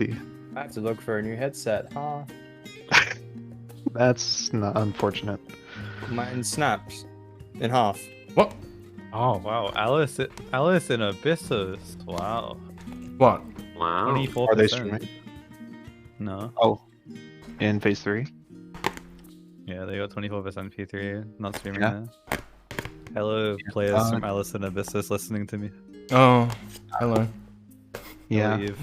I have to look for a new headset, huh? That's not unfortunate. Mine snaps in half. What? Oh wow, Alice in Abyssus. Wow. What? Wow. 24%. Are they streaming? No. Oh, in phase 3? Yeah, they got 24% P3. Not streaming Yeah. there. Hello, players from Alice in Abyssus listening to me. Oh, hello. Yeah. Leave.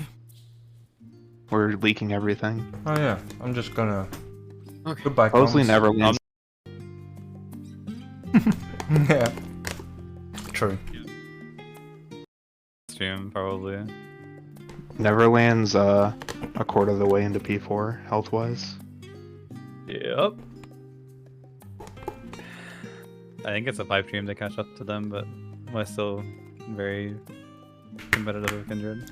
We're leaking everything. Oh yeah, I'm just gonna. Okay. Goodbye. Mostly comms. Neverlands. Yeah. True. Stream probably. Neverland's a quarter of the way into P4 health wise. Yep. I think it's a pipe dream to catch up to them, but we're still very competitive with Kindred.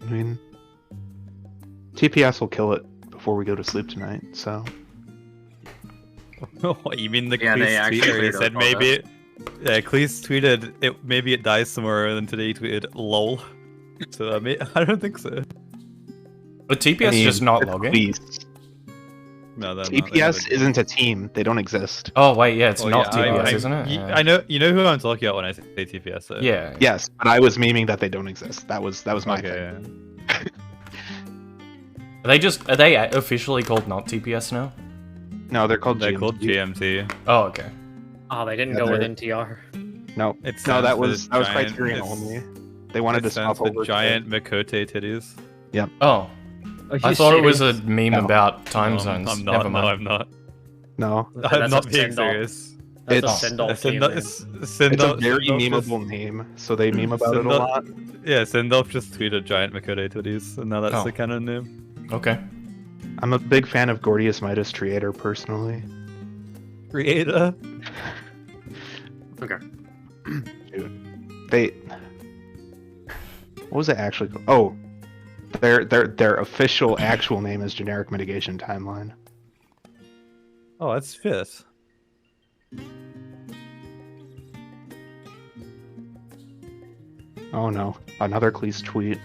I mean, TPS will kill it before we go to sleep tonight. So What, you mean the Yeah, they Cleese actually tweet where he tweeted said about maybe it, yeah, Cleese tweeted it, maybe it dies somewhere, and then today he tweeted lol. So I don't think so. But TPS is just not logging. Please. No, they're not. TPS isn't a team. They don't exist. Oh wait, yeah, it's Oh, not yeah, TPS, isn't it? Yeah. I know, you know who I'm talking about when I say TPS. So. Yeah. Yes, but I was memeing that they don't exist. That was my thing. Okay. Yeah. Are they officially called not TPS now? No, they're called They're GMT. called GMT. Oh, okay. Oh, they didn't Yeah, go with they're- NTR. No, It no, stands that for was giant- Criterion it's- only. They wanted to It stands swap for over. giant Makote titties. Oh, Are I you thought it was serious? a meme No. about time No, zones. I'm not. Never No, mind. I'm not. No, I'm That's not a being send-off. serious. That's It's- a send-off Send game, off- man. it's a very memeable name, so they meme about it a Send-off- lot. Yeah, Sendolf just tweeted giant Makote titties, and now that's Oh. the canon name. Okay. I'm a big fan of Gordius Midas Triator personally. Creator. Okay. They. What was it actually called? Oh, their official actual name is Generic Mitigation Timeline. Oh, that's fifth. Oh no, another Cleese tweet.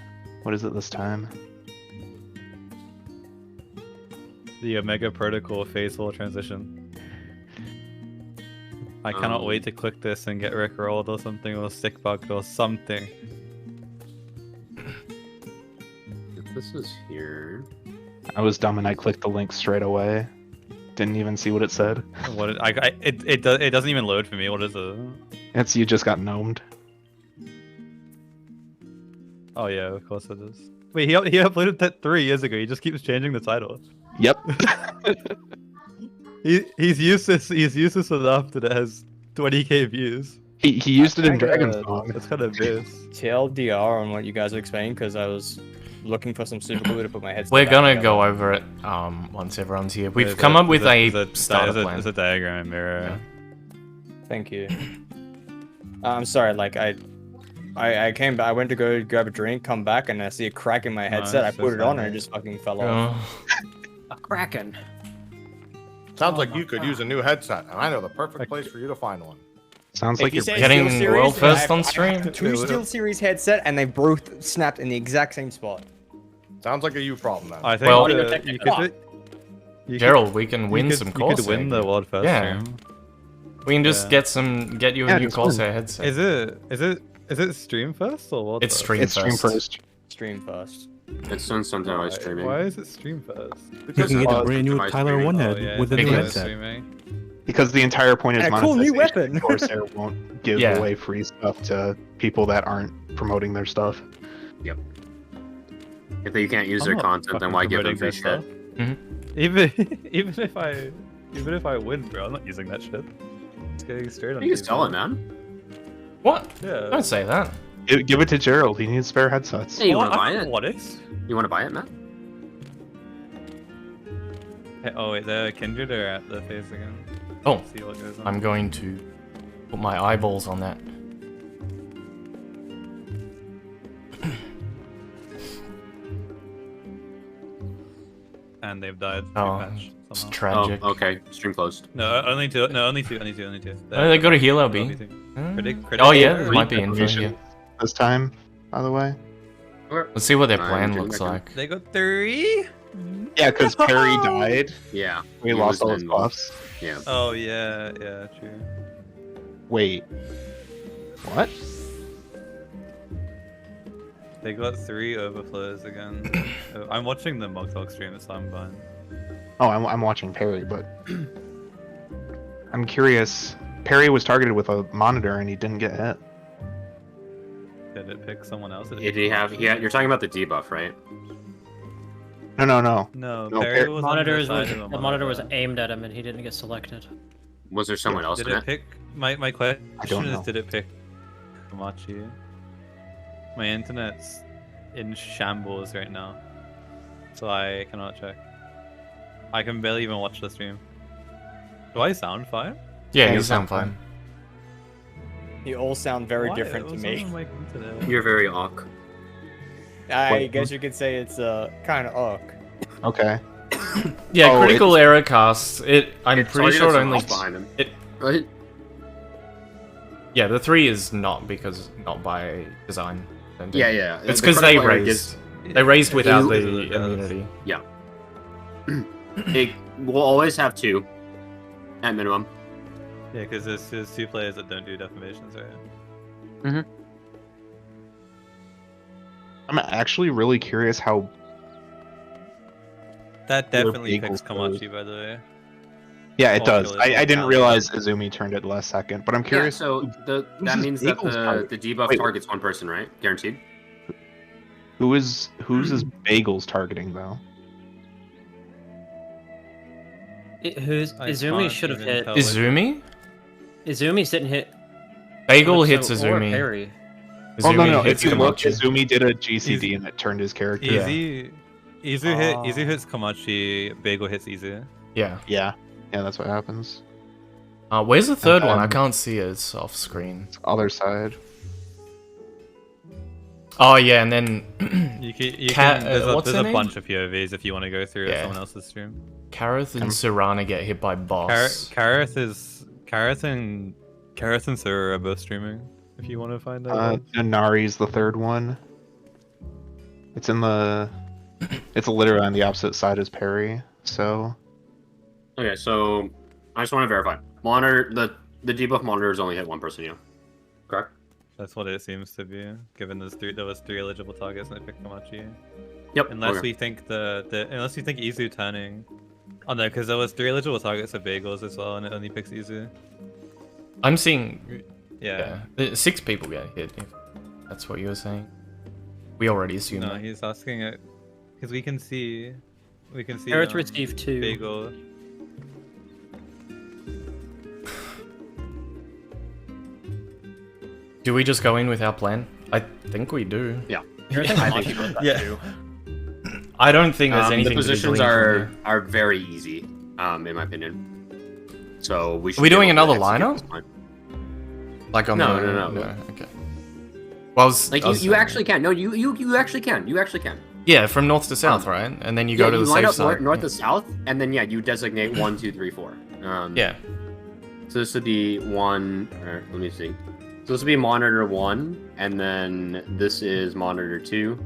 What is it this time? The Omega Protocol phaseful transition. I cannot wait to click this and get rickrolled or something, or stick bugged or something. If this is here. I was dumb and I clicked the link straight away. Didn't even see what it said. What it doesn't even load for me. What is it? It's you just got gnomed. Oh yeah, of course it is. Wait, he uploaded that 3 years ago. He just keeps changing the title. Yep. He's useless. He's useless enough that it has 20k views. he used it in kinda- Dragon Song. That's kind of this. TLDR on what you guys are explaining because I was looking for some super glue to put my headset. We're back gonna together. go over it once everyone's here. We've come up with a starter plan. It's a diagram mirror. Thank you. I'm sorry. Like I came back. I went to go grab a drink, come back, and I see a crack in my headset. I it's put just it on, and like- it just fucking fell off. Oh. A Kraken. Sounds like you could use a new headset, and I know the perfect place for you to find one. Sounds If like you you're say Getting SteelSeries, world first I on have stream? 2 SteelSeries headset, and they both snapped in the exact same spot. Sounds like a you problem then. I think Well- you could. Gerald, we can win you could, some You Corsair. could win the world first Yeah. stream. We can just Yeah. get you a Yeah, new just win. Corsair headset. Is it stream first or world It's first? stream it's stream first. first. Stream first. It's soon something always streaming. Why is it stream first? You can get a brand new Tyler Oh, One-Head yeah, with a it's new because headset. streaming. Because the entire point is And a cool new monetization. weapon. Corsair won't give Yeah. away free stuff to people that aren't promoting their stuff. If you can't use I'm their not content, then fucking why give them promoting free their shit? stuff. Even if I win, bro, I'm not using that shit. It's getting straight on. You can sell it, man. What? Yeah. Don't say that. Give it to Gerald. He needs spare headsets. Hey, you Well, want to buy I it? want it. You want to buy it, man? Hey, oh wait, the Kindred are at the phase again. Oh, Let's see what goes on. I'm going to put my eyeballs on that. And they've died. Oh, Patch, it's somehow. tragic. Oh, okay. Stream closed. No, only two. No, only two. Only two. Oh, they got a healer B. Critic, Oh yeah, it critic- might be in here. This time, by the way. Let's see what their I'm plan doing looks that now. like. They got 3. Yeah, because Perry died. Yeah. We he lost was all his in- buffs. Yeah. Oh yeah, true. Wait. What? They got 3 overflows again. I'm watching the Mog Talk stream, so I'm fine. Oh, I'm watching Perry, but I'm curious. Perry was targeted with a monitor and he didn't get hit. Did it pick someone else? Did he have? Yeah, you're talking about the debuff, right? No. No, No, Perry was on the Monitors side was, of the monitor was aimed at him and he didn't get selected. Was there someone else Did in it it? pick? My question don't is, know. did it pick Komachi? My internet's in shambles right now, so I cannot check. I can barely even watch the stream. Do I sound fine? Yeah, Yeah, you you sound sound fine. You all sound very Why? different It to was me. on my internet. You're very awk. I Wait, guess you could say it's kind of awk. Okay. Yeah, Oh, critical error cast. I'm It's pretty already sure got it some only. off behind him. it- Right? Yeah, the 3 is not because not by design. Yeah. It's The because they critical error raised. They raised without the It does. immunity. It will always have 2 at minimum. Yeah, because there's 2 players that don't do defamations, right? I'm actually really curious how. That Your definitely bagel picks Komachi, goes. by the way. Yeah, it Oh, does. really? I didn't Yeah. realize Izumi turned it last second, but I'm Yeah, curious. so that his means that bagels target? the debuff Wait. targets one person, right? Guaranteed. who's his bagels targeting though? Izumi can't should have even hit. tell. Izumi? Izumi's didn't hit. Bagel hits Calypso or Izumi. Perry. Oh no, Izumi if hits you look, Komachi. Izumi did a GCD and it turned his character. Izu hits Komachi, Bagel hits Izu. Yeah. Yeah, that's what happens. Where's the third one? I then- can't see it. It's off screen. Other side. Oh yeah, and then what's there's her a name? bunch of POVs if you want to go through Yeah. someone else's stream. Kareth and Serana get hit by boss. Kareth and Sarah are both streaming. If you want to find out. Nanari's the third one. It's in the. It's literally on the opposite side as Perry. So Okay, so I just want to verify. Monitor the debuff monitors only hit one person. You correct? That's what it seems to be, given there was 3 eligible targets and they picked Komachi. Yep. Unless okay. we think unless you think Izu turning. Oh no, because there was 3 eligible targets of bagels as well, and it only picks Izu. I'm seeing. Yeah. 6 people get hit. If that's what you were saying. We already assumed. No, that. he's asking it because we can see. Carrots received 2. Bagel. Do we just go in with our plan? I think we do. Carrots and Komachi both got Yeah. 2. I don't think there's anything. The positions to be gleaned from are very easy, in my opinion. So we should. we be doing able to another execute lineup? this plan. there. Like on No, the, no. Okay. Well, I was, Like I was you saying- actually can. No, you actually can. You actually can. Yeah, from north to south, right? And then you go to the line safe up side. north to south, and then you designate 1, 2, 3, 4. Yeah. So this would be 1. Or let me see. So this would be monitor 1, and then this is monitor 2,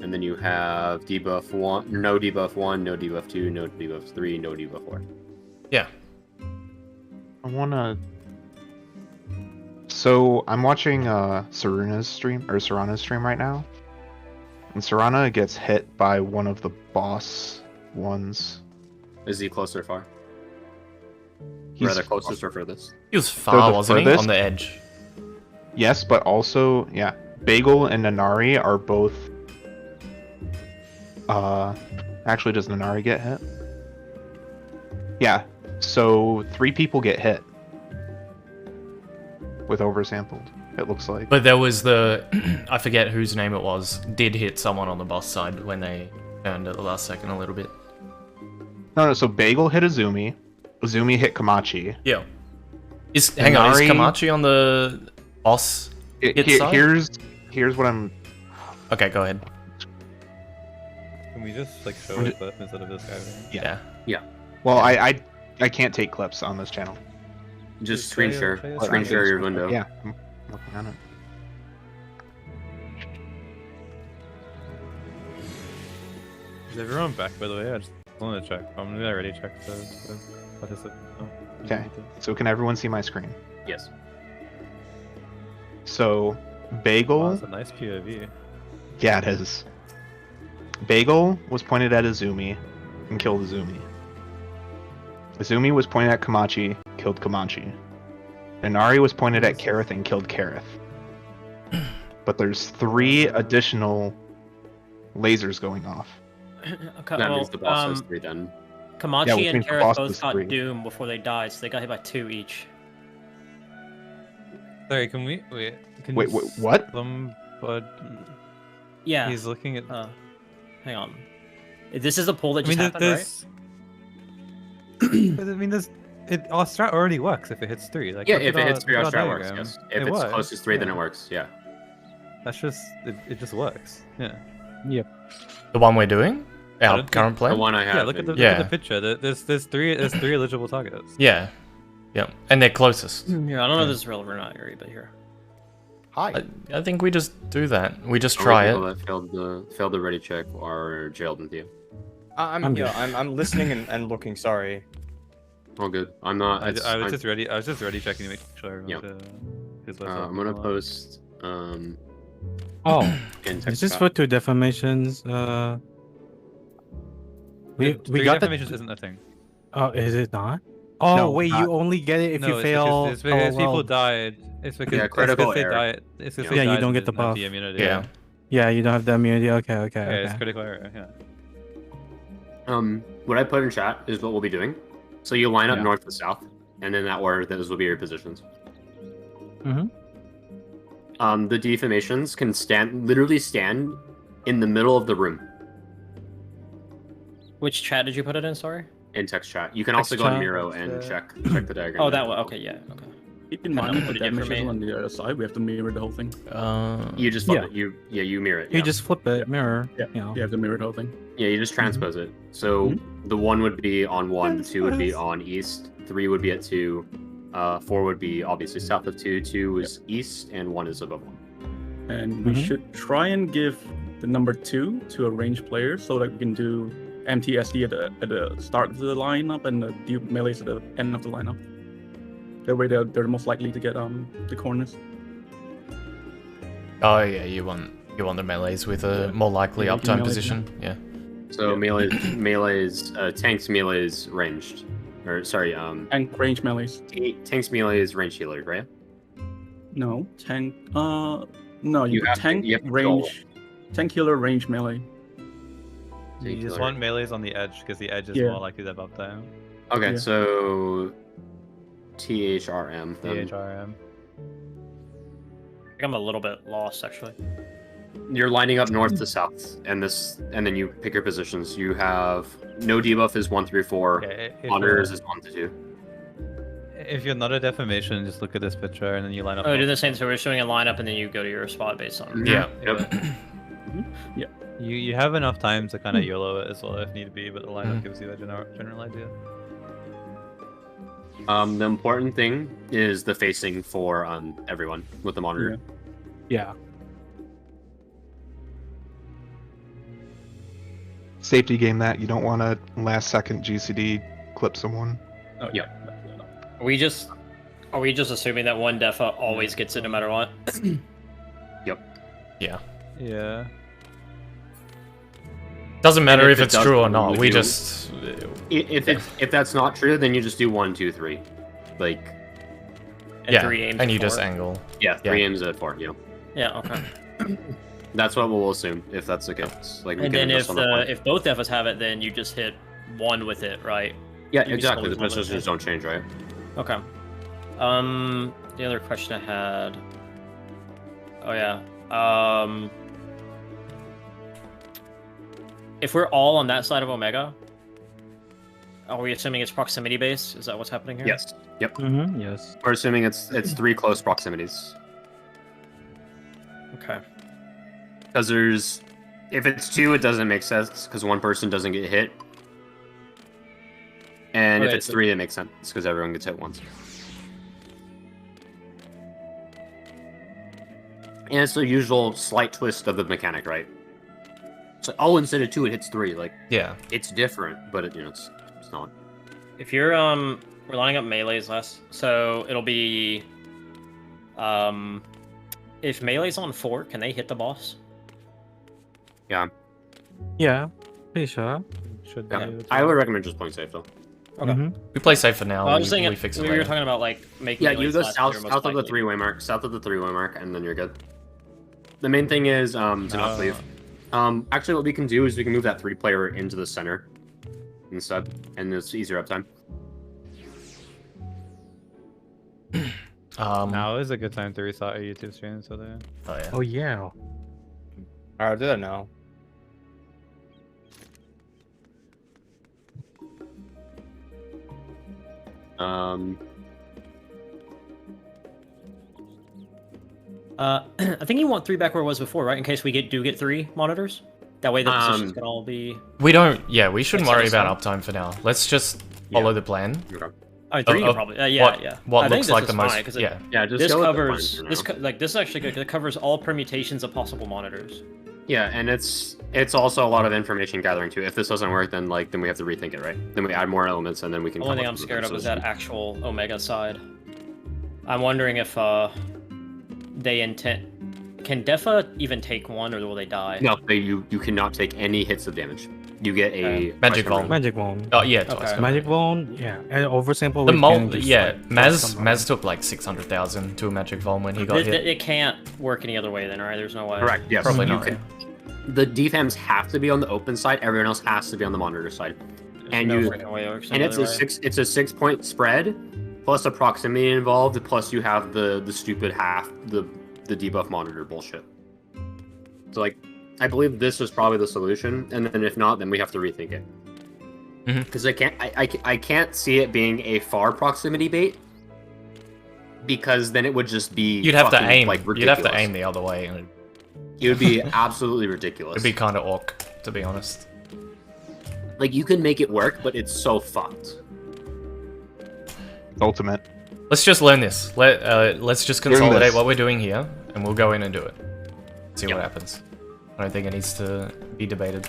and then you have debuff 1, no debuff 1, no debuff 2, no debuff 3, no debuff 4. Yeah. I wanna. So I'm watching Sarana's stream right now, and Serana gets hit by one of the boss ones. Is he close or far? He's Rather closest or furthest? He was far, the wasn't he? furthest- On the edge. Yes, but also Bagel and Nanari are both. Actually, does Nanari get hit? Yeah. So 3 people get hit with oversampled. It looks like. But there was the I forget whose name it was. Did hit someone on the boss side when they turned at the last second a little bit. No. So Bagel hit Izumi. Izumi hit Komachi. Yeah. Hang on, is Nari- Komachi on the boss hit side? Here's what I'm. Okay, go ahead. Can we just like show a clip instead of this guy? Yeah. Well, I can't take clips on this channel. Just screen share. play a Screen share your window. Yeah, I'm looking on it. Is everyone back, by the way? I just wanted to check. I'm gonna already check the participant. Oh, Okay. So can everyone see my screen? Yes. So wow, Bagel, that's a nice POV. yeah, it is. Bagel was pointed at Izumi and killed Izumi. Izumi was pointed at Kamachi, killed Kamachi. Inari was pointed at Kareth and killed Kareth. But there's 3 additional lasers going off. Okay, That well, means the boss has 3 then. Yeah, Kamachi which and means the Kareth boss both was got 3. Doom before they died, so they got hit by 2 each. Sorry, can we wait? Can Wait, you what? Somebody... Yeah. He's looking at. Hang on. This is a poll that I mean, just happened, there's. But I mean, there's. Our strat already works if it hits 3. Like, Yeah, look if at it hits 3, our look at strat works, diagram. yes. If It it's works, close to 3, then yeah. it works, yeah. That's just. It just works. Yeah. The one we're doing? I Our don't current The plan? one I have. Yeah, look at the Yeah. picture. There's 3 eligible targets. Yeah. Yeah. And they're closest. right? Yeah, I don't know if this is relevant or not, Yuri, but here. Hi. I think we just do that. We just Only try people it. that failed the ready check are jailed with you. I'm listening and looking. Sorry. All good. I'm not. I was just ready. I was just ready checking to make sure Yeah. everyone who's I'm gonna post Oh, in is text this chat. for 2 defamations? We Three got the. defamations isn't a thing. Oh, is it not? Oh No, wait, not- you only get it if No, you it's fail. Because, it's because oh, people well. died. It's because, Yeah, critical they error. died. It's because Yeah, they you died don't and get the didn't have buff. immunity. Yeah. Yeah, you don't have the immunity. Okay, okay, Yeah, it's okay. critical error. Yeah. What I put in chat is what we'll be doing. So you line up Yeah. north to south, and in that order, those will be your positions. Mhm. The defamations can literally stand in the middle of the room Which chat did you put it in, sorry? in text chat. You can Text also go to chat. Miro and check the diagram. Oh, there. that one. Okay, yeah. Okay. Keep in I mind know that what the it did for damage is me. on the other side. We have to mirror the whole thing. You just flip Yeah. it. You mirror it. You Yeah. just flip it, mirror. Yeah, You know. you have to mirror the whole thing. Yeah, you just transpose it. So the 1 would be on 1, 2 would be on east, 3 would be at 2, 4 would be obviously south of 2, 2 is east, and 1 is above 1. And we should try and give the number 2 to a ranged player so that we can do MTSD at the start of the lineup and the deep melees at the end of the lineup. That way they're most likely to get the corners. Oh yeah, you want the melees with a more likely Yeah, uptime melee, position. Yeah. So melee's tank's melee's ranged, or sorry, And range melees. tank's melee is ranged healer, right? No, tank. No, You have to- tank you have to go. range. Tank healer range melee. You Tank just healer. want melees on the edge because the edge is Yeah. more likely to have uptime. Okay, Yeah. so THRM. then. DHRM. I think I'm a little bit lost, actually. You're lining up north to south, and then you pick your positions. You have no debuff is 1 through 4. Okay, Monitors is 1 to 2. if you're not a defamation, just look at this picture and then you line up. Oh, we do the same. So we're showing a lineup, and then you go to your spot based on. Yeah. Yep. You have enough time to kind of YOLO it as well if need be, but the lineup gives you a general idea. The important thing is the facing for everyone with the monitor. Yeah. Safety game that you don't want to last second GCD clip someone. Oh Yeah. Are we just assuming that one defa always gets it no matter what? Yeah. Yeah. Doesn't matter if if it it's does true or go not. with We you- just If that's not true, then you just do 1, 2, 3. Like And yeah, 3 aims and you at just 4? angle. yeah, 3 Yeah. aims at 4. Yeah, Yeah. Okay. that's what we'll assume if that's the case. Like we And can then adjust if on the fly. if both defas have it, then you just hit 1 with it, right? Yeah, You exactly. just The hold it. positions don't change, right? Okay. The other question I had. Oh yeah. If we're all on that side of Omega, are we assuming it's proximity based? Is that what's happening here? Yes. Yep. Mm-hmm. Yes. We're assuming it's 3 close proximities. Okay. Because if it's 2, it doesn't make sense because one person doesn't get hit. And if Okay, it's so- 3, it makes sense because everyone gets hit once. And it's the usual slight twist of the mechanic, right? It's like, oh, instead of 2, it hits 3. Like, Yeah. it's different, but it's not. If you're we're lining up melees less, so it'll be if melee's on 4, can they hit the boss? Yeah. Yeah, pretty sure. Should Yeah. be able to. I would recommend just playing safe though. Okay. We play safe for now. Well, I was just we thinking fix it we were later. talking about like making. Yeah, you melees go last south year, most of the likely. 3-way mark, and then you're good. The main thing is to not leave. Actually, what we can do is we can move that 3-player into the center instead, and it's easier uptime. Now is a good time to restart our YouTube stream, so there. Oh yeah. Oh yeah. Alright, do that now. I think you want 3 back where it was before, right? In case we do get 3 monitors. That way the positions can all be. We don't. Yeah, we shouldn't Like worry set about uptime for now. Let's just follow the plan. Okay. I mean, 3 Of probably. what, Yeah. What I looks think like this the is most. fine, 'cause Yeah. Yeah, just This go with the covers plan for this now. this is actually good. It covers all permutations of possible monitors. Yeah, and it's also a lot of information gathering too. If this doesn't work, then we have to rethink it, right? Then we add more elements, and then we can. The only come thing up I'm with a scared of is solution. that actual Omega side. I'm wondering if they intend. Can Defa even take 1, or will they die? No, you cannot take any hits of damage. You get a Magic question Vault. ring. Magic Wand. Oh yeah. Okay. Twice. Magic Wand, yeah. And oversample The we mold. can just, Yeah. like, Maz. Maz took like 600,000 to a magic Vault when he got hit. It can't work any other way then, right? There's no way. Correct. Yes. Probably you not. can- The defams have to be on the open side. Everyone else has to be on the monitor side. There's And no you- freaking way it works And any it's other a way. 6. It's a 6-point spread, plus a proximity involved, plus you have the stupid the debuff monitor bullshit. So like, I believe this is probably the solution, and then if not, then we have to rethink it. Mhm. Because I can't see it being a far proximity bait, because then it would just be You'd have to fucking, aim. like, You'd have to ridiculous. aim the other way, and It would be absolutely ridiculous. it'd be kind of orc, to be honest. Like, you can make it work, but it's so fucked. Ultimate. Let's just learn this. Let's just Learn consolidate this. what we're doing here, and we'll go in and do it. See Yep. what happens. I don't think it needs to be debated.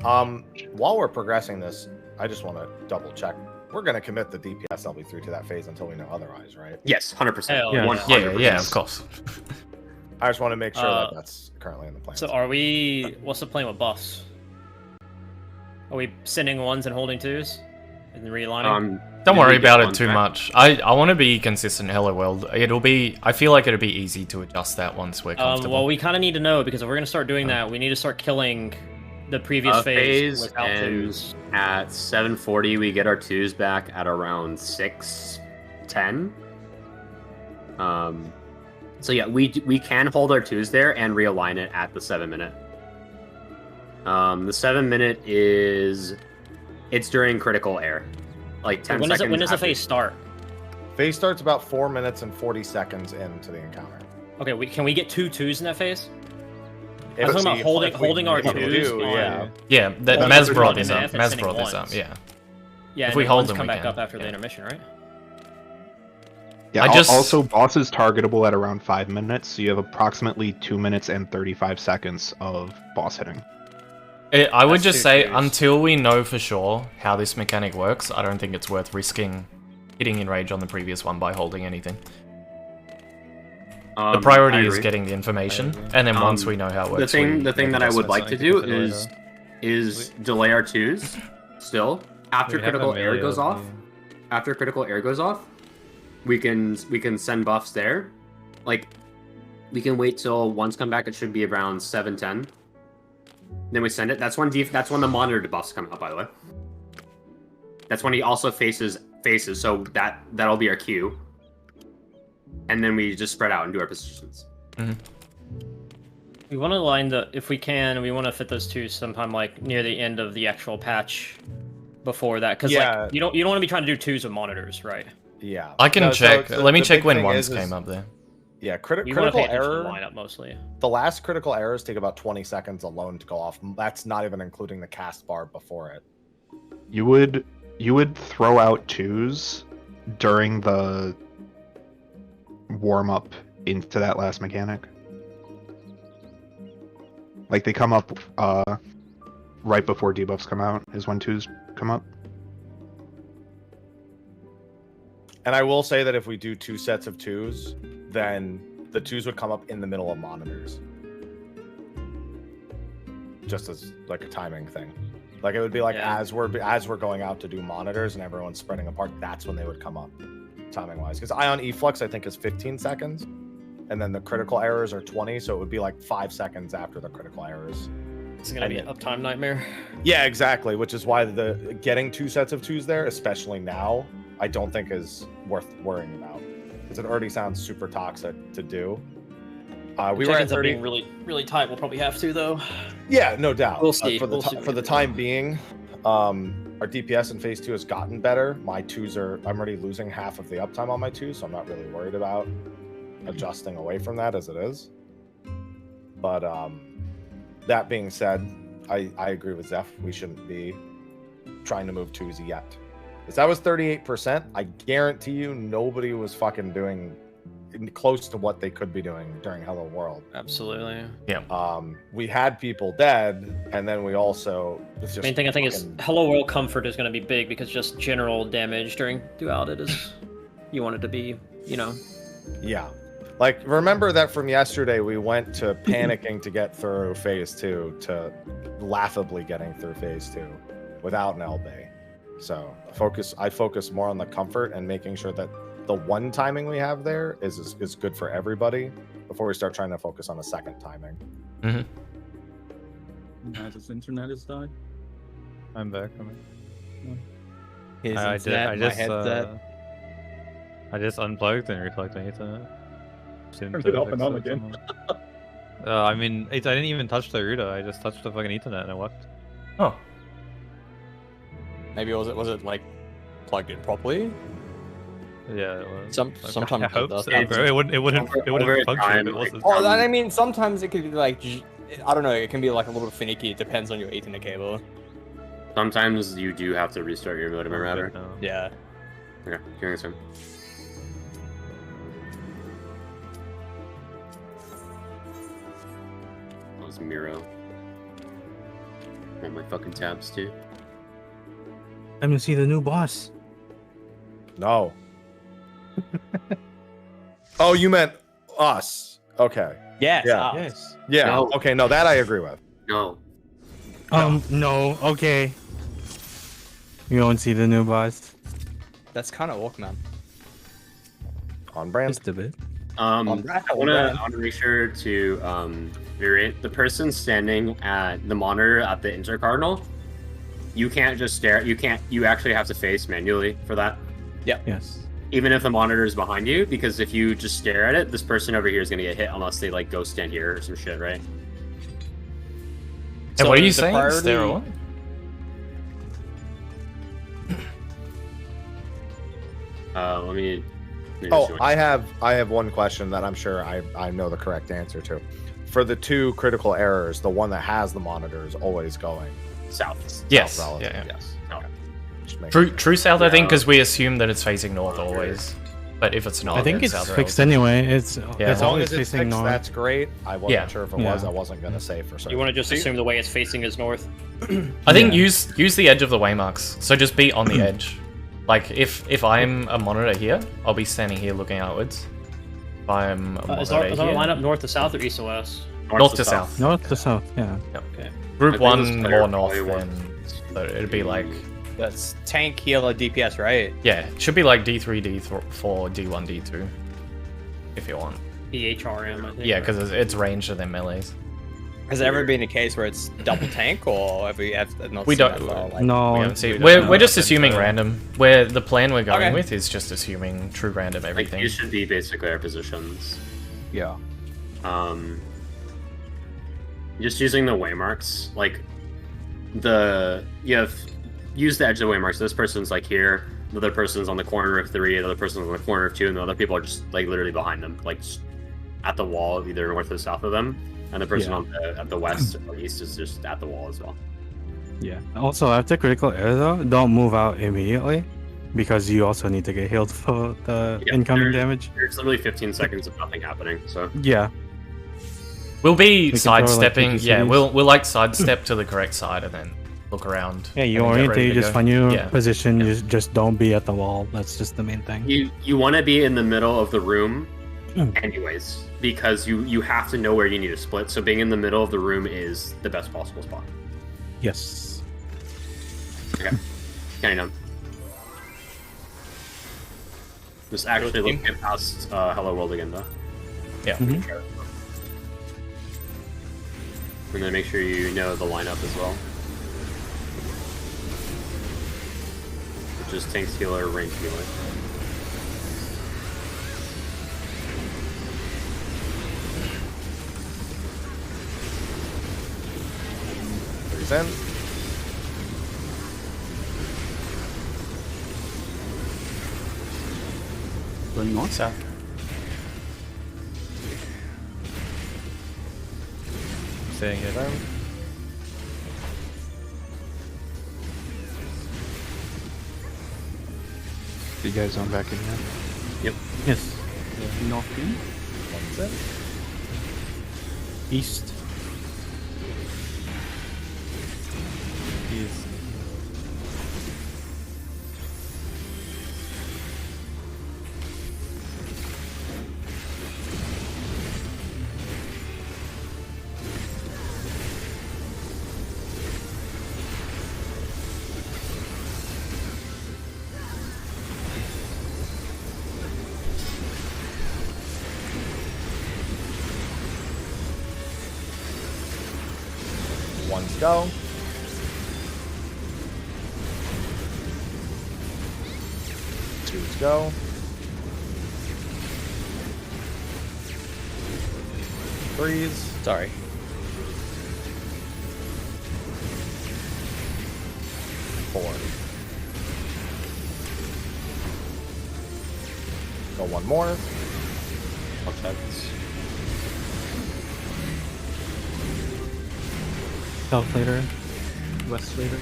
While we're progressing this, I just want to double check. We're going to commit the DPS LB3 to that phase until we know otherwise, right? Yes, 100%. Hell Yeah. 100%. Yeah, of course. I just want to make sure Uh, that that's currently in the plan. So are we? What's the plan with buffs? Are we sending 1s and holding 2s and realigning? Don't did worry we get about it one too back? much. I want to be consistent. Hello World. I feel like it'll be easy to adjust that once we're comfortable. Well, we kind of need to know because if we're gonna start doing that, we need to start killing the previous phase without ends 2s. at 7:40. We get our 2s back at around 6:10. So yeah, we can hold our 2s there and realign it at the 7-minute. The 7-minute it's during critical air, like 10 When seconds. does the after- phase start? Phase starts about 4 minutes and 40 seconds into the encounter. Okay, can we get 2 2s in that phase? If I'm talking about we- holding our if we 2s. do, on- yeah. Yeah, that Well, Maz we're brought talking this up. about Maz sending brought this up. ones. Yeah. Yeah, If and we then hold 1s them, come we back can. up after the Yeah. intermission, right? Yeah. I just- Also, boss is targetable at around 5 minutes, so you have approximately 2 minutes and 35 seconds of boss hitting. I would That's just two say, twos. until we know for sure how this mechanic works, I don't think it's worth risking hitting enrage on the previous one by holding anything. The I priority is agree. getting the information, agree. and then once we know how it works, The thing we that I would adjust like to something do to consider is delay our 2s still after We have critical a air melee goes of off. After critical air goes off, we can send buffs there. Like, we can wait till ones come back. It should be around 7:10. Then we send it. That's when the monitor buffs come out. By the way, that's when he also faces. So that'll be our cue. And then we just spread out and do our positions. We want to line if we can, we want to fit those 2s sometime like near the end of the actual patch. Before that, because Yeah. like you don't want to be trying to do 2s with monitors, right? Yeah. I can No, so check. the- Let me the check big when thing ones is came up there. Yeah, You want to critical pay attention to error. the lineup mostly. The last critical errors take about 20 seconds alone to go off. That's not even including the cast bar before it. You would throw out 2s during the warm up into that last mechanic. Like they come up right before debuffs come out is when 2s come up. And I will say that if we do 2 sets of 2s, then the 2s would come up in the middle of monitors. Just as like a timing thing. Like it would be like as we're going out to do monitors and everyone's spreading apart, that's when they would come up, timing wise. Because Ion Efflux I think is 15 seconds, and then the critical errors are 20, so it would be like 5 seconds after the critical errors. It's gonna be an uptime nightmare. Yeah, exactly. Which is why the getting 2 sets of 2s there, especially now, I don't think is worth worrying about, because it already sounds super toxic to do. We were at 30. Being really, really tight. We'll probably have to though. Yeah, no doubt. We'll see. For the time being, our DPS in phase 2 has gotten better. My 2s I'm already losing half of the uptime on my 2s, so I'm not really worried about adjusting away from that as it is. But that being said, I agree with Zeph. We shouldn't be trying to move 2s yet. If that was 38%, I guarantee you nobody was fucking doing close to what they could be doing during Hello World. Absolutely. Yeah. We had people dead, and then we also. Main thing I think is Hello World comfort is going to be big, because just general damage throughout it is you want it to be, you know. Yeah. Like, remember that from yesterday, we went to panicking to get through phase 2 to laughably getting through phase 2 without an L-Bay. So I focus more on the comfort and making sure that the one timing we have there is good for everybody before we start trying to focus on a second timing. As his internet has died. I'm back. His I internet, just my headset. I just unplugged and replugged my Ethernet. Turns it off and on again. I mean, I didn't even touch the router. I just touched the fucking Ethernet and it worked. Oh. Maybe was it like plugged in properly? Yeah, it was. Sometimes I hope does so, that. bro. It wouldn't function if it wasn't. Well, I mean, sometimes it could be like, I don't know, it can be like a little finicky. It depends on your Ethernet cable. Sometimes you do have to restart your modem or router. Yeah. Okay, hearing this one. That was Miro. On my fucking tabs too. Time to see the new boss. No. Oh, you meant us. Okay. Yes. Yeah. Yes. Yeah. No. Okay. No, that I agree with. No. No. Okay. You won't see the new boss. That's kind of awkward, man. On brand. Just a bit. I want to make sure to reiterate, the person standing at the monitor at the intercardinal, you can't just stare. You actually have to face manually for that. Yep. Yes. Even if the monitor is behind you, because if you just stare at it, this person over here is gonna get hit unless they like go stand here or some shit, right? And what are you the saying? priority- Stare what? Let me. Oh, I have one question that I'm sure I know the correct answer to. For the 2 critical errors, the one that has the monitor is always going south. Yes. South relative. Yeah. Yes. Okay. Just making True south, I think, Yeah. because we assume that it's facing north always. But if it's not, I think then it's south fixed relative. anyway. It's As long always as it's facing fixed, north. that's great. I wasn't Yeah. sure if it was. Yeah. I wasn't gonna say for certain. You want to just assume the way it's facing is north. I think use the edge of the waymarks. So just be on the edge. Like if I'm a monitor here, I'll be standing here looking outwards. If I'm a Is monitor our here, lineup north to south or east to west? north to south. North to south. Yeah. Group I think this 1 player more north probably than. So it'd be like That's tank, healer, DPS, right? yeah, it should be like D3, D4, D1, D2. If you want. BHRM, I think. Yeah, because it's ranged and then melees. Has there ever been a case where it's double tank, or have we not We seen don't- that far? Like, No. We haven't seen- we don't we're know. we're just assuming random. Where the plan we're going Okay. with is just assuming true random Like everything. these should be basically our positions. Yeah. Just using the waymarks, like use the edge of the waymarks. This person's like here, the other person's on the corner of 3, the other person's on the corner of 2, and the other people are just like literally behind them, like just at the wall, either north or south of them, and the person at the west or east is just at the wall as well. Yeah. Also, after critical error, though, don't move out immediately, because you also need to get healed for the Yeah, incoming there- damage. There's literally 15 seconds of nothing happening, so Yeah. We'll be We can throw, like, sidestepping. Yeah, PPCs. we'll like sidestep to the correct side and then look around. Yeah, you and then get orientate, ready you to just go. find your Yeah. position, Yeah. you just don't be at the wall. That's just the main thing. You want to be in the middle of the room, Mm. anyways, because you have to know where you need to split. So being in the middle of the room is the best possible spot. Yes. Okay, counting down. Just actually look at past Hello World again, though. Yeah. Mhm. And then make sure you know the lineup as well. Which is tank healer, range healer. Freeze in. Going north. South. Staying here. Then. You guys on back in yet? Yes. North in. One's in. East. He's One's go. Two's go. Threes. Sorry. Four. Go one more. Watch outs. South later. West later.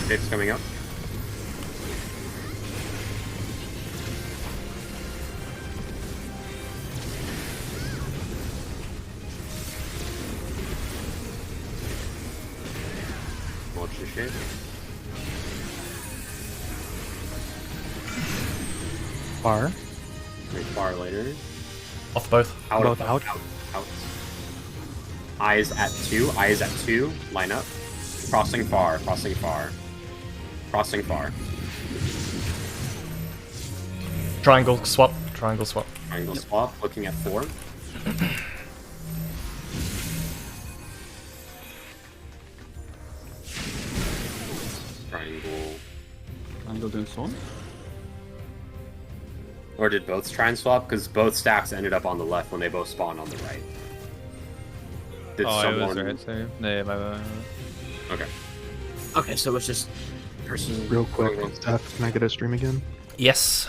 Dave's coming up. Watch the shape. Far. Very far later. Off both. Out, Both out. Out. Eyes at 2. Eyes at 2. Line up. Crossing far. Crossing far. Crossing far. Triangle swap. Triangle swap. Triangle swap. Looking at 4. Triangle. Triangle doing sword. Or did both try and swap? Because both stacks ended up on the left when they both spawned on the right. Did oh, I someone... was right, so yeah, my. Okay. Okay, so it's just person. Real quick, Steph, can I get a stream again? Yes.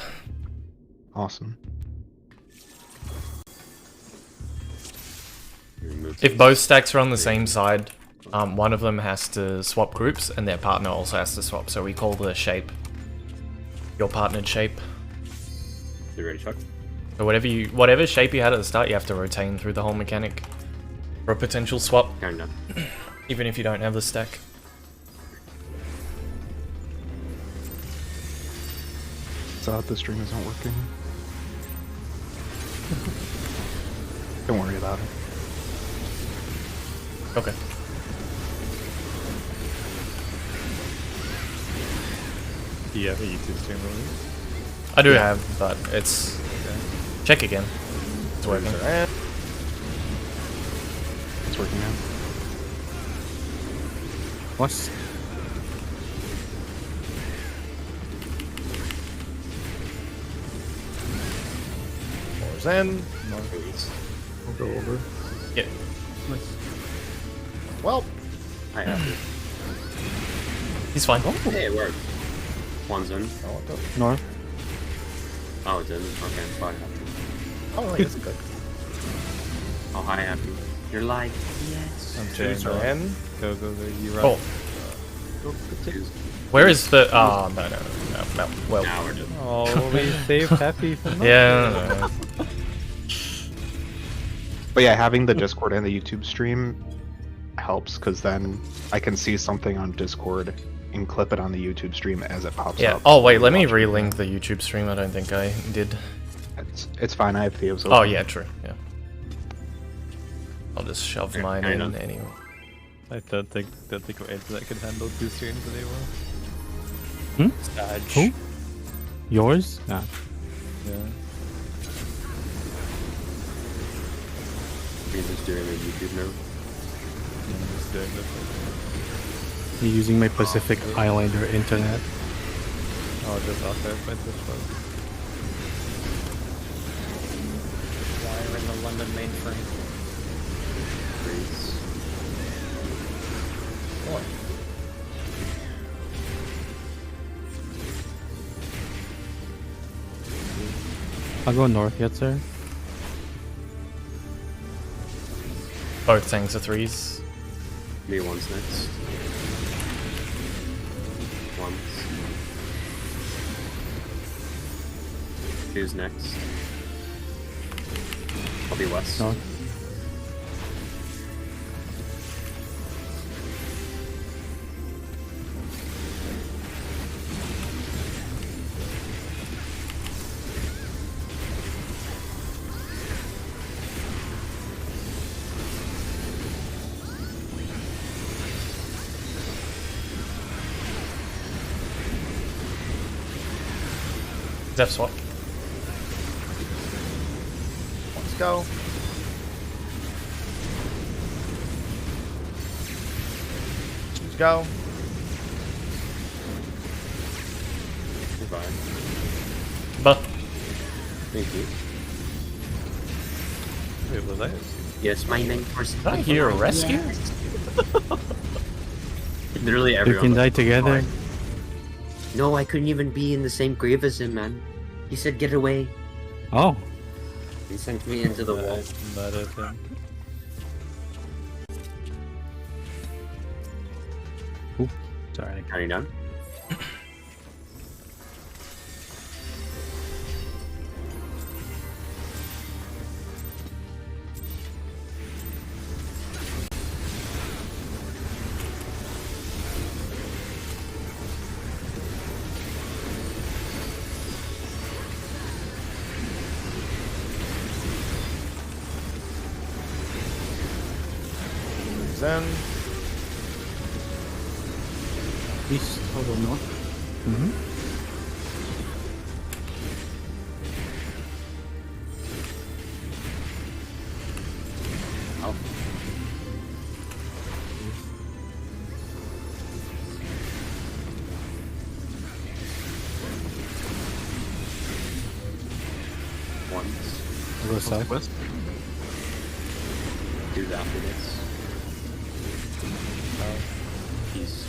Awesome. If both stacks are on the same side, one of them has to swap groups, and their partner also has to swap. So we call the shape your partnered shape. You ready, Chuck? So whatever shape you had at the start, you have to retain through the whole mechanic for a potential swap, Kinda. even if you don't have the stack. Thought the stream isn't working. Don't worry about it. Okay. Do you have a YouTube stream really? I do have, but it's check again. It's working. And It's working now. West. Moves in. I'll go over. Yeah. Nice. Well, I have it. He's fine. Hey, it worked. One's in. oh, it does. North. Oh, it didn't. Okay, fine. Oh, wait, it's good. Oh, hi, Happy. You're like, yes. I'm Twos changing. are in. Go, go, go. You run. Cool. Go for the twos. Where is the? Oh no. Well. Now we're just. Oh, we saved Happy for nothing. Yeah. But yeah, having the Discord and the YouTube stream helps because then I can see something on Discord and clip it on the YouTube stream as it pops Yeah. up. Oh wait, let me relink the YouTube stream. I don't think I did. It's fine. I have Theo's. Oh yeah, true. Yeah. I'll just shove mine I in know. anyway. I don't think our internet can handle 2 streams anymore. Who? Yours? Ah. Yeah. You're just doing a YouTube now. I'm just doing this. You're using my Pacific Islander internet. Oh, just off there my Twitch phone. Wire in the London mainframe. Freeze. I'll go north, yet, sir. Both things are 3s. Me one's next. Once. Two's next. I'll be west. North. Zeph swap. Let's go. Let's go. Goodbye. But Thank you. Wait, was I? Yes, my mentor's did I hear a rescue? Literally You everyone. can was die together. fine. No, I couldn't even be in the same grave as him, man. He said, get away. Oh. He sent me into the wall. That is him. Sorry. Are you done? Moves in. East. I'll go north. Mm-hmm. Oh. Once. I'll go south. West. Two's after this. East.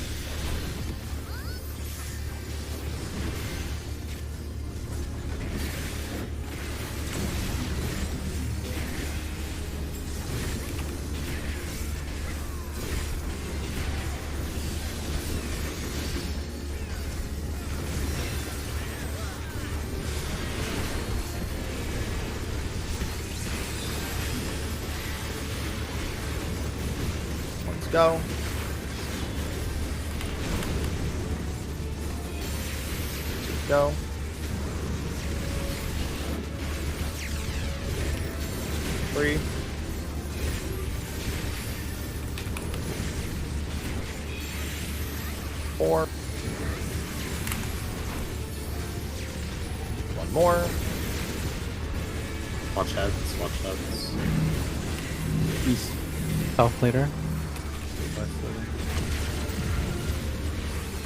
Let's go. Let's go. Three. Four. One more. Watch heads, watch heads. East. South later.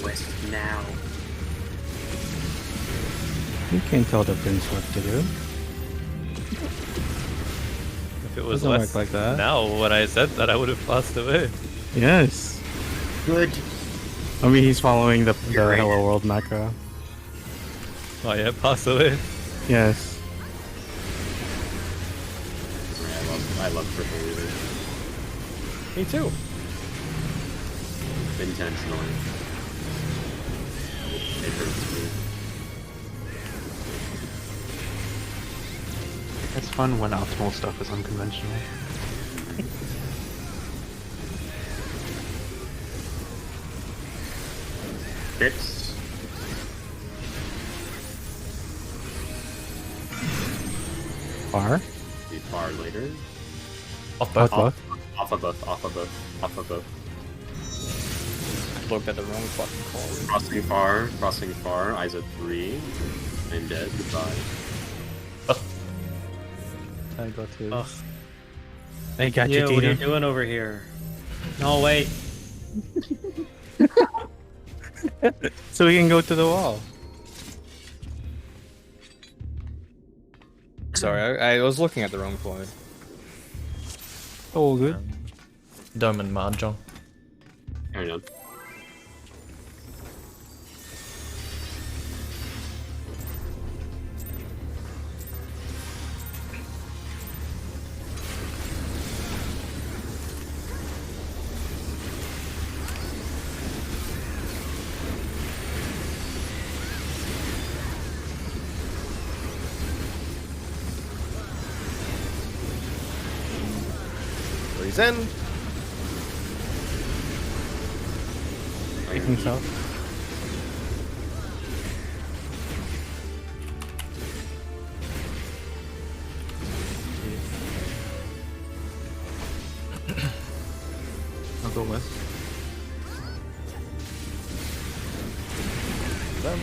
West now. You can't tell the prince what to do. it was Doesn't less work like that. now, when I said that, I would have passed away. Yes. Good. I mean, he's following the Hello World macro. Oh yeah, pass away. Yes. I love triple losing. Me too. Intentionally. It hurts me. It's fun when optimal stuff is unconventional. Hits. Far. Be far later. Off both. Off of both. Off of both. Off of both. Looked at the wrong fucking call. Crossing far. Crossing far. Eyes at 3. I'm dead. Goodbye. I got to. Ugh. I got Yeah, you, what are you Tina. doing over here? No, wait. So we can go to the wall. Sorry, I was looking at the wrong point. All good. Dome and Mahjong. Hang on. He's in. Taking south. I'll go west. Them.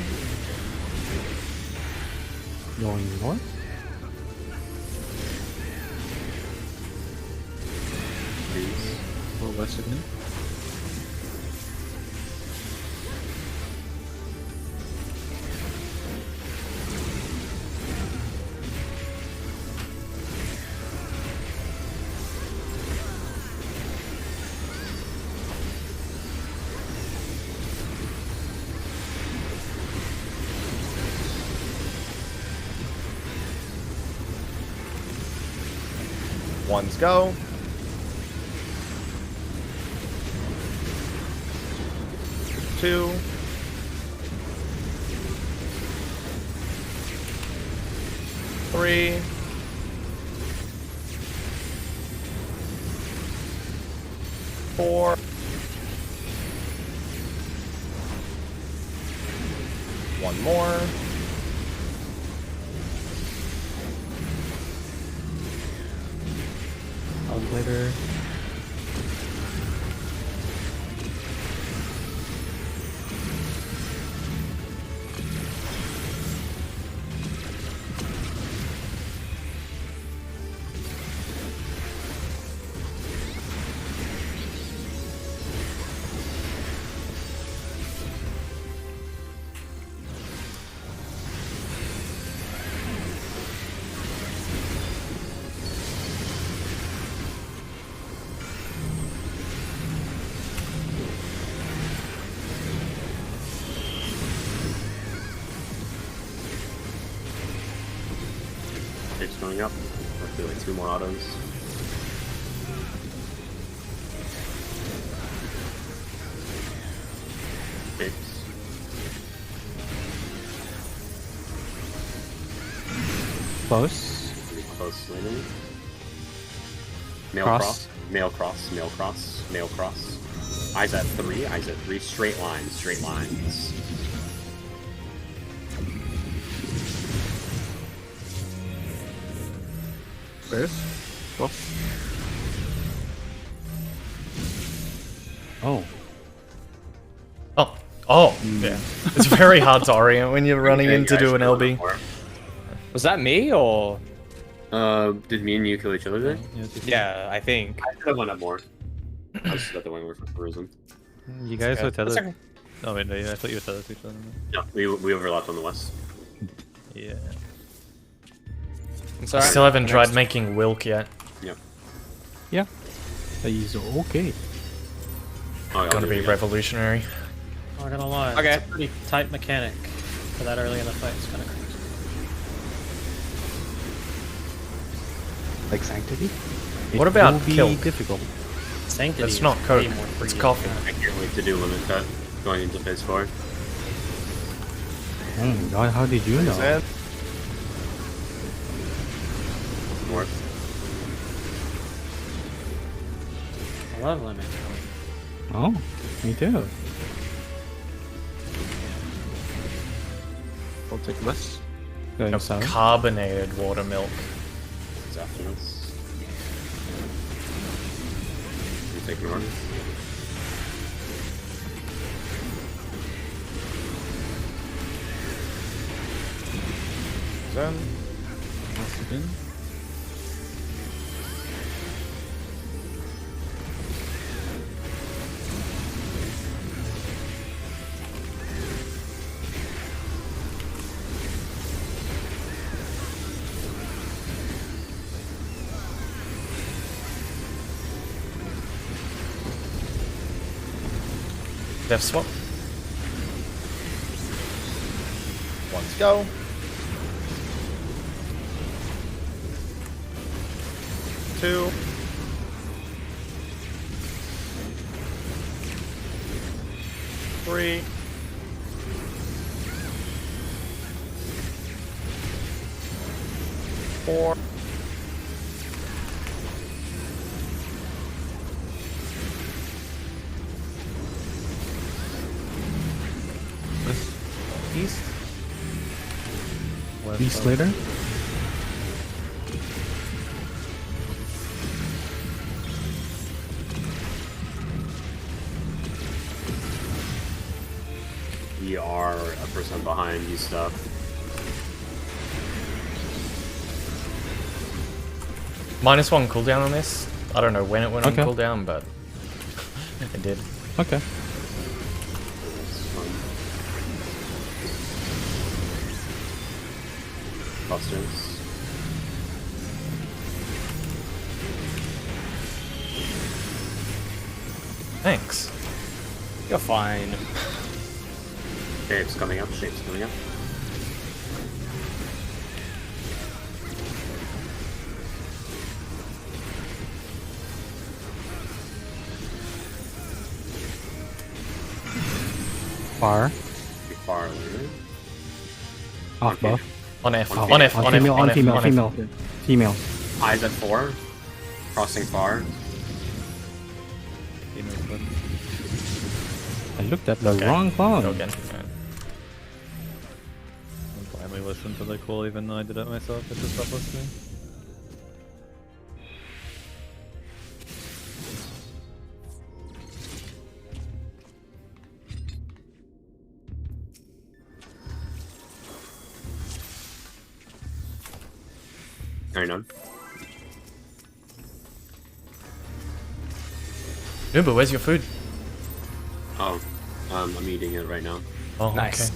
Going north. Please. Go west again. Ones go. Two. Three. Four. One more. Later. It's going up. I feel like 2 more autos. Hits. Close. Pretty close later. Male Cross. cross. Male cross. Male cross. Male cross. Eyes at 3. Eyes at 3. Straight lines. Straight lines. Where's? Oh, Oh. Oh. Oh. Yeah. It's very hard to orient when you're running in to do an LB. Was that me or? Did me and you kill each other there? Yeah, I think. I could have went up more. I was just at the wing for reason. You guys were tethered. Second. Oh wait, no, I thought you were tethered to each other. No, we overlapped on the west. Yeah. I'm I sorry. still haven't tried making Wilk yet. Yep. Yeah. That is okay. Oh, I'll Gonna do be it again. revolutionary. Not gonna lie. Okay. It's a pretty tight mechanic for that early in the fight. It's kind of crazy. Like Sanctity? What about will be Kilk? difficult. Sanctity That's is not way Coke, more it's free coffee. than I can't wait to do limit cut going into phase 4. Oh my god, how did you know? Zen. North. that. I love limit. Oh, me too. I'll take less. Going Of south. carbonated water milk. It's after this. You take north. Zen. Once again. Death swap. Let's go. Two. Three. Four. East. West Beast side. later. We are a percent behind you stuff. -1 cooldown on this. I don't know when it went Okay. on cooldown, but it did. Okay. Busters. Thanks. You're fine. Shape's coming up, shape's coming up. Far. Be far later. Off Okay. buff. On F. On On F. On On F. female, On on F. female, On F. female. Female. Eyes at 4. Crossing far. I looked at the Okay. wrong Go phone. again. Alright. I blindly listened to the call even though I did it myself. I just stopped listening. Hang on. Uber, where's your food? Oh, I'm eating it right now. Oh, Nice. okay.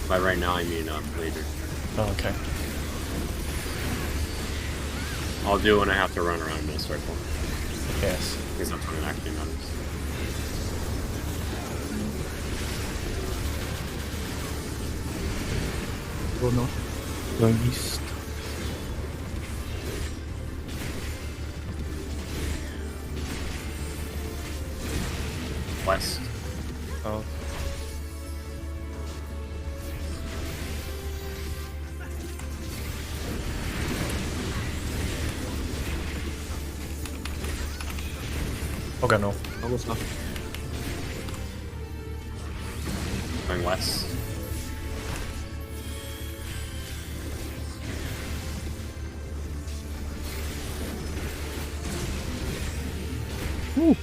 By right now, I mean later. Oh, okay. I'll do it when I have to run around in a circle. Yes. Because that's when it actually matters. Go north. Going east. West. Oh, Okay, no. I'll go south. Going west. Ooh.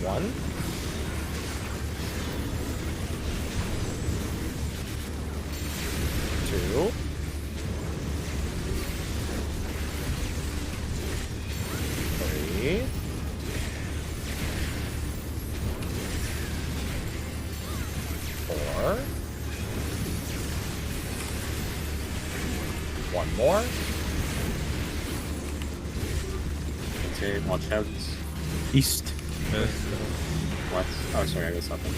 One. Two. One more. That's it. Watch out. East. What? Oh, sorry, I got something.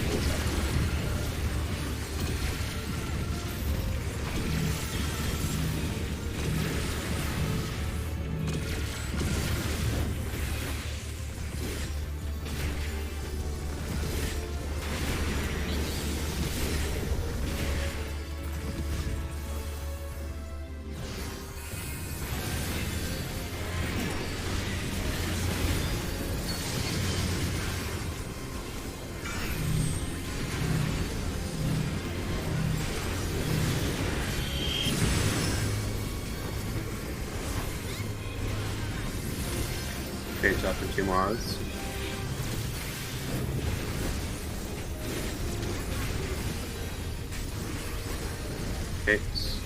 Trades up for 2 more odds. Hits.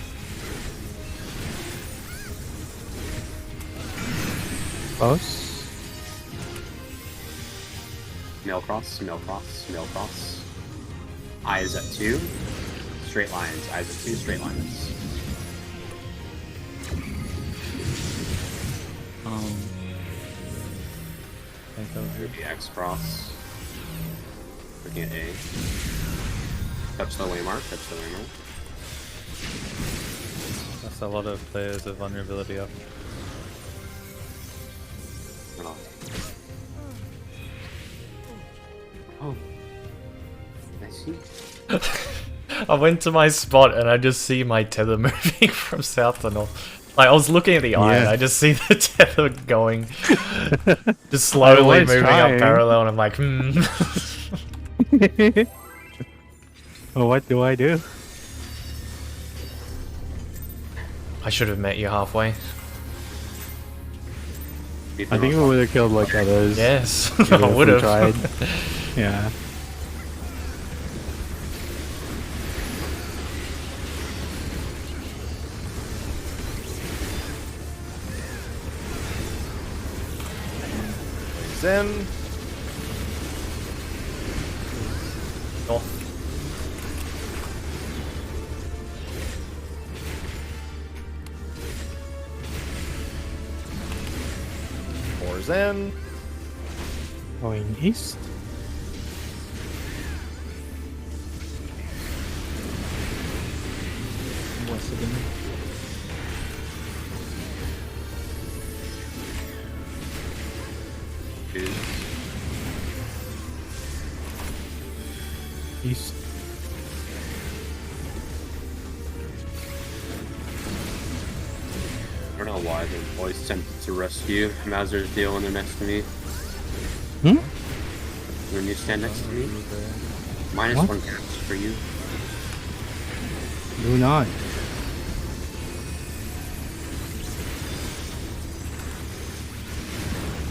Close. Mail cross, mail cross, mail cross. Eyes at 2. Straight lines. Eyes at 2. Straight lines. The X cross. Looking at A. Touch the waymark. Touch the waymark. That's a lot of players with vulnerability up. Oh. Oh. I see. I went to my spot and I just see my tether moving from south to north. Like, I was looking at the eye and I just see the tether going, just slowly moving up parallel, and I'm like, Well, what do I do? I should have met you halfway. I think we would have killed like others. Yes, if I would have tried. Yeah. In. North. Four's in. Going east. West again. East. I don't know why they're always tempted to rescue Mazur's deal when they're next to me. When you stand next to me. -1 caps for you. Do not.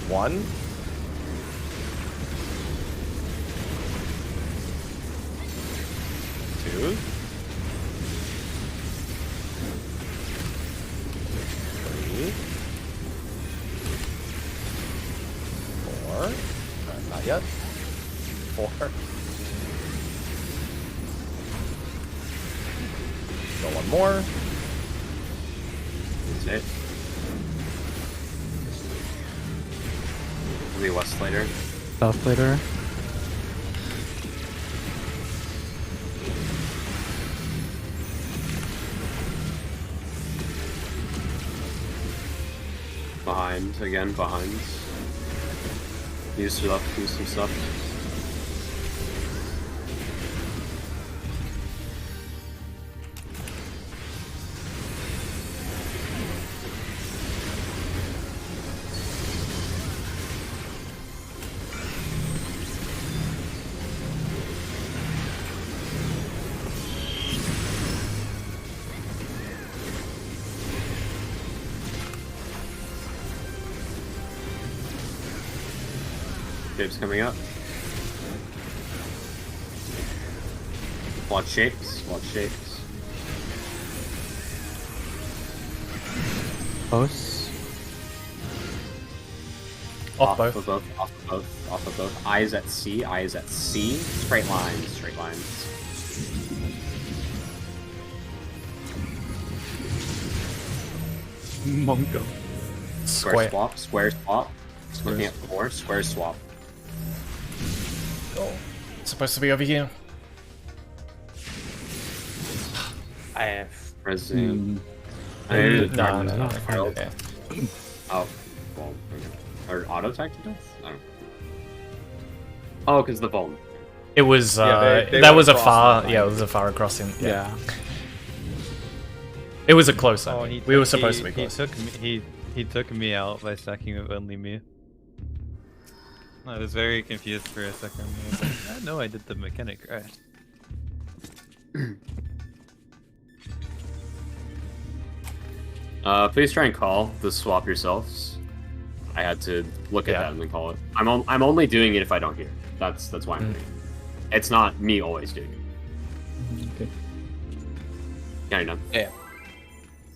One. Two. Three. 4. Not yet. 4. Go one more. That's it. We'll be west later. South later. Behind, again, behind. Use stuff, use some stuff. Shapes coming up. Watch shapes, watch shapes. Close. Off both. Of both, off of both, off of both. Eyes at C, eyes at C. Straight lines, straight lines. Mongo. Square swap, square swap. Looking at 4, square swap. Oh, it's supposed to be over here. I have. Resume. No. Okay. Oh, well, or auto tactical? I don't know. Oh, because the phone. It was they that went was a across far the line. it was a far crossing. Yeah. It was a close. Oh, I mean. We were supposed to be He close. took me. He took me out by stacking with only me. I was very confused for a second. I was like, I know I did the mechanic right. Please try and call the swap yourselves. I had to look at Yeah. that and then call it. I'm only doing it if I don't hear. That's why I'm doing it. It's not me always doing it. Okay. Yeah, you know. Yeah.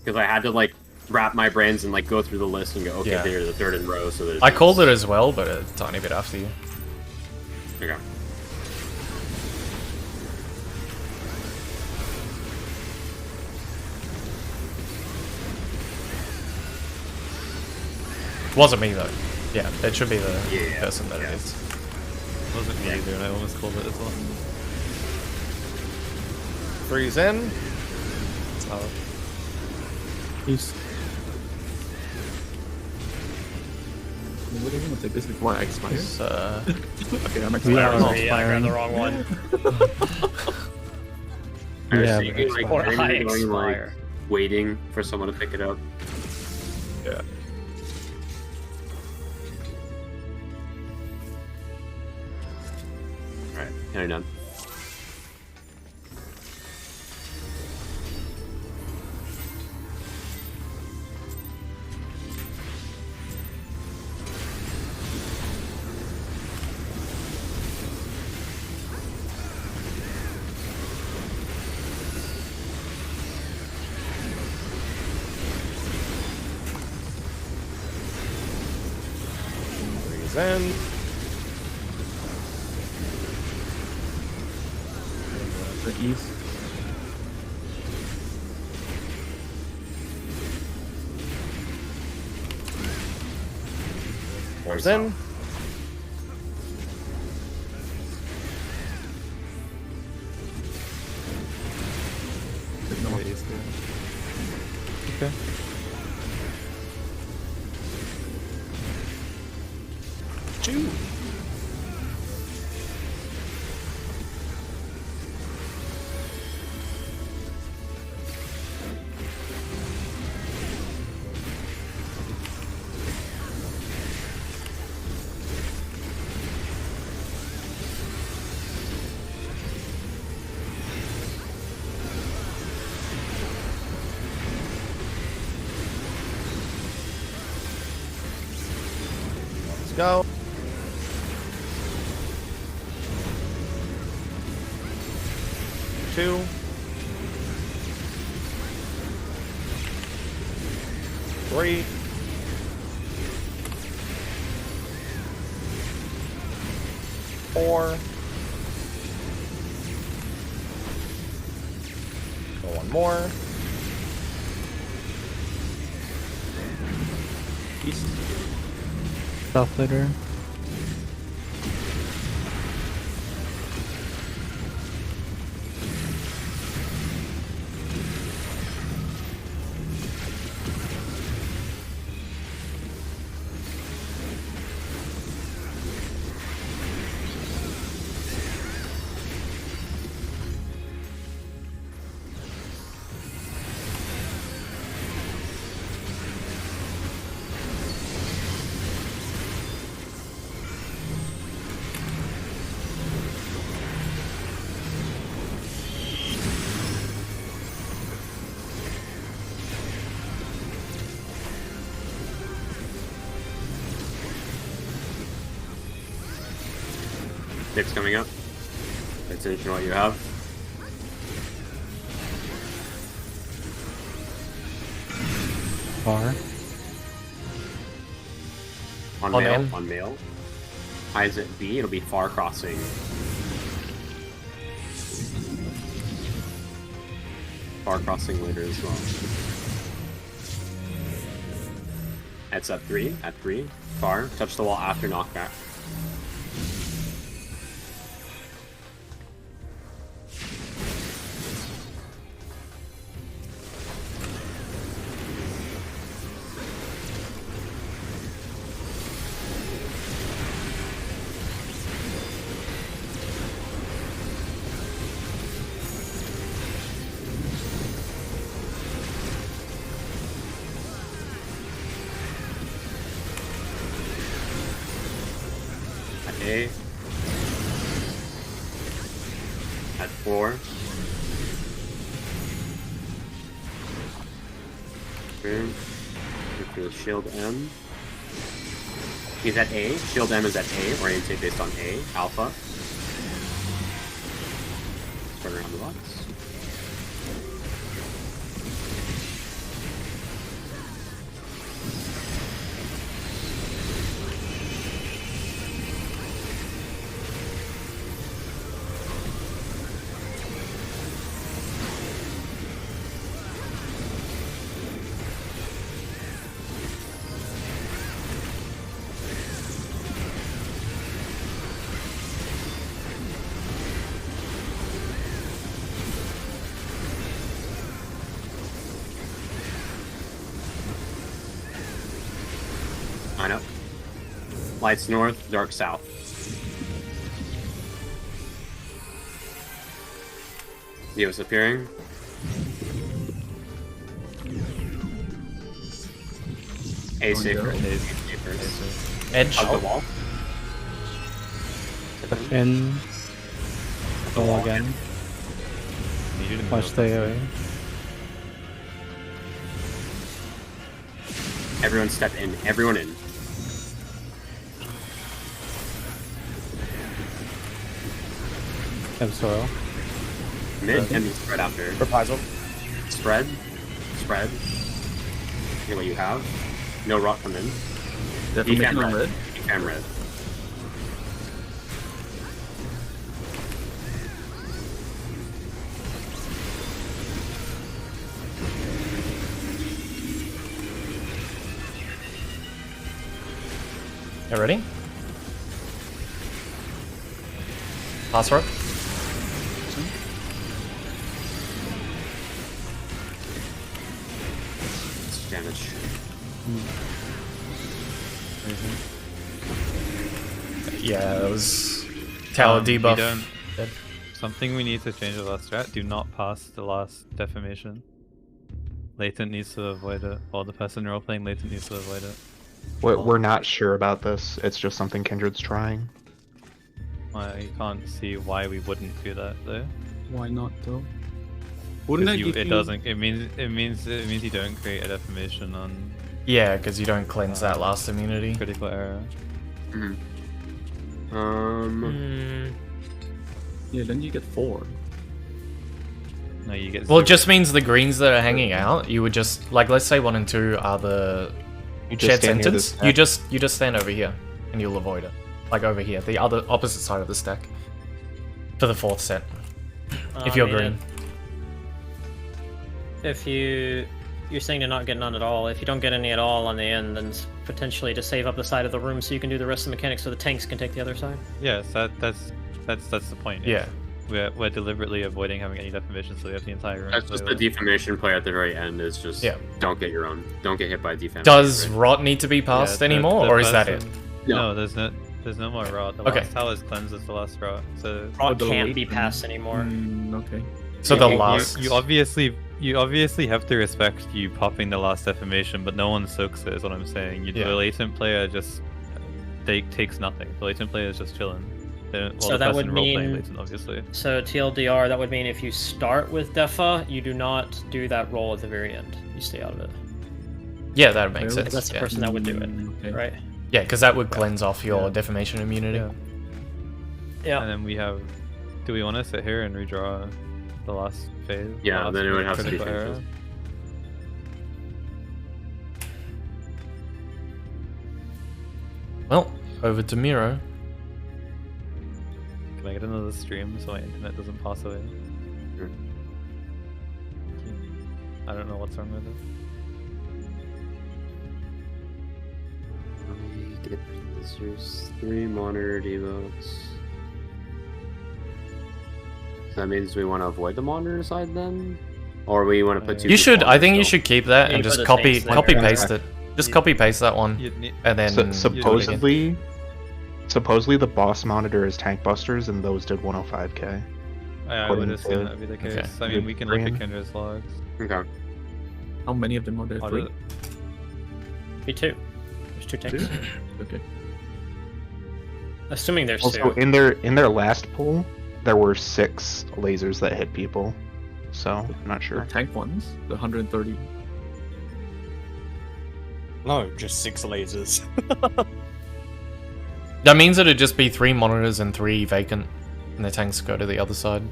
Because I had to like wrap my brains and like go through the list and go, okay, Yeah. they're the third in row, so there's. I called it as well, but a tiny bit after you. Okay. Wasn't me though. Yeah, it should be the Yeah, person that yeah. it is. It wasn't me either, and I almost called it as well. Freeze in. Peace. What do you want to take this before I expire? It's, Okay, I'm We expiring. are Yeah, I grabbed the wrong one. Yeah, so you can, like, Or are you I going, like, expire. waiting for someone to pick it up. Yeah. Alright, kind of done. Freeze in. The east. Freeze in. Okay. Two. Let's go. Two. Three. Four. Go one more. East. South later. Nick's coming up. Pay attention to what you have. Far. On On mail, in. on mail. Highs at B, it'll be far crossing. Far crossing later as well. It's at 3. At 3. Far. Touch the wall after knockback. A. At 4. Boom. With shield M. He's at A. Shield M is at A. Orientate based on A. Alpha. Turn around the box. Line up. Lights north, dark south. Dio's appearing. A safer. Edge. Hug the wall. In. Go again. Watch the area. Everyone step in. Everyone in. ZhephZaeora. Mid and spread after. Reprisal. Spread. Spread. Hear what you have. No rock come in. Defamation on red. Defam red. You ready? Pass rope. It's damage. Yeah, it was tower We debuff. don't- Dead. Something we need to change with our strat. Do not pass the last defamation. Latent needs to avoid it. Or the person roleplaying Latent needs to avoid it. We're not sure about this. It's just something Kindred's trying. I can't see why we wouldn't do that though. Why not though? Wouldn't that give It you... doesn't. It means you don't create a defamation on Yeah, because you don't cleanse that last immunity. critical error. Mm-hmm. Yeah, then you get 4. No, you get. Well, it zero. just means the greens that are hanging out, you would just like, let's say 1 and 2 are the You just shared stand near the sentence. stack. You just stand over here, and you'll avoid it. Like over here, the other opposite side of the stack. For the 4th set, if you're green. If you're saying to not get none at all. If you don't get any at all on the end, then potentially to save up the side of the room so you can do the rest of the mechanics so the tanks can take the other side. Yes, that's the point. Yeah. We're deliberately avoiding having any defamation, so we have the entire room. That's just the defamation play at the very end. Is just don't get your own. Don't get hit by defamation. Does rot need to be passed anymore, or is that it? No, there's no more rot. The last tower's cleansed is the last rot. So Rot can't be passed anymore. Okay. So the last. You obviously have to respect you popping the last defamation, but no one soaks it. Is what I'm saying. The latent player just takes nothing. The latent player is just chilling. So that would mean, latent, obviously. So TLDR, that would mean if you start with Defa, you do not do that roll at the very end. You stay out of it. Yeah, that makes sense. That's the person that would do it, right? Yeah, because that would cleanse off your defamation immunity. Yeah. And then we have. Do we want to sit here and redraw the last phase? Yeah, then it would have to be critical error? Well, over to Miro. Can I get another stream so my internet doesn't pass away? Sure. I don't know what's wrong with it. There's 3 monitor devotes. So that means we want to avoid the monitor side then? Or we want to put 2 You should. I think you still? should keep that Yeah, and you just put the copy tanks there. copy paste it. Just copy paste that one, You'd need, and then Supposedly the boss monitor is tank busters, and those did 105k. I would assume that'd be the case. Okay. I mean, we can look at Green. Kendra's logs. Okay. How many of them are there? I'll 3? do- Me too. There's 2 tanks. Okay. Assuming there's Also, 2. in their last pull, there were 6 lasers that hit people. So I'm not sure. Tank ones, the 130. No, just 6 lasers. that means it'd just be 3 monitors and 3 vacant, and the tanks go to the other side.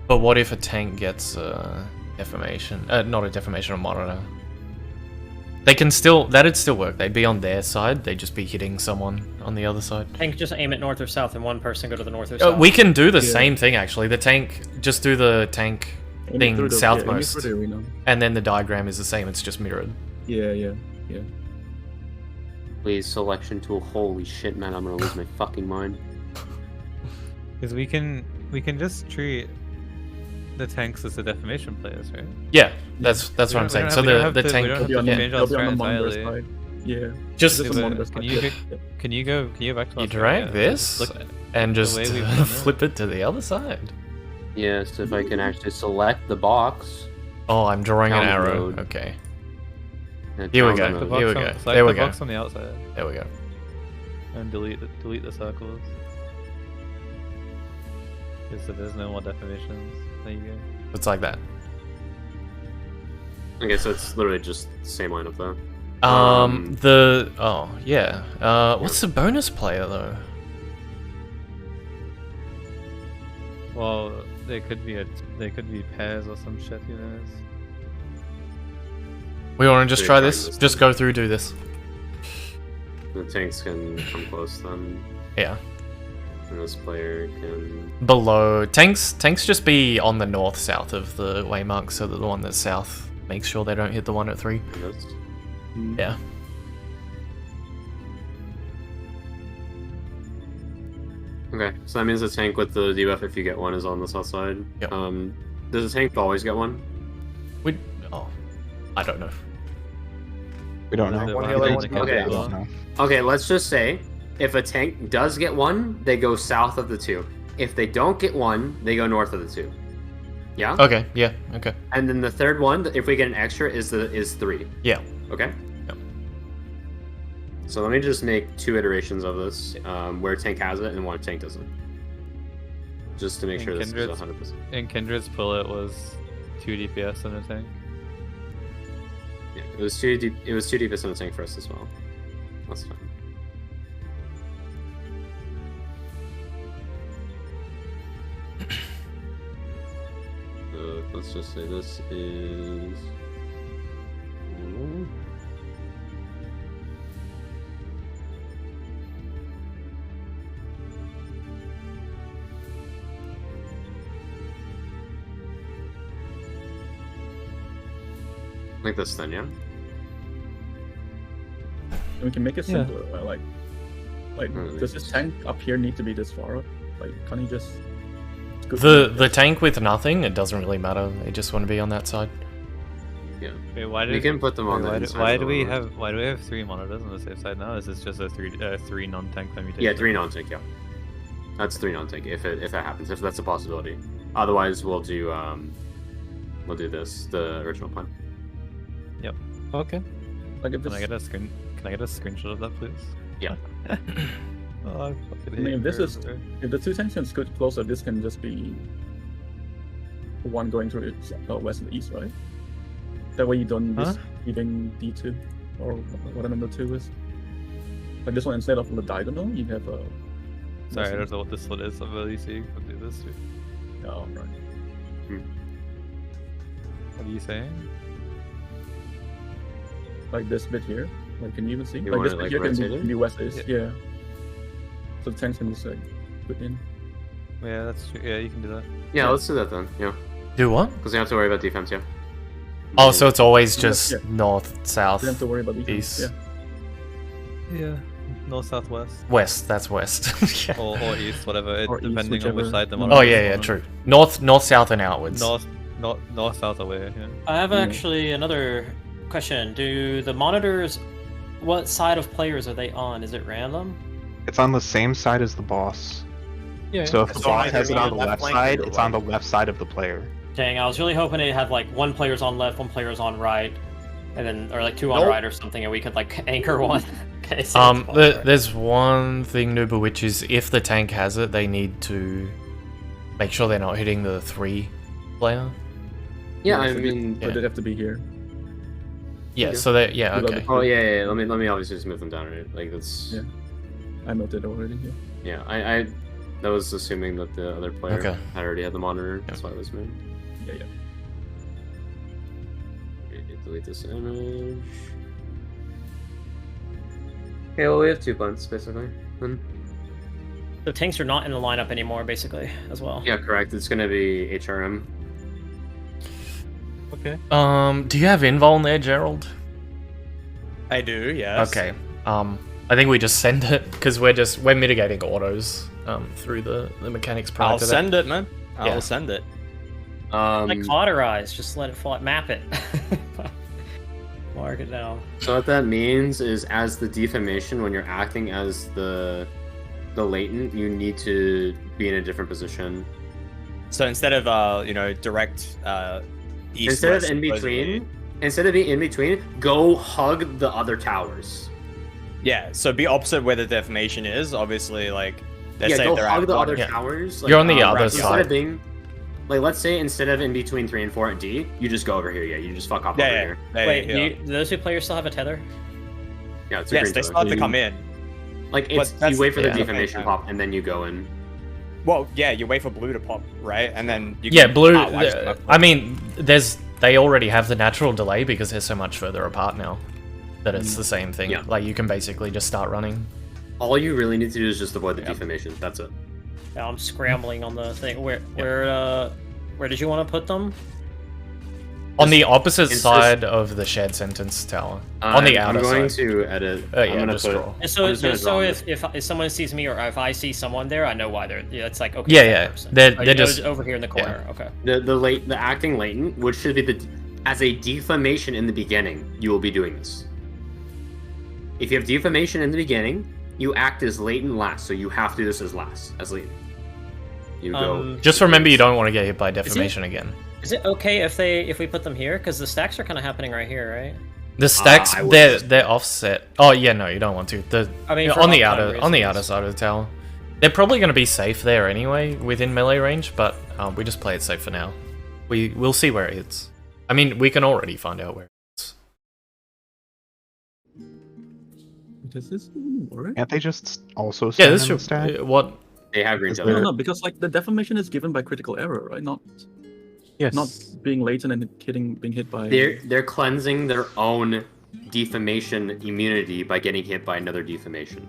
But what if a tank gets deformation? Not a deformation, a monitor. They can still, that'd still work. They'd be on their side. They'd just be hitting someone on the other side. Tank just aim it north or south, and one person go to the north or south. We can do the Yeah. same thing actually. The tank, just do the tank Aiming thing through the- southmost, aiming through the arena. and then the diagram is the same. It's just mirrored. Yeah. Please, selection tool. Holy shit, man, I'm gonna lose my fucking mind. Because we can just treat the tanks as the deformation players, right? Yeah, that's We what I'm don't- saying. we So don't have the to- we tank, don't have They'll to be on, yeah, change our they'll be on the strat monitor entirely. side. Yeah. just the Is it- monitor can side. you Yeah. Can you go back to you our drag strat? this Look, and just way we've done it. flip it to the other side. Yes, if I can actually select the box. Oh, I'm drawing an arrow. Download. Okay, and Here we download go. the it. box Here we on- go. select There we the go. box on the outside there we go. and delete the circles. Because so there's no more deformations. There you go. It's like that. Okay, so it's literally just the same lineup though. Oh yeah. What's the bonus player though? Well, they could be pairs or some shit, who knows? We want to just So try you're this. trying this Just then? go through, do this. The tanks can come close then, Yeah. and this player can. Below tanks just be on the north south of the waymark, so that the one that's south makes sure they don't hit the one at 3. This. Yeah. Okay, so that means the tank with the debuff, if you get one, is on the south side. Yep. Does the tank always get one? I don't know. We don't know. One They healer, don't one think Okay. I it's don't well. know. Okay, let's just say if a tank does get one, they go south of the 2. If they don't get one, they go north of the 2. Yeah. Okay. Yeah. Okay. And then the third one, if we get an extra, is 3. Yeah. Okay. Yep. So let me just make 2 iterations of this, where tank has it and one tank doesn't, just to make And sure this is Kindred's- 100%. In Kindred's pull, it was 2 DPS in a tank. Yeah, it was 2 deep. It was 2 DPS in the tank for us as well. That's fine. Let's just say this is. Like this then, yeah? And we can make it Yeah. simpler. Like Mm, does this tank up here need to be this far up? Like, can't he just? scoot The in? the tank with nothing, it doesn't really matter. They just want to be on that side. Wait, why We did can put them on the inside why of do the we road. have 3 monitors on the safe side now? Is this just a three non-tank permutation? Yeah, 3 non-tank, yeah. That's 3 non-tank if that happens, if that's a possibility. Otherwise we'll do this, the original plan. Okay. Like if Can this, I get a screenshot of that, please? Yeah. Oh, I fucking I mean, hate if this is- curves, bro. if the 2 tanks can scoot closer, this can just be one going through west and east, right? That way you don't Huh? miss even D2 or whatever number 2 is. Like this one, instead of the diagonal, you have a. Sorry, I don't know what this one is. I'm really seeing. I'll do this. Oh, right. What are you saying? Like this bit here. Like, can you even see? You like want this it, bit like, here rotated? can be west east. Yeah. So the tanks can just put in. Yeah, that's true. Yeah, you can do that. Yeah, let's do that then, yeah. Do what? Because you don't have to worry about defense, yeah. Oh, so it's always Yeah, just yeah. north, You south. don't have to worry about defense. East. Yeah. Yeah, north, southwest, West. That's west. Yeah. or east, whatever, Or east, depending on which whichever. side the Oh monitor yeah, is yeah, on. true. North, south, and outwards. North, south away. Yeah. I have actually another question. Do the monitors, what side of players are they on? Is it random? It's on the same side as the boss. Yeah. So if the So boss either has it you're on the left flank or side, you're it's on the right. left side of the player. Dang, I was really hoping it had like one player's on left, one player's on right, and then or like two on Nope. right or something, and we could like anchor one. Okay, so it's boss, right. There's one thing, Nuba, which is if the tank has it, they need to make sure they're not hitting the 3-player. Yeah, I so mean, But they have to be here. Yeah, Okay. so that yeah, You got okay. the- oh yeah. Let me obviously just move them down, right? Like that's Yeah. I noted already. Yeah. yeah. I that was assuming that the other player Okay. had already had the monitor. That's why it was moved. Yeah. Okay, delete this image. Okay, well we have 2 plants basically. Then. The tanks are not in the lineup anymore, basically, as well. Yeah, correct. It's gonna be HRM. Okay. Do you have invul there, Gerald? I do, yes. Okay. I think we just send it because we're mitigating autos through the mechanics prior I'll to that. send it, man. I Yeah. will send it. Like cauterize, just let it fall, map it. Mark it down. So what that means is, as the deformation, when you're acting as the latent, you need to be in a different position. So instead of direct east, Instead of west, in supposedly- between, instead of being in between, go hug the other towers. Yeah, so be opposite where the deformation is. Obviously, like let's Yeah, say go they're hug at the one- other yeah. towers. You're on the other Instead side. of being, like, let's say instead of in between 3 and 4 at D, you just go over here. Yeah, you just fuck off over Yeah, here. yeah. Wait, yeah. do those two players still have a tether? Yeah, it's a Yes, green they tower. still have to come in. Like But it's that's- you wait for the yeah. deformation Okay. pop and then you go in. Well, yeah, you wait for blue to pop, right? And then you Yeah, can- blue. watch them. I mean, they already have the natural delay because they're so much further apart now that it's the same thing. Yeah. Like you can basically just start running. All you really need to do is just avoid the deformation. That's it. Yeah, I'm scrambling on the thing. Where did you want to put them? On the opposite it's side of the shared sentence tower. On the outer I'm going side. to edit. Yeah, I'm gonna just put. scroll. So, I'm just gonna draw if someone sees me or if I see someone there, I know why they're. Yeah, it's like okay. Yeah, that yeah. person. They're Oh, just over here in the corner. Okay. The acting latent, which should be as a deformation in the beginning, you will be doing this. If you have deformation in the beginning, you act as latent last, so you have to do this as last, as latent. You go. Just remember you don't want to get hit by deformation again. Is it okay if we put them here? Because the stacks are kind of happening right here, right? The stacks I would just- they're offset. Oh yeah, no, you don't want to. I mean, for on the uptime outer reasons. side of the tower. They're probably going to be safe there anyway within melee range, but we just play it safe for now. We'll see where it hits. I mean, we can already find out where it hits. Does this even work? Can't they just also Yeah, stand this in the should stack? what They have green No, tower. no, because like the deformation is given by critical error, right? Not Yes. being latent and being hit by. They're cleansing their own deformation immunity by getting hit by another deformation.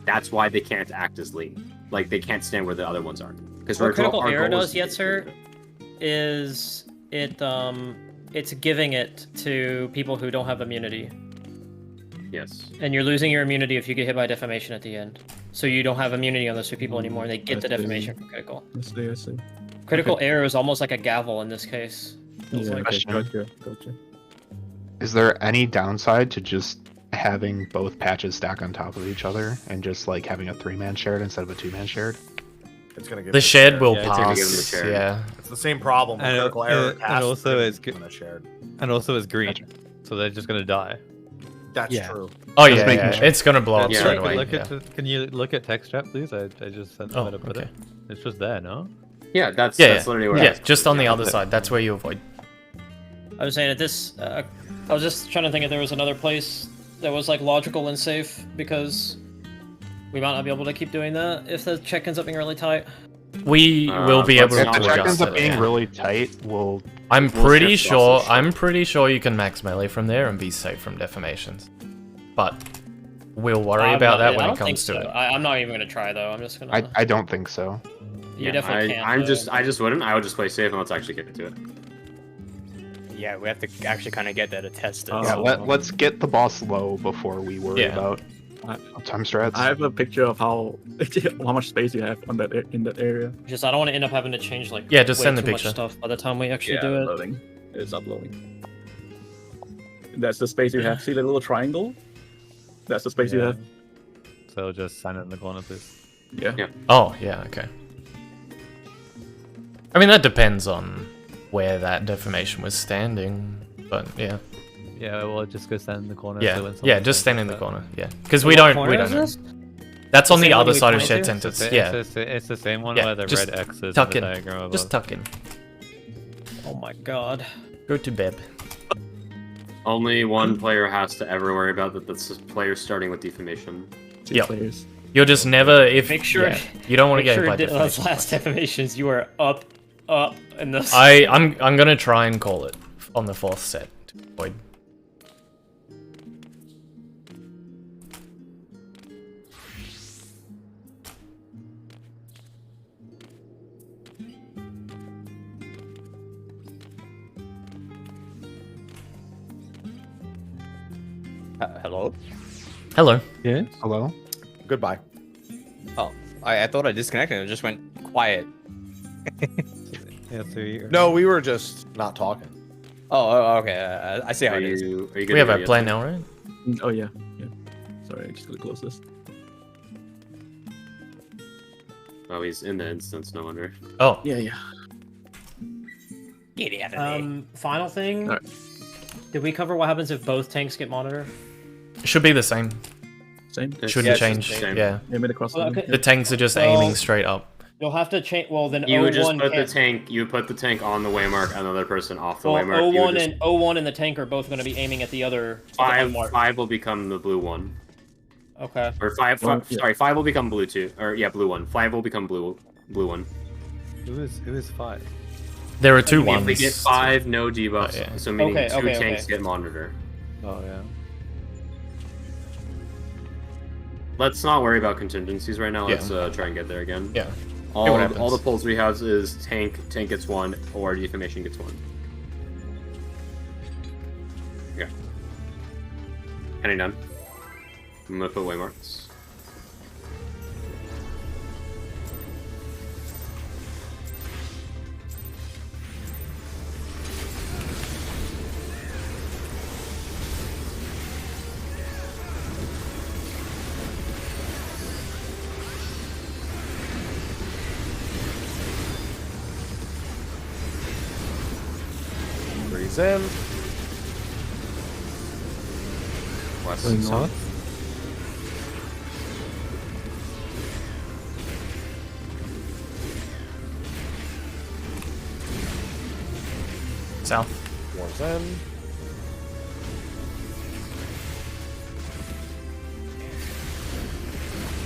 That's why they can't act as latent. Like they can't stand where the other ones are. Because What critical error does, Yetzer, is it's giving it to people who don't have immunity. Yes. And you're losing your immunity if you get hit by defamation at the end. So you don't have immunity on those two people anymore, and they get the I see. defamation from critical. I see. Critical error is almost like a gavel in this case. Feels Yeah, like. okay, Question. gotcha. Is there any downside to just having both patches stack on top of each other and just like having a 3-man shared instead of a 2-man shared? It's gonna give the it a shed share. will Yeah, it's gonna give them a pass. share. Yeah. It's the same problem with And, critical error. and casts also three it's when it's shared. And also it's green, so they're just gonna die. That's Yeah. true. Oh Just yeah, making yeah. sure. It's gonna blow up Yeah, straight look- away. Look Yeah. at can you look at text chat, please? I just said Oh, where to put okay. it. It's just there, no? Yeah, that's Yeah, literally where yeah. it's Just on the yeah. other side. That's where you avoid. I was saying at this, I was just trying to think if there was another place that was like logical and safe because we might not be able to keep doing that if the check ends up being really tight. We will be able let's to If the check ends adjust up it. being Yeah. really tight, we'll I'm we'll pretty shift sure. losses. I'm pretty sure you can max melee from there and be safe from deformations. But we'll worry I'm about not- that I when don't it comes think to so. it. I'm not even gonna try though. I'm just gonna. I don't think so. You definitely can't. I though. just wouldn't. I would just play safe and let's actually get into it. Yeah, we have to actually kind of get there to test it. Yeah, let's get the boss low before we worry Yeah. about Time strats. I have a picture of how much space you have on that in that area. Just I don't want to end up having to change like Yeah, just way send the too much picture. stuff by the time we actually Yeah, do it. uploading. It's uploading. That's the space you have. See the little triangle? That's the space you have. So just sign it in the corner, please. Yeah. Oh, yeah, okay. I mean, that depends on where that deformation was standing, but yeah. Yeah, well, just go stand in the corner. so Yeah, when yeah, someone just says stand in the that- corner, yeah. Because What we don't corner is know. this? That's on The the same one other we side of pointed shed to? sentence, It's yeah. it's the same one Yeah, where the just red X is tuck in the in. diagram above. Just tuck in. Oh my god. Go to bed. Only one player has to ever worry about that. That's the player starting with defamation. 2 Yep. players. You'll just never, if Make sure- yeah, you don't want to Make get sure hit by it did those defamation. last defamations you were up, in the. I'm gonna try and call it on the 4th set to avoid. Hello? Hello. Yeah. Hello? Goodbye. Oh, I thought I disconnected and it just went quiet. Yeah, so you No, we were just not talking. Okay. I see how Are it is. you good We have to a go plan yet? now, right? Oh yeah. Sorry, I just gotta close this. Oh, he's in the instance, no wonder. Oh, Yeah. Get out of there. Final thing. Alright. Did we cover what happens if both tanks get monitored? it should be the same. Same. It's- Shouldn't Yeah, it's change. the same. Yeah. Yeah, made across Well, the okay. The tanks are just Well- aiming straight up. You'll have to change. Well, then You would just 01 put the can't. tank. You would put the tank on the waymark. Another person off the Well, waymark. You would 01 just- and 01 and the tank are both going to be aiming at the other. at the five. unmarked. 5 will become the blue one, Okay. or 5. Well, yeah. Sorry, 5 will become blue 2. Or yeah, blue 1. 5 will become blue 1. Who is 5? There are two If ones. we get 5, no debuffs. Oh, yeah. So meaning Okay, 2 okay, tanks okay. get monitor. Oh yeah. Let's not worry about contingencies right now. Yeah. Let's try and get there again. Yeah. All, See what happens. all the polls we have is tank gets 1, or defamation gets 1. Yeah. Any done? I'm gonna put waymarks. Breathe in. West. Going south. South. War's in.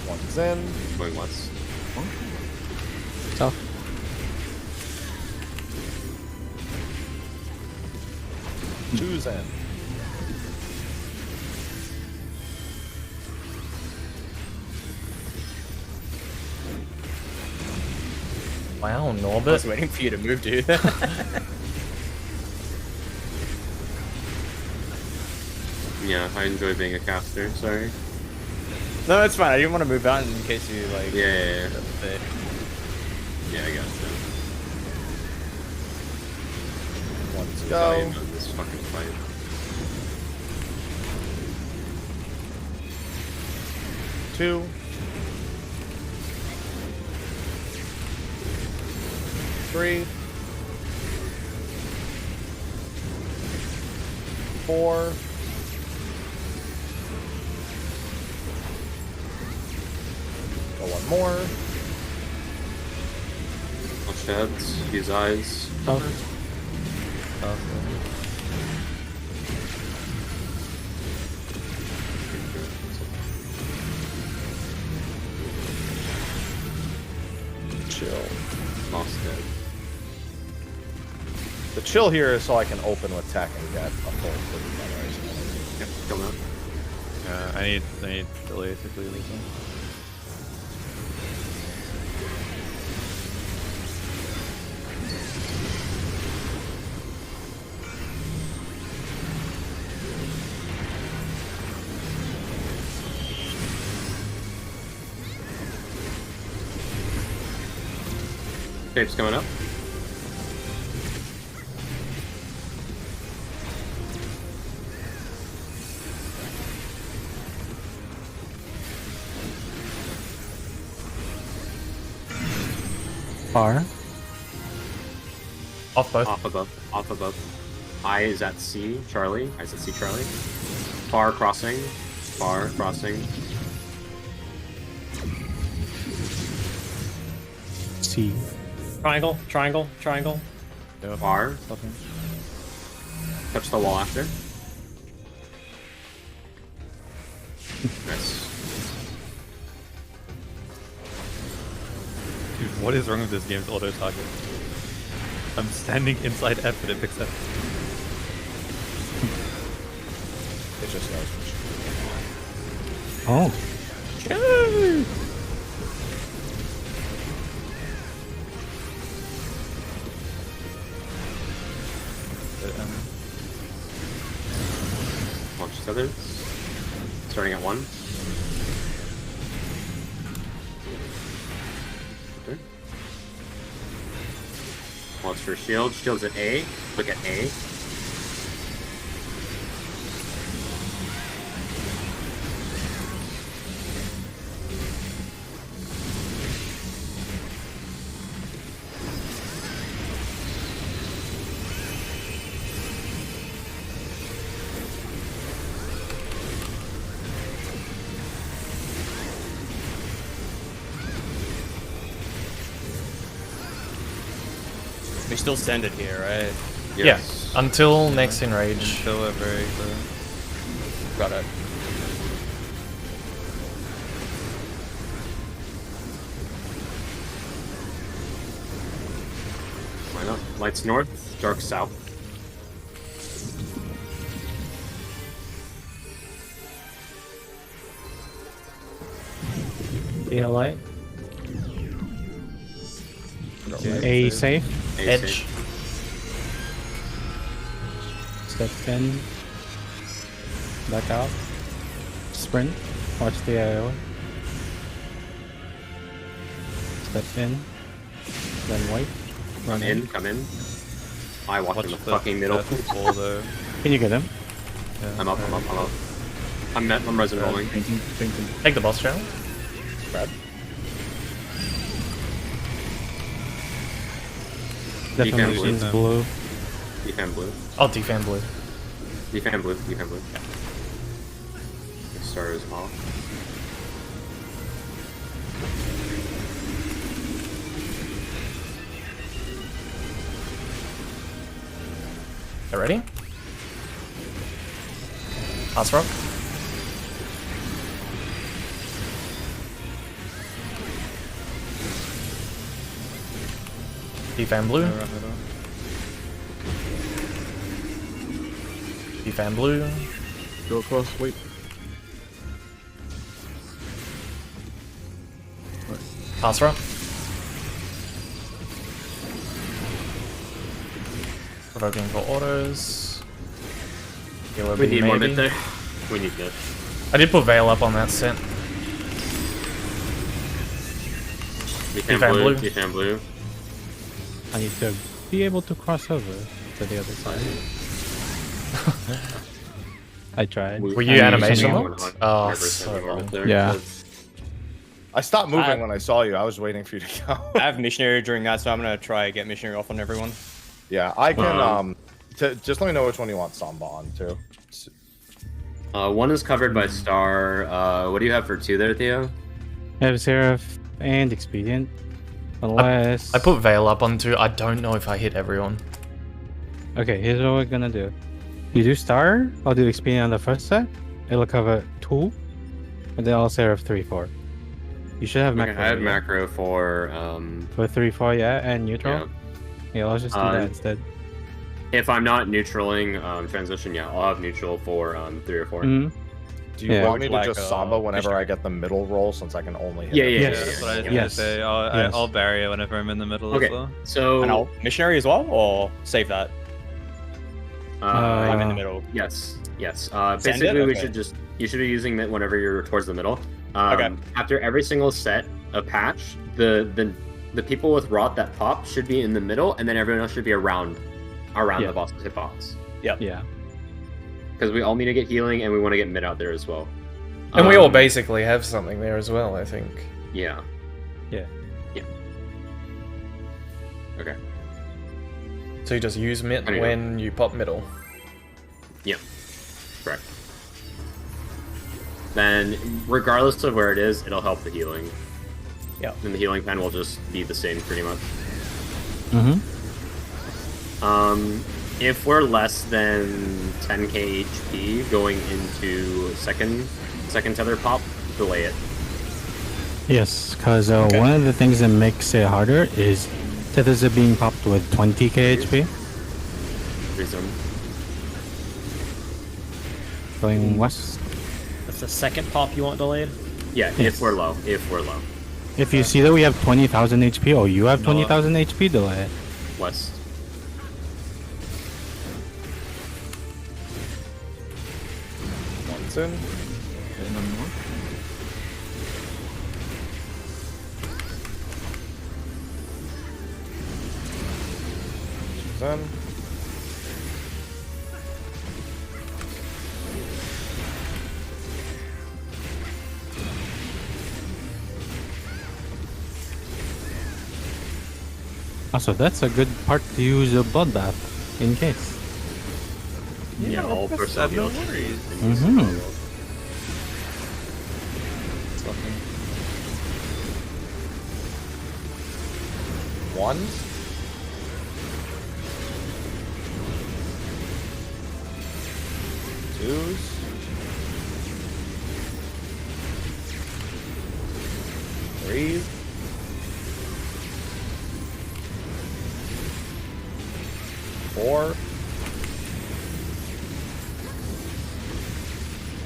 One's in. Going west. South. Two's in. Wow, I was Norbert. waiting for you to move, dude. Yeah, I enjoy being a caster. Sorry. No, it's fine. I didn't want to move out in case you like. Yeah. Say- Yeah, I got you. One's Sorry go. about this fucking fight. Two. Three. 4. Go one more. Watch heads. Use eyes. Chill. Lost head. The chill here is so I can open with tech and get a full free generation. Yep, come out. I need delay to clear this one. Shape's coming up. Far. Off both. Off above. Off above. I is at C, Charlie. I is at C, Charlie. Far crossing. Far crossing. C. Triangle, triangle, triangle. Far. Touch the wall after. Nice. Dude, what is wrong with this game's auto target? I'm standing inside F and it picks up. It just knows which. Oh. Launch feathers. Starting at 1. Okay. Launch for shield. Shield's at A. Look at A. We still send it here, right? Yes. Yeah, until next enrage. Until we're very clear. Got it. Why not? Lights north, dark south. Yeah, light. A safe. A Edge. safe. Step in. Back out. Sprint. Watch the IO. Step in. Then wait. Come in, come in. I walked in the fucking middle. Ball, though. Can you get him? Yeah. I'm up, I'm up, I'm up. I'm resident rolling. Take the boss channel. Brad. Definitions blue. blue. Defan blue. Oh, defan blue. Defan blue. Defan blue. Star is off. You ready? Pass rock. Defan blue. Defan blue. Go across, wait. Pass rock. Provoking for autos. Healer We B need more maybe. mid there. We need good. I did put Veil up on that set. Defan blue. blue. Defan blue. I need to be able to cross over to the other side. I tried. Were you animation using locked? 100% Oh, more so mid long. there, Yeah. 'cause I stopped moving when I saw you. I was waiting for you to go. I have missionary during that, so I'm gonna try get missionary off on everyone. Yeah, I can. Just let me know which one you want Samba on too. one is covered by Star. What do you have for 2 there, Theo? ZhephZaeora and Expedient. Unless... I put Veil up on 2. I don't know if I hit everyone. Okay, here's what we're gonna do. You do Star, I'll do Expedient on the first set. It'll cover 2. And then I'll Seraph 3-4. You should have Okay, macro. I have yeah. macro for For 3-4, yeah, and neutral. Yeah, let's just do that instead. if I'm not neutraling transition, yeah, I'll have neutral for 3 or 4. Mhm. Do you Yeah. want me to Like, just Samba whenever I get the middle roll, since I can only hit Yeah, it? yeah, Yes. yeah, That's what I was yeah. gonna Yes. say. Yes. I'll barrier whenever I'm in the middle Okay, as well. so And I'll missionary as well, or save that. I'm in the middle. Yes, yes. Send Basically, it? we Okay. should just you should be using it whenever you're towards the middle. Okay. After every single set of patch, the the people with rot that pop should be in the middle, and then everyone else should be around Yeah. the boss's hitbox. Yeah. Because we all need to get healing, and we want to get mid out there as well. And we all basically have something there as well, I think. Yeah. Yeah. Yeah. Okay. So you just use mid I don't know. when you pop middle. Yeah. Correct. Then, regardless of where it is, it'll help the healing. Yeah. And the healing pen will just be the same, pretty much. Mm-hmm. If we're less than 10k HP going into second tether pop, delay it. Yes, because one of the things that makes it harder is tethers are being popped with 20k HP. Resume. Going west. That's the second pop you want delayed? Yeah, Yes. if we're low. If we're low. If you see that we have 20,000 HP, or you have No. 20,000 HP, delay it. West. One's in. And then north. She's in. Also, that's a good part to use a bloodbath in case. Yeah, all personal no heal. worries. Mhm. Ones. Twos. Threes. Four.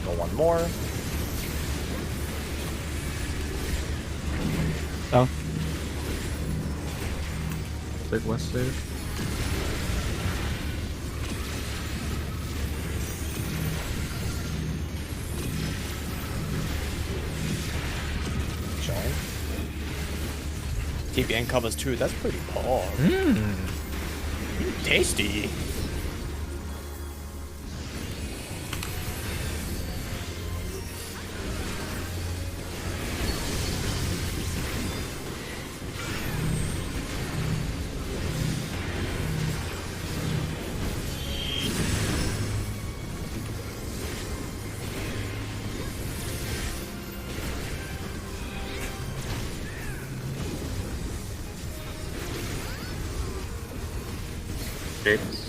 Go one more. Oh, Take west there. Chilling. TPN covers 2. That's pretty poor. Tasty. Shapes.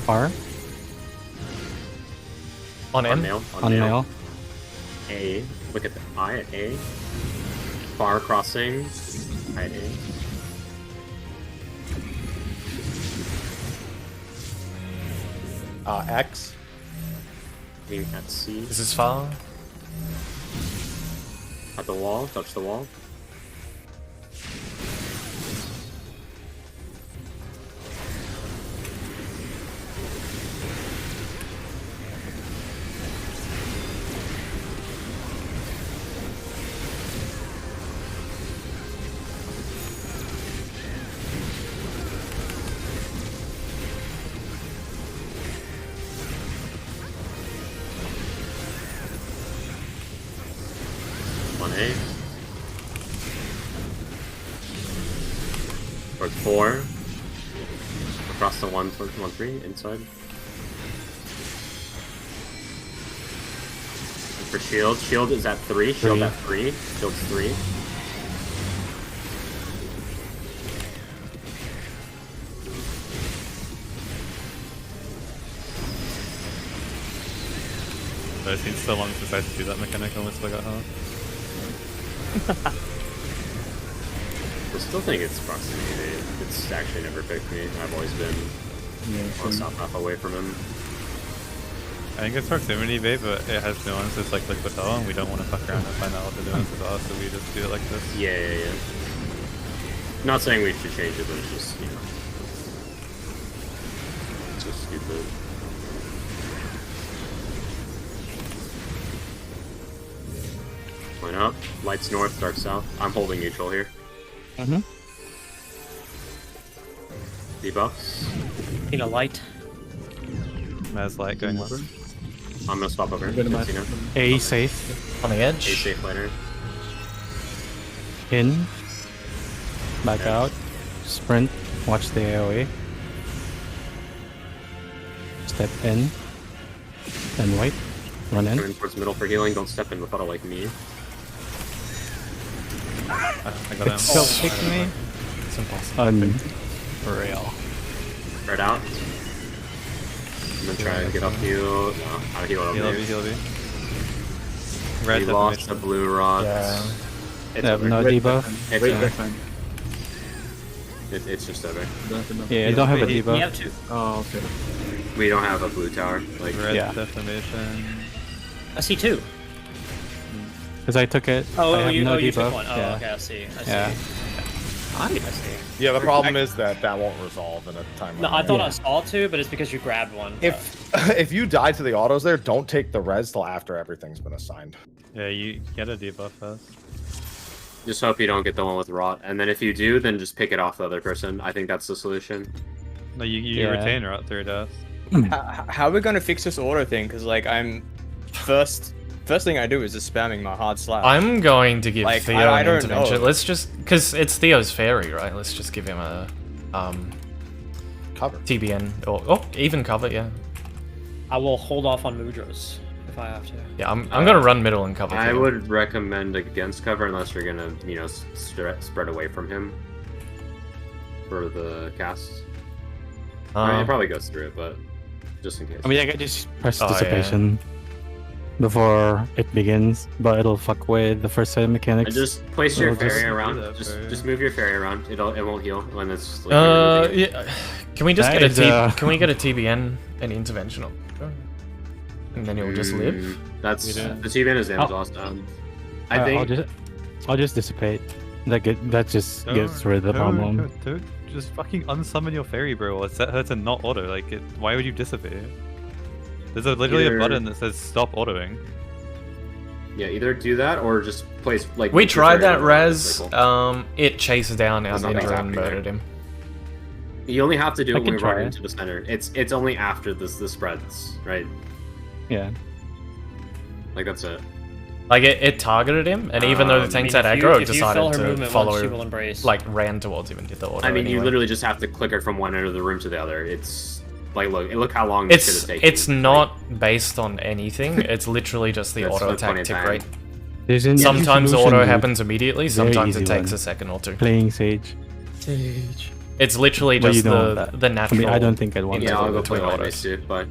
far. On On M? nail. On nail. A. Look at the eye at A. Far crossing. Eye at A. X. Aim at C. This is far. At the wall. Touch the wall. One A. Towards 4. Across the 1 towards 1-3 inside. And for shield. Shield is at 3. Shield Three. at 3. Shield's 3. But it's been so long since I had to do that mechanic, I almost forgot how. I still think it's proximity. It's actually never picked me. I've always been one stop half away from him. I think it's proximity bait, but it has nuances like Liquid Hell, and we don't want to fuck around and find out what the nuances are, so we just do it like this. Yeah. Not saying we should change it, but it's just, it's just stupid. Line up. Lights north, dark south. I'm holding neutral here. Mm-hmm. Debuffs. Need a light. Mez light going Over. left. I'm gonna swap over. Bit of my- Casino. A safe. On the A edge. safe later. In. Back out. Sprint. Watch the AoE. Step in. Then wait. Run in. Coming towards middle for healing. Don't step in with auto like me. I got him. Still pick me. It's impossible. Real. Spread out. I'm gonna try to get up heal. No, I'll heal up Heal there. me, heal me. Red We lost the definition. blue rods. Yeah. It's No, over. no Wait, debuff. It's Wait, over. that's fine. It's just over. Yeah, I don't have a Wait, We debuff. have 2. Oh, okay. We don't have a blue tower. Like, Red Yeah. definition. I see 2. Because I took it. Oh, I have no you debuff. took one. Oh, yeah. okay, I see. I see. Yeah. I see. Yeah, the problem is that won't resolve in a time. No, I limit. thought I saw 2, but it's because you grabbed one. If you die to the autos there, don't take the res till after everything's been assigned. Yeah, you get a debuff first. just hope you don't get the one with rot. And then if you do, then just pick it off the other person. I think that's the solution. No, you Yeah. retain rot through death. How are we gonna fix this auto thing? Because like I'm first thing I do is just spamming my hard slap. I'm going to give Like, Theo I an don't intervention. know. Let's just, because it's Theo's fairy, right? Let's just give him a Cover. TBN or even cover. Yeah, I will hold off on Mudras if I have to. yeah. I'm gonna run middle and cover. I Theo. would recommend against cover unless you're gonna, you know, spread away from him for the cast. I mean, it probably goes through it, but just in case. I mean, I can just press Oh, yeah. dissipation before it begins, but it'll fuck with the first set of And mechanics. just place your It'll just- fairy around. Do that fairy. Just move your fairy around. It won't heal when it's like. you're moving it. Yeah. Can we just That get is, a Can we get a TBN and intervention on? And then you'll just live. That's You do. the T-ban is damage Oh. lost. I think I'll just dissipate. That just gets rid of the problem. Don't just fucking unsummon your fairy, bro, or set her to not auto. Like, why would you dissipate? There's literally Either- a button that says stop autoing. yeah, either do that or just place like. We move your tried fairy that around the res. circle. It chased down our There's nothing ninja and happening there. murdered him. You only have to do I it when can we run try it. into the center. It's only after the spreads, right? Yeah. Like that's it. Like it targeted him, and even though the I tanks mean, had if you- aggro, if you feel decided her to movement once, she follow, will embrace. like ran towards him and did the auto. I mean, you anyway. literally just have to click her from one end of the room to the other. It's like look how long this It's should have taken. it's not based on anything. It's literally just the That's auto the attack point in tick time. rate. There's an easy Sometimes solution, auto dude. happens immediately. Very Sometimes it easy takes one. a second or two. Playing Sage. It's literally Well, just you know that. the I natural. mean, I don't think I'd want Yeah, interval I'll go play between white autos. mage too, but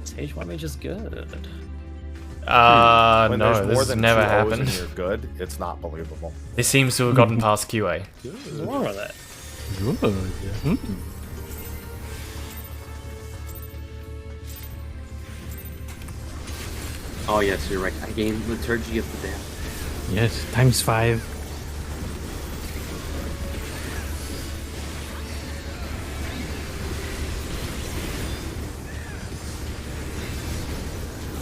Sage White Mage is good. When no, there's more this has than never 2 O's and happened. you're good. It's not believable. This seems to have gotten past QA. What's wrong with that? Good. Mm. oh yes, you're right. I gained Liturgy of the Damned. Yes, times 5.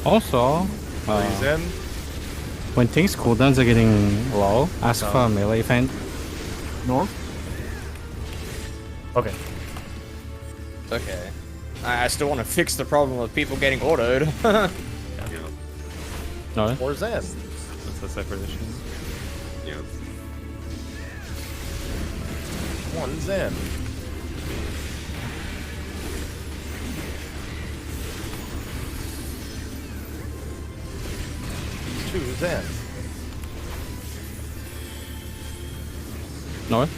Also, Freeze in. when things cooldowns are getting low, ask for a melee event. North? Okay. Okay. I still want to fix the problem of people getting autoed. Yeah. No, Or Zen. That's a separate issue. Yeah. One Zen. Two Zen. north.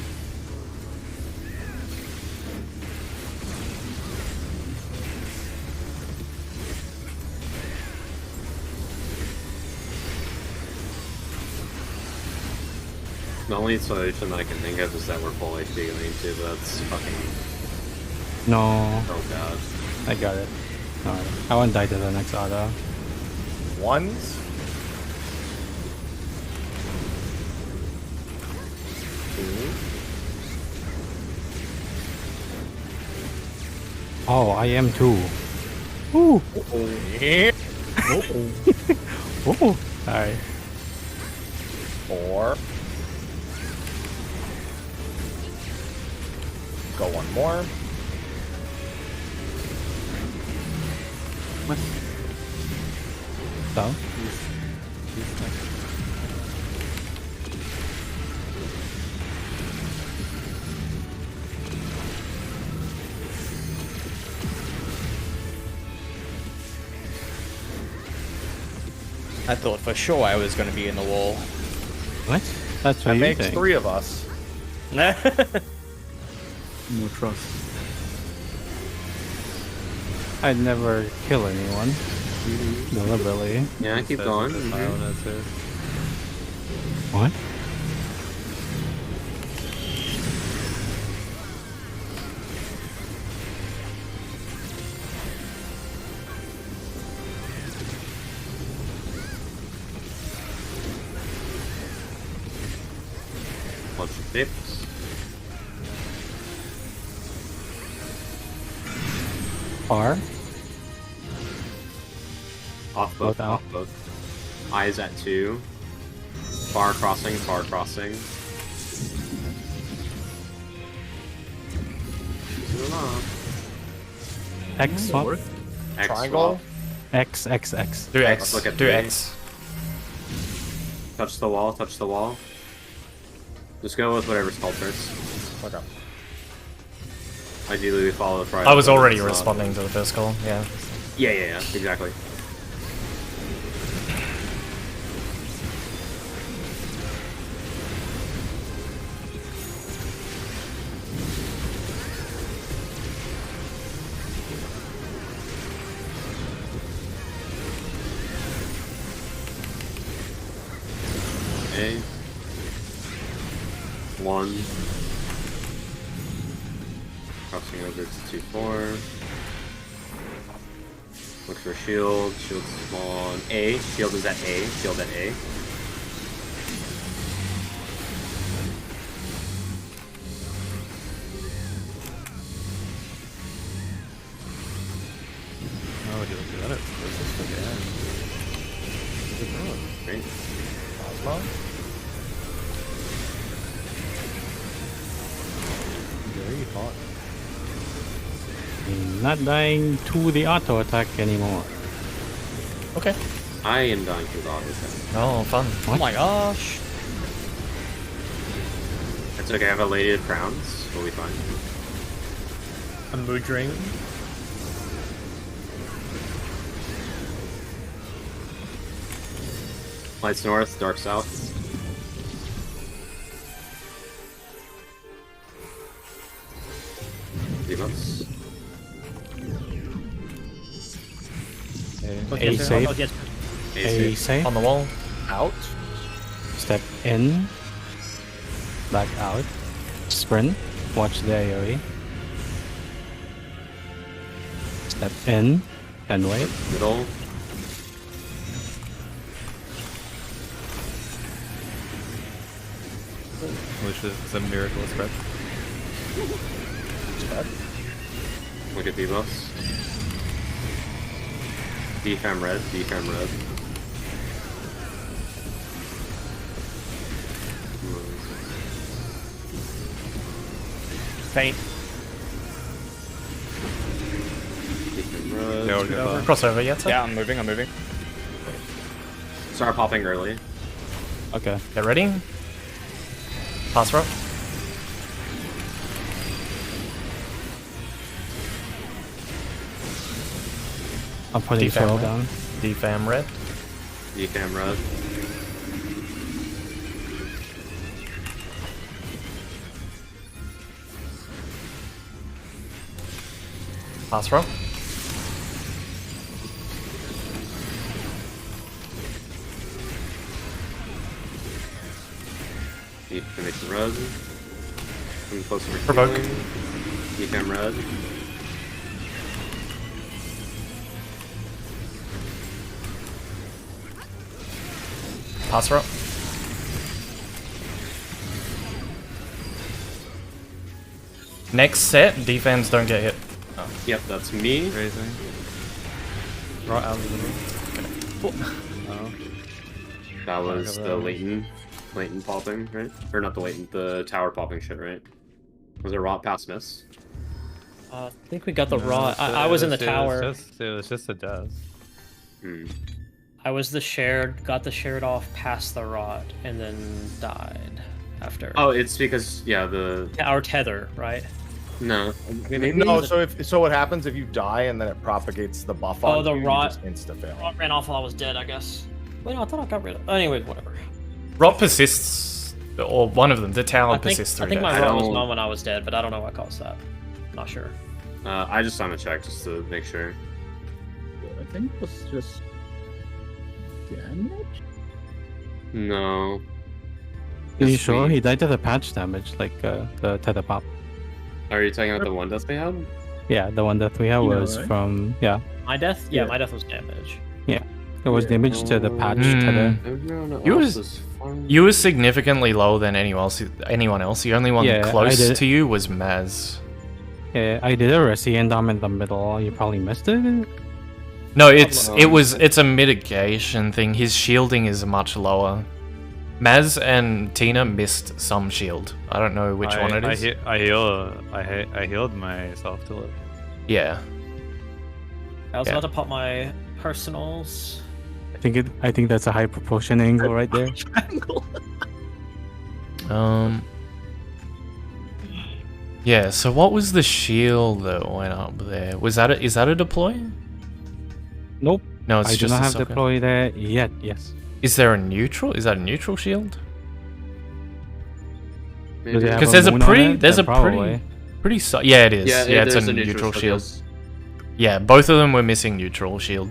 The only solution that I can think of is that we're full HP going into, but that's fucking No, so bad. I got it. No, I won't die to the next auto. Ones. Two. Oh, I am too. Ooh. Yeah. Ooh. Alright. 4. Go one more. Down. I thought for sure I was going to be in the wall. What? That's what That you makes think. 3 of us. No trust. I'd never kill anyone. Deliberately. Yeah, keep going. What? Watch the tips. Far? Off both, Both out. off both. Eyes at 2. Far crossing, far crossing. Zoom off. X swap? X Triangle. X, X, X. Do Let's X. look at Do 3. X. Touch the wall, touch the wall. Just go with whatever's called first. Okay. Ideally, we follow the prior. I was already responding to the first call, yeah. Yeah, exactly. Okay. 1. Crossing over to 2-4. Look for shield. Shield's small on A. Shield is at A. Shield at A. Oh, do that at resist again. Great. Plasma. Very hot. I'm not dying to the auto attack anymore. Okay. I am dying to the auto attack. Oh, fun. Oh my gosh. It's okay, I have elated crowns. We'll be fine. A mood ring. Lights north, dark south. Debuffs. A safe. A A safe. safe. On the wall. Out. Step in. Back out. Sprint. Watch the AoE. Step in. And wait. Middle. Which is a miracle spread. Look at debuffs. Defam red, defam red. Faint. Defam red. They already got that. Crossover yet, sir? Yeah, I'm moving, I'm moving. Start popping early. Okay. Get ready. Pass rope. I'm putting Defam foil red. down. Defam red. Defam red. Pass rope. Defamation red. Coming closer for Provoke. healing. Defam red. Pass rope. Next set, defense don't get hit. Yep, that's me. Raising. Right out of the middle. Oh. That was Cover the that. Leighton. latent popping, right? Or not the latent, the tower popping shit, right? Was it rot past miss? I think we got the rot. I was in the tower. It was just a death. I was the shared, got the shared off past the rot, and then died after. Oh, it's because the our tether, right? no. No, so what happens if you die and then it propagates the buff on the you? rot. You just insta fail. Rot ran off while I was dead, I guess. Wait, no, I thought I got rid of. Anyway, whatever. Rot persists, or one of them. The tower I think persists. I think through my death. rot was gone when I was dead, but I don't know what caused that. Not sure. I just want to check just to make sure. I think it was just damage. No. Are you It's sure? sweet. He died to the patch damage, like the tether pop. Are you talking about the one death we had? Yeah, the one that we had You know, was right? from My death? Yeah, Yeah. my death was damage. it was damage to the patch tether. Everyone You else was- is fine. You were significantly lower than anyone else. The only one Yeah, I close did. to you was Maz. Yeah, I did a Resi and I'm in the middle. You probably missed it. No, it's a mitigation thing. His shielding is much lower. Maz and Tina missed some shield. I don't know which one it is. I healed myself to it. Yeah. I was Yeah. about to pop my personals. I think that's a high proportion angle right there. Yeah, so what was the shield that went up there? Is that a deploy? Nope. No, it's I do just not a have socket. deploy there yet. Yes. Is there a neutral? Is that a neutral shield? Do they have Because there's a moon on pretty, it? there's a Then probably. pretty. Yeah, it is. Yeah, it's there's a neutral shield. yes. Yeah, both of them were missing neutral shield.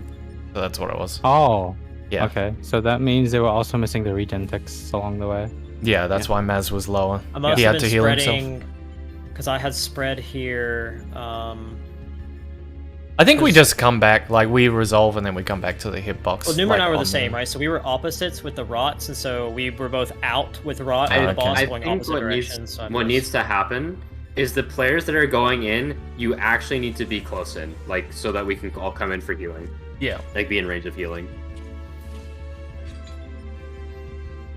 So that's what it was. Oh. Yeah. Okay. So that means they were also missing the regen text along the way. Yeah, that's why Maz was lower. I must He have had been to heal spreading himself. because I had spread here. I think we 'cause- just come back, like we resolve and then we come back to the hitbox. Well, Numer and like, I were on the same, right? So we were opposites with the rots, and so we were both out with rot Oh, and the okay. boss I going think opposite what directions. So I what missed. needs to happen is the players that are going in, you actually need to be close in, like so that we can all come in for healing, Yeah. like be in range of healing.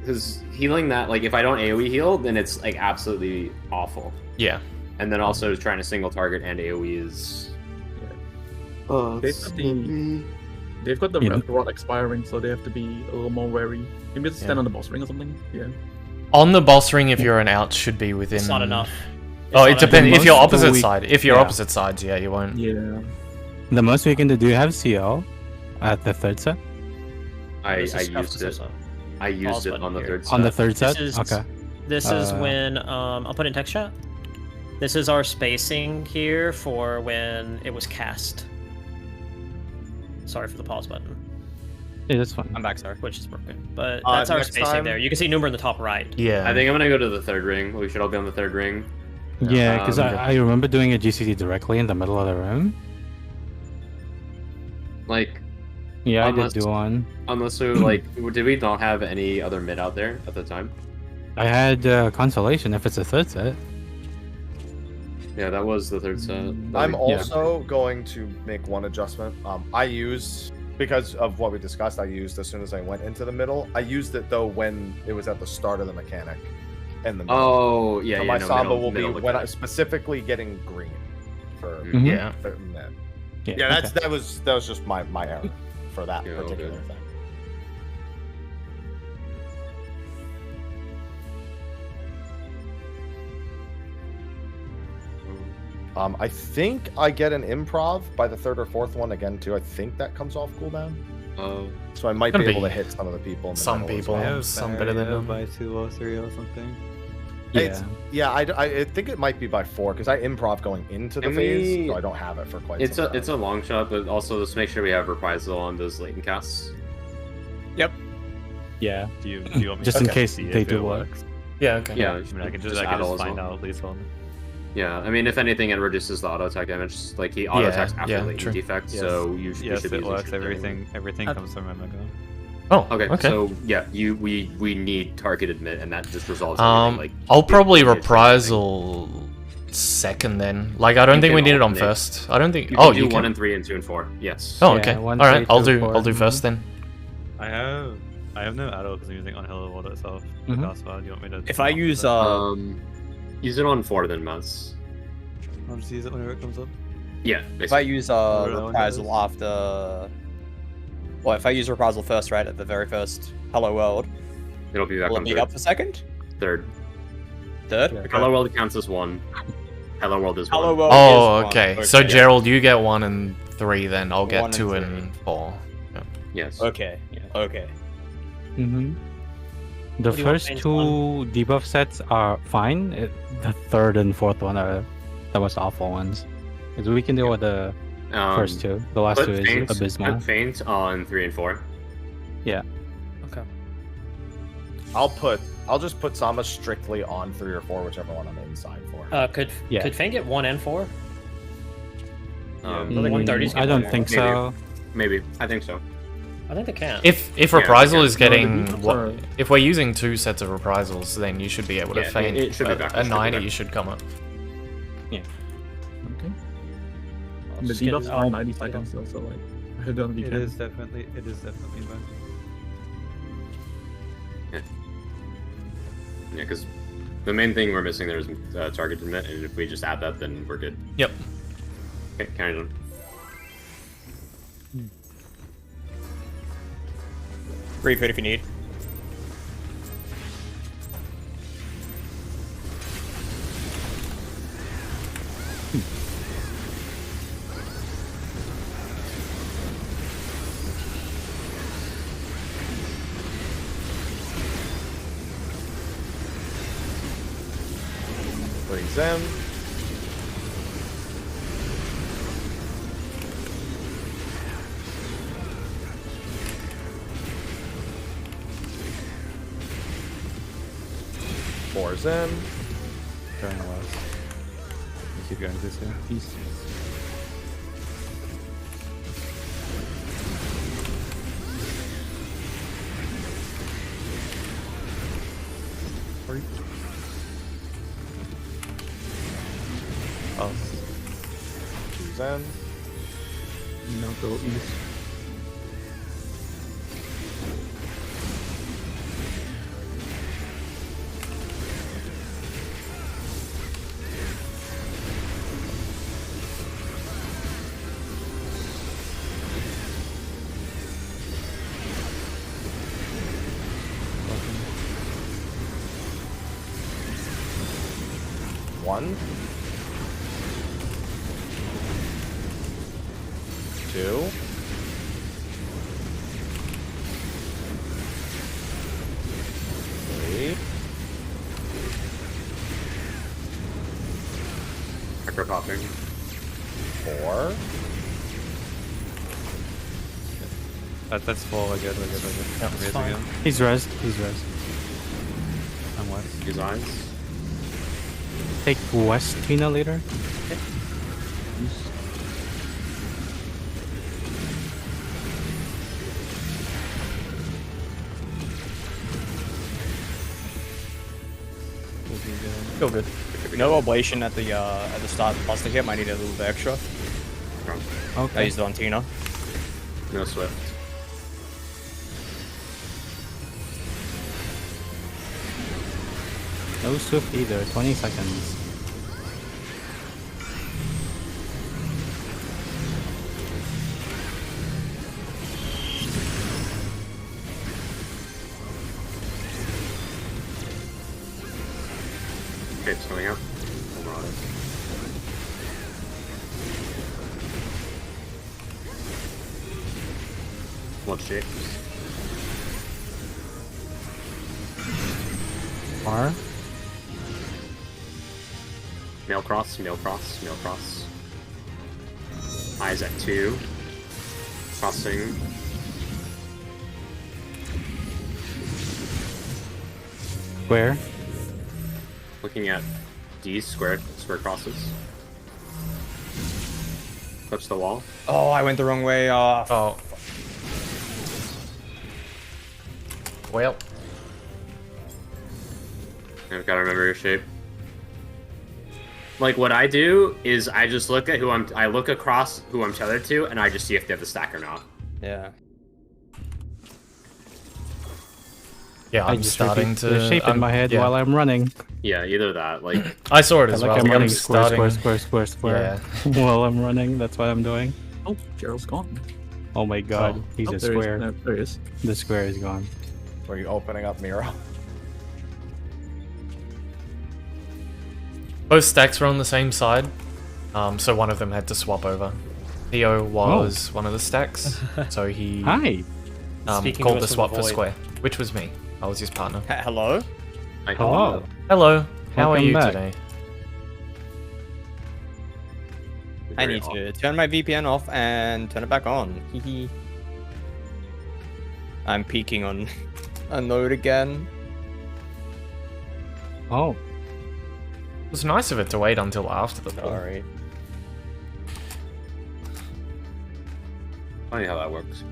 Because healing that, like if I don't AoE heal, then it's like absolutely awful. Yeah. And then also trying to single target and AoE is. They've got the Yeah. rod expiring, so they have to be a little more wary. Maybe just stand on the boss ring or something. Yeah. On the boss ring, if you're an out, should be within. It's not enough. Oh, it It's not depends. enough. If you're Most opposite we- side, if you're yeah. opposite sides, yeah, you won't. Yeah. The most we can do you have CL at the third set? I This is stuff used to it. say so. I used Pause it button on the here. third. On the set. third set? This is- Okay. This is Uh, when I'll put in text chat. This is our spacing here for when it was cast. Sorry for the pause button, Yeah, that's fine. I'm back, sorry. which is broken. But that's our next spacing time- there. You can see Numer in the top right. Yeah. I think I'm gonna go to the third ring. We should all be on the third ring. Yeah, because Um, I remember doing a GCD directly in the middle of the room. Like, Yeah, Unless- I did do one. unless we like, did we not have any other mid out there at the time? I had consolation if it's a third set. Yeah, that was the third set. I'm Yeah. also going to make one adjustment. I used, because of what we discussed, I used as soon as I went into the middle. I used it though when it was at the start of the mechanic. In the middle. Oh yeah, so yeah. my no, Samba middle- will be middle when mechanic. I specifically getting green for Mhm. Yeah. for mid. Yeah, Yeah, okay. that was just my error for that Yeah, particular okay. thing. I think I get an improv by the third or fourth one again too. I think that comes off cooldown, Oh, so I might Gonna be able be to hit some of the people. In the some middle as people. well. Yeah, some better than them. by 2 or 3 or something. It's- yeah, I think it might be by 4 because I improv going into the Can phase, we- so I don't have it for quite. it's some a it's a time. long shot, but also let's make sure we have reprisal on those latent casts. Yeah. Do you want me Just to in case see they if do it work. works? Yeah. Okay. Yeah, I mean, I can just just, add all as find well. out at least on. Yeah, I mean, if anything, it reduces the auto attack damage. Like he auto attacks after yeah, latent true. defect, Yes. so you Yes, should be it using works. shield anyway. Everything comes from Omega. Oh. Okay, Okay. so yeah, we need targeted mid, and that just resolves Um, everything. Like I'll probably it- it's reprisal second then. Like I don't You think we can need it on alternate. first. I don't think. You Oh, can you do can. 1 and 3 and 2 and 4. Yes. Oh, Yeah, okay. 1, All right. 3, I'll 2, do. 4. I'll do first then. I I have no arrow because I'm using on Hello World itself. Mhm. That's why. Do you want me to? If I not use Use it on 4 then, Maz. I'll just use it whenever it comes up. Yeah, if I basically. use Whatever that one reprisal is. after, well, if I use reprisal first, right at the very first Hello World, It'll be back will it on be 3rd. up for second, 3rd. third? Yeah. Hello World counts as 1. Hello World is 1. Hello World. Oh, is one. okay. So Gerald, you get 1 and 3, then I'll get 1 and 2 3. and 4. Yep. Yes. Okay. Okay. Mm-hmm. The What do you want, first phase 2 1? debuff sets are fine. The 3rd and 4th one are the most awful ones. Because we can deal with the first 2. The last 2 is abysmal. Put Faint on 3 and 4. Yeah. Okay. I'll just put Sama strictly on 3 or 4, whichever one I'm inside for. Could Yeah. Fang get 1 and 4? Um, I think 130's I don't good. think Maybe. so. Maybe. I think so. I think they can. If Yeah, reprisal okay. is getting No, the what, debuffs are- if we're using 2 sets of reprisals, then you should be able to Yeah, feint. it should be back, it A should be 90 back. should come up. Okay. I'll The just get- debuffs I'll- are 90 seconds though, so like I don't be It is definitely back. Yeah, because the main thing we're missing there is target limit, and if we just add that, then we're good. Yep. Okay, carry on. Refood if you need. Freeze in. Fours in. Going west. You keep going this way. East. Us. Twos in. Now go east. One. Two. Three. Micro popping. Four. That's 4. We're good. Yeah, I'm it's raising fine. him. He's rezzed. He's rezzed. I'm west. Use eyes. Take West Tina later. Feel good. No oblation at the start of the cluster here. Might need a little bit extra. I Okay. used it on Tina. No Swift. No Swift either. 20 seconds. Shapes coming up. Hold on. What shapes? Far. Mail cross, mail cross, mail cross. Eyes at 2. Crossing. Square. Looking at D, square crosses. Touch the wall. Oh, I went the wrong way. Oh. Well. I've got to remember your shape. Like, what I do is I just look at I look across who I'm tethered to, and I just see if they have the stack or not. Yeah. Yeah, I I'm just starting repeat to. the shape in my head yeah. while I'm running. Yeah, either that. Like, I saw it I as like well. I'm Like, running I'm square, starting. square while I'm running. That's what I'm doing. Oh, Gerald's gone. Oh my god, he's Oh, a there he is. square. There he is. The square is gone. Were you opening up Miro? Both stacks were on the same side, so one of them had to swap over. Theo was one of the stacks, so he Hi. Speaking called to the us from swap the for void. square, which was me. I was his partner. Hello? Hello. Hello, how are Welcome you back. today? I need to turn my VPN off and turn it back on. Hehe. I'm peeking on a node again. Oh, It was nice of it to wait until after the ball. Sorry. Funny how that works.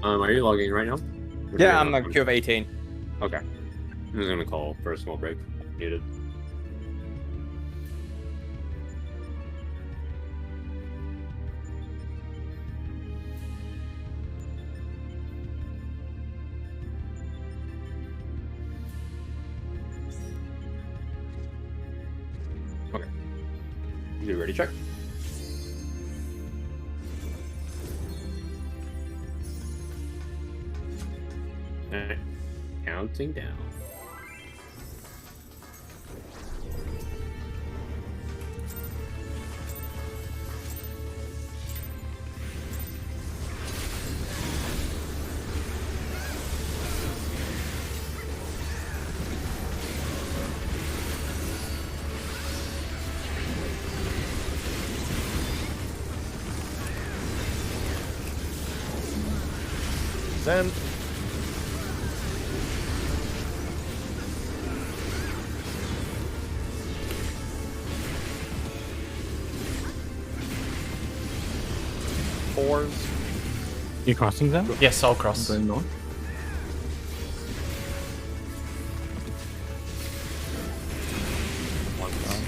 Are you logging in right now? Or do Yeah, you I'm have a queue of 18. Okay. I'm just gonna call for a small break. Muted. Okay. You ready, check? Alright. Counting down. Send. Fours. you crossing them? Yes, I'll cross. Going north. One down.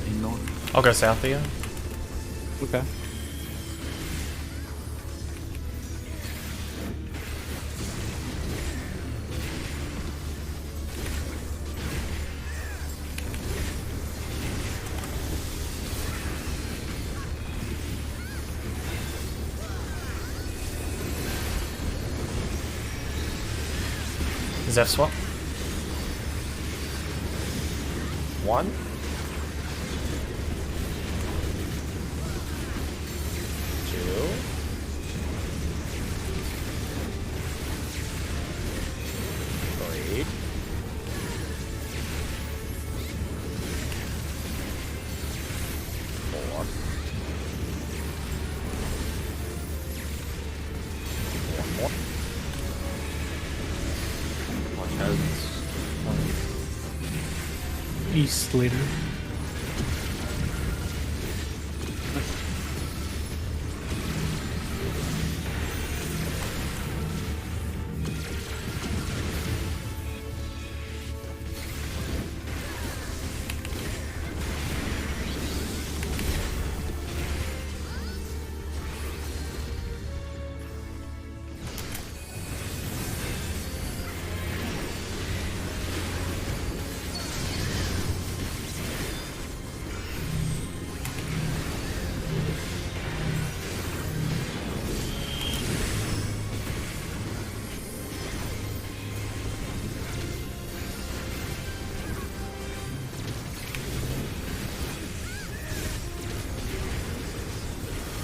Going north. I'll go south here. Okay. Zeph swap. One. Two. Three. Four. One more. One heads. East later.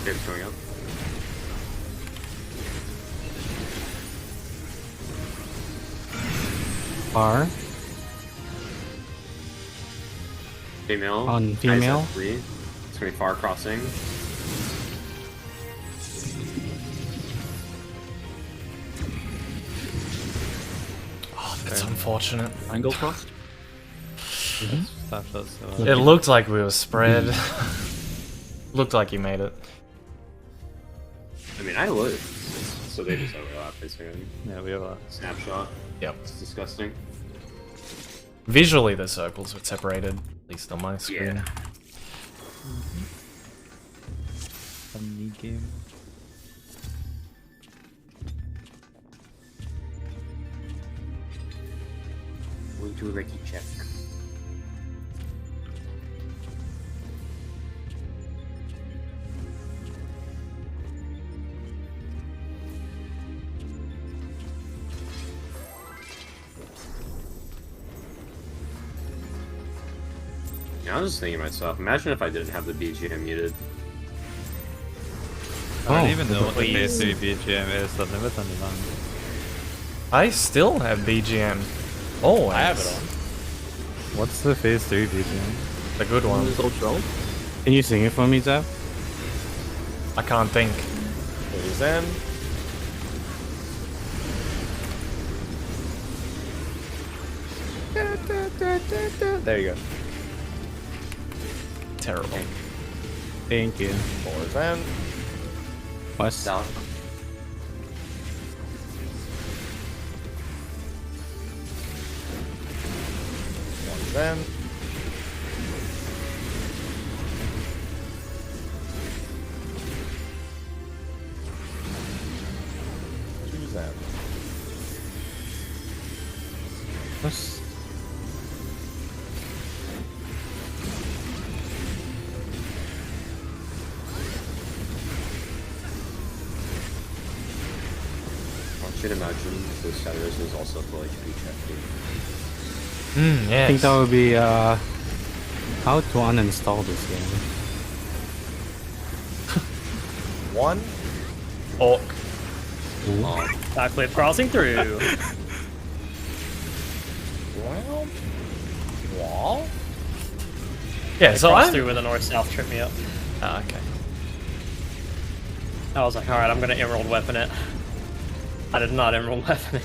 It's going up. R. female. On Ice female. at 3. It's gonna be far crossing. Oh, that's unfortunate. Angle crossed. Slash us. It looked like we were spread. Looked like you made it. I mean, I would. So they just overlap, basically. Yeah, we have a Snapshot. Yep. It's disgusting. Visually, the circles were separated, at least on my screen. Yeah. funny game. We'll do a Ricky check. I was just thinking to myself, imagine if I didn't have the BGM muted. I don't even know what the phase 3 BGM is, I've never turned it on. I still have BGM. Oh, I have it on. What's the phase 3 BGM? The good one. It's all 12. Can you sing it for me, Zeph? I can't think. Phase in. There you go. Terrible. Thank you. Fours in. West. Down. Ones in. Twos in. West. I should imagine the Shadows is also full HP check. Yes. I think that would be how to uninstall this game. One. Orc. Backflip crossing through. Well. Wall. Yeah, so Cross I. through with a north-south trip me up. Ah, okay. I was like, alright, I'm gonna emerald weapon it. I did not emerald weapon it.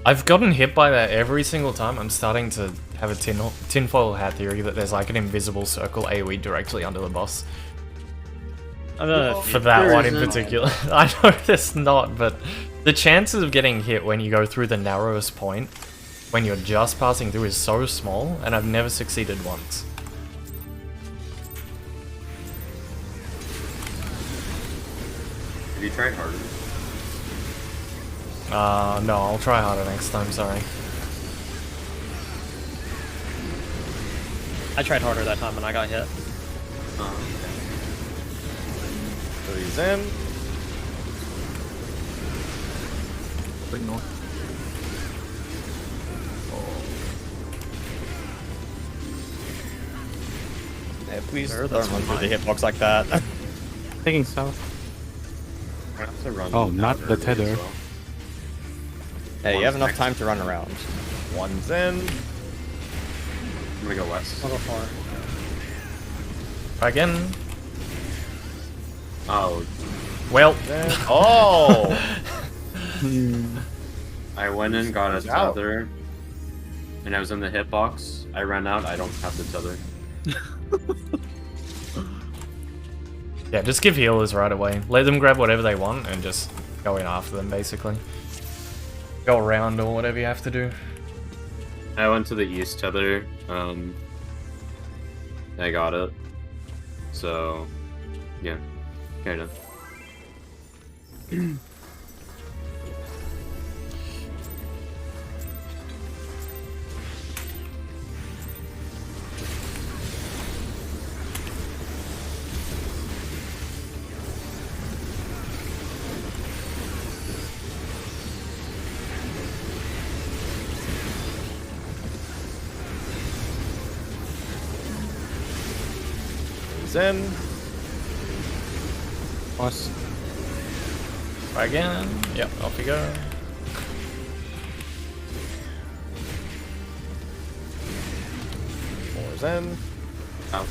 I've gotten hit by that every single time. I'm starting to have a tinfoil hat theory that there's like an invisible circle AoE directly under the boss. I don't know. For that There one in isn't. particular. I know there's not, but the chances of getting hit when you go through the narrowest point, when you're just passing through, is so small, and I've never succeeded once. Have you tried harder? No, I'll try harder next time, sorry. I tried harder that time and I got hit. Threes in. Big north. Hey, please Sure, don't that's run through the fine. hitbox like that. Taking south. I have to run Oh, down not the early as tether. well. Hey, you have enough time to run around. Ones in. I'm gonna go west. I'll go far. Again. Oh, Well, Then. Oh. I went in, got a He's out. tether, and I was in the hitbox. I ran out, I don't have the tether. yeah, just give healers right away. Let them grab whatever they want and just go in after them, basically. Go around or whatever you have to do. I went to the east tether, I got it. So, yeah, kind of. Threes in. West. Try again. Yep, off you go. in. Out.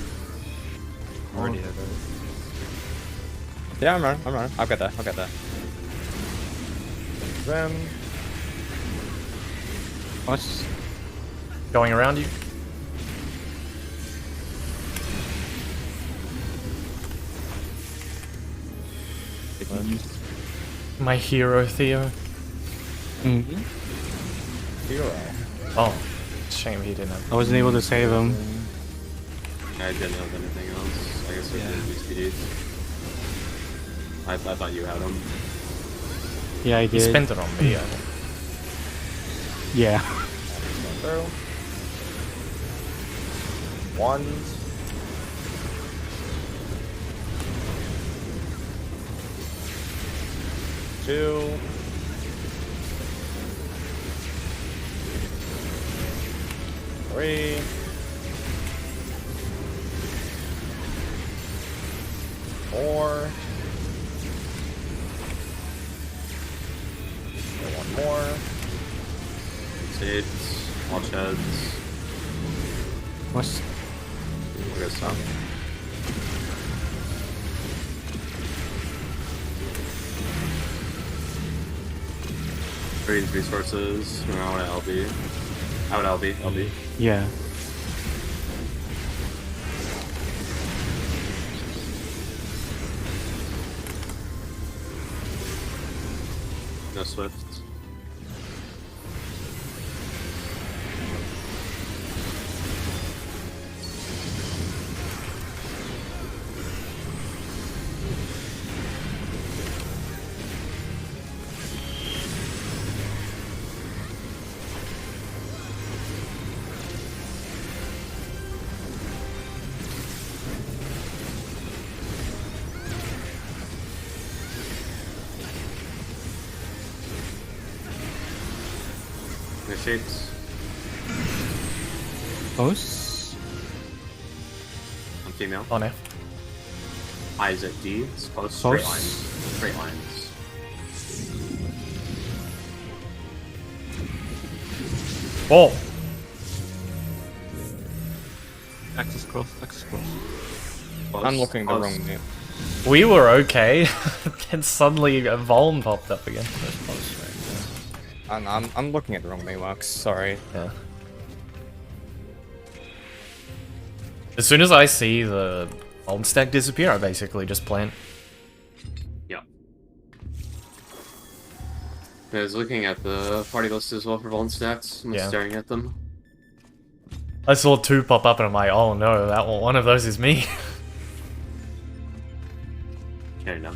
Already have it. Yeah, I'm running. I'll get that. In. What's Going around you. My hero, Theo. Hero. Oh, shame he didn't have. I wasn't able to save him. I didn't have anything else. I guess I did use PDs. I thought you had them. Yeah, I He did. spent it on me. I think. Yeah. Through. Ones. Two. Three. Four. And one more. Sage. Watch heads. What's We're gonna stop. Green resources. We're out at LB. Out LB. yeah? No Swift. No shapes. Close. On female. On F. Eyes at D. It's close. Straight Close. lines. Straight lines. Whoa. Axis cross. Close. I'm looking the Close. wrong way. We were okay. Then suddenly a Vuln popped up again. I'm looking at the wrong Maywalks. Sorry. Yeah. As soon as I see the old stack disappear, I basically just plant. Yeah. I was looking at the party list as well for Vuln stats. I'm Yeah. staring at them. I saw two pop up and I'm like, oh no, that one of those is me. Okay, no.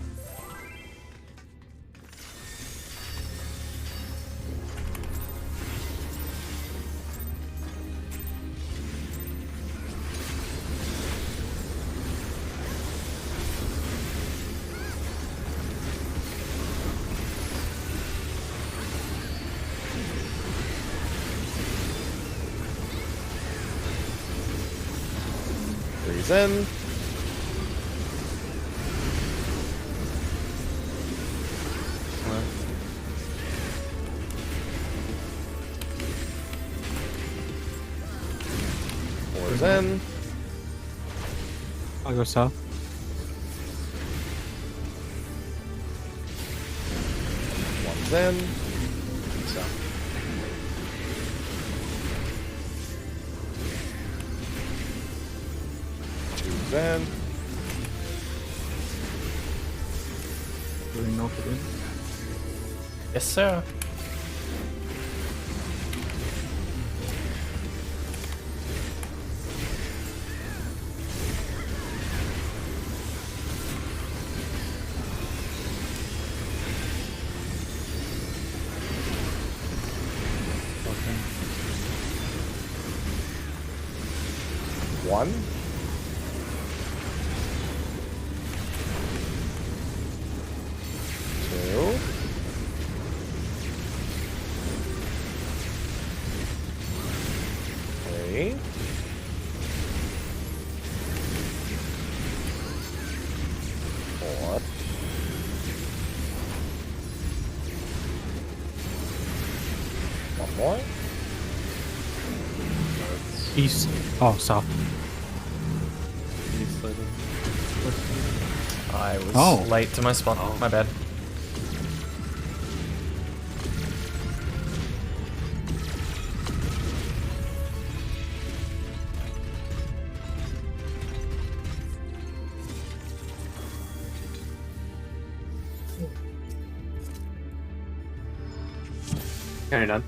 Three's in. Four's in. I'll go south. One's in. So. Two's in. Really knock it in. Yes, sir. One. Two. Three. Four. One more. East. Oh, south. I was late to my spot. My bad. Counting down.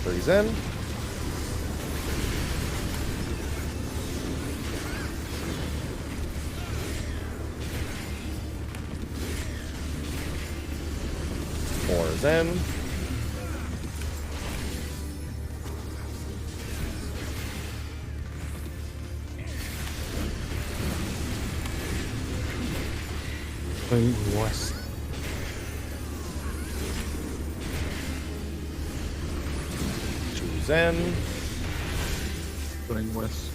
Three's in. Four's in. Going west. Two's in. Going west.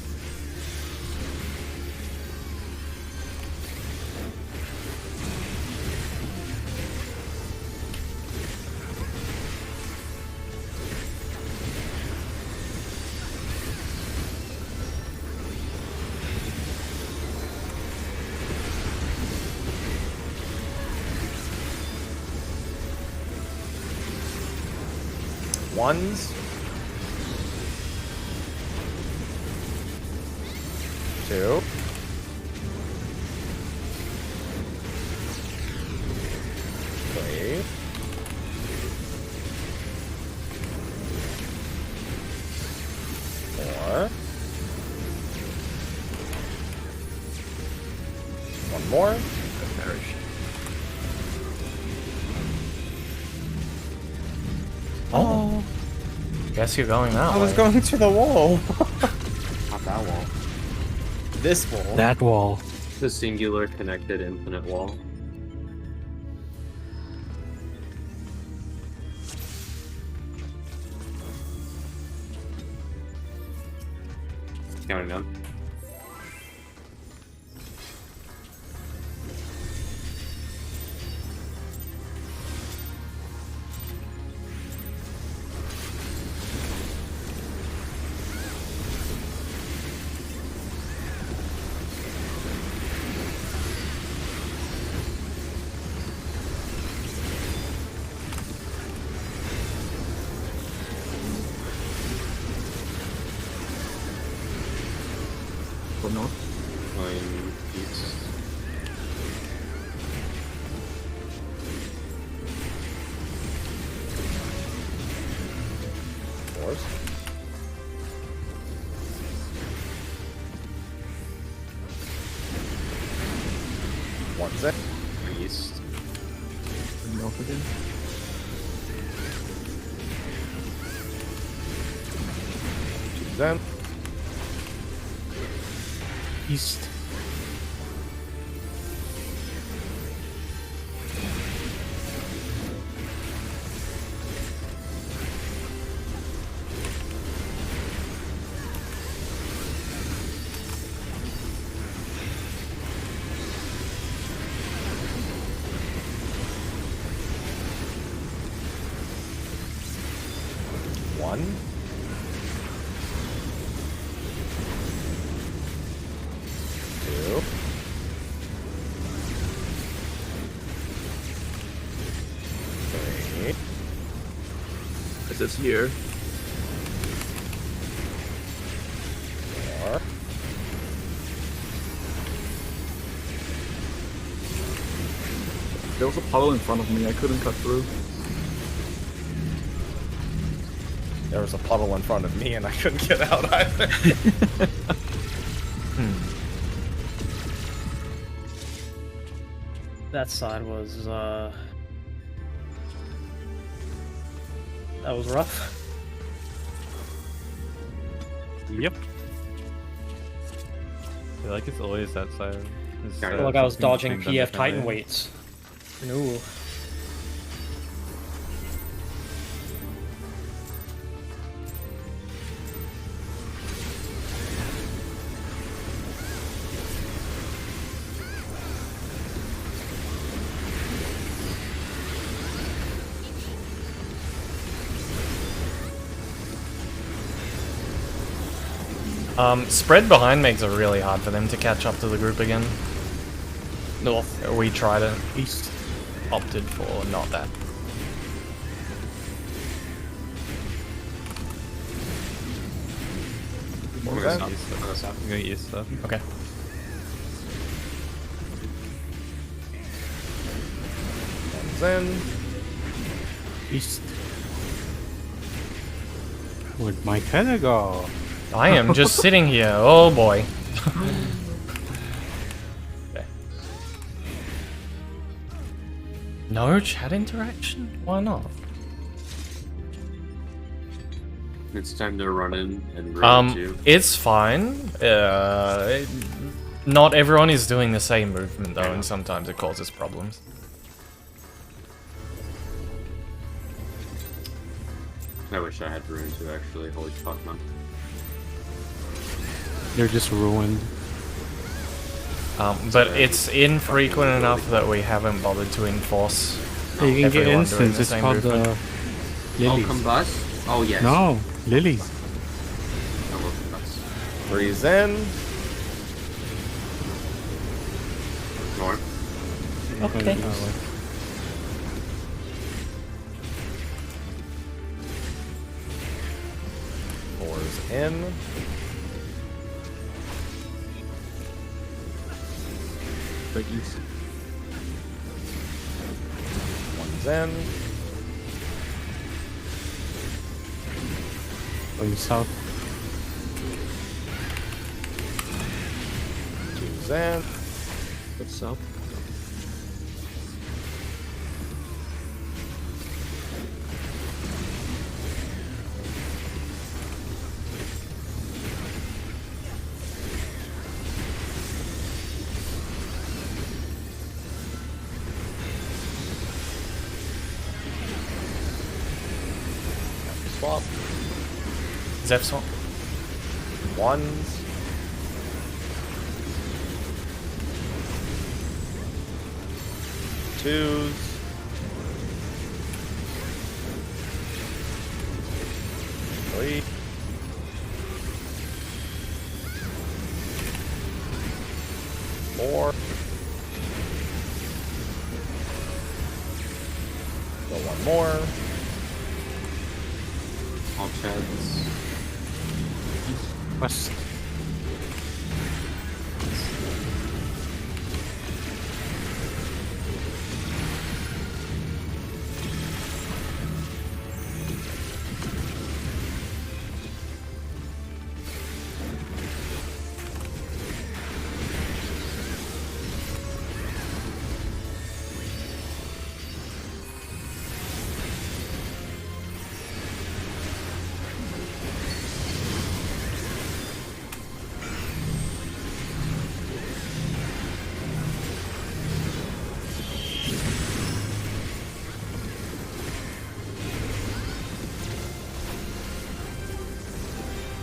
Ones. Two. Three. Four. One more. Oh. Guess you're going that I way. was going to the wall. Not that wall. This wall. That wall. The singular connected infinite wall. Counting down. Go north. Going east. Fours. One's in. East. Going north again. Two's in. East. One. Two. Three. It says here. Four. There was a puddle in front of me. I couldn't cut through. There was a puddle in front of me and I couldn't get out either. That side was that was rough. Yep. I feel like it's always that side. I feel like I was dodging PF Titan weights. No. Spread behind makes it really hard for them to catch up to the group again. North. We tried it, East. opted for not that. I'm was gonna that? stop. I'm gonna stop. I'm going east stuff. Okay. One's in. East. Where'd my tether go? I am just sitting here. Oh boy. Okay. No chat interaction? Why not? It's time to run in and run too. It's fine. Not everyone is doing the same movement though, and sometimes it causes problems. I wish I had rune too. Actually, holy fuck, man. They're just ruined. But it's infrequent enough that we haven't bothered to enforce. Hey, you can get everyone doing instants. the It's same called movement. Oh, lilies. combust? Oh, yes. No, lilies. I love combust. Breeze in. North. Okay. Four's in. But east. One's in. Going south. Two's in. What's up? Swap. Zeph swap. Ones. Twos. Three. Four. Go one more. All chats. West.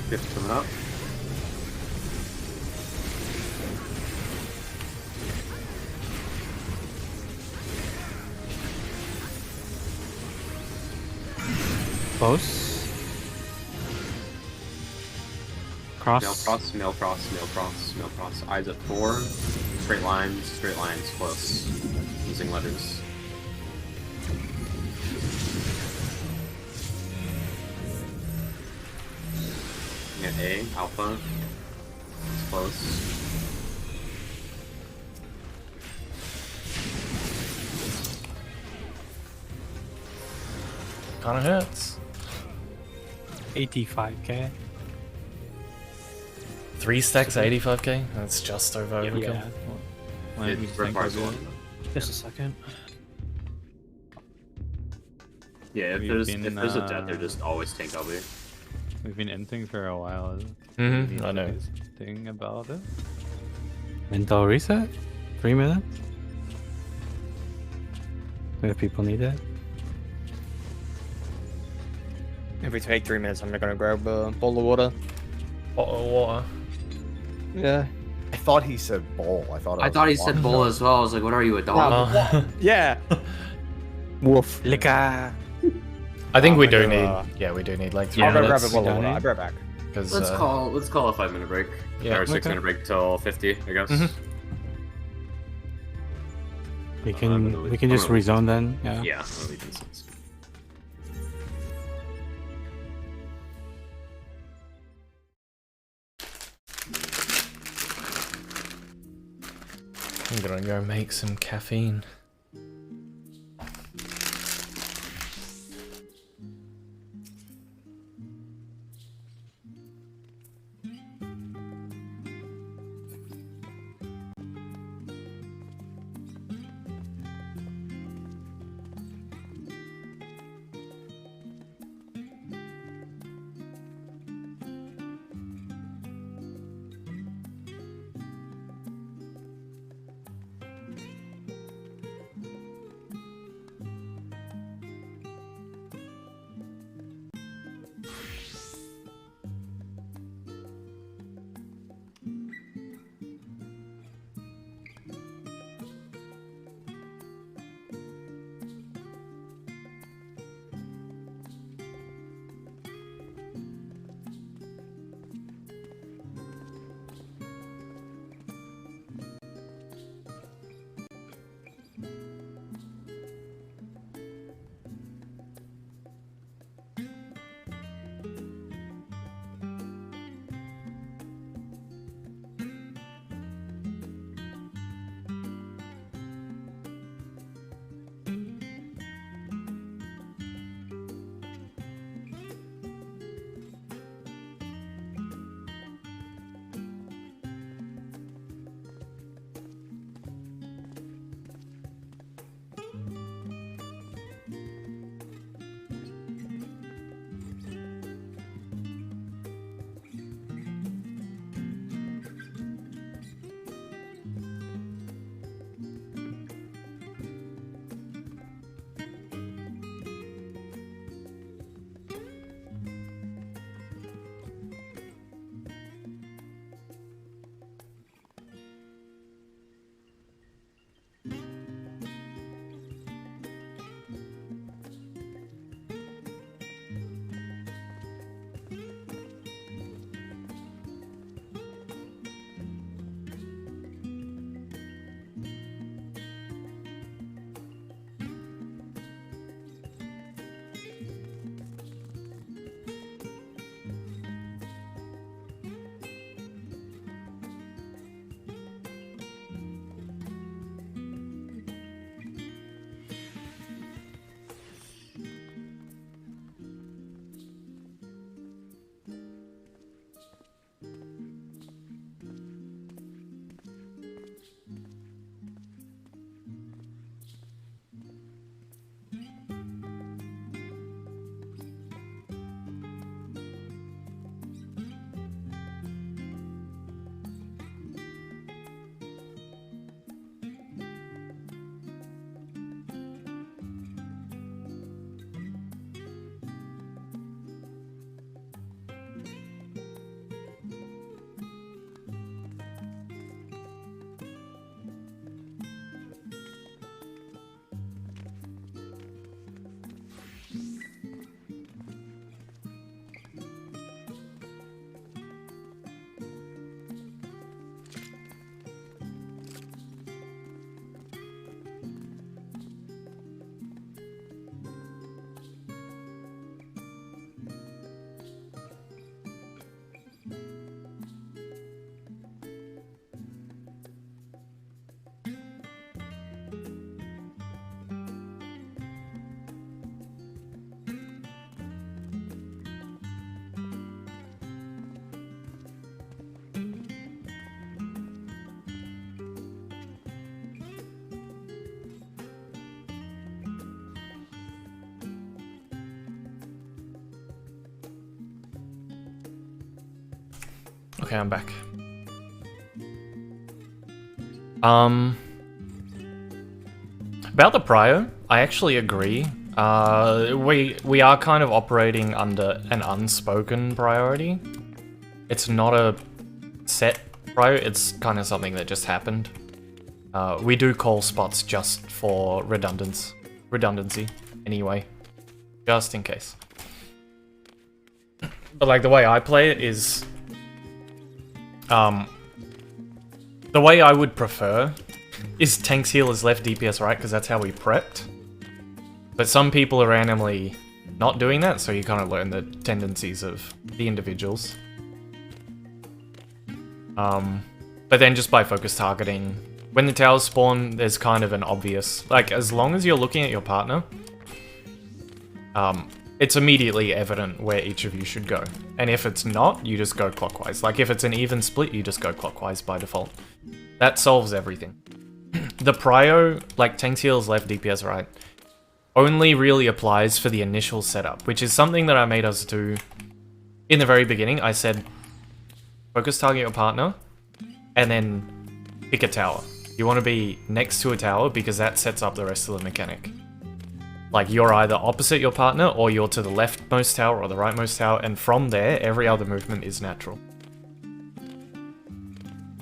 Fifth coming up. Close. Mail Cross. cross, mail cross, mail cross, mail cross. Eyes at 4. Straight lines, close. Using letters. Get A, alpha. It's close. Kinda hurts. 85k. 3 stacks, 85k? That's just over overkill. Yeah. Why don't It we just think requires of it? one. Just a second. Yeah, if We've there's been, if there's a death, they're just always tank LB. We've been inting for a while. Mhm, I know. Thing about it. Mental reset? 3 minutes? If people need it. If we take 3 minutes, I'm gonna grab a bowl of water. Bottle of water. Yeah. I thought he said bowl. I thought. I thought he said bull as well. I was like, what are you, a dog? Oh. Yeah. Woof. Liquor. I think Oh we my do God. need. Yeah, we do need like 3 I'll go grab minutes. a bowl of water. Donnie. I'll be right back. Because Let's call a 5-minute break. Yeah, or a 6-minute break till 50, I guess. Mhm. We can just rezone then. Yeah. Yeah, that'll be decent. I'm gonna go make some caffeine. Okay, I'm back. About the prio, I actually agree. We are kind of operating under an unspoken priority. It's not a set prio, it's kind of something that just happened. We do call spots just for redundancy, anyway. Just in case. But like the way I play it is, the way I would prefer is tanks, healers, left, DPS right, because that's how we prepped. But some people are randomly not doing that, so you kind of learn the tendencies of the individuals. But then just by focus targeting, when the towers spawn, there's kind of an obvious, like as long as you're looking at your partner, it's immediately evident where each of you should go. And if it's not, you just go clockwise. Like if it's an even split, you just go clockwise by default. That solves everything. The prio, like tanks, heals, left, DPS right, only really applies for the initial setup, which is something that I made us do in the very beginning. I said, focus target your partner, and then pick a tower. You want to be next to a tower because that sets up the rest of the mechanic. Like, you're either opposite your partner, or you're to the leftmost tower or the rightmost tower, and from there, every other movement is natural.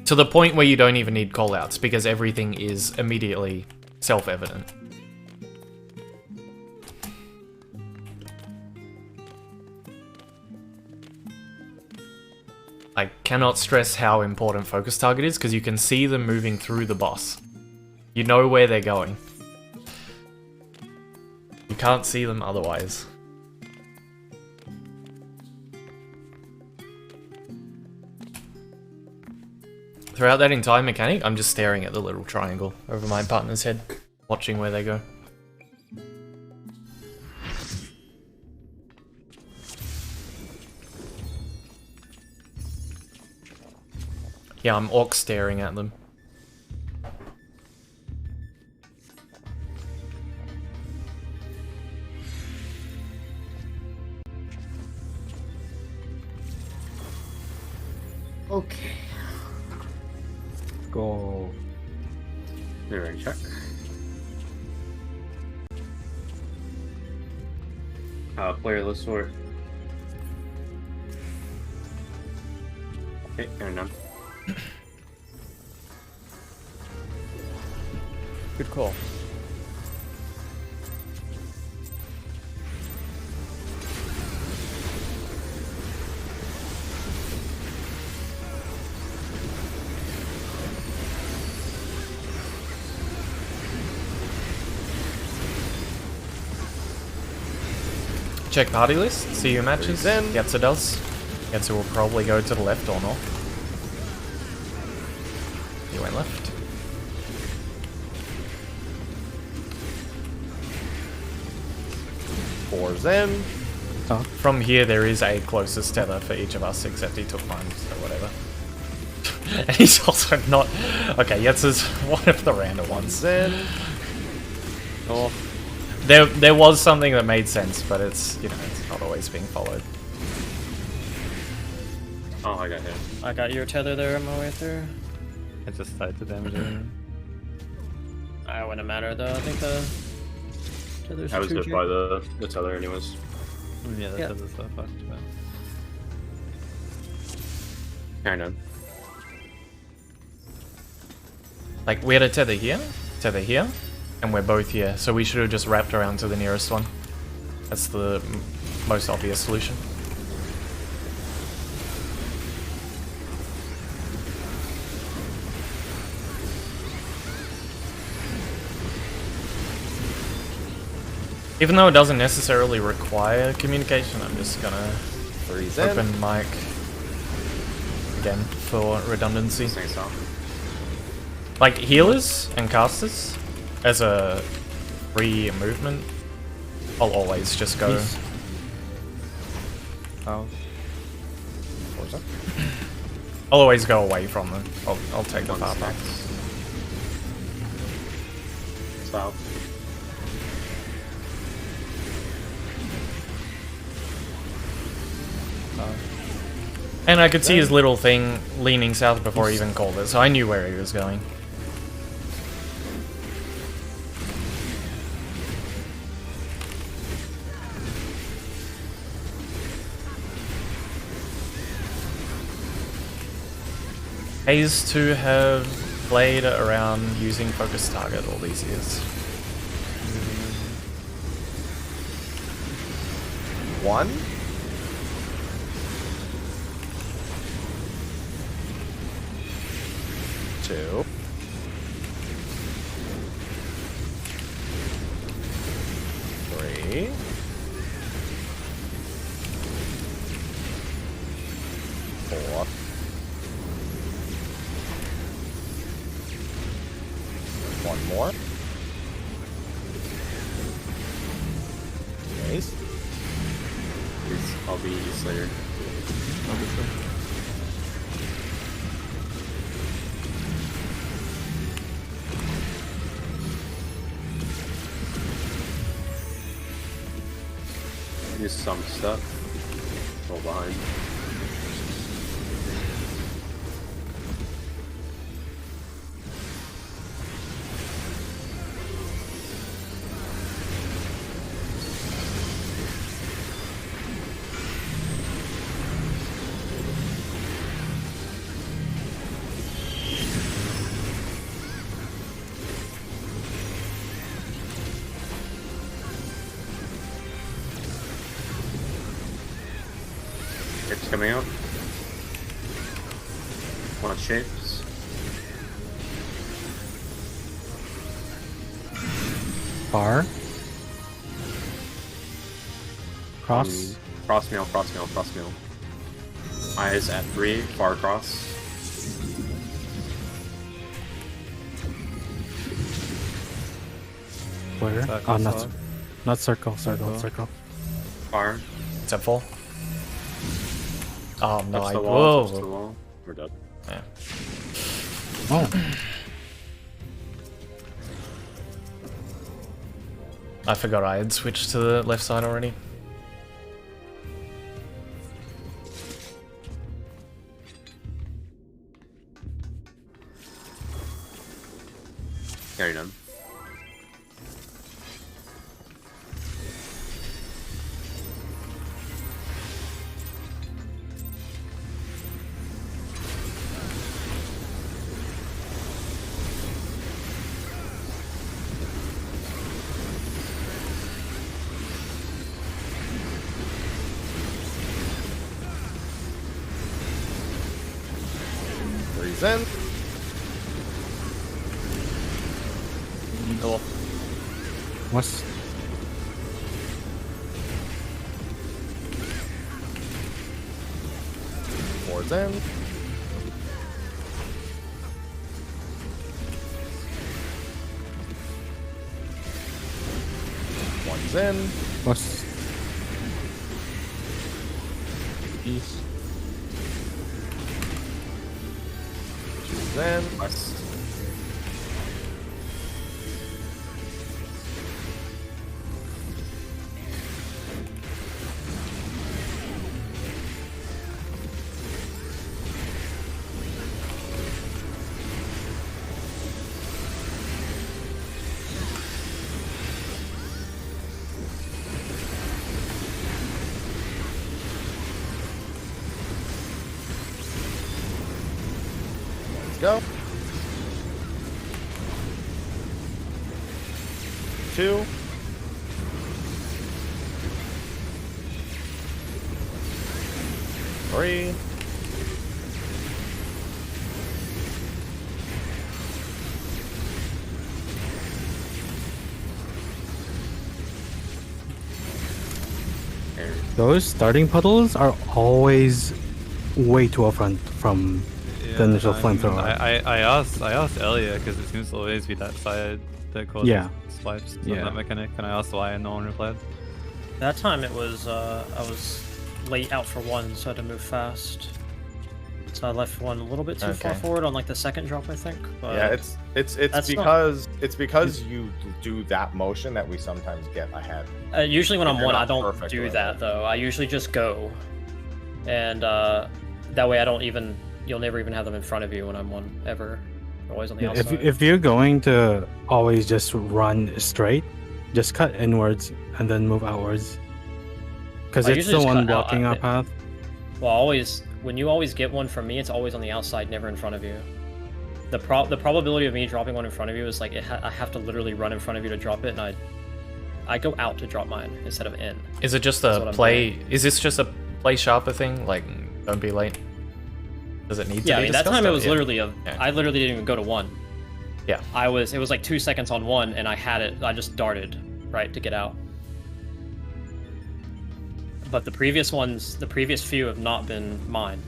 To the point where you don't even need callouts, because everything is immediately self-evident. I cannot stress how important focus target is, because you can see them moving through the boss. You know where they're going. You can't see them otherwise. Throughout that entire mechanic, I'm just staring at the little triangle over my partner's head, watching where they go. Yeah, I'm orc staring at them. Okay. Go. Alright, check. Player list sort. Okay, and none. Good call. Check party list, see who matches. Yetsu does. Yetsu will probably go to the left or north. He went left. Four's in. From here, there is a closest tether for each of us, except he took mine, so whatever. And he's also not... Okay, Yetsu's one of the random ones. In. Oh. There was something that made sense, but it's, you know, it's not always being followed. Oh, I got hit. I got your tether there on my way through. I just started to damage it. I wouldn't matter though. I think the tether's I was true hit by the tether anyways. Yeah, that Yeah. does so fucked, but... Kind of. Like, we had a tether here, and we're both here, so we should have just wrapped around to the nearest one. That's the most obvious solution. Even though it doesn't necessarily require communication, I'm just gonna Three's open in. mic again for redundancy. Thanks, Al. Like healers and casters, as a free movement, I'll always just go. Oh. Four's in. I'll always go away from them. I'll take the far back. Stop. And I could see his little thing leaning south before he even called it, so I knew where he was going. Pays to have played around using focus target all these years. One. 2. 3. 4. 1 more. Nice. I'll be Slayer. Use some stuff. Roll behind. Shapes coming out. Want shapes? Bar. Cross. Cross meal, cross meal, cross meal. Eyes at 3, far cross. Where? Circle, Oh, circle. not circle, circle, Circle. circle. Far. Temple. Oh no! Touch I the wall, touch the whoa. wall. We're done. Yeah. Oh, I forgot I had switched to the left side already. Carry done. Three's in. Cool. what's 4's in. One's in. what's east? Two's in. West. Let's go. 2. 3. 4. Those starting puddles are always way too upfront from the initial flamethrower. I asked earlier because it seems to always be that side that causes Yeah. swipes of Yeah. that mechanic, and I asked why and no one replied. That time it was I was late out for one, so I had to move fast. So I left one a little bit too far Okay. forward on like the second drop, I think. But Yeah, it's that's because you do that motion that we sometimes get ahead. usually when If I'm you're one, I not don't perfect do with that it. though. I usually just go, and that way I don't even. You'll never even have them in front of you when I'm one ever. They're always on the Yeah, outside. if you're going to always just run straight, just cut inwards and then move outwards. Because I it's usually the just one cut out, blocking our path. Well, always when you always get one from me, it's always on the outside, never in front of you. The probability of me dropping one in front of you is like I have to literally run in front of you to drop it, and I go out to drop mine instead of in. Is it just That's a what I'm play? Is this just a play sharper thing? Like, don't be late. Does it need to Yeah, be I mean, that discussed, time it or- was yeah. literally Yeah. I literally didn't even go to 1. Yeah. It was like 2 seconds on 1, and I had it. I just darted right to get out. But the previous few have not been mine.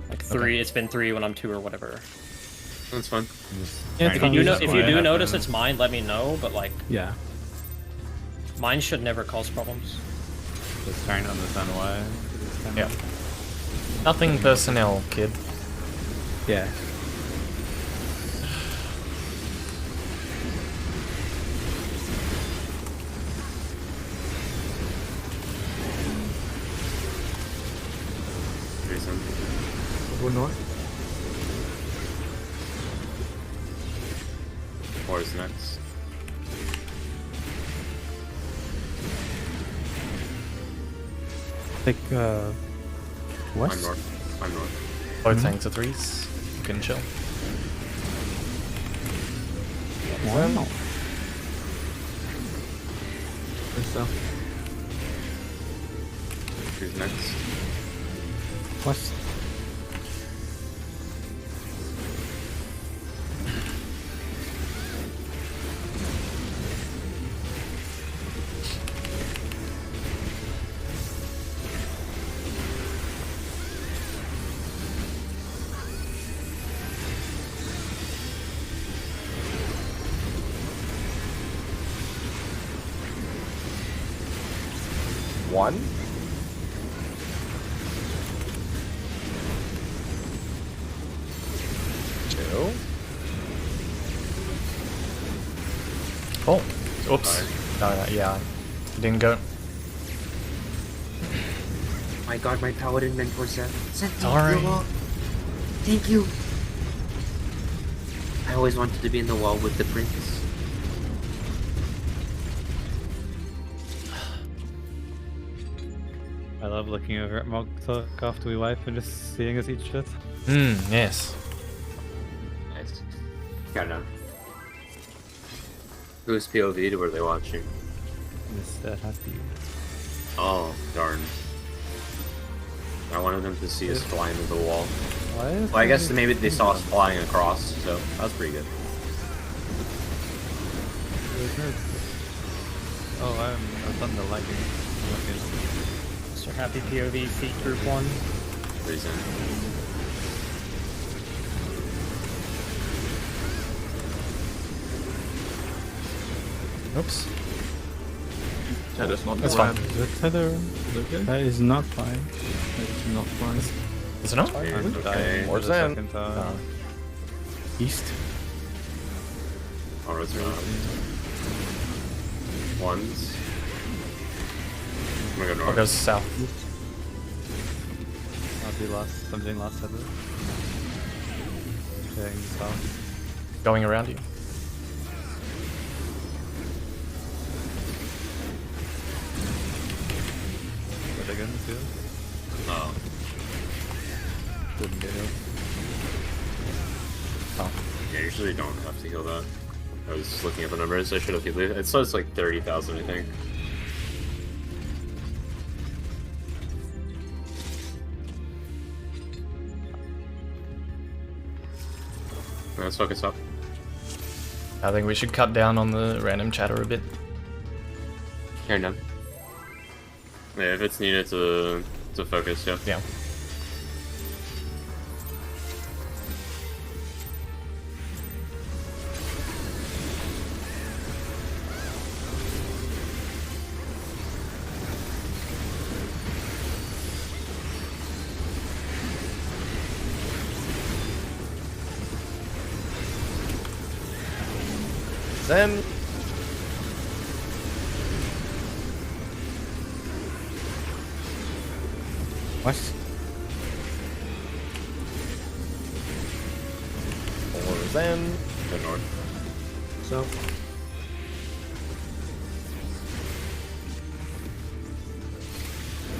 Like 3, it's been 3 when I'm 2 or whatever. That's fine. Yeah, If you do notice it's mine, let me know. But like, Yeah. mine should never cause problems. Just trying to understand why. Yeah. Nothing personnel, kid. Yeah. Reason. Go north. 4 is next. Like, I'm west? north. I'm north. Both tanks are 3s. You can chill. Wow. Who's next? West. One. Two. Oh, oops. No, yeah. It didn't go. My god, my paladin mentor sent me Sorry. to the wall. Thank you. I always wanted to be in the wall with the prince. I love looking over at Mog Talk after we wipe and just seeing us eat shit. Yes. Nice. Kinda. Whose POV were they watching? Mr. Happy. Oh, darn. I wanted them to see us flying into the wall. Why is Well, I guess maybe they saw us flying across, so that was pretty good. Oh, I've done the lighting. Okay. Mr. Happy POV feet group 1. Reason. Oops. That's not That's the fine. The tether. That is not fine. That is not fine. Is it not? I'm dying for Where's the that? second time. East. Oh, it's not. Ones. I'm gonna go Or north. goes south. I'm doing last tether. Going south. Going around you. Are they going to? Oh. Didn't get hit. Yeah, usually you don't have to heal that. I was looking at the numbers, I should have healed it. It says like 30,000, I think. Let's focus up. I think we should cut down on the random chatter a bit. Here, done. Yeah, if it's needed to focus, yeah. Yeah. Then. West. 4 is in. Go north. So,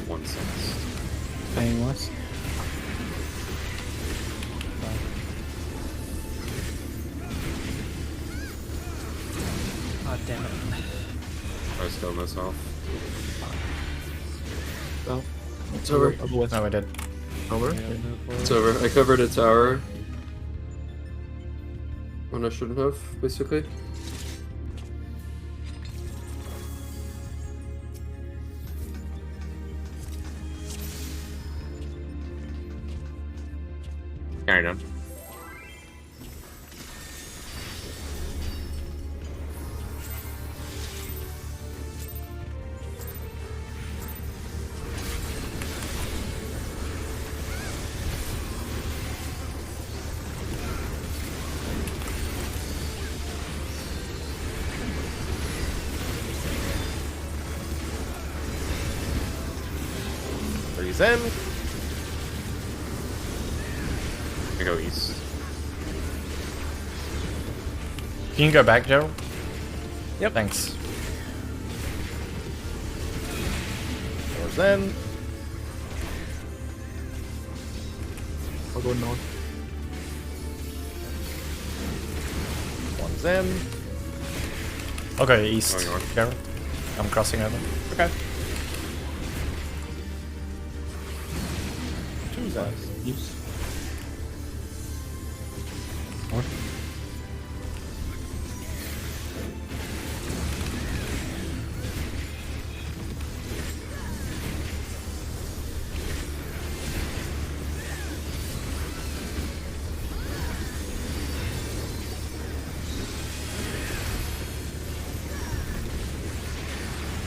1-6. Playing west. God damn it. I was killed myself. so. It's over. No, I did. Over. It's over. I covered a tower when I shouldn't have, basically. Carry on. Freeze in. I go east. Can you go back, Gerald? Yep. Thanks. Doors in. I'll go north. One's in. I'll go east, Going north. Gerald. I'm crossing over. Okay. Two's in. East.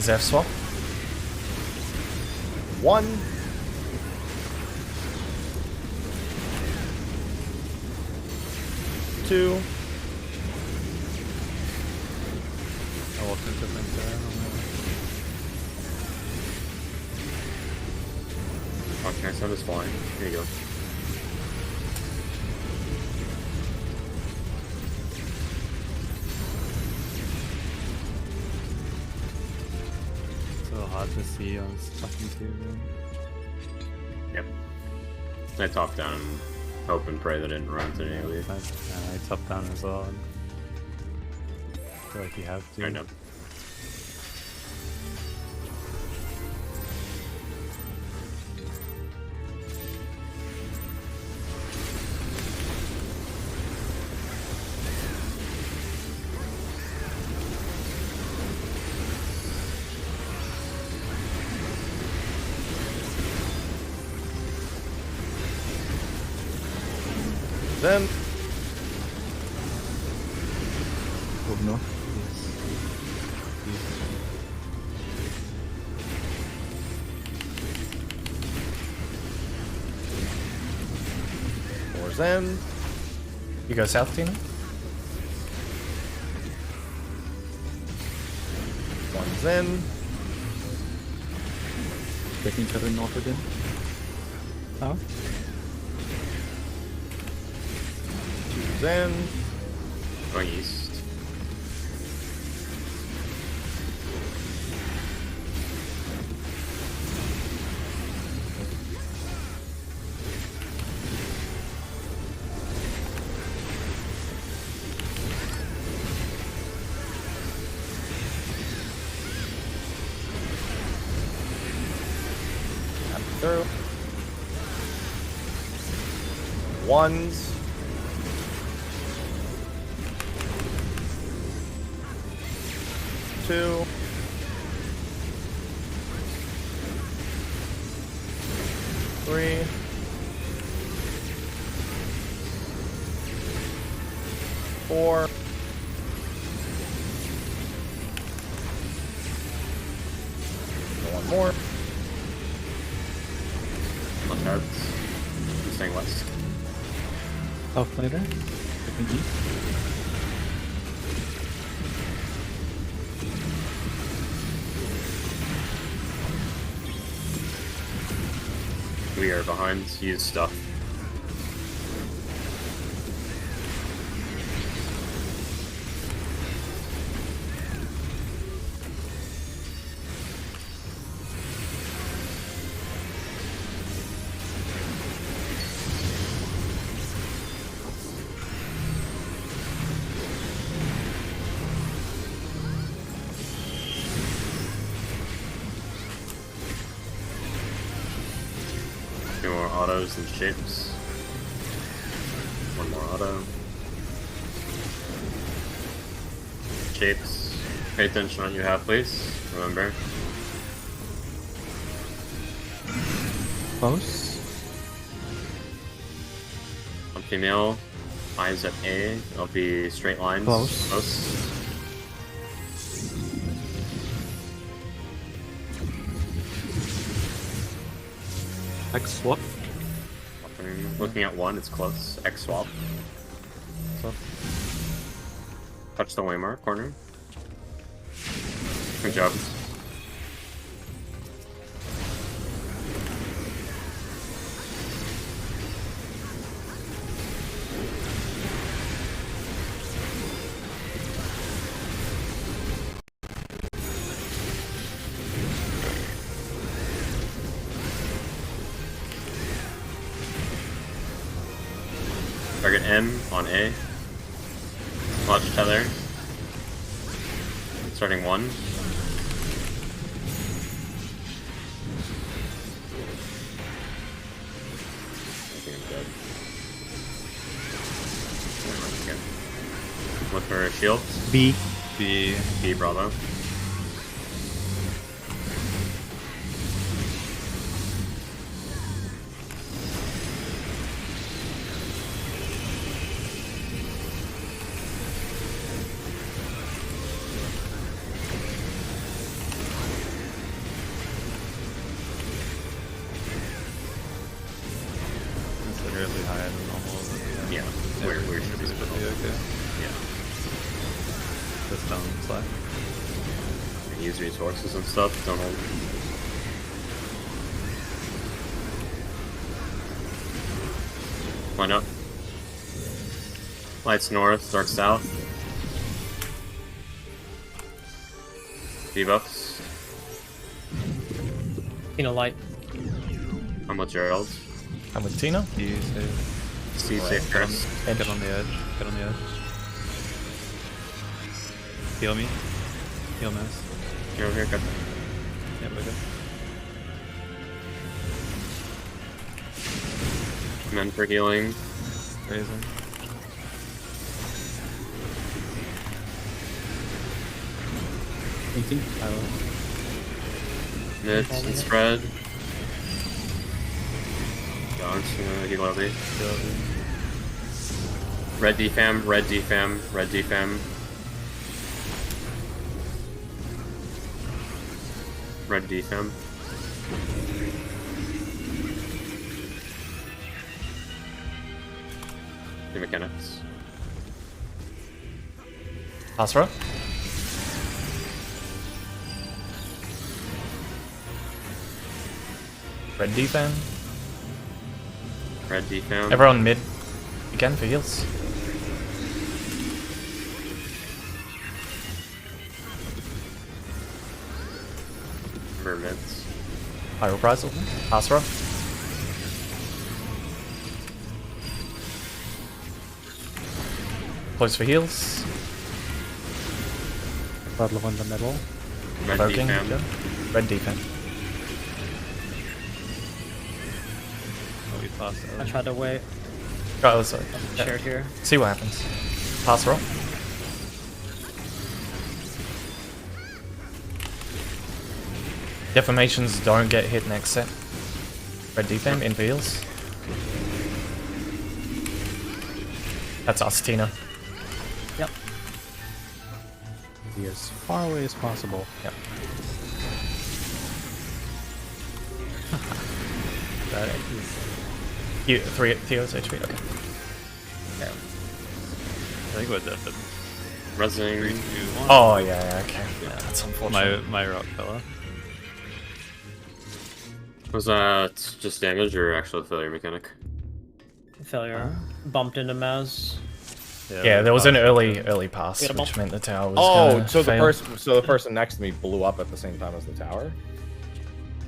Zeph swap. One. Two. I walked into things there. Oh, can I send this flying? Here you go. So hard to see on fucking TV. Yep. I top down and hope and pray that it didn't run into any of you. I top down as well. I feel like you have to. I know. Then. Go north. Doors in. You go south, Tina? One's in. Taking each other north again. Oh, Two's in. Going east. I'm through. Ones. Two. Three. Four. One more. Left out. Staying west. south later. Taking east. We are behind. Use stuff. Two more autos and shapes. One more auto. Shapes. Pay attention to what you have, please. Remember. Close. On female, eyes at A. It'll be straight lines. Close. X swap. Looking at 1, it's close. X swap. Touch the waymark corner. Good job. Target M on A. Watch tether. Starting 1. I think I'm dead. Look for shields. B. B. B, bravo. Considerably higher than normal. Yeah, where should be supposed to be okay. Yeah. Just don't slack. Use resources and stuff, don't hold. Line up. Lights north, dark south. Debuffs. Light. I'm with Gerald. I'm with Tina. You say See safe crest. get on the edge. Get on the edge. Heal me. Heal miss. You're over here, good. Yeah, we're good. Men for healing. Raising. Mids and spread. John's gonna heal LB. Red defam, red defam, red defam. Red defam. The mechanics. Asra. Red defam. Red defam. Everyone mid again for heals. Mermaids. High reprisal. Asra. Close for heals. Bottle in the middle. Red Invoking. defam. Go. Red defam. Oh, we passed I out. tried to wait. Go other side. Shared here. See what happens. Pass roll. Deformations don't get hit next set. Red defam in for heals. That's us, Tina. Yep. Be as far away as possible. Yep. That is... You, 3 Theo's HP, okay. I think we're dead. Resing. 3, 2, 1. Oh, yeah, okay. Yeah, that's unfortunate. My rock fella. Was that just damage or actual failure mechanic? Failure. Bumped into Maz. Yeah, there was an early pass, We had a which bump. meant the tower was Oh, gonna so fail. the person next to me blew up at the same time as the tower.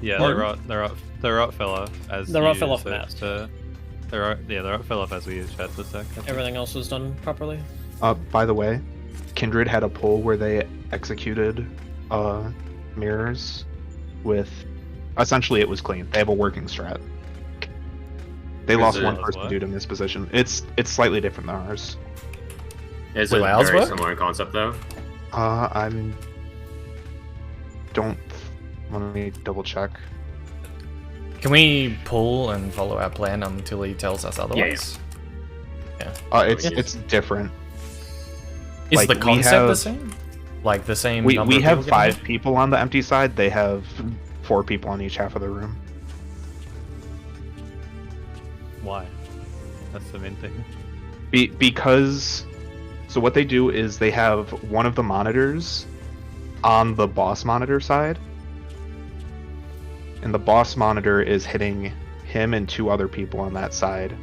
Yeah, the rot fell off as The rot you fell off used it Maz. to- The rot fell off as we used chat for a sec. I think. Everything else was done properly. By the way, Kindred had a poll where they executed mirrors with... Essentially, it was clean. They have a working strat. They lost it- one person due to misposition. It's slightly different than ours. Is Will it ours very work? similar in concept though? I'm don't. Let me double check. Can we pull and follow our plan until he tells us otherwise? It's different. Is Like, the we concept the have- same? Like the same We number of have people 5 getting people on the empty side. They have 4 people on each half of the room. Why? That's the main thing. Because so what they do is they have one of the monitors on the boss monitor side, and the boss monitor is hitting him and 2 other people on that side,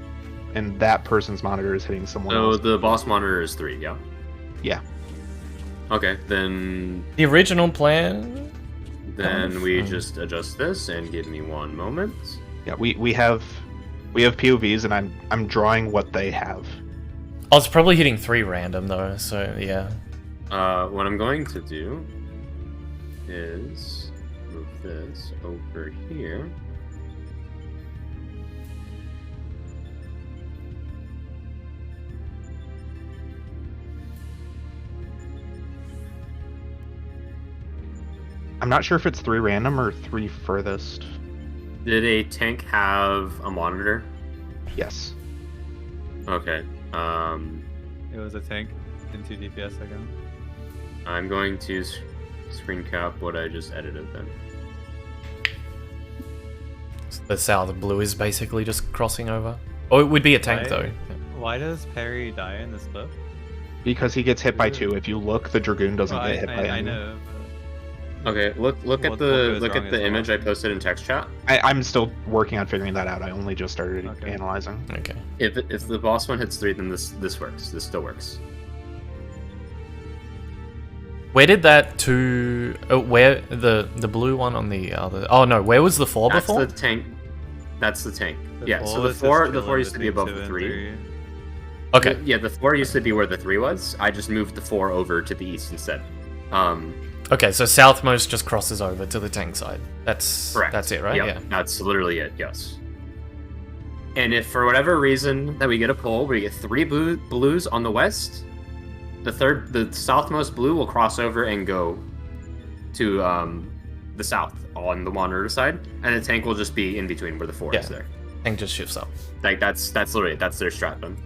and that person's monitor is hitting someone So else. the boss monitor is 3, yeah? Yeah. Okay, then The original plan? we just adjust this and give me 1 moment. Yeah, we have POVs, and I'm drawing what they have. I was probably hitting 3 random though, so yeah. What I'm going to do is move this over here. I'm not sure if it's 3 random or 3 furthest. Did a tank have a monitor? Yes. Okay. It was a tank in 2 DPS ago. I'm going to screen cap what I just edited then. The south blue is basically just crossing over. Oh, it would be a tank though. Why does Perry die in this clip? Because he gets hit by 2. If you look, the Dragoon doesn't Well, get hit by I any. know. Okay, look What at goes the wrong as image well? I posted in text chat. I'm still working on figuring that out. I only just started Okay. analyzing. Okay. If the boss one hits 3, then this works. This still works. Where did that 2... Oh, where... The blue one on the other... Oh no, where was the 4 That's before? the tank. That's the tank. The Yeah. So four the is just 4 chilling used to be between above 2 the and 3. Okay. Yeah, the 4 used to be where the 3 was. I just moved the 4 over to the east instead. Okay, so southmost just crosses over to the tank side. That's Correct. That's it, right? Yep, Yeah. That's literally it. Yes. And if for whatever reason that we get a pull where you get 3 blues on the west, the southmost blue will cross over and go to the south on the monitor side, and the tank will just be in between where the 4 is Yeah. there. Tank just shifts up. Like that's literally that's their strat then.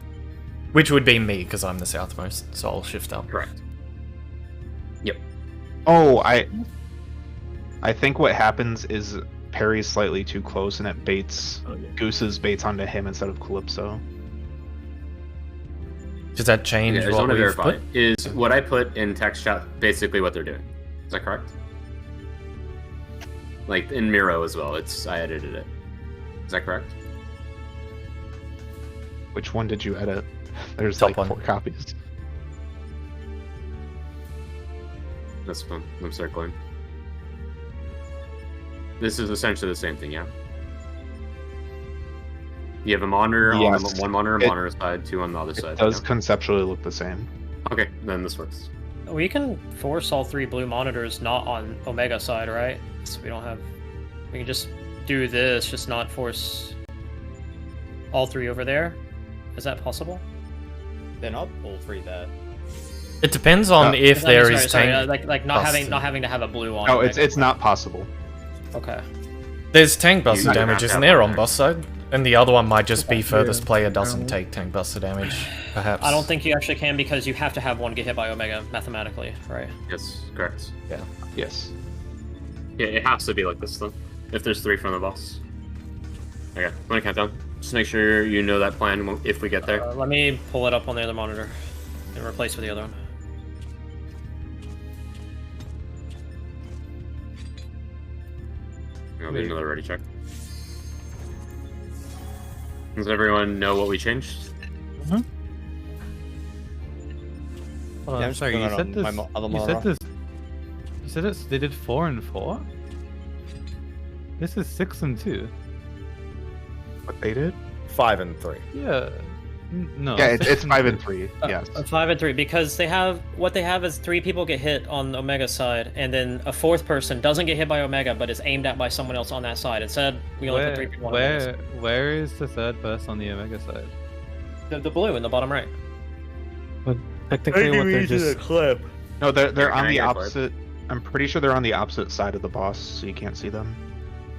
Which would be me, because I'm the southmost, so I'll shift up. Correct. Yep. Oh, I think what happens is Perry's slightly too close, and it baits Goose's baits onto him instead of Calypso. Does that change Okay, I just what want to we've verify. put? Is what I put in text chat basically what they're doing? Is that correct? Like in Miro as well. I edited it. Is that correct? Which one did you edit? There's Top like one. 4 copies. That's fun. I'm circling. This is essentially the same thing, yeah? You have a monitor on Yes. one monitor, It- monitor side, 2 on the other side. It does yeah? conceptually look the same. Okay, then this works. We can force all 3 blue monitors not on Omega side, right? So we don't have. We can just do this, just not force all 3 over there. Is that possible? Then I'll pull 3 that. It depends on if I mean, there is sorry, tank... like not busted. having to have a blue on. No, Omega. it's not possible. Okay. There's tank buster You don't damage, have to isn't have there, one on there. boss side? And the other one might just be Yeah. furthest player doesn't take tank buster damage, perhaps. I don't think you actually can because you have to have one get hit by Omega mathematically, right? Yes, correct. Yes. Yeah, it has to be like this though. If there's 3 from the boss. Okay, I'm gonna count down. Just make sure you know that plan if we get there. Let me pull it up on the other monitor and replace with the other one. I'll do another ready check. Does everyone know what we changed? Oh, I'm sorry. doing You it said on this. my other You said monitor. this. You said it's. They did 4 and 4. This is 6 and 2. What they did? 5 and 3. Yeah. No. Yeah, it's 5 and 3. Yes. 5 and 3 because they have what they have is 3 people get hit on Omega's side, and then a 4th person doesn't get hit by Omega, but is aimed at by someone else on that side. Instead, we only put 3 people on Omega's side. Where is the 3rd person on the Omega side? The blue in the bottom right. But technically, what they're just clip. No, they're Can on I the get a clip? opposite. I'm pretty sure they're on the opposite side of the boss, so you can't see them.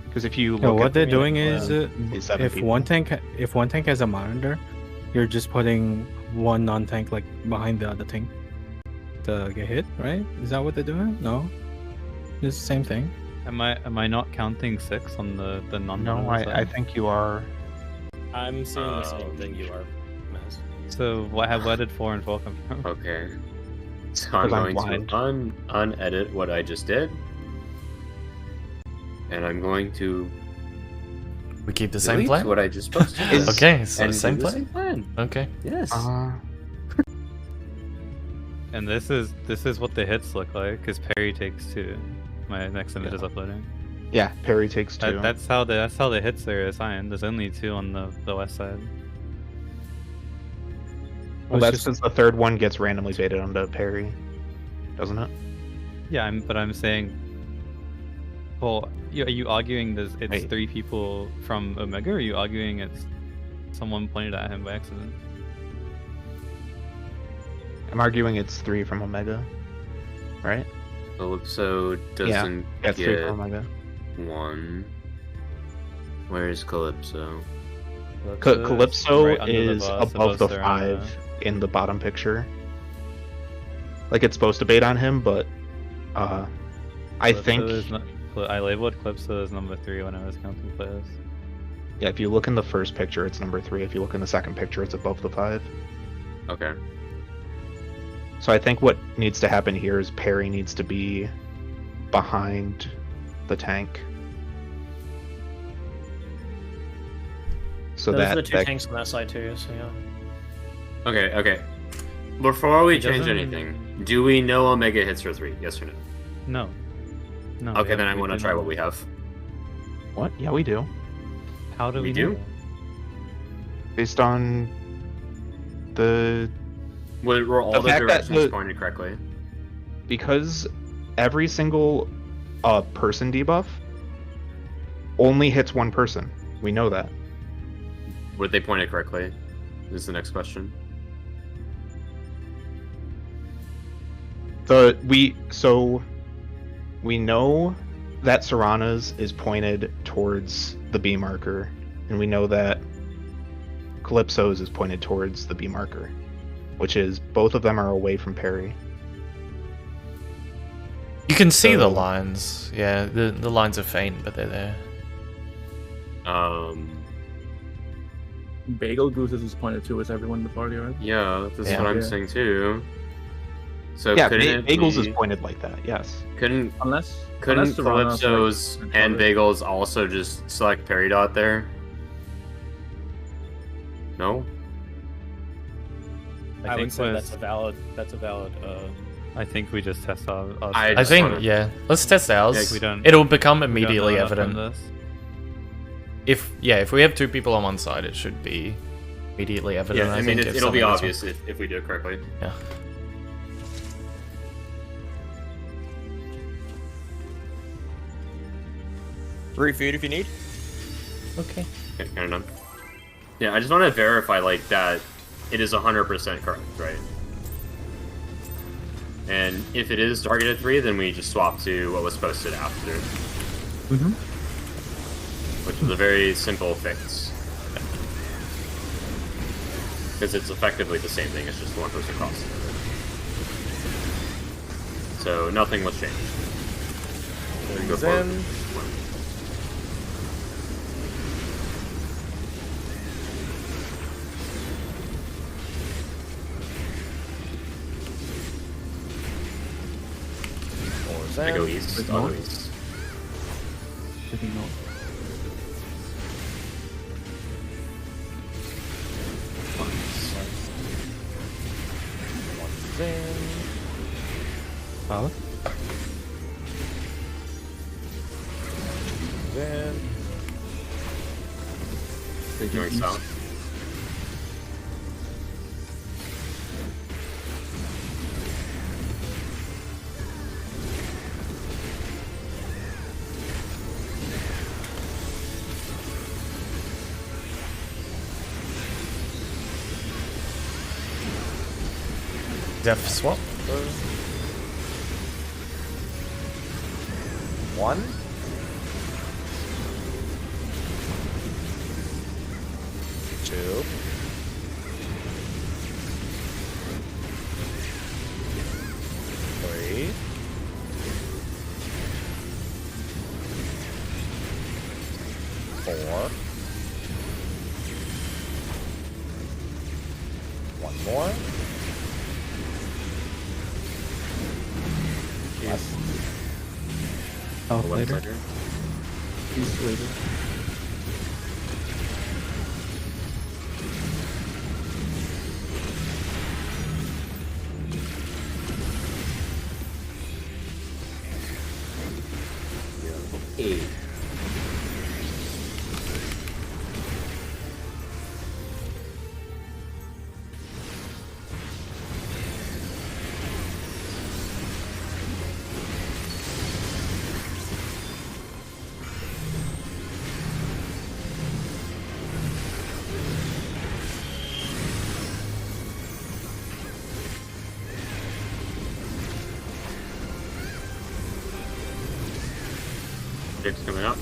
Because if you look no, at what they're the- doing is is 7 if people. one tank has a monitor, you're just putting one non-tank like behind the other tank to get hit, right? Is that what they're doing? No, it's the same thing. Am I not counting 6 on the non? No, I think you are. I'm seeing the same thing you are, Maz. So where did 4 and 4 come from? Okay. So I'm 'Cause I'm going to unedit what I just did. And I'm going to We keep the same delete plan? what I just posted. Okay, so and same do the plan? same plan. Okay. Yes. And this is what the hits look like, because Perry takes 2. My next image is uploading. Yeah, Perry takes 2. That's how the hits are assigned. There's only 2 on the west side. Well, that's since the 3rd one gets randomly baited onto Perry, doesn't it? Yeah, I'm saying. Well, are you arguing it's Wait. 3 people from Omega, or are you arguing it's someone pointed at him by accident? I'm arguing it's 3 from Omega, right? Calypso doesn't Yeah, 3 get from Omega. 1. Where's Calypso? Calypso right under the is boss, above the their 5 in the bottom picture. Like it's supposed to bait on him, but I think I labeled Calypso as number 3 when I was counting players. yeah, if you look in the first picture, it's number 3. If you look in the second picture, it's above the 5. Okay. So I think what needs to happen here is Perry needs to be behind the tank. So Those that are the 2 that- tanks on that side too, so yeah. Okay. Before we It change doesn't- anything, do we know Omega hits for 3? Yes or no? No. No. Okay, then I'm we going to do try not. what we have. What? Yeah, we do. How do We we do? know? Based on the Were all The the fact that directions the- pointed correctly? because every single person debuff only hits one person. We know that. Were they pointed correctly? Is the next question. We know that Serana's is pointed towards the B marker, and we know that Calypso's is pointed towards the B marker, which is both of them are away from Perry. You can see the So- lines. Yeah, the lines are faint, but they're there. Bagel Gooses is pointed to as everyone in the party, right? Yeah, this is Yeah. what I'm Yeah. saying too. So Yeah, couldn't it Bagels be- is pointed like that. Yes. Couldn't Unless couldn't Serrano's, Calypso's like, and controller. Bagels also just select Perry dot there? No. I would think say was- that's a valid. I think we just test our I I just think, wanna- yeah. Let's test ours. we don't- It'll become we don't know immediately enough from evident. this. If we have 2 people on one side, it should be immediately evident. Yeah, I I think mean if it'll be someone else- obvious if we do it correctly. Yeah. Refeed if you need. Okay. Okay, kind of done. Yeah, I just want to verify like that it is 100% correct, right? And if it is targeted 3, then we just swap to what was posted after. Mm-hmm. Which is a very simple fix. Because it's effectively the same thing, it's just one person crossed. So nothing was changed. So you go forward. I go east. I'll go east. Taking note. South. Going south. Zeph swap. 1. 2. 3. 4. 1 more. Yes. Oh, One later. He's later. Eight. Six coming up.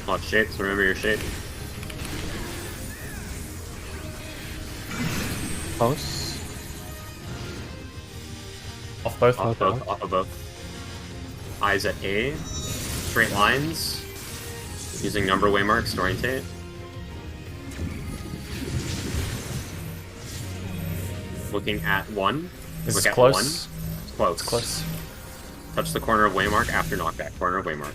Watch shapes, remember your shape. Close. Off both. Off both, off of both. Eyes at A. Straight lines. Using number waymarks to orientate. Looking at 1. This Look is at close. 1. Close. It's close. Touch the corner of waymark after knockback. Corner of waymark.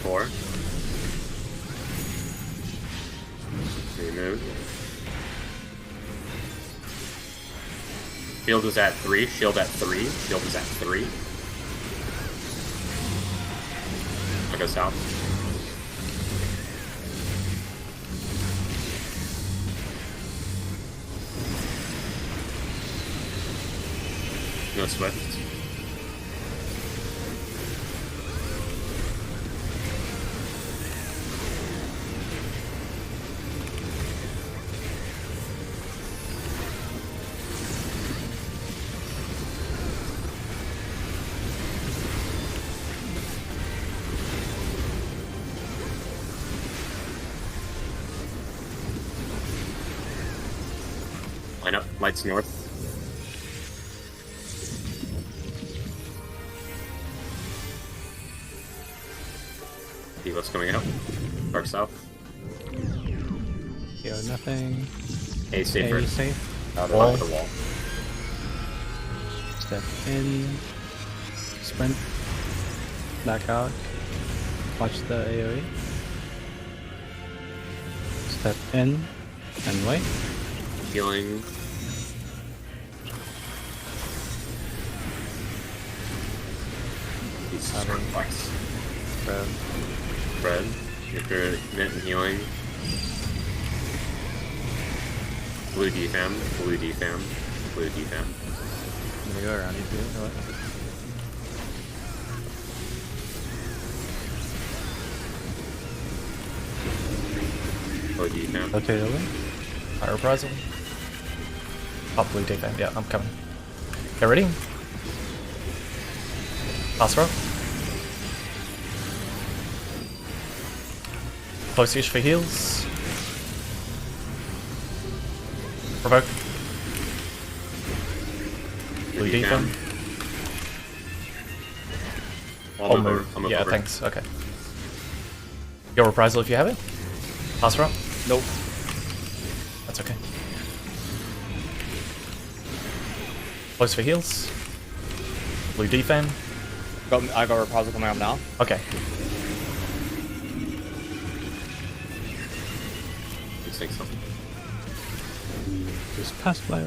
Four. Remove. Shield is at 3. Shield at 3. Shield is at 3. I'll go south. No Swift. Line up, lights north. See what's coming out. Dark south. Yo, nothing. A safer. A safe. Out Wall. of the wall. Step in. Sprint. Back out. Watch the AoE. Step in. And wait. Healing. Jesus Christ. Fred. If you're vent and healing. Blue defam. Blue defam. Blue defam. I'm gonna go around you too. Or what? Blue defam. Okay, over. Fire reprisal. Oh, blue defense. Yeah, I'm coming. Get ready. Pass row. Close-ish for heals. Provoke. Blue defense. I'll Oh, move over. move. I'll move Yeah, over. thanks. Okay. Your reprisal if you have it. Pass row. Nope. That's okay. Close for heals. Blue defend. I got reprisal coming up now. Okay. think so. Just pass by.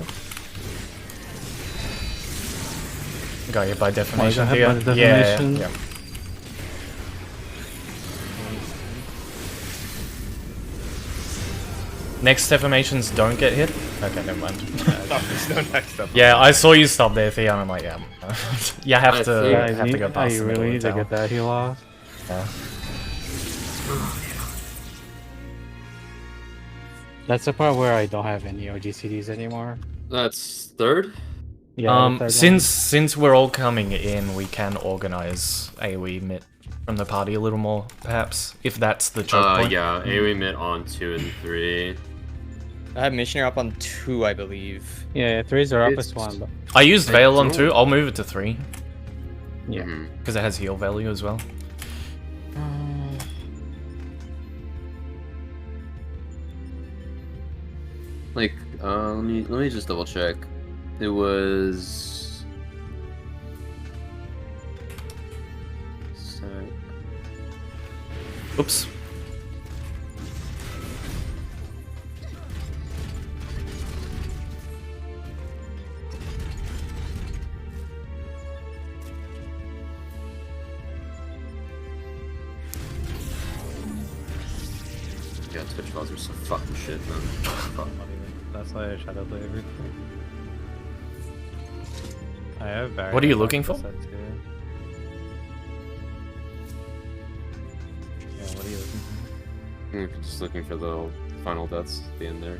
Got you by defamation Oh, you got hit by here. defamation? Yeah. Next defamations don't get hit? Okay, never mind. There's no next up. Yeah, I saw you stop there, Theo, and I'm like, yeah. You have to, Yeah, have to go past the middle really of the need to get tower. that heal off. Yeah. That's the part where I don't have any OGCDs anymore. That's third. Yeah. the third Since we're all coming in, we can organize AoE mid from the party a little more, perhaps, if that's the choke point. Yeah, AoE mid on 2 and 3. I have missionary up on 2, I believe. one. Yeah, 3s are up as one. But I used I Veil on don't- 2, I'll move it to 3, yeah. Mhm. because it has heal value as well. Like, let me just double check. It was. Oops. Yeah, Twitch mods are so fucking shit, man. Fuck. That's why I shadow play everything. I have barrier. What are you looking for? set too. Yeah, what are you looking for? I'm just looking for the final deaths at the end there.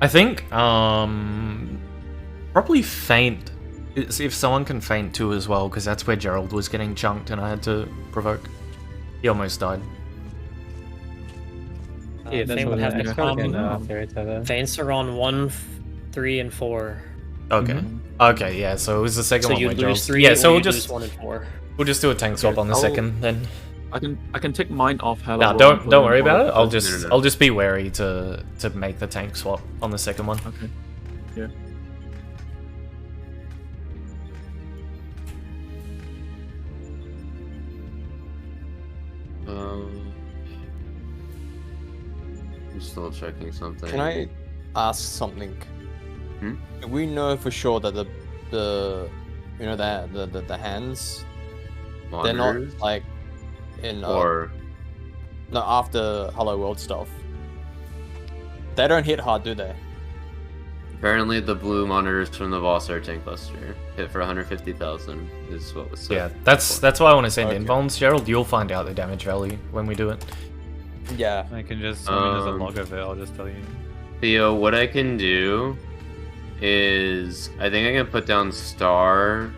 I think, probably Feint. If someone can Feint too as well, because that's where Gerald was getting chunked and I had to provoke. He almost died. Yeah, that's Feint would what have I to expect in come. Fairytale. Feints are on 1, 3, and 4. Okay. Okay, yeah, so it was the second So one you where lose Gerald's... 3, Yeah, or so you we'll lose just 1 and 4. we'll just do a tank swap on the I'll- second then. I can take mine off. Hello. Nah, World, don't put worry on about it. board. I'll just be wary to make the tank swap on the second one. Okay. Yeah. I'm still checking something. Can I ask something? Hmm? Do we know for sure that the you know the hands they're not Monitors? like in Or no after Hello World stuff? They don't hit hard, do they? apparently the blue monitors from the boss are tank buster. Hit for 150,000 is what was said. Yeah, that's why I want to send Okay. invulns, Gerald. You'll find out the damage value when we do it. Yeah. I can just, I mean, there's a Um, log of it, I'll just tell you. Theo, what I can do is I think I can put down star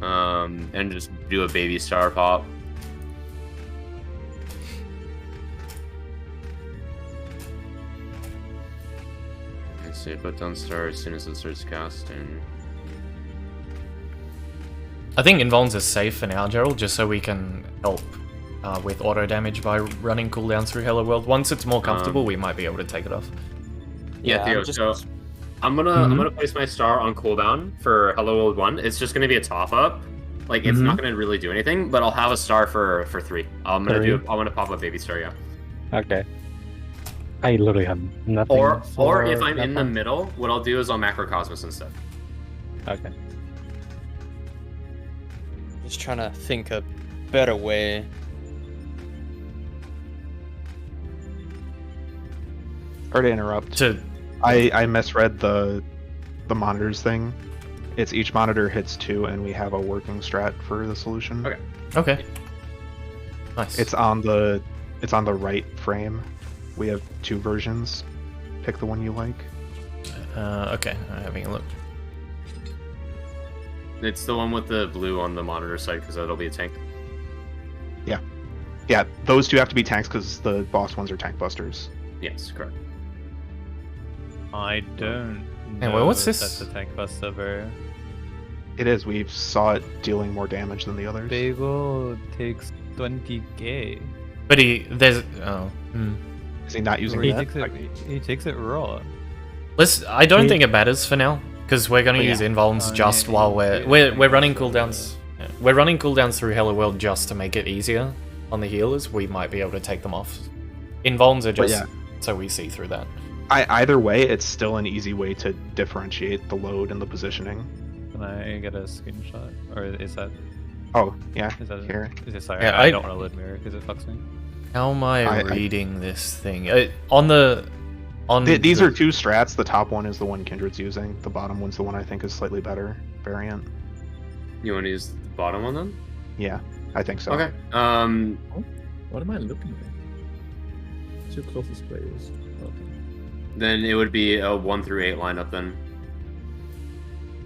and just do a baby star pop. Let's see, put down star as soon as it starts casting. I think invulns is safe for now, Gerald, just so we can help with auto damage by running cooldowns through Hello World. Once it's more comfortable, we might be able to take it off. Yeah, Theo, I'm just- so I'm gonna place my star on cooldown for Hello World 1. It's just gonna be a top up. Like it's not gonna really do anything, but I'll have a star for 3. I'm gonna pop a baby star, yeah. Okay. I literally have nothing. Or for if I'm in that the one. middle, what I'll do is I'll macrocosmos instead. Okay. Just trying to think a better way. Sorry to interrupt. I misread the monitors thing. It's each monitor hits 2, and we have a working strat for the solution. Okay. Okay. Nice. It's on the right frame. We have 2 versions. Pick the one you like. Okay, I'm having a look. It's the one with the blue on the monitor side because that'll be a tank. Yeah, those 2 have to be tanks because the boss ones are tank busters. Yes, correct. I don't Hey, know what's if this? That's a tank buster, bro. It is. We saw it dealing more damage than the others. Bagel takes 20k. But there's Is he not using He that? takes it raw. I don't think it matters for now. because we're going to use invulns just while we're running cooldowns. Yeah. We're running cooldowns through Hello World just to make it easier on the healers. We might be able to take them off. Invulns are just so we see through that. Either way, it's still an easy way to differentiate the load and the positioning. Can I get a screenshot? Or is that... Oh, yeah, Is that here. Is it, sorry, Yeah, I don't want to load mirror because it fucks me. How am I reading this thing? These are two strats. The top one is the one Kindred's using. The bottom one's the one I think is slightly better variant. You want to use the bottom one then? Yeah, I think so. Okay. What am I looking at? Two closest players. Okay. Then it would be a 1 through 8 lineup then.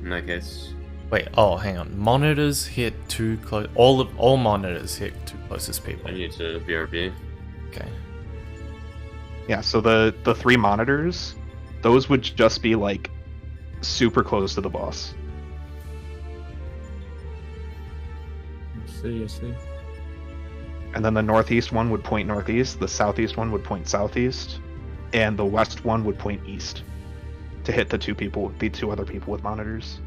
In that case. Wait, oh, hang on. Monitors hit too close. All monitors hit two closest people. I need to BRB. Okay. Yeah, so the 3 monitors, those would just be like super close to the boss. I see. And then the northeast one would point northeast, the southeast one would point southeast, and the west one would point east to hit the two other people with monitors.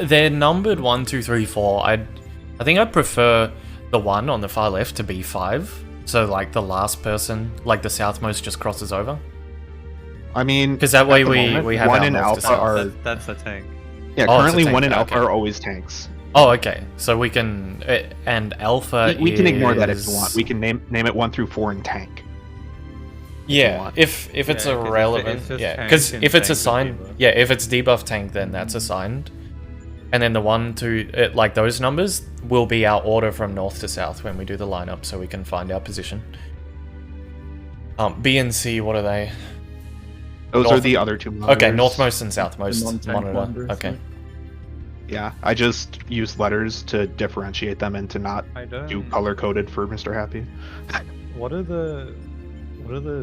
They're numbered 1, 2, 3, 4. I think I'd prefer the one on the far left to be 5. So like the last person, like the southmost, just crosses over. I mean, because that way we have one our and north to alpha south. are. That's a tank. Yeah, Oh, it's a currently tank, 1 and okay. alpha are always tanks. Oh, okay. So we can and alpha. We can ignore that if is- you want. We can name it 1 through 4 in tank. Yeah, if it's Yeah, 'cause irrelevant, it's just yeah, tank because and if it's tank assigned, debuff. yeah, if it's debuff tank, then that's assigned, and then the 1, 2, like those numbers will be our order from north to south when we do the lineup, so we can find our position. B and C, what are they? Those North- are the other 2 monitors. Okay, northmost and southmost non-tank monitor. monitors, Okay. Yeah, I just use letters to differentiate them and to not I don't... do color coded for Mr. Happy. What are the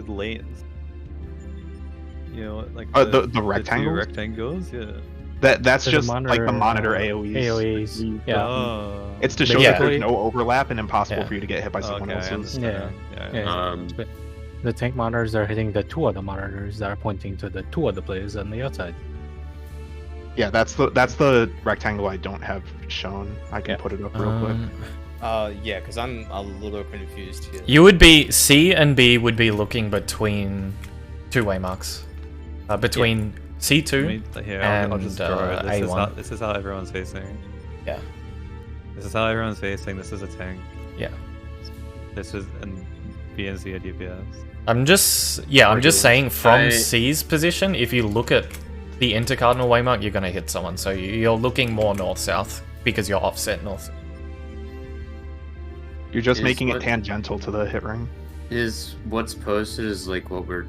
lanes? You know, like The two rectangles? rectangles, yeah. That's So the just like the monitor AoEs. AoEs. Yeah. Oh. It's to show that Basically- there's no overlap and impossible Yeah. for you to get hit by someone Okay, I else's. understand. Yeah. The tank monitors are hitting the 2 other monitors that are pointing to the 2 other players on the outside. Yeah, that's the rectangle I don't have shown. I can put it up real quick. Yeah, because I'm a little confused here. You would be C and B would be looking between 2 waymarks, between C2 Here, and I'll just draw it. A1. This is how everyone's facing. Yeah. This is how everyone's facing. This is a tank. Yeah. This is and B and C are DPS. I'm just saying from C's position, if you look at the intercardinal waymark, you're gonna hit someone. So you're looking more north-south because you're offset north. You're just Is making it what- tangential to the hit ring. Is what's posted is like what we're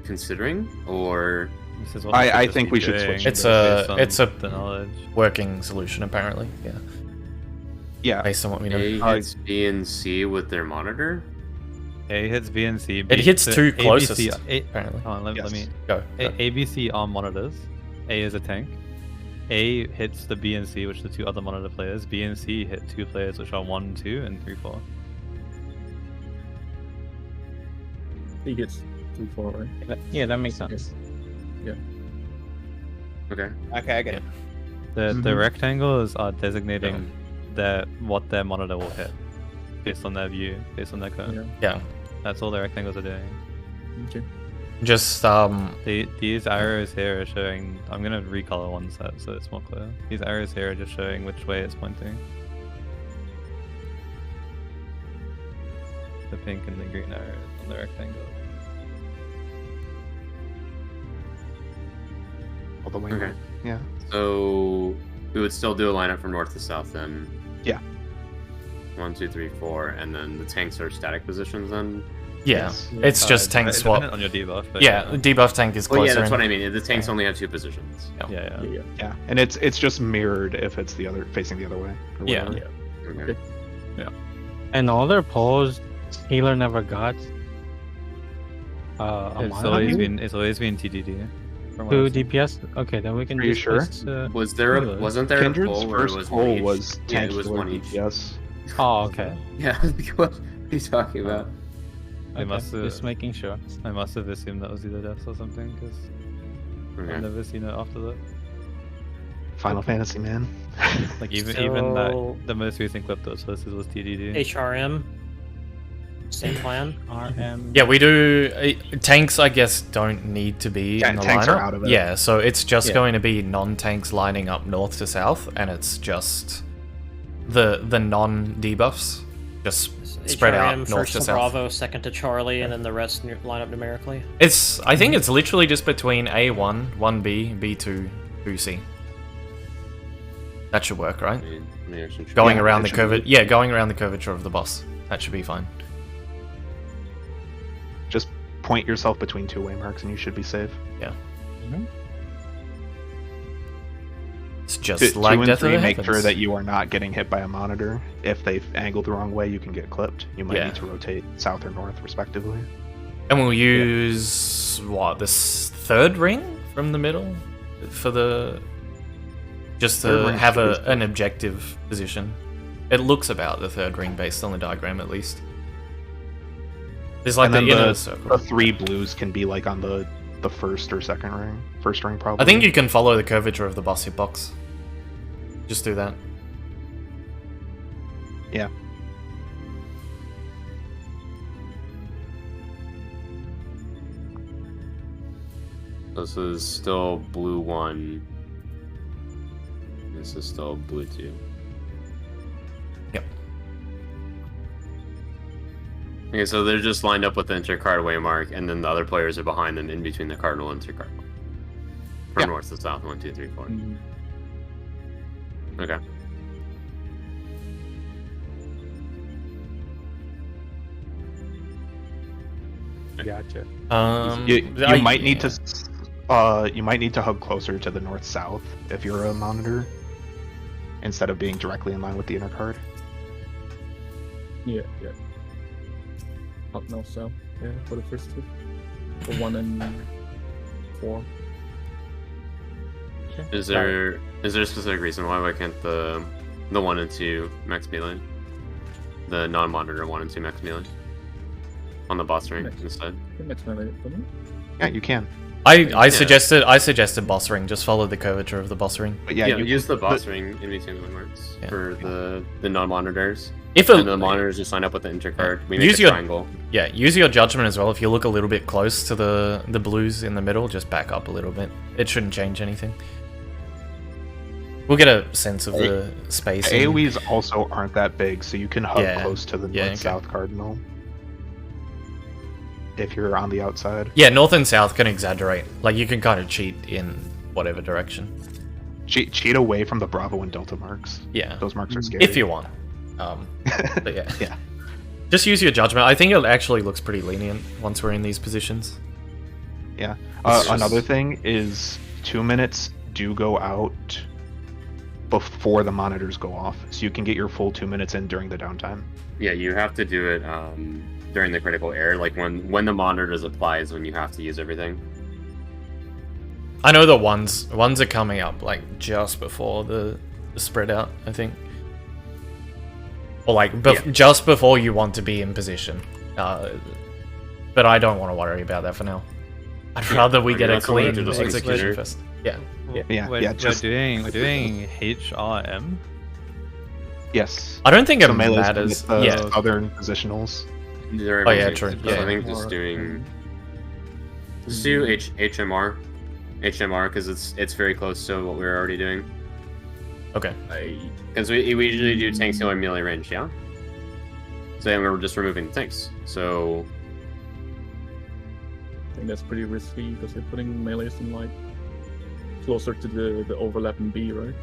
considering, or This is what I should just think be we should doing switch It's based on it's a the knowledge. working solution apparently. Yeah, Yeah. based on what we know. A hits B and C with their monitor? A hits B and C. It hits so 2 ABC closest. A, Apparently, hold on, let Yes. me go. ABC are monitors. A is a tank. A hits the B and C, which are the 2 other monitor players. B and C hit 2 players, which are 1, 2, and 3, 4. He gets 3, 4, right? Yeah, that makes sense. Okay. Okay, I get it. The rectangles are designating what their monitor will hit, based on their view, based on their cone. Yeah. Yeah, That's all the rectangles are doing. Okay. just These arrows here are showing. I'm gonna recolor one set so it's more clear. These arrows here are just showing which way it's pointing. The pink and the green arrows on the rectangle. All the way. Okay. Yeah. So we would still do a lineup from north to south then. Yeah. 1, 2, 3, 4, and then the tanks are static positions then. yeah, Yes. it's just tank swap. Dependent on your debuff. But Yeah, debuff tank is Well, closer. yeah, that's what in. I mean. The tanks only have 2 positions. Yeah. Yeah. And it's just mirrored if it's the other facing the other way. Or Yeah. whatever. Okay. And all their polls, healer never got. A It's monitor? always been TDD. from what 2 I've seen. DPS? Okay, then we can Are you just sure? place, Wasn't there a Kindred's poll where it first was poll 1 each? was Yeah, 10 it was killer 1 each. DPS. Oh, okay. Yeah, what are you talking about? They must have. Just making sure. I must have assumed that was either deaths or something, because Okay. I've never seen it after that. Final Fantasy, man. Like even So- that the most recent clip that was posted was TDD. HRM. Same plan. RM. Yeah, we do. Tanks, I guess, don't need to be Yeah, in the tanks lineup. are out of it. Yeah, so it's just Yeah. going to be non-tanks lining up north to south, and it's just the non-debuffs just spread out HRM north first to to south. Bravo, second to Charlie, and then the rest line up numerically. I think it's literally just between A1, 1B, B2, 2C. That should work, right? Maybe I should try- Going Yeah, around that the should curvature. be- Yeah, going around the curvature of the boss. That should be fine. Just point yourself between two waymarks and you should be safe. It's just Two like and Death three, of the make sure Heavens. that you are not getting hit by a monitor. If they've angled the wrong way, you can get clipped. You might Yeah. need to rotate south or north, respectively. And we'll use what, this third ring from the middle for the just Third to ring have should be an objective position. It looks about the third ring based on the diagram, at least. There's like And the then inner the circle. three blues can be like on the first or second ring. First ring, probably. I think you can follow the curvature of the boss hitbox. Just do that. Yeah. This is still blue 1. This is still blue 2. Yep. Okay, so they're just lined up with the intercard waymark, and then the other players are behind them in between the cardinal and intercard. From Yeah. north to south, 1, 2, 3, 4. Mm, Okay. Gotcha. You might need to. You might need to hug closer to the north-south if you're a monitor, instead of being directly in line with the inner card. Yeah, yeah. Up north south. Yeah, for the first two. For 1 and 4. Okay. Is there a specific reason why can't the 1 and 2 max melee? The non-monitor 1 and 2 max melee? On the boss ring Max. instead? I think that's melee for me. Yeah, you can. I suggested boss ring. Just follow the curvature of the boss ring. But Yeah, yeah, you use the boss ring in between the waymarks Yeah. for the non-monitors. If And the monitors just line up with the intercard. We make Use a your- triangle. Yeah, use your judgment as well. If you look a little bit close to the blues in the middle, just back up a little bit. It shouldn't change anything. We'll get a sense of the space. AoEs also aren't that big, so you can hug Yeah. close to the Yeah, north-south cardinal. If you're on the outside. Yeah, north and south can exaggerate. Like, you can kind of cheat in whatever direction. Cheat away from the Bravo and Delta marks. Yeah, Those marks are scary. if you want. But yeah. Yeah. Just use your judgment. I think it actually looks pretty lenient once we're in these positions. Yeah. It's just- Another thing is 2 minutes do go out before the monitors go off, so you can get your full 2 minutes in during the downtime. Yeah, you have to do it during the critical error. Like when the monitors apply is when you have to use everything. I know the ones are coming up like just before the spread out, I think. Or like just before you want to be in position. But I don't want to worry about that for now. I'd rather we I mean, get a that's the way clean to do the execution consider. first. Yeah. Yeah, we're, yeah, we're just- doing HRM. Yes. I don't think it So melee's matters. with the Yeah. southern positionals. They're Oh, yeah, amazing. true. So Yeah. I think just doing. Just do HMR, because it's very close to what we were already doing. Okay. Because we usually do tanks healer melee range, yeah. So then we're just removing the tanks. So I think that's pretty risky because they're putting melees in like closer to the overlap in B, right?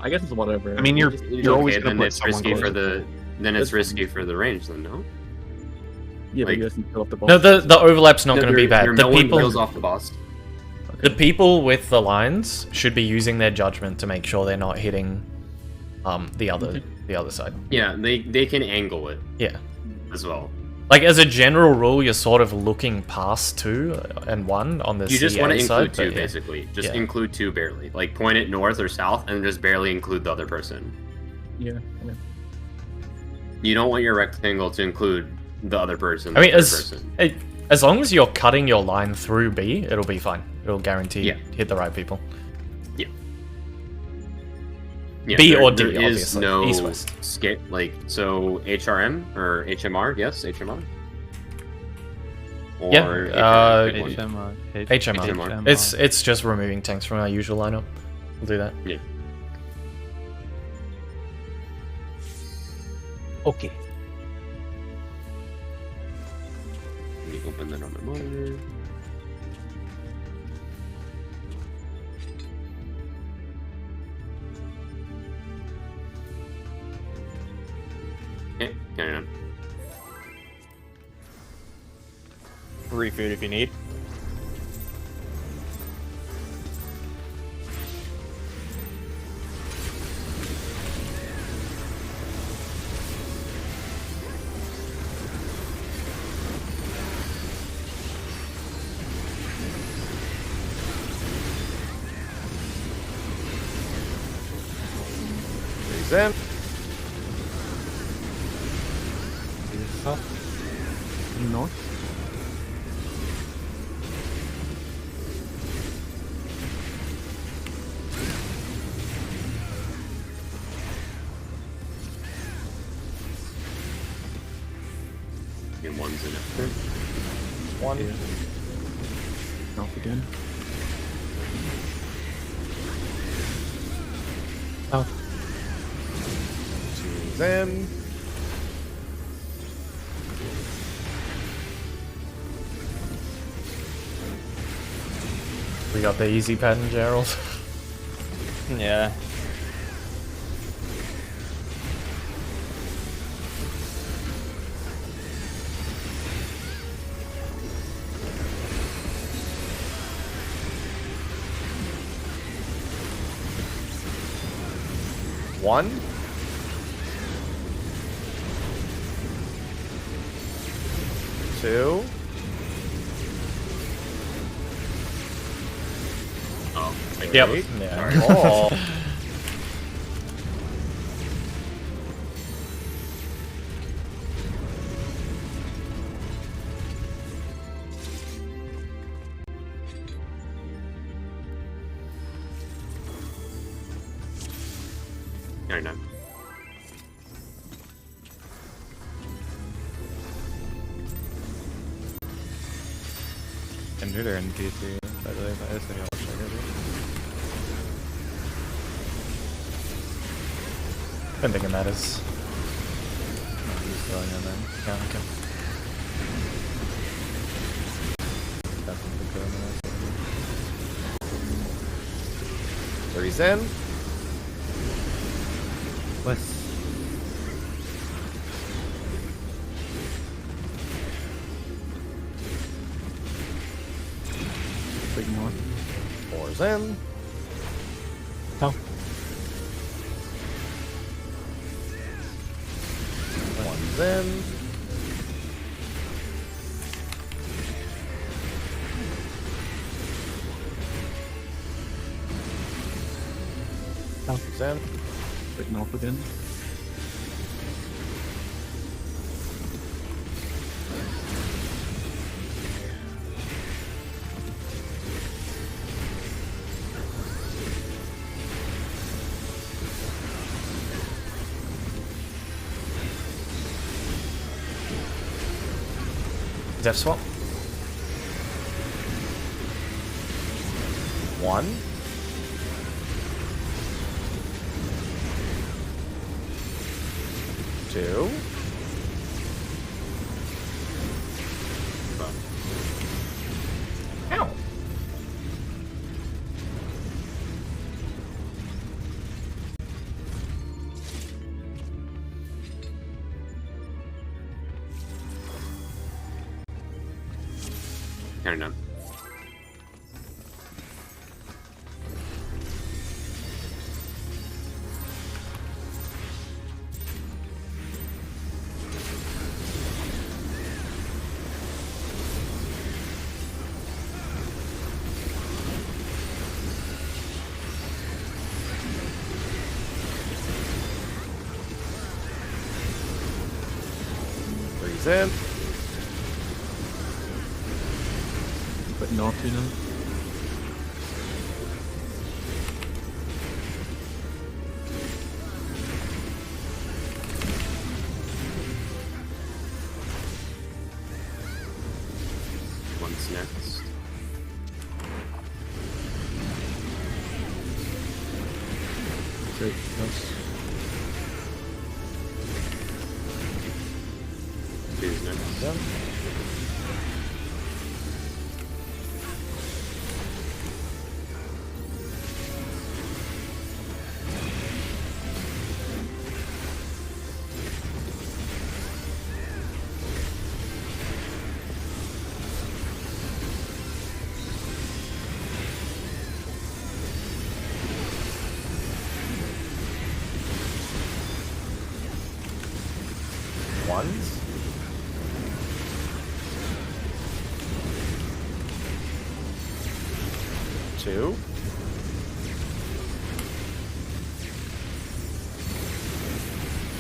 I guess it's whatever. I mean, you're always okay, gonna then put it's someone risky for close. the then it's That's risky for the range, then no. yeah, but like- you guys can kill off the boss. No, the overlap's not going to be bad. Your The no one kills people, off the boss. the people with the lines should be using their judgment to make sure they're not hitting the other side. Yeah, they can angle it Yeah. as well. Like, as a general rule, you're sort of looking past 2 and 1 on the You just want to CA side. include two, but yeah. basically. Just Yeah. include two barely. Like point it north or south, and just barely include the other person. Yeah, yeah. You don't want your rectangle to include the other person. I mean, the third person. as long as you're cutting your line through B, it'll be fine. It'll guarantee Yeah. hit the right people. Yeah, B or D, there is obviously. no East-west. like so HRM or HMR, yes, HMR. Or Yeah, pick one. HMR. HMR. It's just removing tanks from our usual lineup. We'll do that. Yeah. Okay. Let me open that on my monitor. Okay, carry on. Free food if you need. He's in. North. And one's in after. One. North again. South. Two's in. We got the easy pattern, Gerald. Yeah. One. Two. Oh, Yep. Three. Yeah. Oh. carry on. Can do their NPC, by the way, but I just think I'll check it. I don't think it matters. I'm just throwing it in. Yeah, okay. Definitely go in there. Three's in. West. Big north. Four's in. South. One's in. Two's in. Big north again. Zeph swap. One. Two. Ow. Carry on. Waves in. But not too now. One's next. Great. Yes. Two's next. Yep. Ones. Two.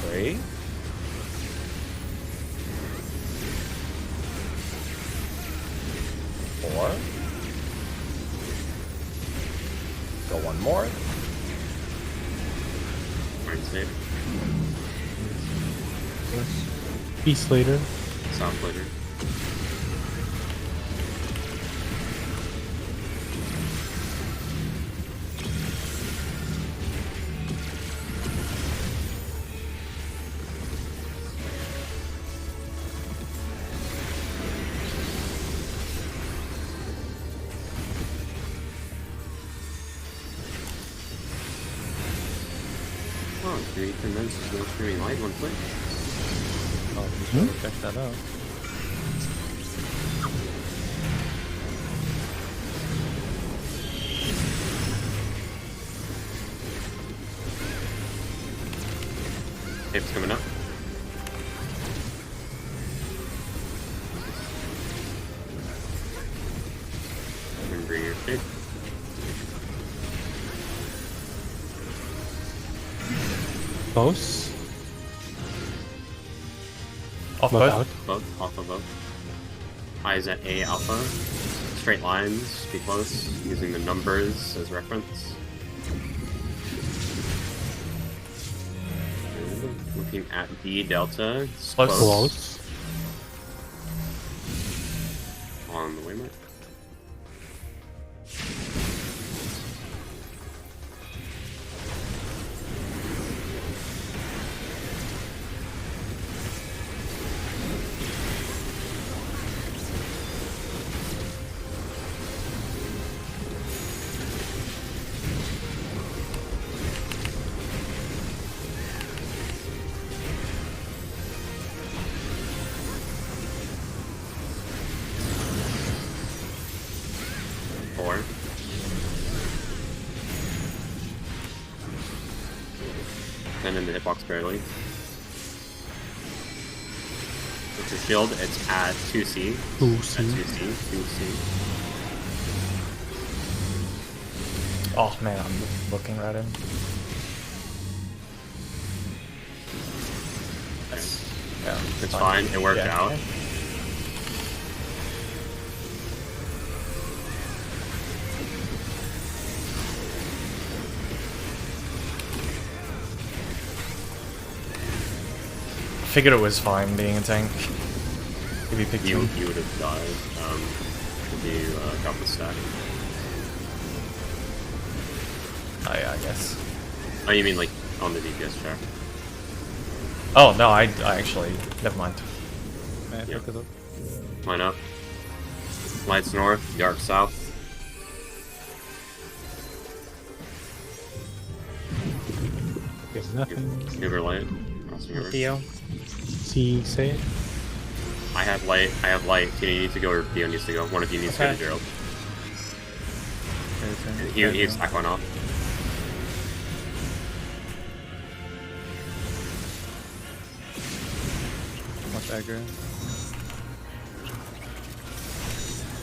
Three. Four. Go one more. Iron State. Peace later. Sound later. Oh, 3 condenses no streaming live on Twitch. Oh, you should check that out. Tape's coming up. And bring your tape. Close. Off Both both. out. Both, off of both. Eyes at A alpha. Straight lines, be close, using the numbers as reference. Looking at B delta. It's Close. Close. On the waymark. Four. And in the hitbox barely. With your shield, it's at 2C. 2C. At 2C. 2C. Oh man, I'm looking right in. Yeah, It's fine. It worked Yeah. out. Figured it was fine being a tank. If you picked You him. would have died if you got the stack. Oh yeah, I guess. Oh, you mean like on the DPS track? Oh no, I actually never mind. May I Yeah. pick it up? Line up. Lights north, dark south. There's nothing. River light. Crossing river. Theo. See, say it. I have light. I have light. Tina, you need to go or Theo needs to go. One of you needs to go to Okay. Gerald. Okay, He's back on off. Much aggro.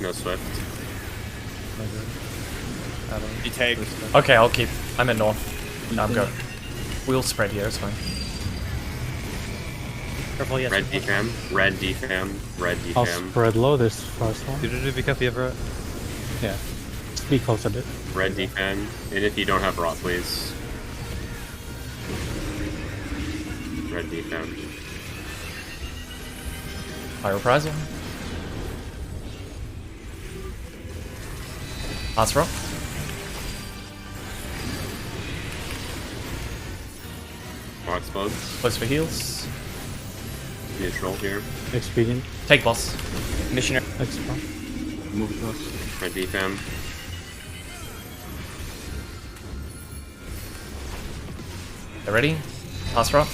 No Swift. No good. I don't. You take. Okay, I'll keep. I'm in north. No, I'm good. We'll spread here, it's fine. Careful, yes. Red defam, red defam, red I'll defam, spread low this first one. Be careful, Everett. Yeah. Just be close a bit. red defam, and if you don't have rot, please. Red defam. High reprisal. Pass rock. More explodes. Close for heals. Neutral here. Expedient. Take boss. Missionary. Expel. Move across. Red defam. They're ready. Pass rock.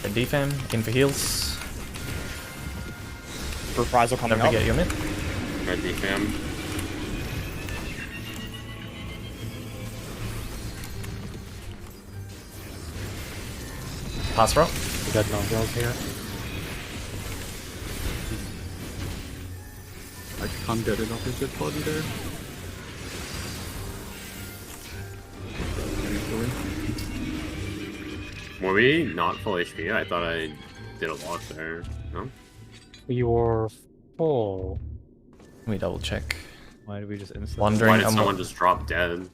Red defam. In for heals. Reprisal coming Don't up. forget your mid. Red defam. Pass rock. We got no heals here. I can't get it off his good body there. Were we not full HP? I thought I did a lot there. No? We were full. Let me double check. Why did we just instantly? Wondering. Why did someone just drop dead?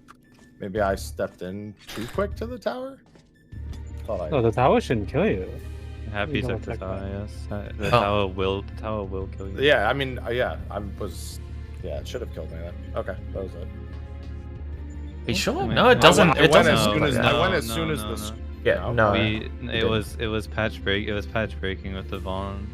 Maybe I stepped in too quick to the tower? Thought I... No, the tower shouldn't kill you. Happy You to don't the attack tower, yes. The Oh. tower will kill you. Yeah, I mean, yeah, it should have killed me then. Okay, that was it. Are you sure? I mean, No, it doesn't. I It went doesn't. as soon as yeah. I went as No, soon as no, the. no. Yeah, no. It was patch break. It was patch breaking with the Vaughn.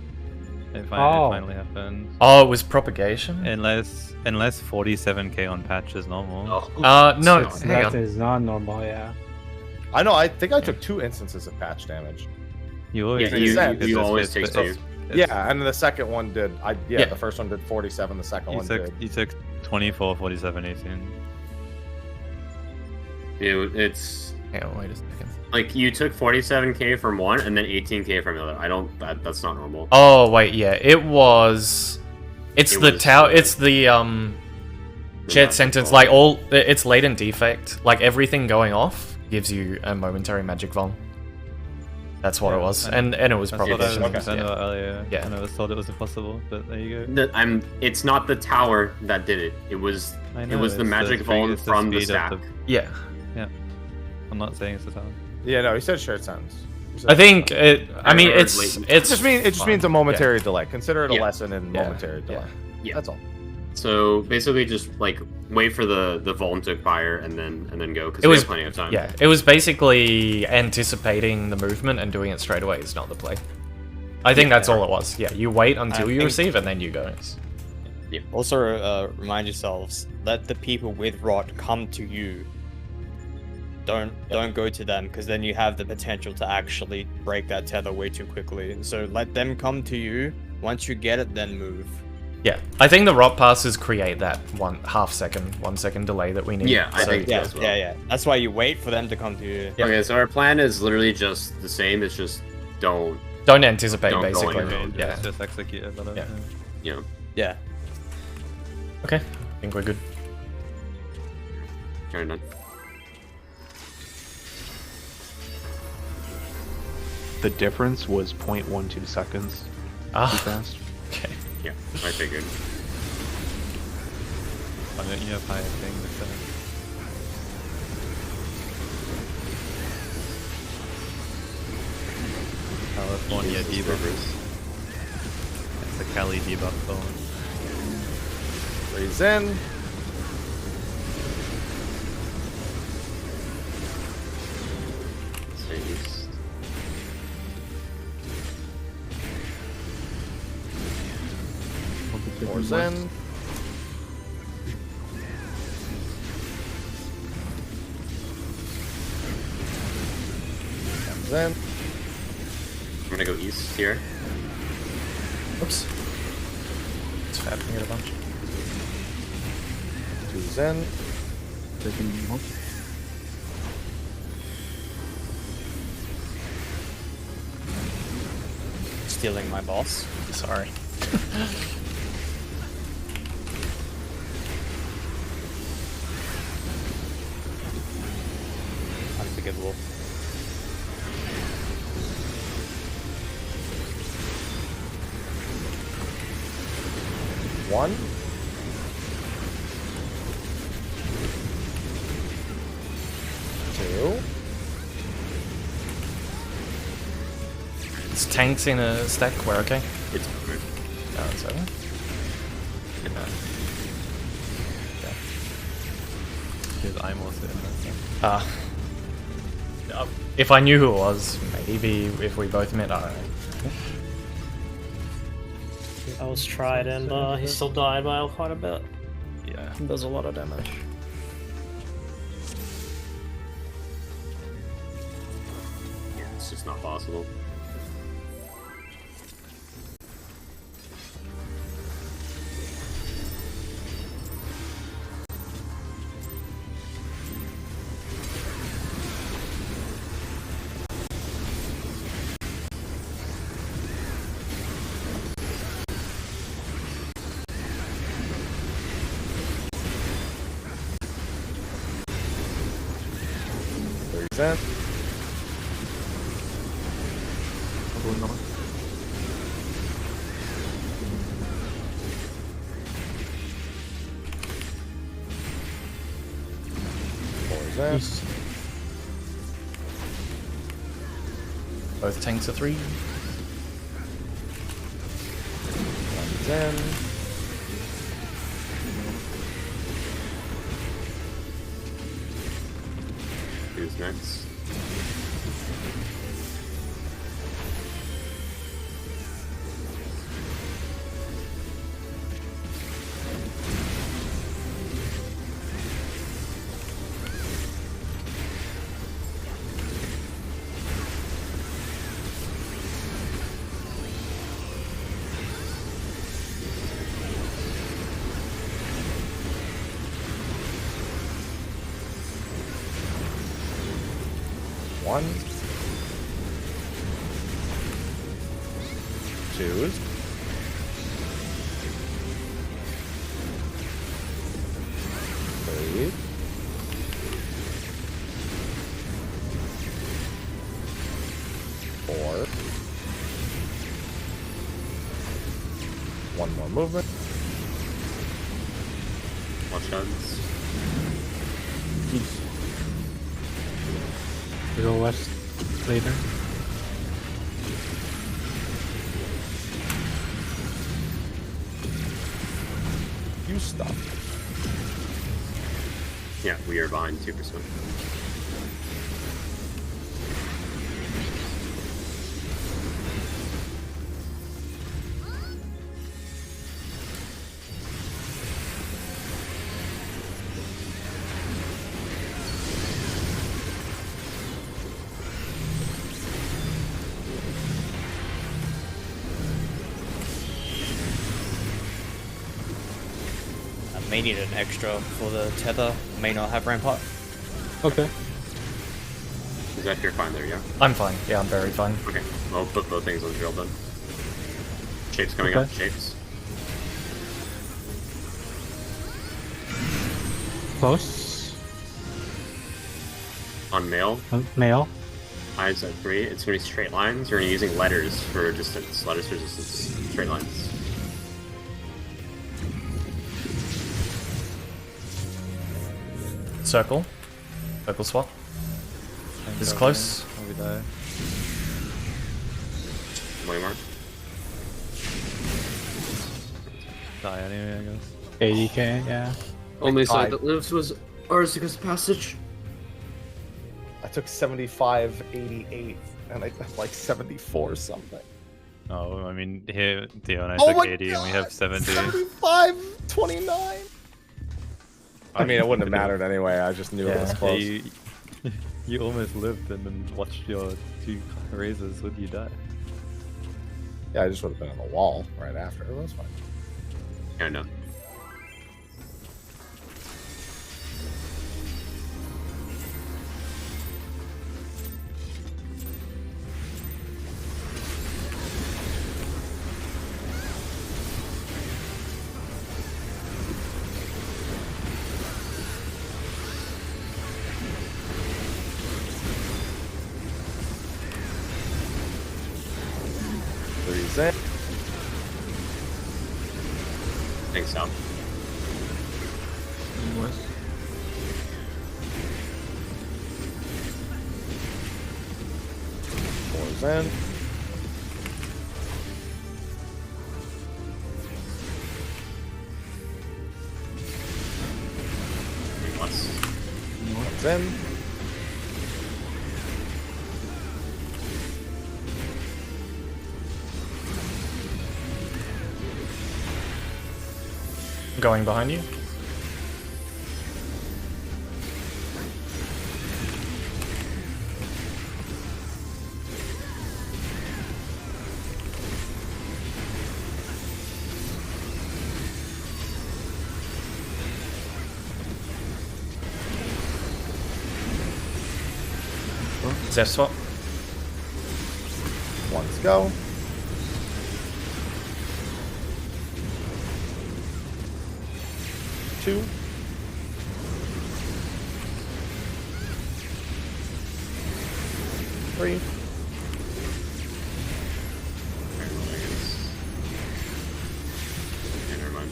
It finally happened. Oh, it was propagation. Unless 47k on patch is normal. Oh. No, So- hang That on. is not normal, yeah. I know. I think I took 2 instances of patch damage. You always Yeah, you- it's- you always it's- take it's- 2. Yeah, and the second one did. Yeah. The first one did 47. The second one did. You took 24, 47, 18. It's Hang on, wait a second. like you took 47k from one and then 18k from the other. I don't. That's not normal. Oh wait, yeah, it was. It's It the was, tower. uh, It's the shared sentence. Like all, it's latent defect. Like everything going off gives you a momentary magic vuln. That's what it was, and it was That's what I was propagation. concerned Yeah. about earlier. Yeah. And I was told it was impossible, but there you go. It's not the tower that did it. It was. I It know, was the it's magic speed- vuln it's from the speed stack. of Yeah. I'm not saying it's the tower. Yeah, no, he said shared sentence. He said I think shared it. I mean, heard it's latent. it's. it just fine. means a momentary delay. Consider it a Yeah. lesson in Yeah. momentary delay. Yeah. That's all. So basically, just like wait for the vuln to expire and then go because It we was have plenty of time. Yeah, it was basically anticipating the movement and doing it straight away is not the play. I think that's all it was. Yeah, you wait until you think- receive and then you go. Also, remind yourselves, let the people with rot come to you. Don't go to them, because then you have the potential to actually break that tether way too quickly. So let them come to you. Once you get it, then move. Yeah, I think the rot passes create that 1 second delay that we need. Yeah, I So- think Yeah, as well. yeah. That's why you wait for them to come to you. Yeah. Okay, so our plan is literally just the same. It's just don't. Don't anticipate, Don't go basically. anywhere. Yeah. Just execute it. But Yeah. You know. Yeah. Okay, I think we're good. Turn done. The difference was 0.12 seconds. Too Ah, fast. okay. Yeah, I figured. Why don't you have higher thing with that? California debuff. It's the Cali debuff phone. Freeze in. Stay east. Fours in. Comes in. I'm gonna go east here. Oops. It's happening a bunch. Two's in. Taking more. Stealing my boss. Sorry. unforgivable. One. Two. It's tanks in a stack. We're okay. It's over. Oh, it's over. Because I'm also in that. Ah. If I knew who it was, maybe if we both met, I don't know. I was tried and he still died by quite a bit. Yeah. He does a lot of damage. Yeah, it's just not possible. Present. Present. Both tanks are 3. One's in. Who's next? One. Two. Three. Four. One more movement. Watch guns. We go west later. You stop. Yeah, we are behind 2%. I may need an extra for the tether. May not have rampart. Okay. Zeph, you're fine there, yeah? I'm fine. Yeah, I'm very fine. Okay, I'll put both things on the drill then. Shapes coming Okay. up, shapes. Close. On male, Male. eyes at 3. It's going to be straight lines. You're using letters for distance. Letters for distance. Straight lines. Circle. Circle swap. Is close. We die. Way more. Die anyway, I guess. 80k, yeah. Only side that lives was Arzica's Passage. I took 75, 88, and I got like 74 something. Oh, I mean, here, Theo and I Oh took my 80 and we have 70. 75, 29. I mean, it wouldn't have mattered anyway. I just knew it was Yeah, close. you almost lived and then watched your 2 raises when you die. Yeah, I just would have been on the wall right after. It was fine. I know. One's in. Thanks, Sal. Four's in. One's in. Going behind you. Zeph swap. One's go. Two. Three. Never mind.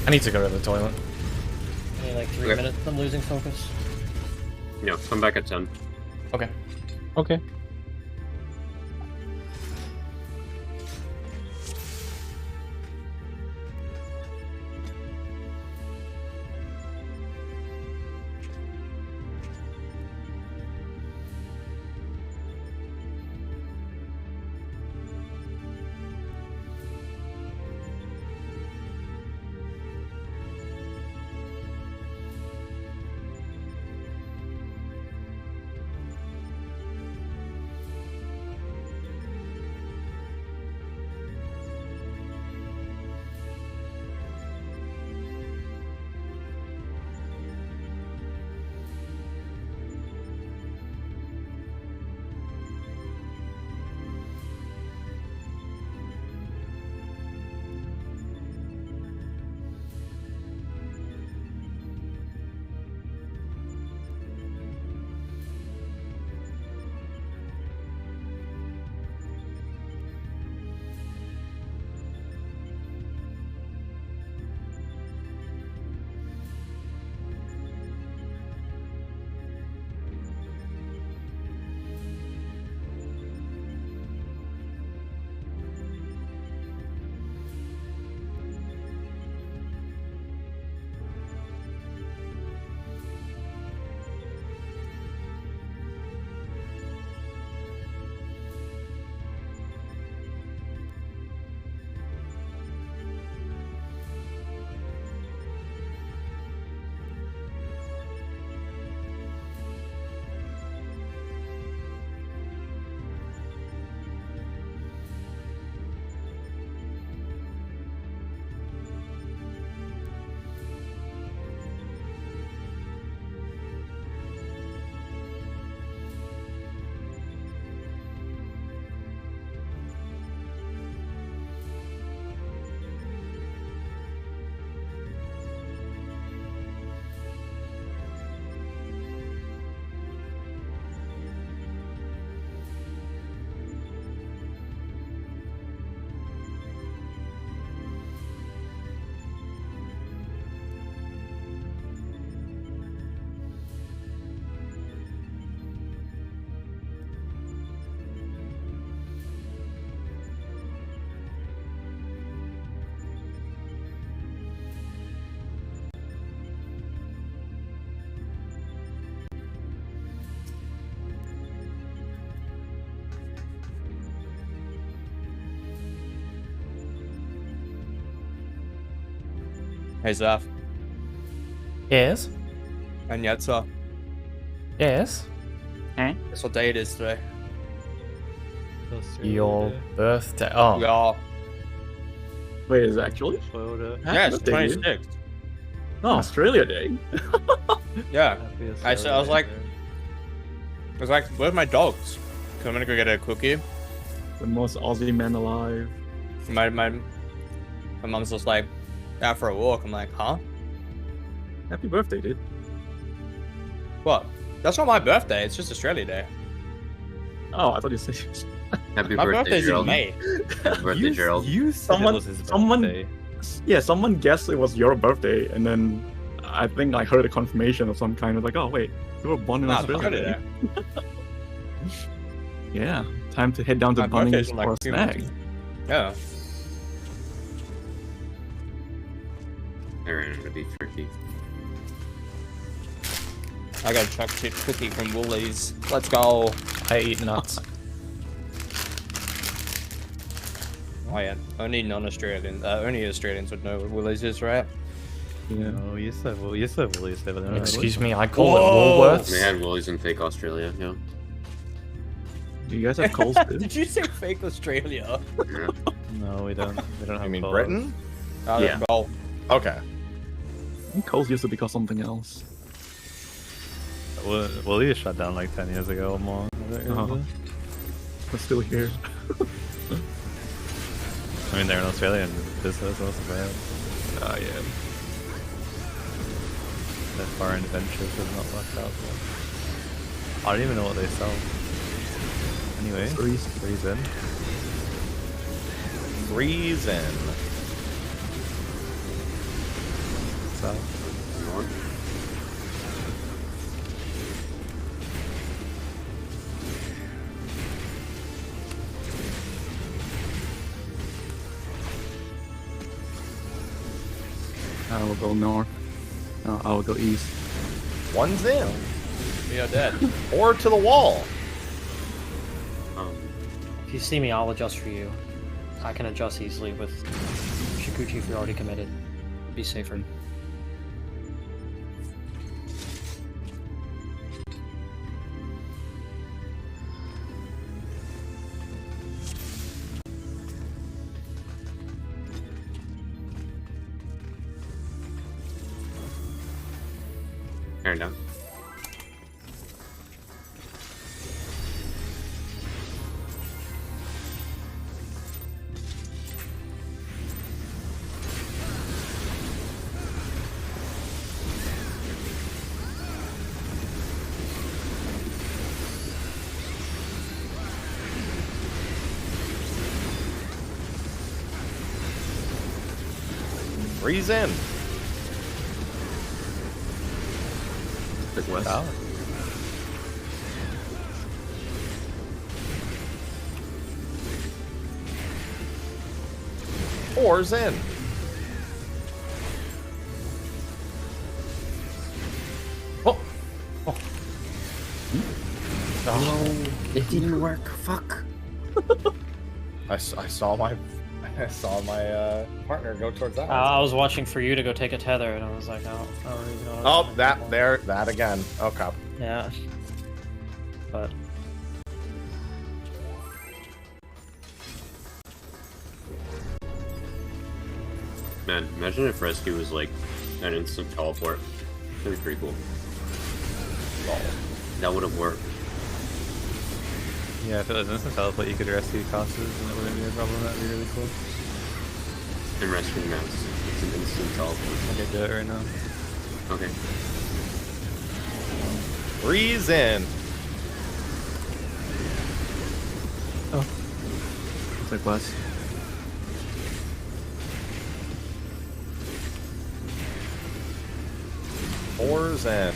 I need to go to the toilet. Only like 3 Okay. minutes. I'm losing focus. No, come back at 10. Okay. Okay. Hey Zeph. Yes. And Yetza. Yes. Guess what day it is today? Your birthday. Oh. Yeah. Wait, is it actually? Yeah, it's birthday, 26th. No, Australia Day. Yeah. I was like, where's my dogs? 'Cause I'm gonna go get a cookie. The most Aussie man alive. My mom's just like, out for a walk. I'm like, huh? Happy birthday, dude. What? That's not my birthday. It's just Australia Day. Oh, I thought you said. Happy My birthday, birthday's in Gerald. May. Happy birthday, Gerald. You said Someone- it was his someone- birthday. Yeah, someone guessed it was your birthday, and then I think I heard a confirmation of some kind. I was like, oh wait, you were born in Nah, Australia. birthday. Yeah, time to head down to My Bunnings birthday's in, like, for a 2 snack. months. Yeah. I ran out of beef jerky. I got a chocolate chip cookie from Woolies. Let's go. I eat nuts. Oh yeah, only non-Australians, only Australians would know what Woolies is, right? Yeah. No, you said Woolies, but they're not Excuse me, I call Whoa! it Woolworths. They had Woolies in fake Australia, yeah. Do you guys have Coles too? Did you say fake Australia? Yeah. No, we don't. We don't have. You mean Coles. Britain? Yeah. Well, Okay. I think Coles used to be called something else. Woolies shut down like 10 years ago or more. Oh. But still here. I mean, they're an Australian business also, right? Yeah. Their foreign ventures have not worked out well. I don't even know what they sell. Anyway, three's in. Reason. So, You want? I will go north. No, I will go east. One's in. we are dead. Or to the wall. If you see me, I'll adjust for you. I can adjust easily with Shikuchi if you're already committed. Be safer. Turn down. Breeze in. Like west. out. Four's in. Oh. Oh. No, it didn't work. Fuck. I saw my partner go towards that. I was watching for you to go take a tether, and I was like, oh, I don't really know. Oh, that again. Okay. Yeah. But Man, imagine if Rescue was like an instant teleport. That'd be pretty cool. That would have worked. Yeah, if it was instant teleport, you could rescue casters and it wouldn't be a problem. That'd be really cool. And Rescue Mouse. It's an instant teleport. I could do it right now. Okay. Breeze in. It's like west. Four's in.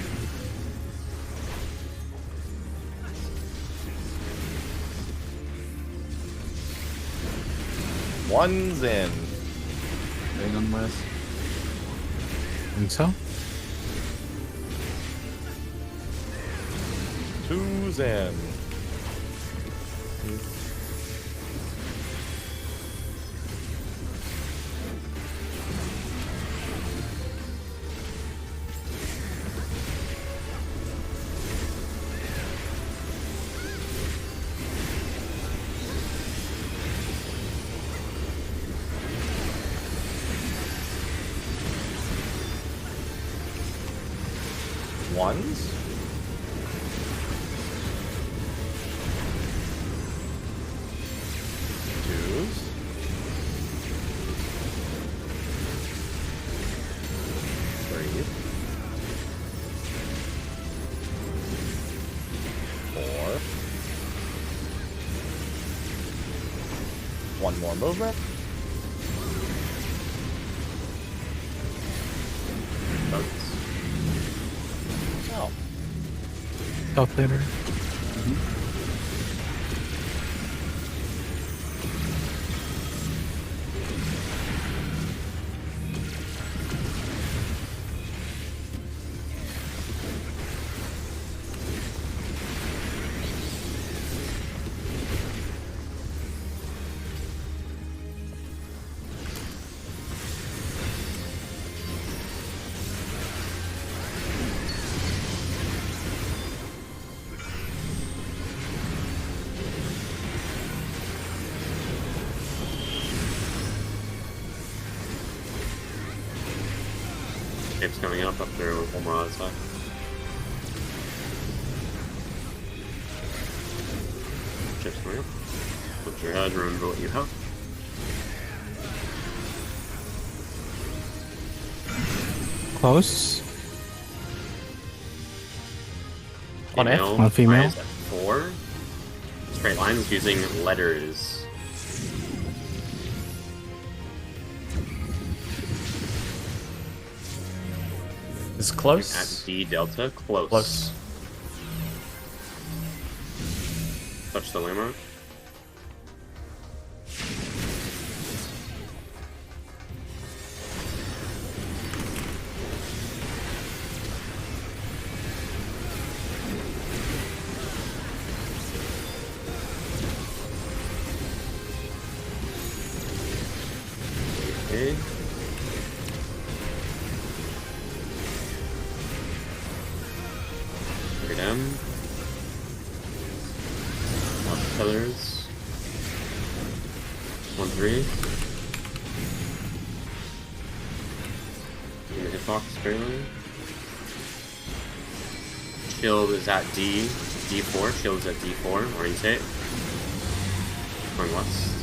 One's in. Going on west. Think so? Two's in. Ones. Twos. Three. Four. one more movement. Oh. Top later. Shapes coming up through one more other side. Shapes coming up. Put your head, remember what you have. Close. On F? On female. Is at 4. Straight lines using letters. Is close. At D delta, close. Close. Touch the landmark. Okay. Look at them. Lots of colors. 1-3. In the hitbox barely. Shield is at D4. Shield is at D4. Orientate. Going west.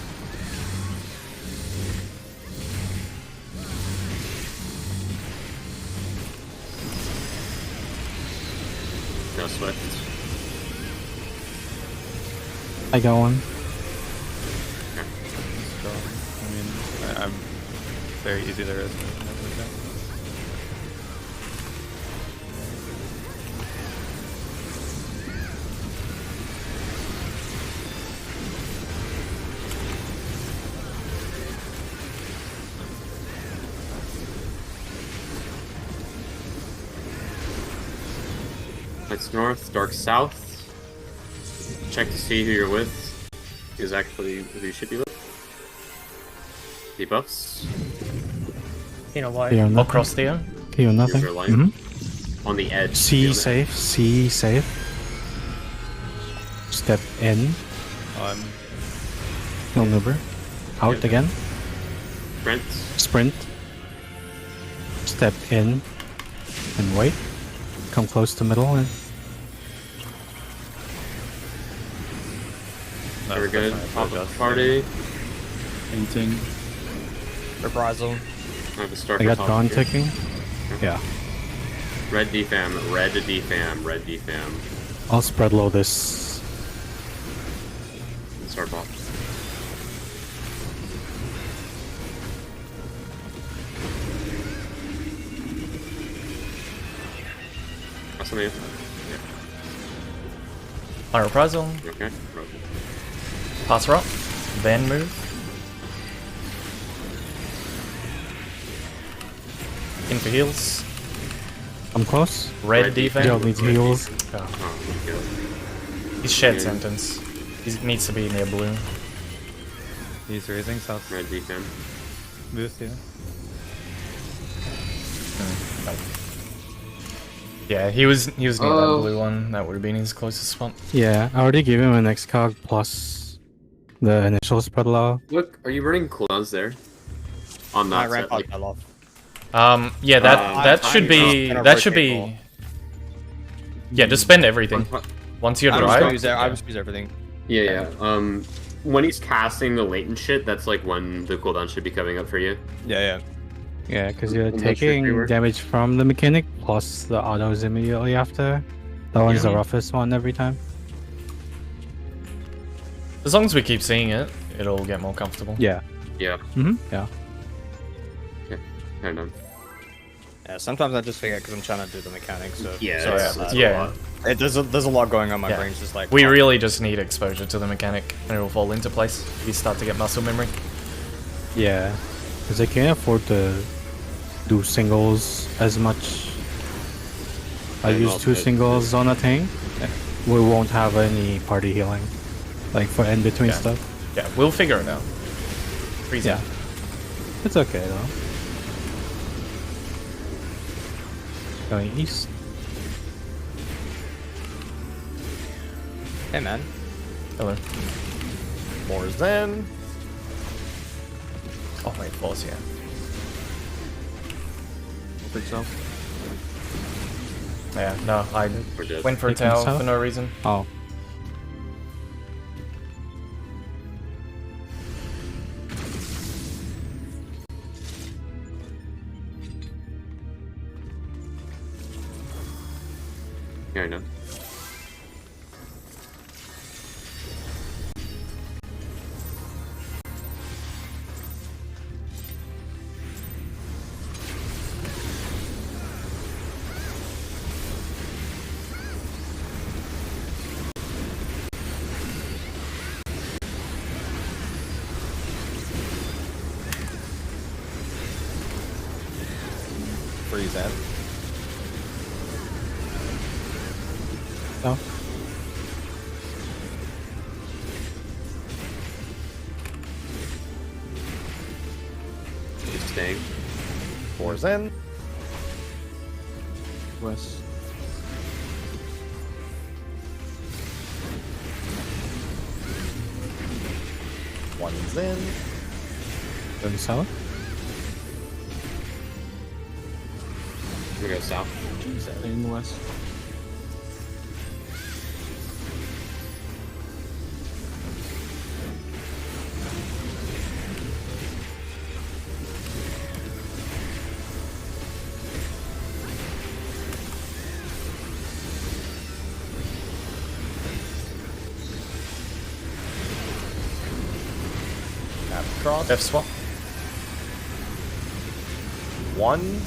No Swift. I got one. So, I mean, I'm very easy there is. Lights north, dark south. Check to see who you're with. Is actually who you should be with. Debuffs. You know why? Clear I'll nothing. cross there. Clear nothing. Your line. Mm-hmm. On the edge. C on the safe. C safe. Step in. I'm No maneuver. Out Yep. again. Sprint. Sprint. Step in. And wait. Come close to middle and Very good. Top of the adjust. party. Painting. Reprisal. I have a start I got top dawn here. ticking. Yeah. Red defam, red defam, red defam. I'll spread low this. And start bot. That's something. On reprisal. Okay. Pass rock. Then move. Into heals. I'm close. Red Red defense. Joe needs heals. Oh, Oh, okay. he's shed Yeah. sentence. He needs to be near blue. He's raising south Red defam. boost here. Yeah, he was near that Oh. blue one. That would have been his closest spot. Yeah, I already gave him an XCOG plus the initial spread low. Look, are you running cooldowns there? On My that ramp set, like, fell off. Yeah, that I- should be I'm gonna that should rotate be. Yeah, just spend everything. once you're I'm just dry. gonna use I just use everything. Yeah. When he's casting the latent shit, that's like when the cooldown should be coming up for you. Yeah. Yeah, because you're Much taking everywhere. damage from the mechanic plus the autos immediately after. That one's the Yeah. roughest one every time. As long as we keep seeing it, it'll get more comfortable. Yeah. Yeah. Yeah. Kind of. Yeah, sometimes I just forget because I'm trying to do the mechanics. So Yeah. sorry it's- about it's that. a Yeah. lot. There's a lot going on. My Yeah. brain's just like. We fuck. really just need exposure to the mechanic, and it'll fall into place. You start to get muscle memory. Yeah. Because I can't afford to do singles as much. I Yeah, use no, 2 it's- singles on a tank. We won't have any party healing. Like for in between Yeah. stuff. Yeah, we'll figure it out. Freeze Yeah. It's okay though. Going east. Hey man. Hello. More Zen. Oh wait, falls, yeah. I think so. Yeah, no, I We're dead. went for a Taking tower south? for no reason. Oh. Here, no. Freeze in. No. Keep staying. More Zen. West. One Zen. Going south. We go south. In west. Tap cross. F swap. One.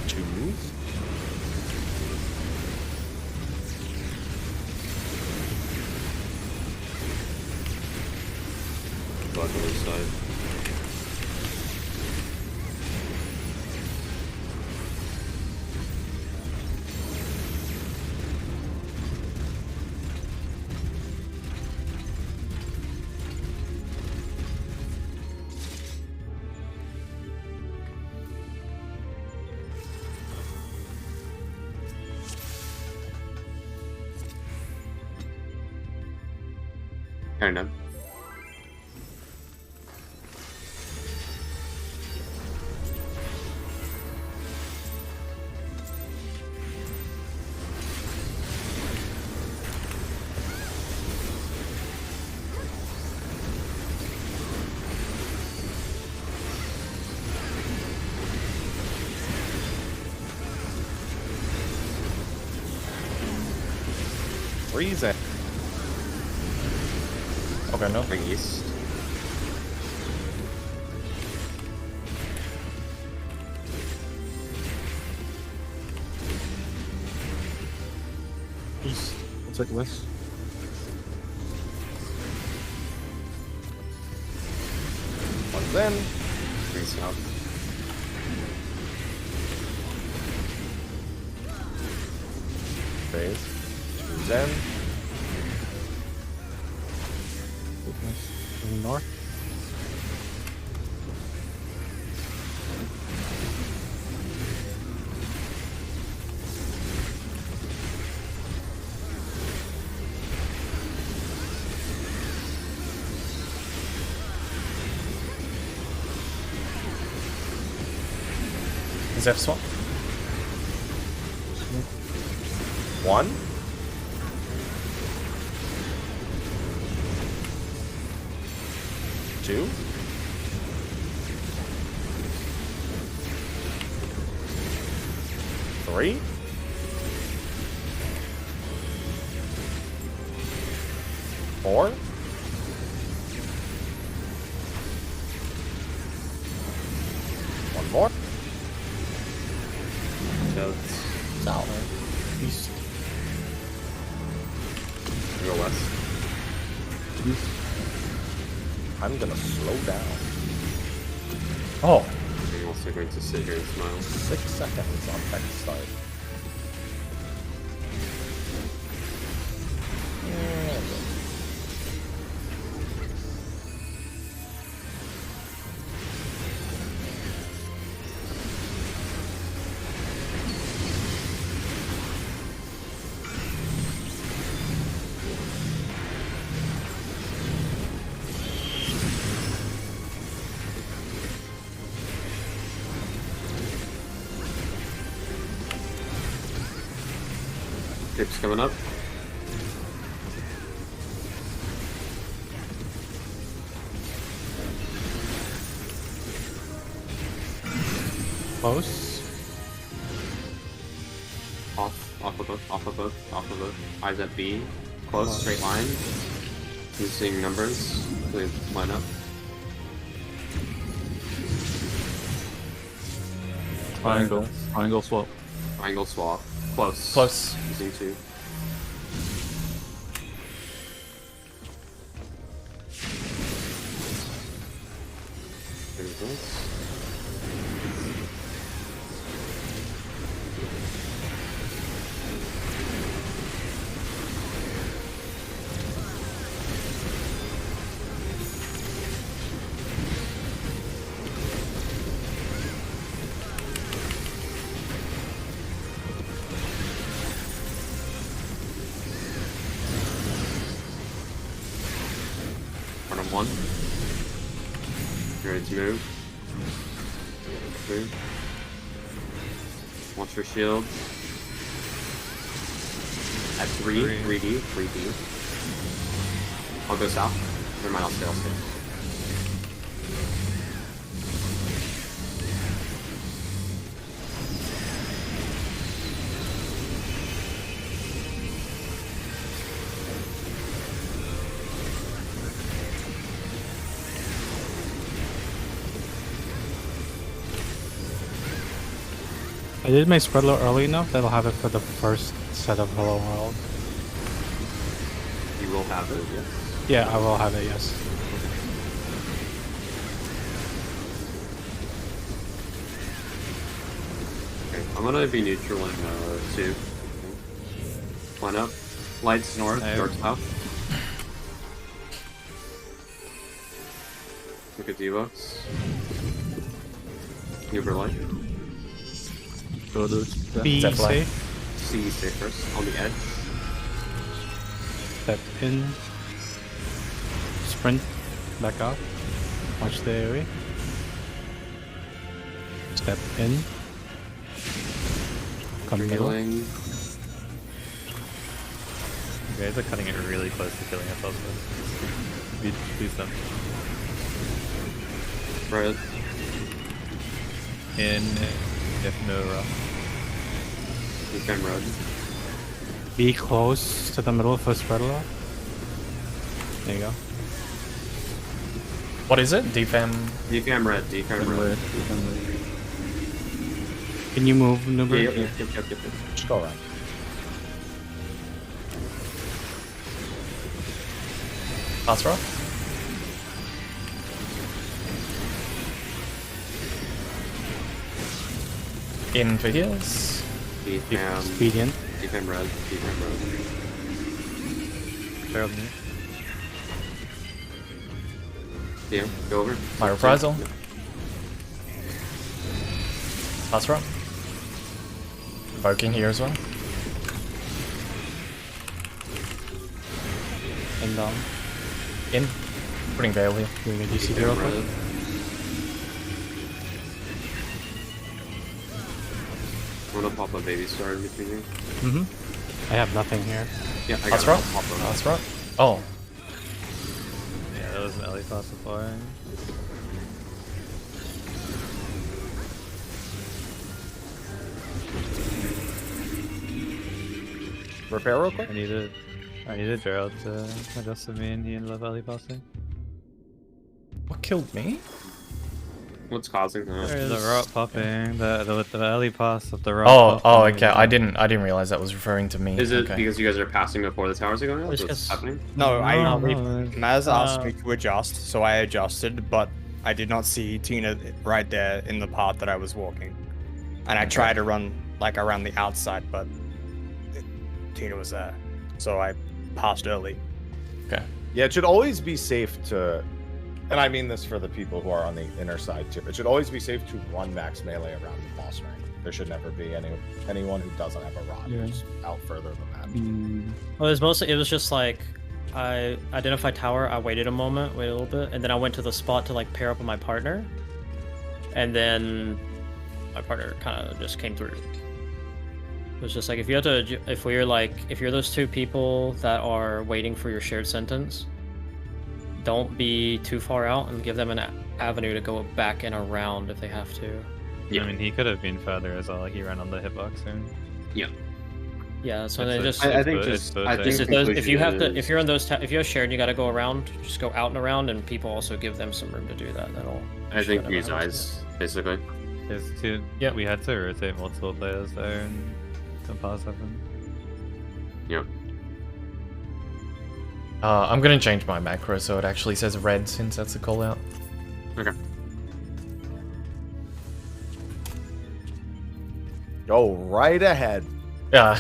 Two. Fuck on this side. Kind of. Freeze in. Okay, no. Going east. East. Looks like west. One Zen. Going south. Phase. Two Zen. Going north. Is F swap? One. Two. Three. North. South. East. Go west. I'm gonna slow down. Oh, I'm also going to sit here and smile. 6 seconds on tech start. Tips coming up. Close. Off of both. Eyes at B. Close, straight line. Using numbers. Please line up. Triangle. Triangle swap. Triangle swap. Close. close. Using 2. There it goes. Front of 1. Ready to move. Move. Watch your shield. At 3, 3D. I'll go south. Never mind, I'll stay. I did my spread load early enough that I'll have it for the first set of Hello World. You will have it, yes. Yeah, I will have it, yes. Okay, I'm gonna be neutral in 2. Line up. Lights north, dark south. Look at D-Box. Uber light. Go to Be Zep line. safe. C stay first, on the edge. Step in. Sprint. Back up. Watch the area. Step in. Come middle. Healing. You guys are cutting it really close to killing ourselves. Please don't. Red. In ZhephZaeora. Defend red. Be close to the middle for spread load. There you go. What is it? Defam. Defend red, defend red. Can you move, Nuber? Yep. Just go around. Pass rock. In for heals. Defend. Expedient. Defend red, defend red. Fair of me. Yeah, go over. My reprisal. Pass rock. Invoking here as well. And down. In. Putting Veil here. Doing a DC real quick. Red. I'm gonna pop a baby star in between you. Mm-hmm. I have nothing here. Yeah, I Pass got rock. it. I'll pop one. Pass rock. Oh. Yeah, that was an LA class before. Repair real quick. I needed Gerald to adjust to me and he ended up LA passing. What killed me? What's causing that? The rot popping, the early pass of the rot. Oh, okay. I didn't realize that was referring to me. Is it okay. because you guys are passing before the towers are going up? It's What's just- happening? No, No. Maz asked me to adjust, so I adjusted, but I did not see Tina right there in the path that I was walking. And I tried to run like around the outside, but Tina was there. So I passed early. Yeah, it should always be safe to, and I mean this for the people who are on the inner side too. It should always be safe to run max melee around the boss ring. There should never be anyone who doesn't have a rod who's out further than that. Well, it was just like I identified tower. I waited a moment, waited a little bit, and then I went to the spot to like pair up with my partner, and then my partner kind of just came through. It was just like if you're those two people that are waiting for your shared sentence, don't be too far out and give them an avenue to go back and around if they have to. Yeah. I mean, he could have been further as well. Like he ran on the hitboxing. Yeah, so It's they a- just I think it's just both I things. think if you have to conclusion if you're on those if you have shared and you got to go around, just go out and around, and people also give them some room to do that. That'll. I think shut use them out. eyes basically. Yep. We had to rotate multiple players there and some pass happened. Yep. I'm gonna change my macro so it actually says red since that's a call out. Okay. Go right ahead. Yeah.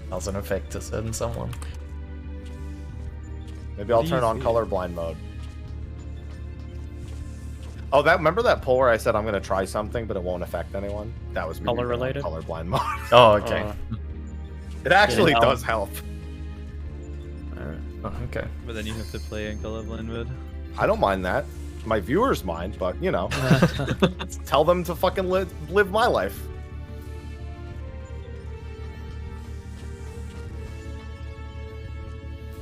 That was an effect to send someone. Maybe I'll turn on colorblind mode. Oh, remember that poll where I said I'm gonna try something, but it won't affect anyone? That was me Color being on related? colorblind mode. Oh, okay. It actually Yeah. does help. Oh, okay. But then you have to play in colorblind mode. I don't mind that. My viewers mind, but you know, tell them to fucking live my life.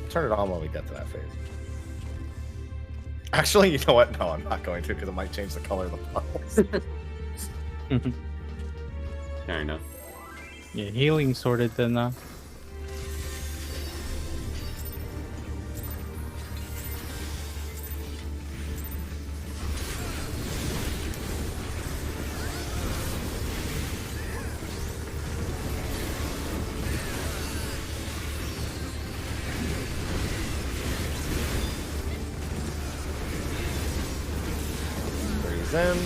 Turn it on when we get to that phase. Actually, you know what? No, I'm not going to because it might change the color of the puddles. Fair enough. Yeah, healing sorted then. Breathe in.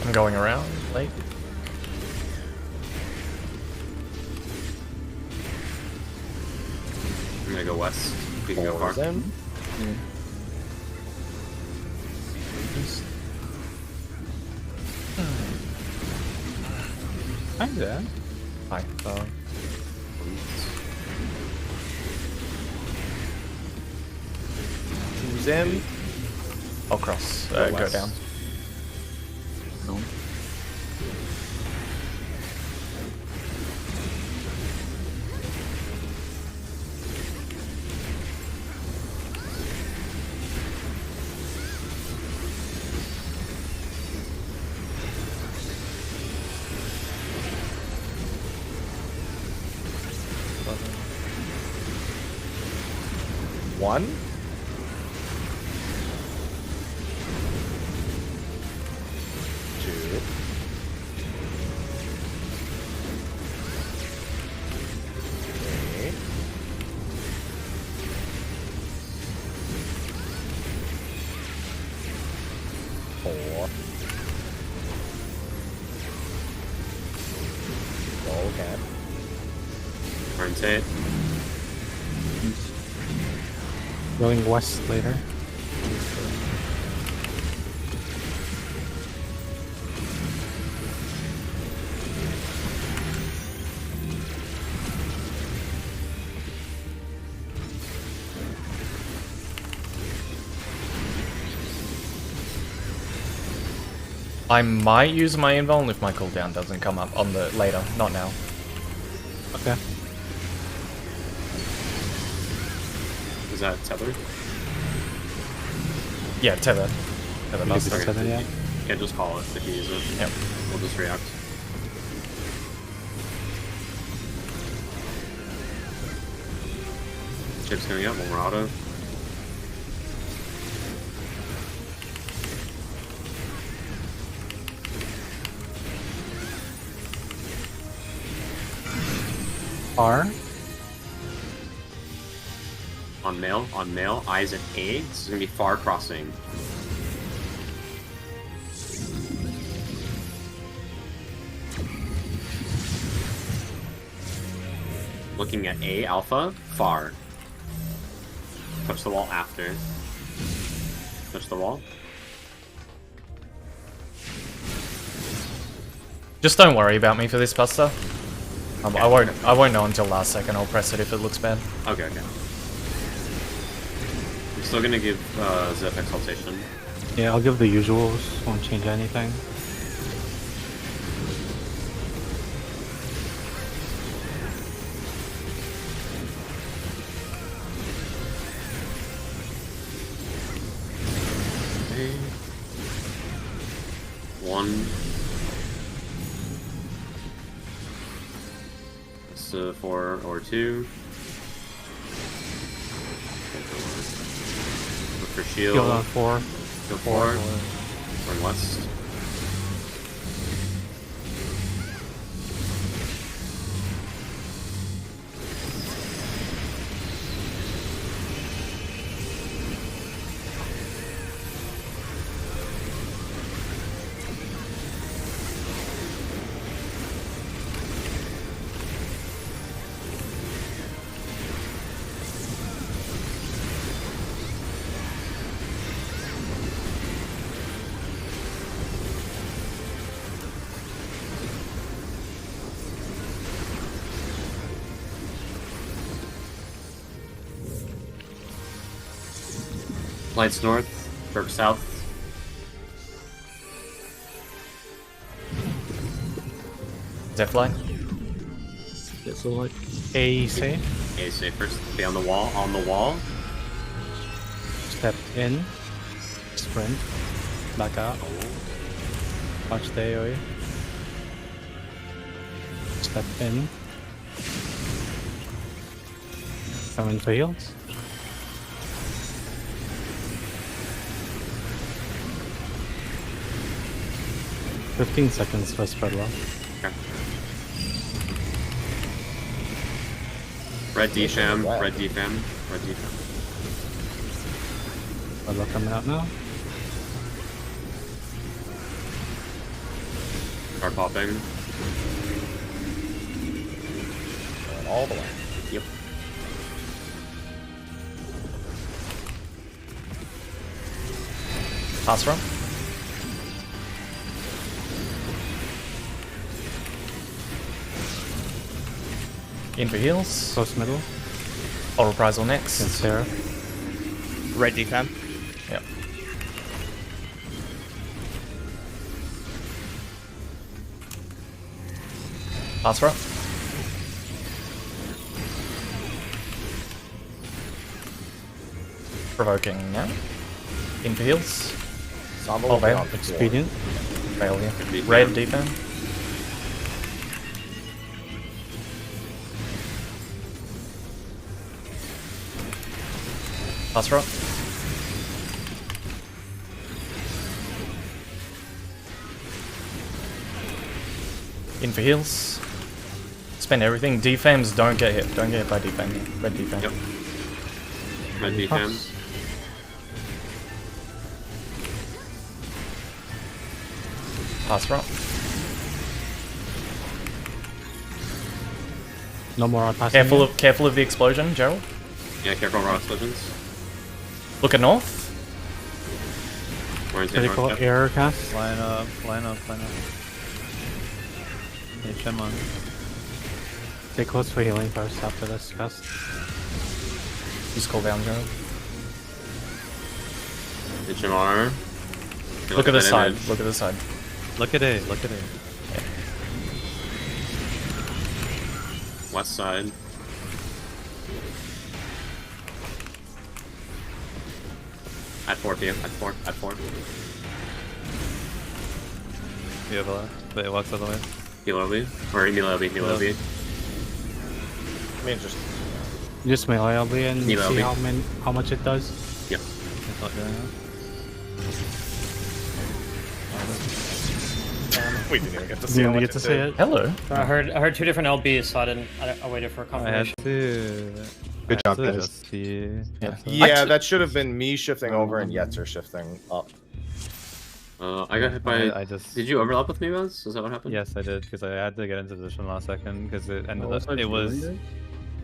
I'm going around late. I'm gonna go west. We can go far. Breathe in. Hi there. Hi. Who's in? I'll cross. Go Go west. down. One. Two. Three. Four. Roll again. Rotate. Going west later. I might use my invuln if my cooldown doesn't come up on the later, not now. Okay. Is that tethered? Yeah, tether. Tether You buster. can set it, yeah. Yeah, just call it if you use it. Yep. We'll just react. Chip's coming up, one more auto. R. On male. Eyes at A. This is gonna be far crossing. Looking at A, alpha, far. Touch the wall after. Touch the wall. Just don't worry about me for this, Buster. I won't know until last second. I'll press it if it looks bad. Okay. I'm still gonna give Zeph exaltation. Yeah, I'll give the usuals. Won't change anything. Okay. 1. So 4 or 2. Look for shield. Shield on 4. Go 4. Going west. Lights north, Burke south. Zepline. Yeah, so like A safe. A safe first. Be on the wall. On the wall. Step in. Sprint. Back out. Watch the AoE. Step in. Come in for heals. "15 seconds for spread love." Okay. Red defam. Red defam. Red defam. Spread love coming out now. Are popping. Going all the way. Yep. Pass run. In for heals. Close middle. Or reprisal next. And Sarah. Red defam. Yep. Pass run. Provoking now. In for heals. Samba Oh, will be man. on the floor. Expedient. Failure. Defam. Red defam. Pass rock. In for heals. Spend everything. Defams don't get hit. Don't get hit by defam. Red defam. Yep. Red defam. Pass rock. No more on passing. Careful of the explosion, Gerald. Yeah, careful raw explosions. Look at north. We're in Critical north. error cast. Line up. Hey, Shenlong. Stay close for healing first after this cast. Use cooldown, Gerald. HMR. Look at the that side. image. Look at the side. Look at A. West side. At 4 PM. At 4. You have a left. Wait, walks all the way. Heal LB. Or heal LB. Heal LB. I mean, just melee LB and Melee see LB. how much it does. Yep. It's not doing that. We didn't even get to see You how only much get to say it. Hello. I heard 2 different LBs, so I waited for a I had confirmation. to. Good job, guys. Just see. Yeah, that should have been me shifting over and Yetzer shifting up. I got hit by. I just. Did you overlap with me, Maz? Is that what happened? Yes, I did because I had to get into position last second because it ended Oh, up. so it's It was. really good?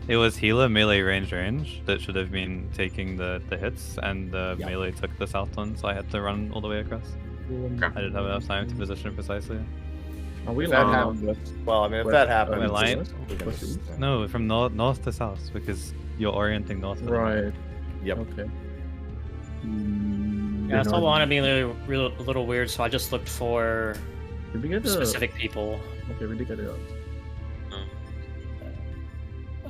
It was healer melee range that should have been taking the hits, and the melee took the south one, so I had to run all the way across. I didn't have enough time to position precisely. Are we If that lying happens, on well, I mean, if West- that happens, Am I lying? we can just- No, from north to south because you're orienting north. to the Right. Yep. Okay. Yeah, I saw Lana being a little weird, so I just looked for Did we get the specific people. Okay, we did get it up.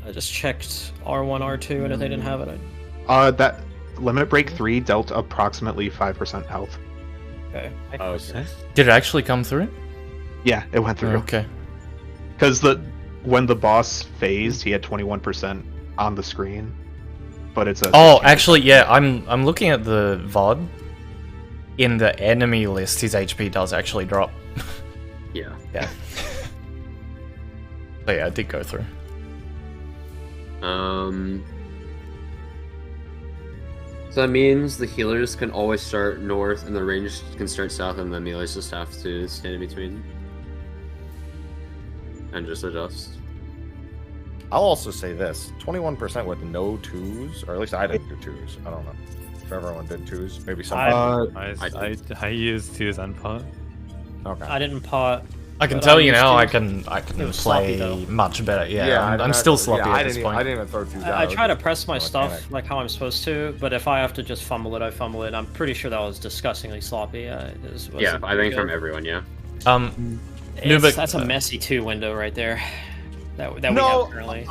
I just checked R1, R2, and if they didn't have it, That limit break 3 dealt approximately 5% health. okay. Oh, okay. Did it actually come through? Yeah, it went through. Okay. Because when the boss phased, he had 21% on the screen, but it's a. Oh, actually, yeah. I'm looking at the VOD. In the enemy list, his HP does actually drop. Yeah. Yeah. So yeah, it did go through. So that means the healers can always start north, and the range can start south, and the melees just have to stand in between and just adjust. I'll also say this: 21% with no 2s, or at least I didn't do 2s. I don't know if everyone did 2s. Maybe some. I used twos and pot. Okay. I didn't pot. I can but tell I you used now, to. I can It was sloppy, play though. much better. Yeah, I'm I still sloppy I at this didn't point. I didn't even throw 2s out. I try to It was press my just stuff mechanic. like how I'm supposed to, but if I have to just fumble it, I fumble it. I'm pretty sure that was disgustingly sloppy. Yeah, I think from everyone, yeah. That's a messy 2 window right there. That we have currently.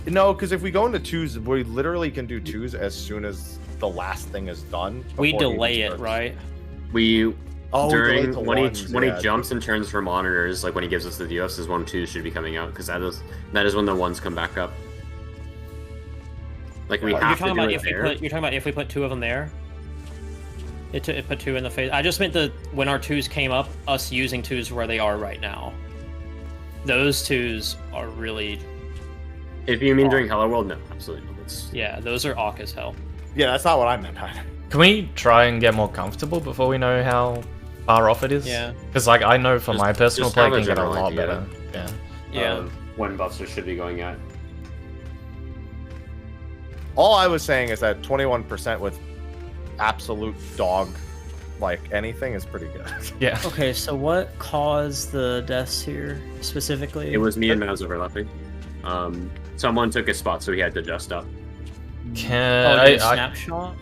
No, because if we go into 2s, we literally can do 2s as soon as the last thing is done. We before he delay it, starts. right? We delay During to when ones, he yeah. jumps and turns for monitors, like when he gives us the debuffs, his 1-2 should be coming out because that is when the ones come back up. Like we You're have to talking do about it if we there. put. You're talking about if we put 2 of them there. It put 2 in the face. I just meant when our 2s came up, us using 2s where they are right now. Those 2s are really. If you mean during Hello World, no, absolutely not. Yeah, those are awk as hell. Yeah, that's not what I meant. Can we try and get more comfortable before we know how far off it is? Yeah. Because like I know for my personal just play, have a can get a general lot idea. better. Yeah. Yeah. When buffs should be going at. All I was saying is that 21% with absolute dog, like anything, is pretty good. Yeah. Okay, so what caused the deaths here specifically? It was me and Maz overlapping. Someone took his spot, so he had to adjust up. Can Oh, snapshot?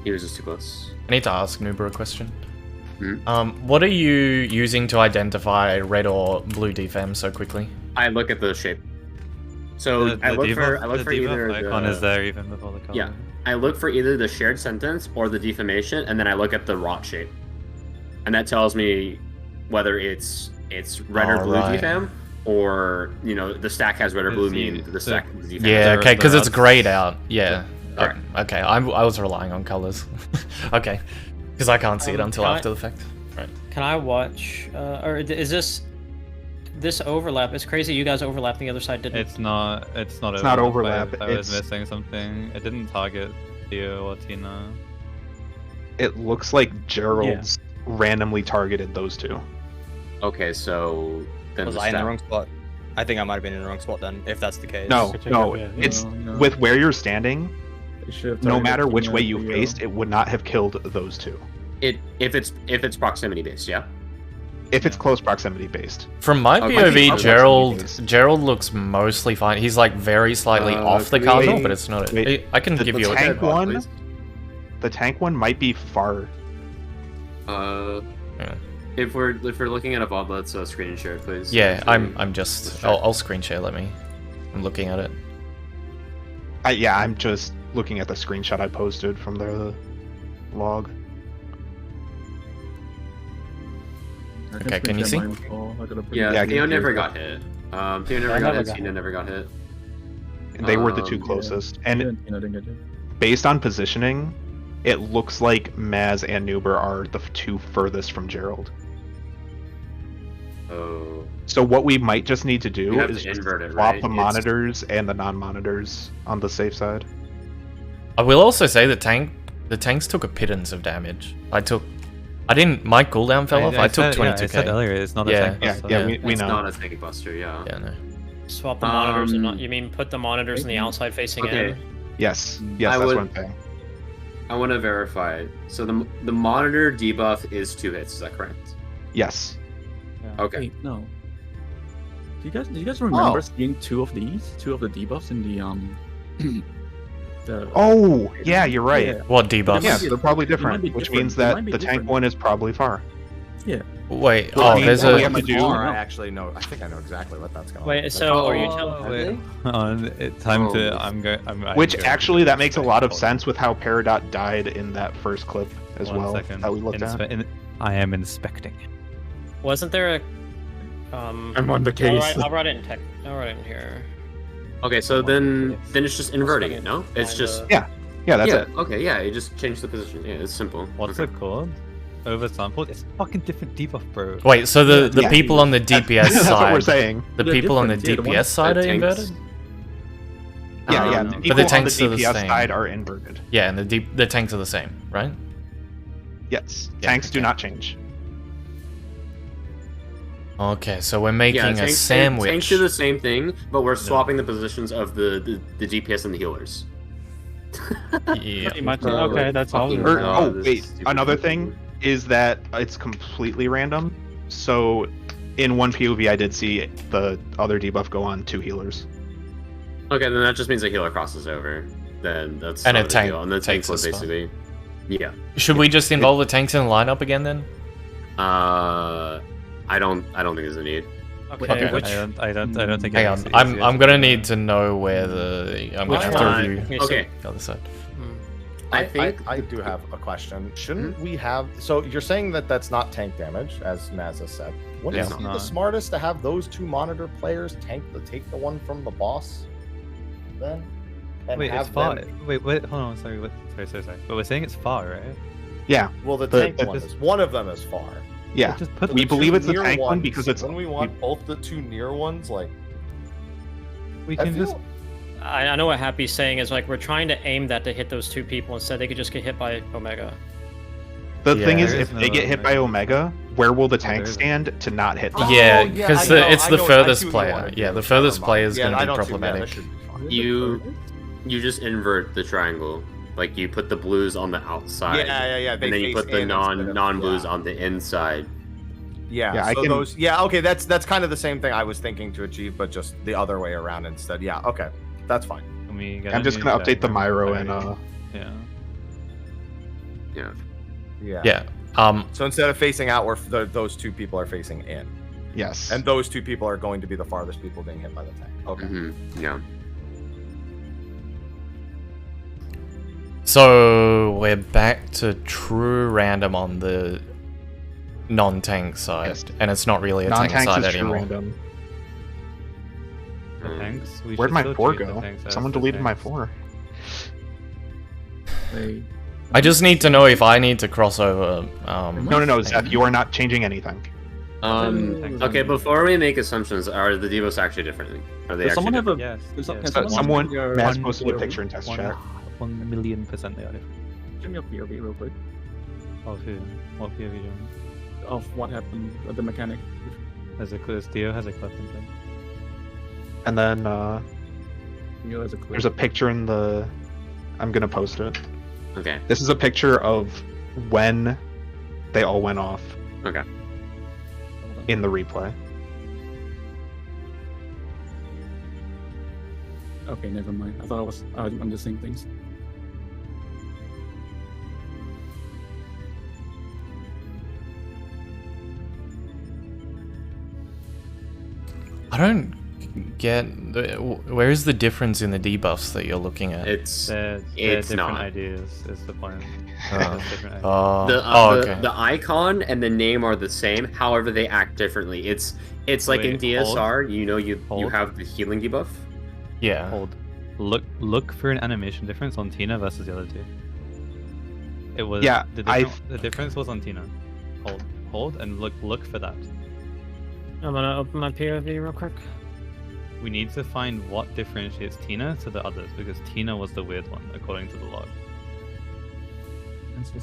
He was just too close. I need to ask Nuber a question. Hmm? What are you using to identify red or blue defam so quickly? I look at the shape. So I look for either icon is there even before the color. Yeah, I look for either the shared sentence or the defamation, and then I look at the rot shape, and that tells me whether it's red or blue Alright. defam, or the stack has red or blue, meaning the stack defam. Yeah, okay, because it's rods. grayed out. Yeah. Correct. Okay, I was relying on colors. Okay, because I can't see it until can I- after the fact. Right. Can I watch? Or is this overlap? It's crazy. You guys overlapped. The other side didn't. It's not not overlap, I was it's- missing something. It didn't target Theo or Tina. It looks like Gerald's randomly targeted those 2. Okay, so then Was the I in the stack- wrong spot? I think I might have been in the wrong spot then, if that's the case. No, no, yeah. it's No. with where you're standing. It should have No targeted matter which Tina way and you Theo. faced, it would not have killed those 2. If it's proximity based, yeah. If it's close proximity based. From my Okay. POV, Okay. Gerald looks mostly fine. He's like very slightly off the wait, cardinal, wait, but it's not. wait. I can give you a tank Bot, one. please. The tank one might be far. Yeah. If we're looking at a VOD, let's screen share, please. Yeah, Actually, I'm just. let's try. I'll screen share. I'm looking at it. I'm just looking at the screenshot I posted from the log. I Okay, can you see? screenshot mine as well. I gotta put Yeah, it- Yeah, Theo can- never got hit. Theo never got hit. Tina never got hit. They were the 2 Yeah. closest. Yeah, And Tina didn't get it. based on positioning, it looks like Maz and Nuber are the 2 furthest from Gerald. Oh. So what we might just need to You do have is to just invert it, swap right? the It's- monitors and the non-monitors on the safe side. I will also say the tanks took a pittance of damage. My cooldown fell off. I took 22k. I said earlier, it's not a Yeah, tank Yeah, buster. yeah, Yeah. we It's know. not a tank buster, yeah. Yeah, no. Swap the monitors and not. Um, You mean put the monitors on the outside facing okay. in? Yes, I that's would- what I'm saying. I want to verify. So the monitor debuff is 2 hits, is that correct? Yes. Okay. Wait, no. Do you guys remember Oh. seeing 2 of the debuffs in the the Oh, yeah, you're right. Yeah. What debuffs? Yeah, be- they're probably it might different, be which different. means It that might be the tank different. one is probably far. Wait, Well, I mean, there's all we a... have to do- I actually know. I think I know exactly what that's going. Wait, so are you Oh, telling? wait. Hold on, it's time Oh. to. I'm going. I'm Which going actually, to that makes a lot of hold sense with how Peridot died in that first clip as on. well, One second. that we looked at. I am inspecting. Wasn't there a? I'm on the I'll case. write, I'll write it in tech. I'll write it in here. Okay, so then it's just inverting it, Second, no? It's find just the- Yeah, that's yeah. it. Okay, yeah. You just change the position. Yeah, it's simple. What's Okay. it called? Oversampled? It's fucking different debuff, bro. Wait, so the Yeah. people on the DPS That's what we're side... saying. The They're people on the different, yeah, the DPS ones- side are tanks- inverted? Yeah, yeah. Um, The but people the on tanks the are the DPS same. side are inverted. Yeah, and the tanks are the same, right? Yes, Yeah, tanks do okay. not change. Okay, so we're making Yeah, a tanks, sandwich. Tanks do the same thing, but we're swapping the positions of the DPS and the healers. Yeah. Pretty much. Oh, Okay, that's all. fucking Or, hell, oh, this wait, is stupid. another thing is that it's completely random. So, in one POV, I did see the other debuff go on 2 healers. Okay, then that just means the healer crosses over. Then that's And not a big tank deal. And the takes tank was a spot. basically, yeah. Should we just involve the tanks in the lineup again then? I don't think there's a need. Okay. Okay. I don't think. Hang it on, makes it I'm easier I'm to gonna do need that. to know where the... I'm Which gonna have to one? review Okay. the other side. I think I do have a question. Shouldn't we have? So you're saying that that's not tank damage, as Mazza said. Wouldn't Yeah. it be Not. the smartest to have those 2 monitor players take the one from the boss? Then. And Wait, it's have far. them- Wait, hold on. Sorry. Sorry. But we're saying it's far, right? Yeah, Well, the The- tank the- one is one of them is far. yeah. Just put We The 2 believe it's the near tank one ones, because it's... when we want both the 2 near ones, like We I can feel, just. I know what Happy's saying is like we're trying to aim that to hit those 2 people. Instead, they could just get hit by Omega. The thing Yeah. is, There if is they no get hit by Omega, where will the tank there isn't. stand to not hit them? Oh, Yeah, yeah, because I know, it's I the know, I furthest see what you player. wanna Yeah, do. the furthest Never player mind. is Yeah, going I to be don't see- yeah, that problematic. should be fine. you just invert the triangle. Like you put the blues on the outside. Yeah. They And then you face put the in instead of- non-blues yeah. on the inside. Yeah, Yeah, I so can- those. Yeah, okay, that's kind of the same thing I was thinking to achieve, but just the other way around instead. Yeah, okay, that's fine. Can we get I'm a just new gonna update the diagram? Myro and Yeah. Yeah. Yeah. So instead of facing out, those 2 people are facing in, yes. and those 2 people are going to be the farthest people being hit by the tank. Okay. Yeah. So we're back to true random on the non-tank side, Yes. and it's not really a tank Non-tanks side is true anymore. random. The tanks. We Where'd should my still 4 treat the go? tanks as Someone the deleted my tanks. 4. I just need to know if I need to cross over. No, Zeph, you are not changing anything. Okay, before we make assumptions, are the devos actually different? Are they Does actually someone have a? Yes. Does yes. can Someone, your- Matt one- posted a picture in test chat. 1,000,000% they are different. Give me a POV real quick Of who? What POV do you want? of what happened at the mechanic. There's Theo has a clip in them. And then You know, as a clip. there's a picture in the... I'm gonna post it. Okay. This is a picture of when they all went off Okay. in the replay. Okay, never mind. I thought I'm just saying things. I don't get where is the difference in the debuffs that you're looking at? They're It's different not. ideas. Is the point? Oh. There's different ideas. Okay. The icon and the name are the same, however they act differently. It's like in Wait, DSR, you Hold. have the healing debuff. Yeah. Hold. Look for an animation difference on Tina versus the other 2. It was Yeah, the difference was on Tina. Hold and look for that. I'm gonna open my POV real quick. We need to find what differentiates Tina to the others, because Tina was the weird one, according to the log.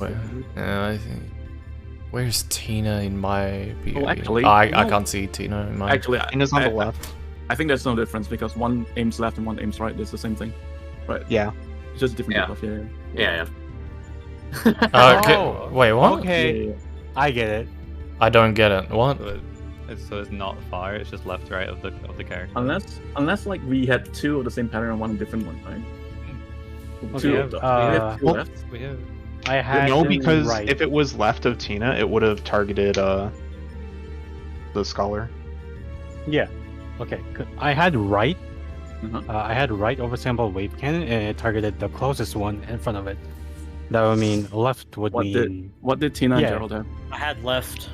Wait, I think. Where's Tina in my POV? Oh, actually, I no. can't see Tina in mine. Actually, Tina's on the left. I think there's no difference because one aims left and one aims right. It's the same thing, right? Yeah. It's just different Yeah. debuff. Yeah. Yeah. Wait, what? Okay, Yeah. I get it. I don't get it. What? So it's not far. It's just left, right of the character. Unless like we had two of the same pattern and one different one, right? Okay, Two of the, we have two well, left. We have. I had No, because right. if it was left of Tina, it would have targeted the scholar. Yeah. Okay. Good. I had right. Uh-huh. I had right oversample wave cannon, and it targeted the closest one in front of it. That would mean left would mean. What did Tina and Yeah. Gerald have? I had left.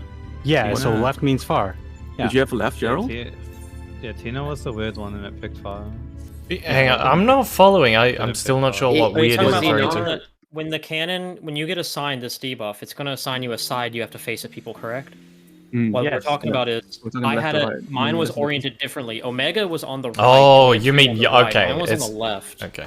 Yeah. So Tina- left means far. Yeah. Did you have left, Gerald? Yeah, Tina was the weird one and it picked fire. Hang on, I'm not following. I'm still not sure what Are you weird talking is about referring to. when the cannon, when you get assigned this debuff, it's gonna assign you a side you have to face at people, correct? What we're Yes, talking about is We're talking I left had to it. right. Mine was Left to- oriented differently. Omega was on the right. Oh, and you Infinity mean on the right. okay? Mine was on It's the left. okay.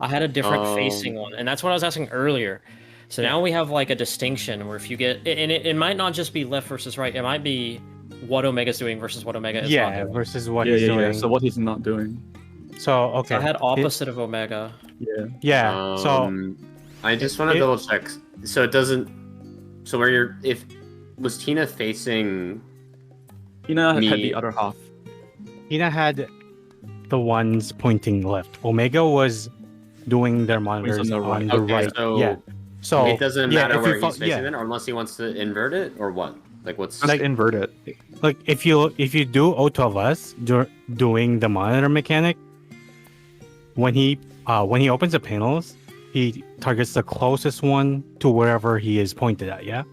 I had a different Um, facing one, and that's what I was asking earlier. So now we have like a distinction where if you get, and it might not just be left versus right. It might be what Omega's doing versus what Omega is not Yeah. doing. Versus what Yeah, he's yeah, doing. yeah. So what he's not doing. So okay. So I had opposite of Omega. Yeah. Yeah. I just want to it- double check. So it doesn't. So where you're, if was Tina facing? Tina had Me- the other half. Tina had the ones pointing left. Omega was doing their monitors on the right. Okay, so Yeah. So it doesn't yeah, matter if where you fo- he's facing yeah. then, or unless he wants to invert it, or what? Like what's Just invert it. Like if you do O12S doing the monitor mechanic, when he opens the panels, he targets the closest one to wherever he is pointed at. Yeah.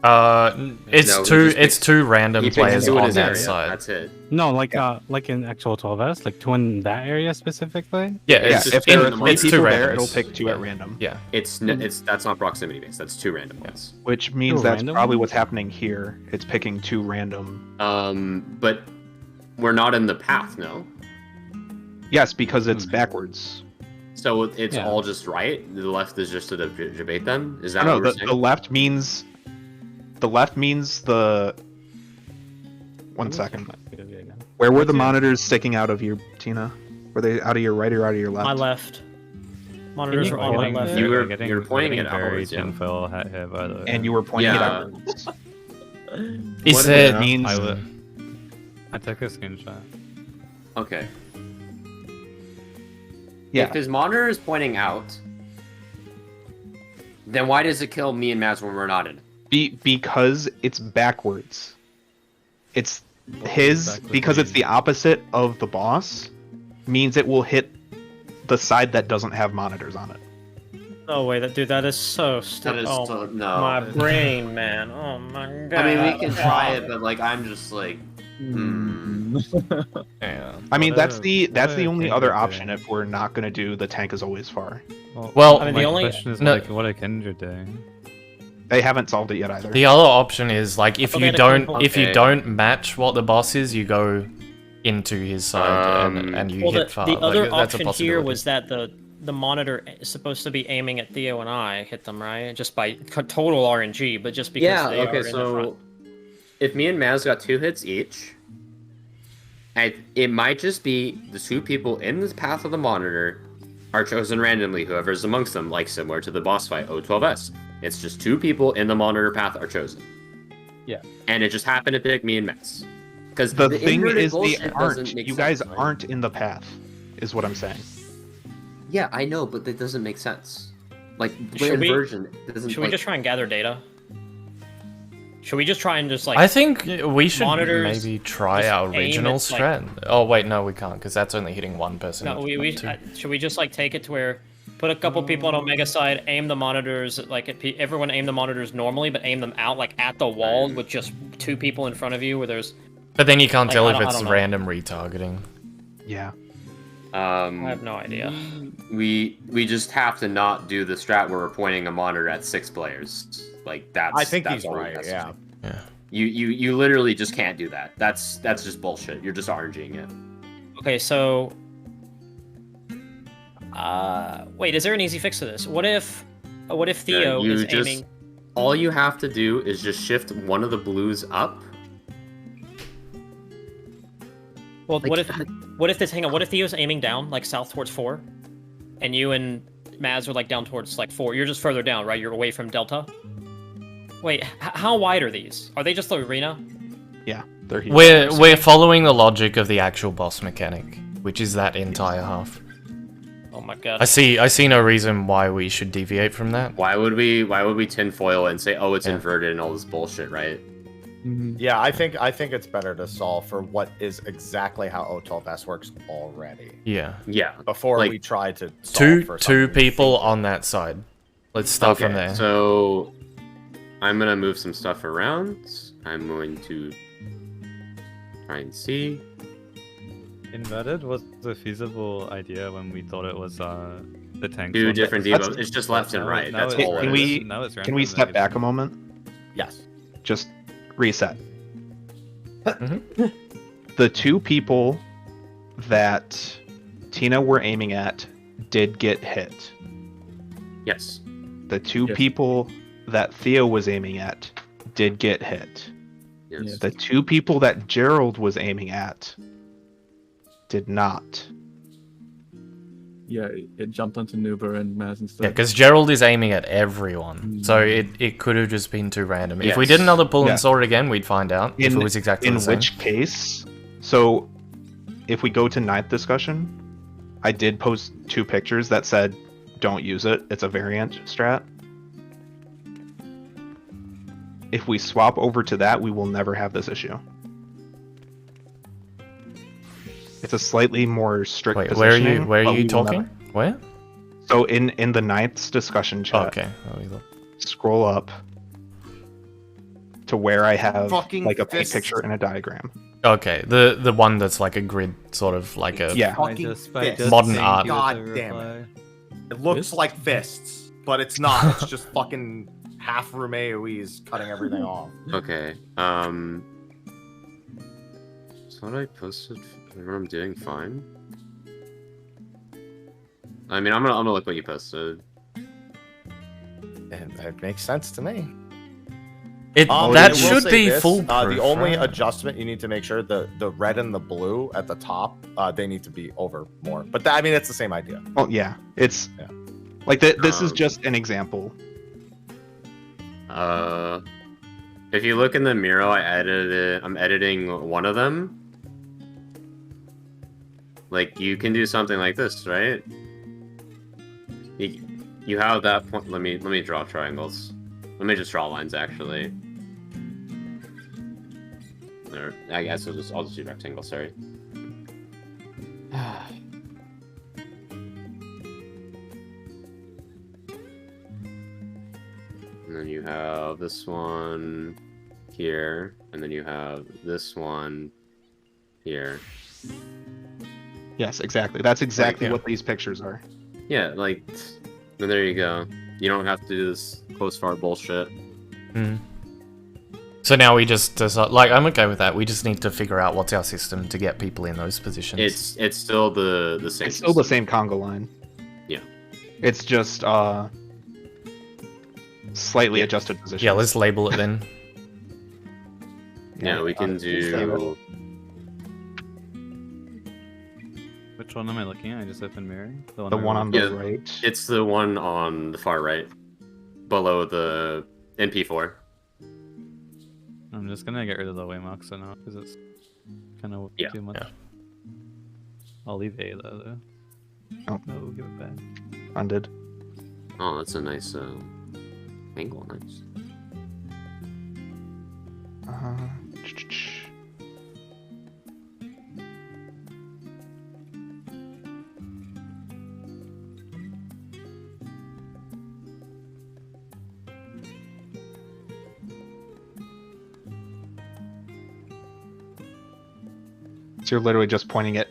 It's No, he two. just It's picks- two random he picks players two in on his that area. side. That's it. No, like in actual 12S, like two in that area specifically. Yeah, Yeah, it's, if There in- are three it's two people there, randoms. it'll pick two yeah. at random. Yeah. It's that's not proximity based. That's two random ones. Which means Two that's random probably ones? what's happening here. It's picking two random. But we're not in the path, no. Yes, because it's backwards. So it's Yeah. all just right. The left is just to debate them. Is that No, what we're the saying? left means. The left means the. 1 second. Where were the monitors sticking out of you, Tina? Were they out of your right or out of your left? My left. Monitors are on my left. You were- Getting- you're pointing getting it very outwards, yeah. tinfoil hat here, by the way. And you were pointing it Yeah. outwards. Is What it It means I took a screenshot. Okay. Yeah. If his monitor is pointing out, then why does it kill me and Maz when we're not in it? Because it's backwards. It's his backwards because it's mean? the opposite of the boss means it will hit the side that doesn't have monitors on it. Oh wait, that is so That stupid. is Oh, so, no. my brain, man. Oh my god. I mean, we can try it, but like, I'm just like, Yeah. I mean, What that's a- the what a only thing other to do. option if we're not gonna do the tank is always far. Well, I mean, my the only- question is no- like, what are Kendra doing? They haven't solved it yet either. The other option is like if Okay, you the don't control- if you Okay. don't match what the boss is, you go into his side and you Well, hit the far. other Like, that's a option here possibility. was that the monitor is supposed to be aiming at Theo and I hit them, right? Just by total RNG, but just because yeah, they are okay, in the front. so if me and Maz got 2 hits each, it might just be the 2 people in the path of the monitor are chosen randomly, whoever's amongst them, like similar to the boss fight O12S. It's just 2 people in the monitor path are chosen. Yeah. And it just happened to pick me and Maz. Because The thing inverted is, they bullshit aren't. doesn't make You sense, guys right? aren't in the path, is what I'm saying. Yeah, I know, but that doesn't make sense. Like, Should we- inversion doesn't. Should we like, just try and gather data? Should we just try and just like? I think we should monitors maybe try just our aim regional at, like- strat. Oh wait, no, we can't because that's only hitting one person. No, we not two. should we just like take it to where put a couple people on Omega side, aim the monitors like everyone aim the monitors normally, but aim them out like at the wall with just 2 people in front of you where there's. But then you can't Like, tell I if don't- I it's don't know. random retargeting. Yeah. I have no idea. We just have to not do the strat where we're pointing a monitor at 6 players. Like that's. I think that's he's all we right. have to Yeah. do. Yeah. You literally just can't do that. That's just bullshit. You're just RNGing it. Okay, so wait, is there an easy fix to this? What if Theo you is just, aiming? All you have to do is just shift one of the blues up. Well, Like, what if this? Hang on. What if Theo's aiming down, like south towards 4, and you and Maz are like down towards like 4? You're just further down, right? You're away from Delta. Wait, how wide are these? Are they just the arena? Yeah, they're huge. We're following the logic of the actual boss mechanic, which is that entire half. Oh my god. I see no reason why we should deviate from that. Why would we tinfoil it and say, oh, it's inverted and all this bullshit, right? Yeah, I think it's better to solve for what is exactly how O12S works already. Yeah. Yeah. Before Like, we try to solve for Two something people on that side. Let's start from Okay, there. So I'm gonna move some stuff around. I'm going to try and see. Inverted was a feasible idea when we thought it was the tank. Two different debuffs. It's just left and right. That's all. Can we step back a moment? Yes. Just reset. The 2 people that Tina were aiming at did get hit. Yes. The 2 people that Theo was aiming at did get hit. Yes. The 2 people that Gerald was aiming at did not. Yeah, it jumped onto Nuber and Maz instead. Yeah, because Gerald is aiming at everyone, so it could have just been too random. If we did another pull and saw it again, we'd find out if it was exactly the same. In which case, so if we go to 9th discussion, I did post 2 pictures that said, don't use it, it's a variant strat. If we swap over to that, we will never have this issue. It's a slightly more strict positioning. Where are you talking? Where? So in the 9th discussion chat. Okay. Scroll up to where I have Fucking like a fists. picture and a diagram. Okay, the one that's like a grid, sort of like a Fucking fists. modern art. God damn it. It looks like fists, but it's not. It's just fucking half room AoEs cutting everything off. Okay. So what I posted, what I'm doing fine. I mean, I'm gonna look what you posted. It makes sense to me. That I will should say be this, foolproof. The only right? adjustment you need to make sure the red and the blue at the top, they need to be over more. But I mean, it's the same idea. Well, yeah, it's like this is just an example. If you look in the Miro, I edited it. I'm editing one of them. Like, you can do something like this, right? You have that point. Let me draw triangles. Let me just draw lines, actually. There. I guess I'll just do rectangles. Sorry. And then you have this one here, and then you have this one here. Yes, exactly. That's exactly Like, what these pictures are. Yeah, like, then there you go. You don't have to do this close far bullshit. So now we just decide, like, I'm okay with that. We just need to figure out what's our system to get people in those positions. It's still the same. It's still the same conga line. Yeah. It's just slightly adjusted position. Yeah, let's label it then. Yeah, we can do. Which one am I looking at? I just opened mirror. The one on the right. It's the one on the far right, below the NP4. I'm just gonna get rid of the waymarks for now because it's kind of too much. Yeah. I'll leave A though. Oh. No, we'll give it back. Undid. Oh, that's a nice angle. Nice. So you're literally just pointing it.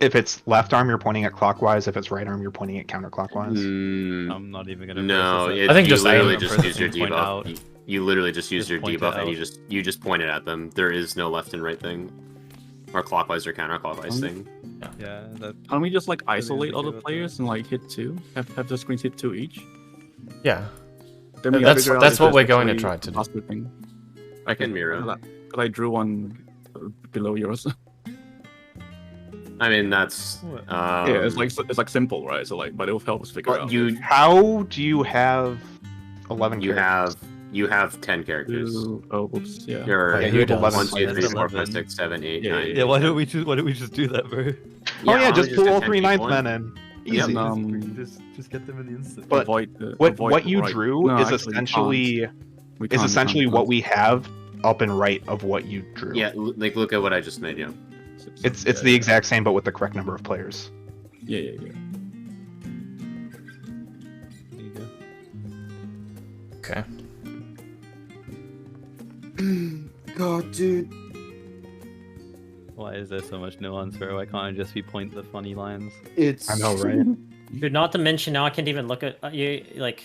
If it's left arm, you're pointing it clockwise. If it's right arm, you're pointing it counterclockwise. Mm, I'm not even gonna. No, process it. I think you just literally aim just first use your and point debuff. out. You literally just use Just your point it debuff and out. you just point it at them. There is no left and right thing, or clockwise or counterclockwise thing. Yeah, that Can't we just like Really isolate all the indicative of players and like hit 2? Have the screens hit 2 each? Yeah. Then we That's- figure out that's if what there's we're going to actually try to a do. faster thing. I can mirror. Because I drew one below yours. I mean, that's yeah, it's like simple, right? So like, but it'll help us figure but out. How do you have 11 characters? you have 10 characters. Oh, oops, yeah. You're Yeah, you have 11. 1, 2, 3, 4, 5, 11. 6, 7, 8, Yeah, 9. yeah, yeah. Why don't we just do that, bro? Oh yeah, why just don't we pull all do 3 10 ninth people in? men in. Yep. Easy. Just get them in the instant. But avoid what you right. drew No, is actually, we essentially can't. We can't, essentially we what can't. we have up and right of what you drew. Yeah, like look at what I just made. Yeah. It's yeah, the exact same, but with the correct number of players. Yeah. There you go. Okay. God, dude. Why is there so much nuance, bro? Why can't I just be point the funny lines? It's. I know, right? Dude, not to mention now I can't even look at you like.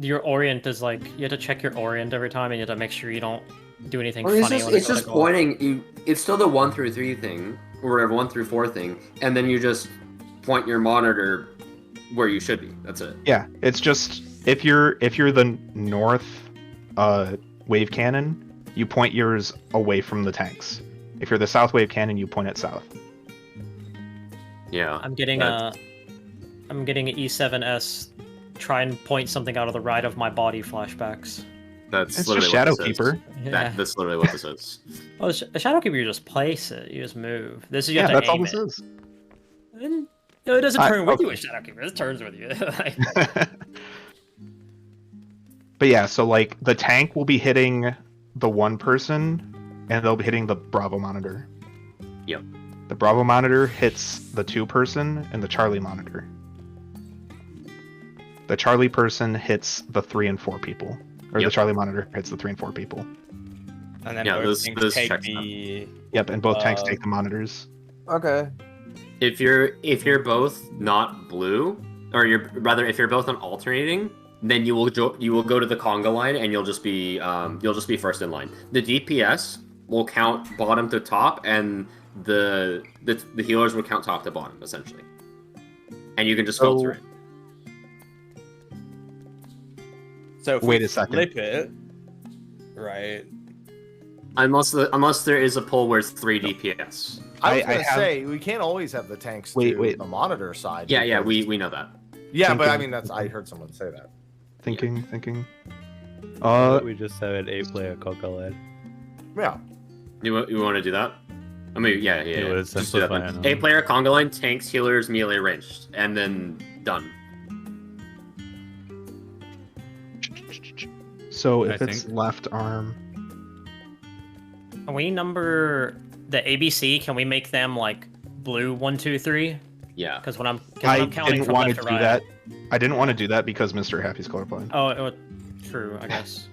Your orient is like you have to check your orient every time, and you have to make sure you don't do anything Or it's funny. just, when it's you go just to go. pointing. It's still the 1 through 3 thing, or whatever 1 through 4 thing, and then you just point your monitor where you should be. That's it. Yeah, it's just if you're the north wave cannon, you point yours away from the tanks. If you're the south wave cannon, you point it south. Yeah. I'm getting That- I'm getting an E7S. Try and point something out of the right of my body flashbacks. That's It's literally just what this is. Shadowkeeper. Yeah. That's literally what this is. Oh, the Shadowkeeper, you just place it. You just move. This is you Yeah, have to that's all aim this it. is. And, no, it doesn't I- turn with okay. you with Shadowkeeper. It turns with you. Like, But yeah, so like the tank will be hitting the one person, and they'll be hitting the Bravo monitor. Yep. The Bravo monitor hits the 2 person and the Charlie monitor. The Charlie person hits the 3 and 4 people, or the Yep. Charlie monitor hits the 3 and 4 people. And then Yeah, both those- things those take checks the. Yep, and both tanks Uh, take the monitors. Okay. If you're both not blue, or if you're both on alternating, then you will go to the conga line and you'll just be first in line. The DPS will count bottom to top, and the healers will count top to bottom essentially, and you can just filter it. So if Wait we a second. Flip it, right? Unless there is a pull where it's 3 DPS. I was I gonna have- say we can't always have the tanks Wait, do wait. the monitor side. Yeah, because- we know that. Yeah, but I Thinking. mean that's I heard someone say that. Thinking. We just have an 8-player cockle. Yeah. You want to do that? I mean, yeah. It would Just do that simplify then. it, 8-player conga line, tanks, healers, melee ranged, and then done. So I if it's think- left arm, Can we number the ABC? Can we make them like blue 1, 2, 3? Yeah. Because when I'm I counting didn't from want to left do to right. that. I didn't want to do that because Mr. Happy's colorblind. Oh, true. I guess.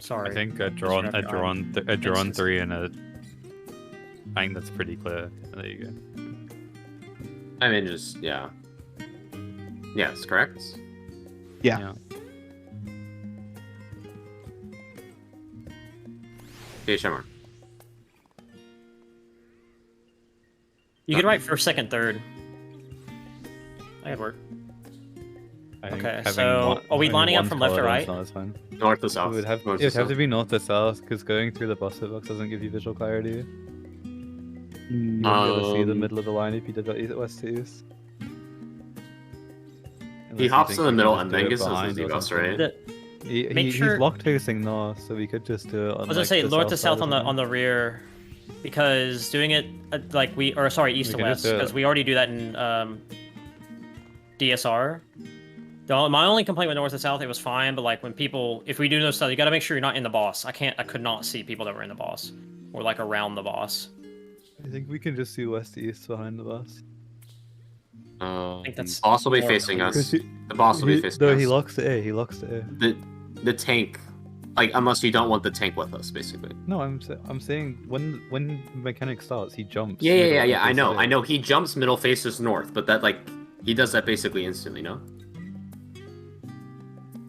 Sorry. I think a drawn Instance. 3 and a. I think that's pretty clear. There you go. I mean, just yeah. Yes, correct. Yeah. Okay, Shamar. You could write first, second, third. That could work. I think Okay, having so are we having lining up one from left to color right? is not as fine. North to south. It would have, North it would have south. to be north to south because going through the boss box doesn't give you visual clarity. You wouldn't be able to see the middle of the line if you did that west to east. Unless you hops think in the you middle can and just then do it gets those behind or Z-buffs, something. right? The- Make He's sure- locked facing north, so we could just do it on I was gonna like, say the north to south south side on the rear, because doing it like east to can west, just do it. because we already do that in DSR. My only complaint with north to south, it was fine, but like when people, if we do no stuff, you gotta make sure you're not in the boss. I could not see people that were in the boss or like around the boss. I think we can just do west to east behind the boss. I think that's boss will be more facing us. Because The boss will be facing No, us. he locks to A. He locks to A. The tank, like unless you don't want the tank with us, basically. No, I'm saying when mechanic starts, he jumps. Yeah. middle I faces know. A. I know. He jumps middle faces north, but that like he does that basically instantly. No.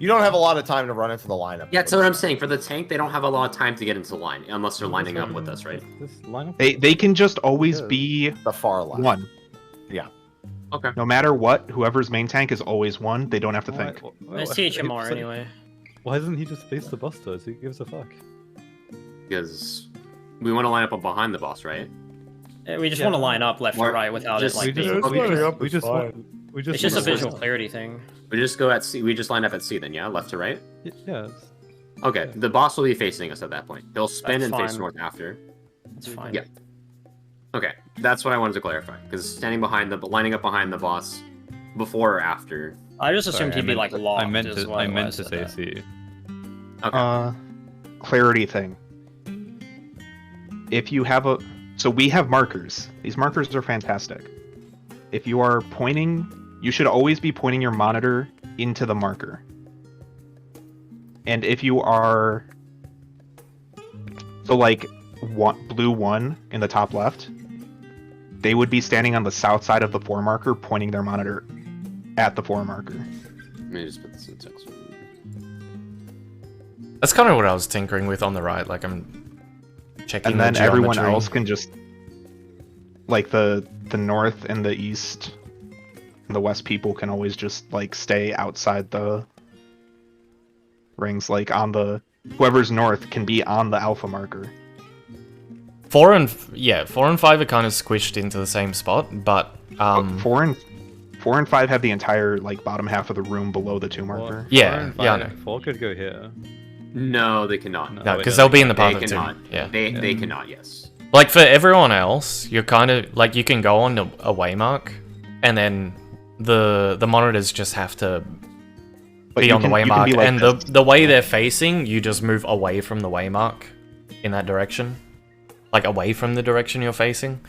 You don't have a lot of time to run into the lineup. Yeah, that's what I'm saying. For the tank, they don't have a lot of time to get into line unless they're lining up with us, right? Just line up. They can just always be The far left. one. Okay. No matter what, whoever's main tank is always one. They don't have to think. It's THMR anyway. Why doesn't he just face the busters? Who gives a fuck? Because we want to line up behind the boss, right? We just want to line up left Or to right without just- it like we being. just, we just It's just a wanna- visual clarity thing. We just go at C. We just line up at C then, yeah? Left to right? Yeah. Okay, the boss will be facing us at that point. He'll spin That's and face fine. north after. It's fine. Yeah. Okay, that's what I wanted to clarify. Because standing behind lining up behind the boss before or after. I just assumed he'd be like locked. I meant is to. why I meant said to say that. C. Okay. Clarity thing. If you have so we have markers. These markers are fantastic. If you are pointing, you should always be pointing your monitor into the marker. And if you are, so like blue 1 in the top left, they would be standing on the south side of the 4 marker, pointing their monitor at the 4 marker. Let me just put this in text. That's kind of what I was tinkering with on the right. Like I'm checking. And then the everyone geometry. else can just, like the north and the east and the west people can always just like stay outside the rings. Like on the whoever's north can be on the alpha marker. 4 and 5 are kind of squished into the same spot, but 4 and 5 have the entire like bottom half of the room below the 2 marker. Yeah, I know. 4 could go here. No, they cannot. No, because they'll be in the path They of 2. cannot. Yeah. They cannot, yes. Like for everyone else, you're kind of like you can go on a waymark, and then the monitors just have to But be you on the can- you can waymark, be like and this. the way they're facing, you just move away from the waymark in that direction, like away from the direction you're facing,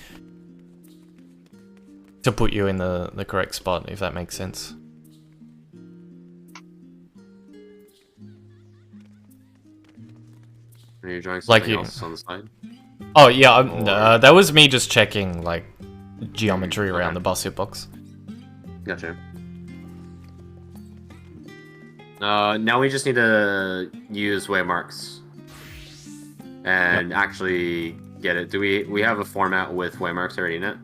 to put you in the correct spot, if that makes sense. Are you drawing Like something you- else on the side? Oh yeah, Or- that was me just checking like geometry around Okay. the boss hitbox. Gotcha. Now we just need to use waymarks and actually get it. Do we have a format with waymarks already in it?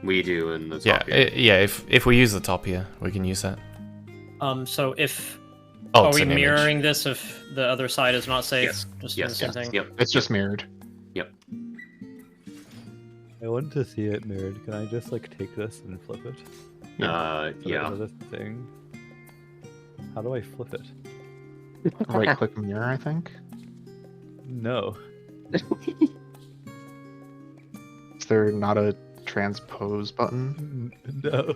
We do in the top here. Yeah. If we use the top here, we can use that. So if Oh, are it's we an image. mirroring this if the other side is not safe? Yes. Just Yes. the same Yes. thing. Yep. It's just mirrored. Yep. I want to see it mirrored. Can I just like take this and flip it? Yeah. So this thing. How do I flip it? Right click mirror, I think. No. Is there not a transpose button? No.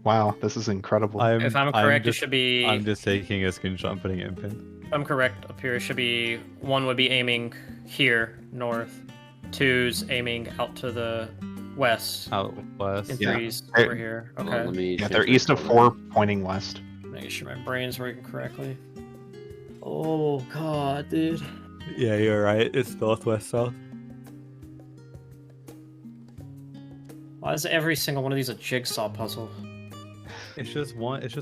Wow, this is incredible. If I'm correct, it should be. I'm just taking a screenshot and putting it in pin. If I'm correct, up here it should be 1 would be aiming here north, 2's aiming out to the west, Out west. and Yeah. 3's Hey, over here. Hold on, Okay. let me Yeah, change they're my east of color. 4, pointing west. Making sure my brain's working correctly. Oh god, dude. Yeah, you're right. It's northwest south. Why is every single one of these a jigsaw puzzle? It's just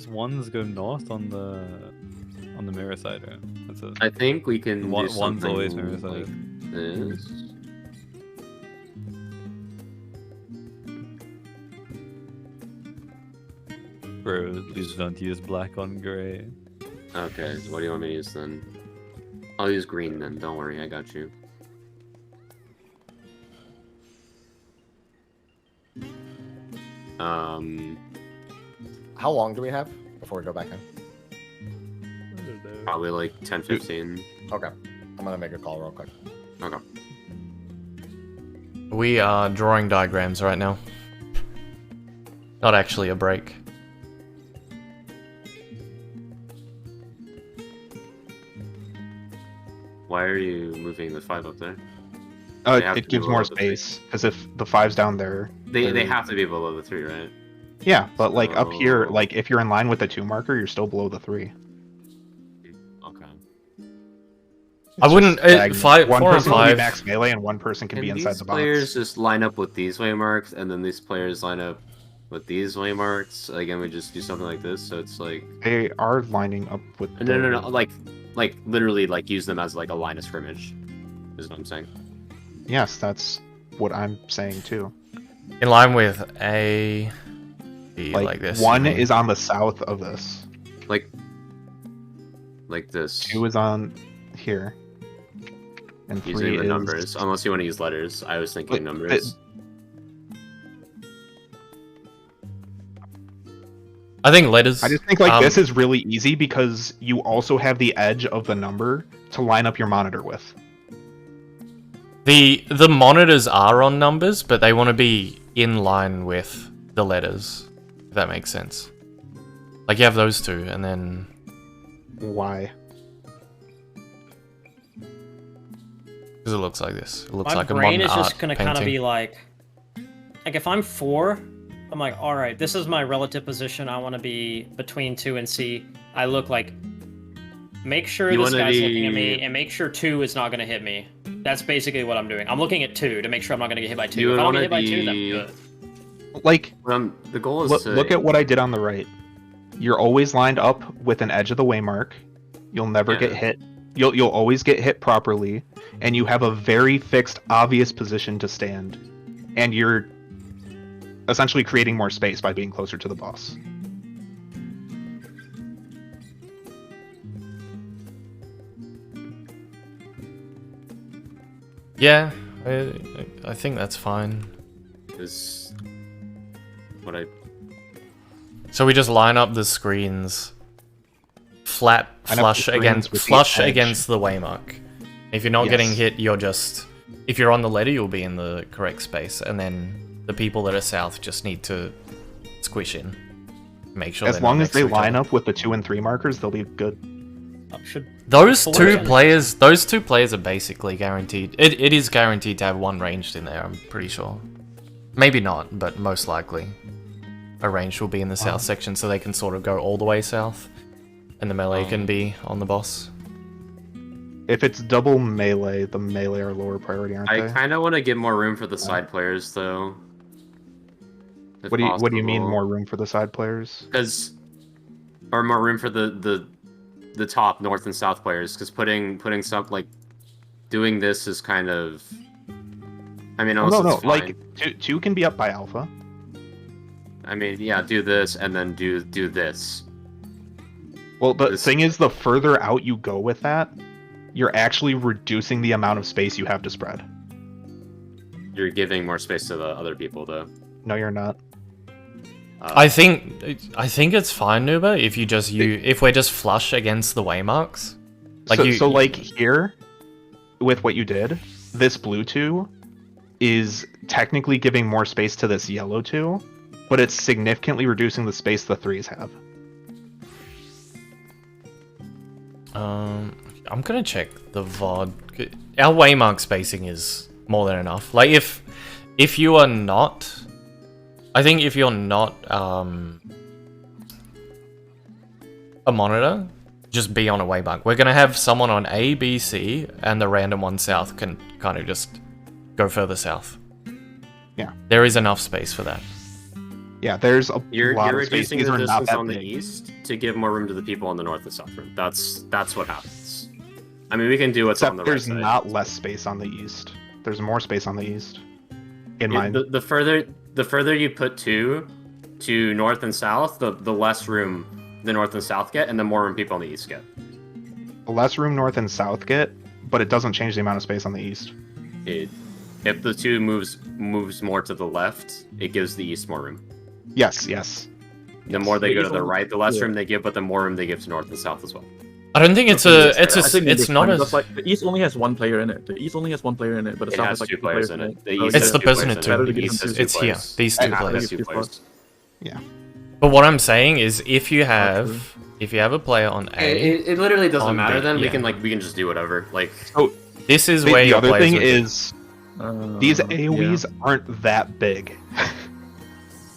ones go north on the mirror side, right? That's it. I think we can One- do one's something always mirror side. like this. Bro, please don't use black on gray. Okay, so what do you want me to use then? I'll use green then. Don't worry, I got you. How long do we have before we go back in? Probably like 10, 15. Okay. I'm gonna make a call real quick. Okay. We are drawing diagrams right now. Not actually a break. Why are you moving the 5 up there? They have It to gives be more below the 3. space, because if the 5's down there... They they're- have to be below the 3, right? Yeah, but like up here, So- like if you're in line with the 2 marker, you're still below the 3. Okay. I wouldn't. Stagnant. 4 One and person can be 5. max melee, and one person can be inside these the box. players just line up with these waymarks, and then these players line up with these waymarks. Again, we just do something like this, so it's like They are lining up with. no, like literally like use them as like a line of scrimmage. Is what I'm saying. Yes, that's what I'm saying too. In line with A, B, like this. One is on the south of this. Like this. 2 is on here. And 3 Using the is numbers, unless you want to use letters. I was thinking numbers. I think letters. I just think like this is really easy because you also have the edge of the number to line up your monitor with. The monitors are on numbers, but they want to be in line with the letters. If that makes sense. Like you have those two, and then Why? because it looks like this. It looks My like a brain modern is just art gonna kind of painting. be like if I'm 4, I'm like, all right, this is my relative position. I want to be between 2 and C. I look like, make sure You this wanna guy's be- looking at me, and make sure 2 is not gonna hit me. That's basically what I'm doing. I'm looking at 2 to make sure I'm not gonna get hit by 2. You If I don't wanna get hit by 2, then be- I'm good. Like The goal is look at what I did on the right. You're always lined up with an edge of the waymark. You'll never get hit. You'll always get hit properly, and you have a very fixed, obvious position to stand. And you're essentially creating more space by being closer to the boss. Yeah, I think that's fine. is what I So we just line up the screens flat, Line up the flush screens against with the flush edge. against the waymark. If you're not getting hit, you're just if you're on the letter, you'll be in the correct space, and then the people that are south just need to squish in. Make sure As they're not long as next they to each line other. up with the 2 and 3 markers, they'll be good. Should Those Four two is- players, those two players are basically guaranteed. It is guaranteed to have one ranged in there. I'm pretty sure. Maybe not, but most likely, a ranged will be in the south section, so they can sort of go all the way south, and the melee can be on the boss. If it's double melee, the melee are lower priority, aren't I they? kind of want to give more room for the side players though. If What do you mean possible. more room for the side players? Or more room for the top north and south players, because putting some like doing this is kind of. I mean, Oh, also no, it's fine. like 2 can be up by alpha. I mean, yeah, do this and then do this. Well, the This- thing is, the further out you go with that, you're actually reducing the amount of space you have to spread. You're giving more space to the other people, though. No, you're not. I think it's fine, Nuba, if you just if we're just flush against the waymarks. Like Like here, with what you did, this blue 2 is technically giving more space to this yellow 2, but it's significantly reducing the space the 3s have. I'm gonna check the VOD. Our waymark spacing is more than enough. Like if you are not, I think if you're not a monitor, just be on a waymark. We're gonna have someone on A, B, C, and the random one south can kind of just go further south. Yeah. There is enough space for that. Yeah, there's a You're lot of space. reducing These the are not distance that on the big. east to give more room to the people on the north and south room. That's what happens. I mean, we can do what's on Except the right there's side. not less space on the east. There's more space on the east. In Yeah, mind. the further you put 2 to north and south, the less room the north and south get, and the more room people on the east get. Less room north and south get, but it doesn't change the amount of space on the east. If the 2 moves more to the left, it gives the east more room. Yes. The more they The go to east the only- right, the less yeah. room they give, but the more room they give to north and south as well. I don't think it's Okay, it's I think it's not Because, as like the east only has one player in it. The east only has one player in it, but the It south has has like 2 players in it. The So east It's has the 2 players person in at it. two. The east has 2 It's here. players. These 2 Half players. has 2 players. But what I'm saying is, if you have a player on A, It literally doesn't on matter. B, Then yeah. we can just do whatever. Like this is The, where the your other players thing would be. is, these AoEs aren't that big.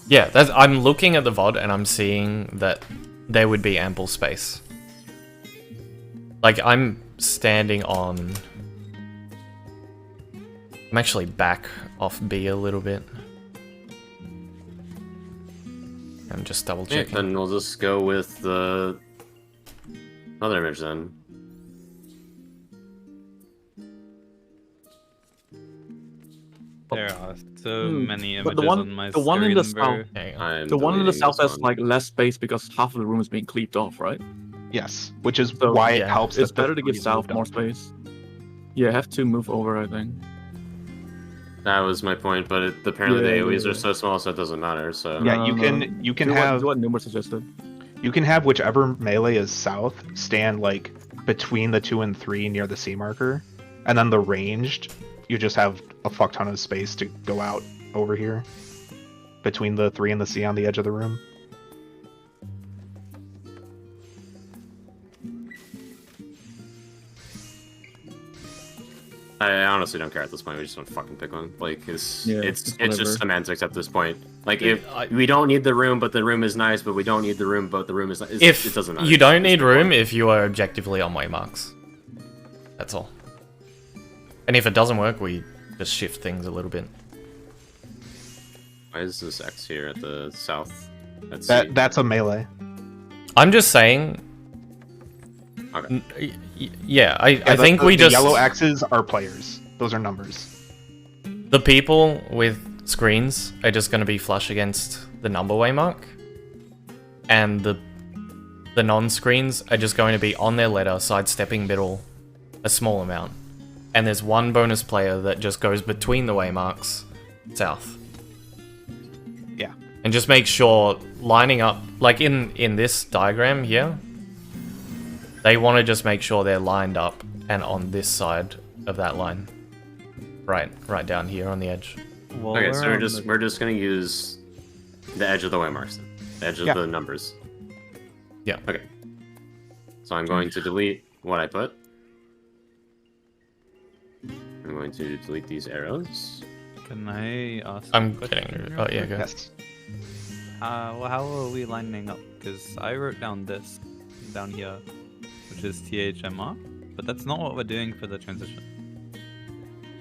Yeah, I'm looking at the VOD and I'm seeing that there would be ample space. Like, I'm standing on... I'm actually back off B a little bit. I'm just double Okay, checking. then we'll just go with the other image then. There are so many But images on my the one in the screen, bro. south, Hang on. I'm the one in the deleting south this has one. like less space because half of the room is being cleaved off, right? Yes, which is So, why it yeah, helps. It's that the better to give three south moved more up. space. Yeah, have to move over, I think. That was my point, but apparently the Yeah, AoEs yeah. are so small, so it doesn't matter. So Yeah, you can do have what Numer suggested. you can have whichever melee is south stand like between the 2 and 3 near the C marker, and then the ranged you just have a fuck ton of space to go out over here between the 3 and the C on the edge of the room. I honestly don't care at this point. We just want to fucking pick one. Like it's Yeah, it's it's just whatever. semantics at this point. Like if we don't need the room, but the room is nice, but we don't need the room, but the room is nice. If It doesn't matter. you don't Just need pick room, one. if you are objectively on waymarks. That's all. And if it doesn't work, we just shift things a little bit. Why is this X here at the south? That's a melee. I'm just saying. Okay. Yeah, I Yeah, think we the just yellow X's are players. Those are numbers. the people with screens are just going to be flush against the number waymark, and the non-screens are just going to be on their letter, sidestepping middle a small amount. And there's one bonus player that just goes between the waymarks, south. Yeah. And just make sure lining up, like in this diagram here, they want to just make sure they're lined up and on this side of that line. Right down here on the edge. Well, Okay, so we're on we're just gonna use the edge of the waymarks, then. The edge of Yeah. the numbers. Yeah. Okay. So I'm going to delete what I put. I'm going to delete these arrows. Can I ask? I'm a question kidding. real Oh yeah, quick? go. Yes. Well, how are we lining up? Because I wrote down this down here, which is THMR, but that's not what we're doing for the transition.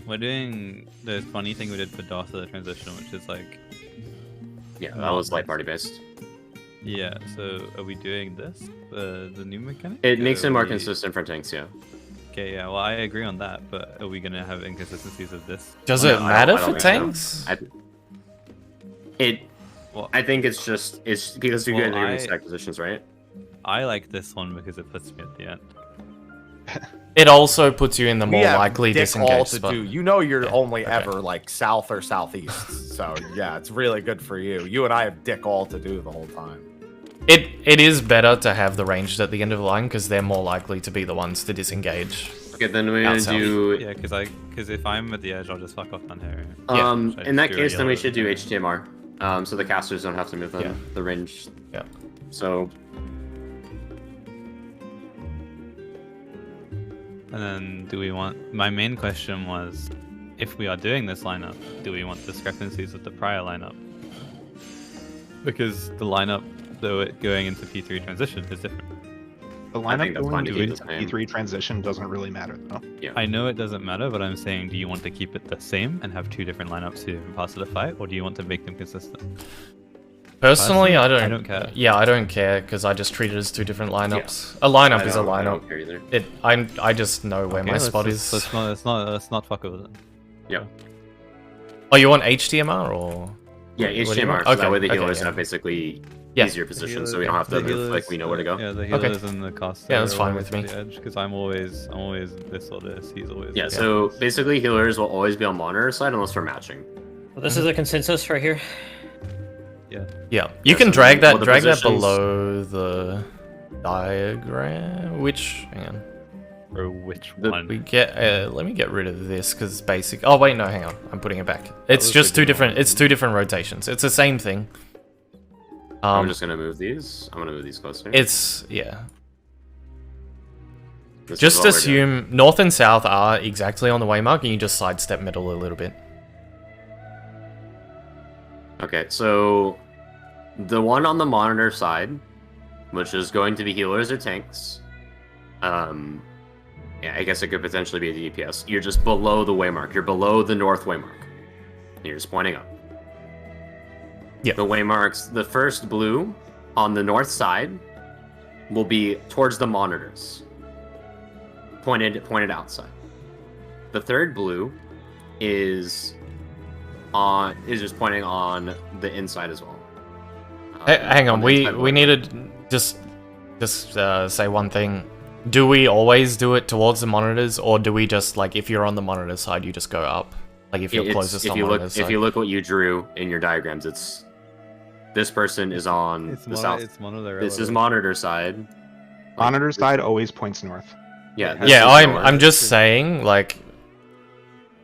We're doing the funny thing we did for DOS for the transition, which is like, Yeah, that was light party based. yeah. So are we doing this, the new mechanic? It makes Or it more are we- consistent for tanks, yeah. Okay, yeah. Well, I agree on that, but are we gonna have inconsistencies of this? Does No, it I don't- matter I don't for think so. tanks? Well, I think it's because you're Well, getting I- stack positions, right? I like this one because it puts me at the end. It also puts you in the We more have likely dick all disengaged to spot. do. You know you're Yeah, only okay. ever like south or southeast. So yeah, it's really good for you. You and I have dick all to do the whole time. It is better to have the ranged at the end of the line because they're more likely to be the ones to disengage. Okay, then we're gonna Outside. do. Yeah, because if I'm at the edge, I'll just fuck off down here. Yeah. In that do case, a then we yellow. should do HTMR. So the casters don't have to move them. Yeah. The range. Yeah. So And then do we want... My main question was, if we are doing this lineup, do we want discrepancies with the prior lineup? Because the lineup, though it going into P3 transition, is different. The I think lineup that's going fine to to keep into the same. P3 transition doesn't really matter though. I know it doesn't matter, but I'm saying, do you want to keep it the same and have two different lineups to pass of the fight, or do you want to make them consistent? Personally, I I don't care. Yeah, I don't care because I just treat it as two different lineups. A lineup is a I lineup. don't care either. I just know where Okay, my let's spot just- is. Let's not fuck with it. Yeah. Oh, you want HTMR or? Yeah, what do you HTMR. want? So that way the okay, healers yeah. have basically Yeah. easier positions, so we don't have to move. Like we know where to go. Yeah, the healers and the caster. Yeah, that's are fine always with at me. the edge because I'm always this or this. He's always. Yeah. this. So basically, healers will always be on monitor side unless we're matching. Well, this is a consensus right here. Yeah, you Yeah, can so drag well, the that positions- below the diagram. Which hang on, Or which The- one? we get. Let me get rid of this because it's basic. Oh wait, no, hang on, I'm putting it back. It's was just a two good different. one. It's two different rotations. It's the same thing. I'm just gonna move these. I'm gonna move these closer. It's yeah. This is Just what we're doing. assume north and south are exactly on the waymark, and you just sidestep middle a little bit. Okay, so the one on the monitor side, which is going to be healers or tanks, yeah, I guess it could potentially be a DPS. You're just below the waymark. You're below the north waymark. And you're just pointing up. Yeah. The waymarks, the first blue on the north side will be towards the monitors. Pointed outside. The third blue is just pointing on the inside as well. Hang on, we need to just say one thing. Do we always do it towards the monitors, or do we just, like, if you're on the monitor side, you just go up? Like, if you're closest on monitor side. If you look what you drew in your diagrams, it's this person is on the south. It's monitor. This is monitor side. Monitor side always points north. Yeah. Yeah, I'm just saying, like,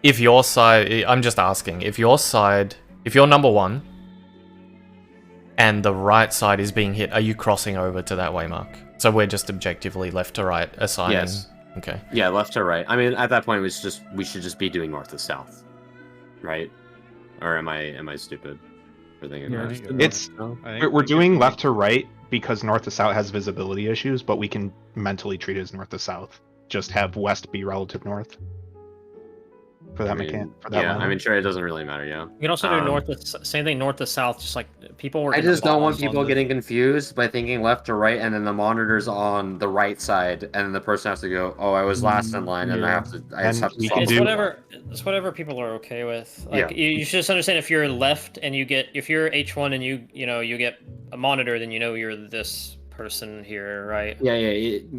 if your side, I'm just asking, if your side, if you're number one, and the right side is being hit, are you crossing over to that waymark? So we're just objectively left to right assigning. Yes. Okay. Yeah, left to right. I mean, at that point, we should just be doing north to south, right? Or am I stupid for thinking that? We're doing left to right because north to south has visibility issues, but we can mentally treat it as north to south. Just have west be relative north. For that mechanic. Yeah, I mean, sure, it doesn't really matter. Yeah. You can also do north to same thing, north to south. Just like people were. I just don't want people getting confused by thinking left to right, and then the monitor's on the right side, and then the person has to go, "Oh, I was last in line, and I just have to." It's whatever people are okay with. Like, you should just understand if you're left and if you're H1 and you get a monitor, then you know you're this person here, right? Yeah,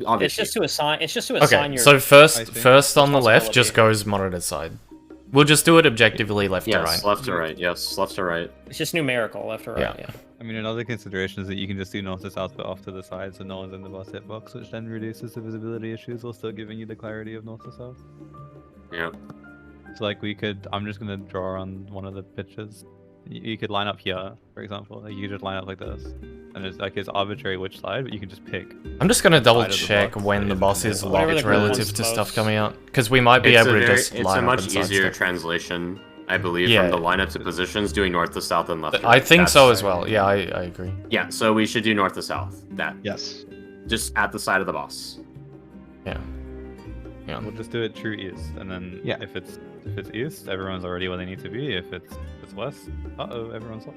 obviously. It's just to assign your. So first on the left just goes monitor side. We'll just do it objectively left to right. Yes, left to right. Yes, left to right. It's just numerical, left to right. Yeah. I mean, another consideration is that you can just do north to south, but off to the side, so no one's in the boss hitbox, which then reduces the visibility issues while still giving you the clarity of north to south. Yeah. So like I'm just gonna draw on one of the pictures. You could line up here, for example. Like, you could just line up like this, and it's arbitrary which side, but you can just pick. I'm just gonna double check when the boss is locked relative to stuff coming out, because we might be able to just line up. It's a much easier translation, I believe, from the lineup to positions, doing north to south and left to right. right. I think so as well. Yeah, I agree. Yeah, so we should do north to south. Yes. Just at the side of the boss. Yeah. We'll just do it true east, and then if it's east, everyone's already where they need to be. If it's west, everyone's up.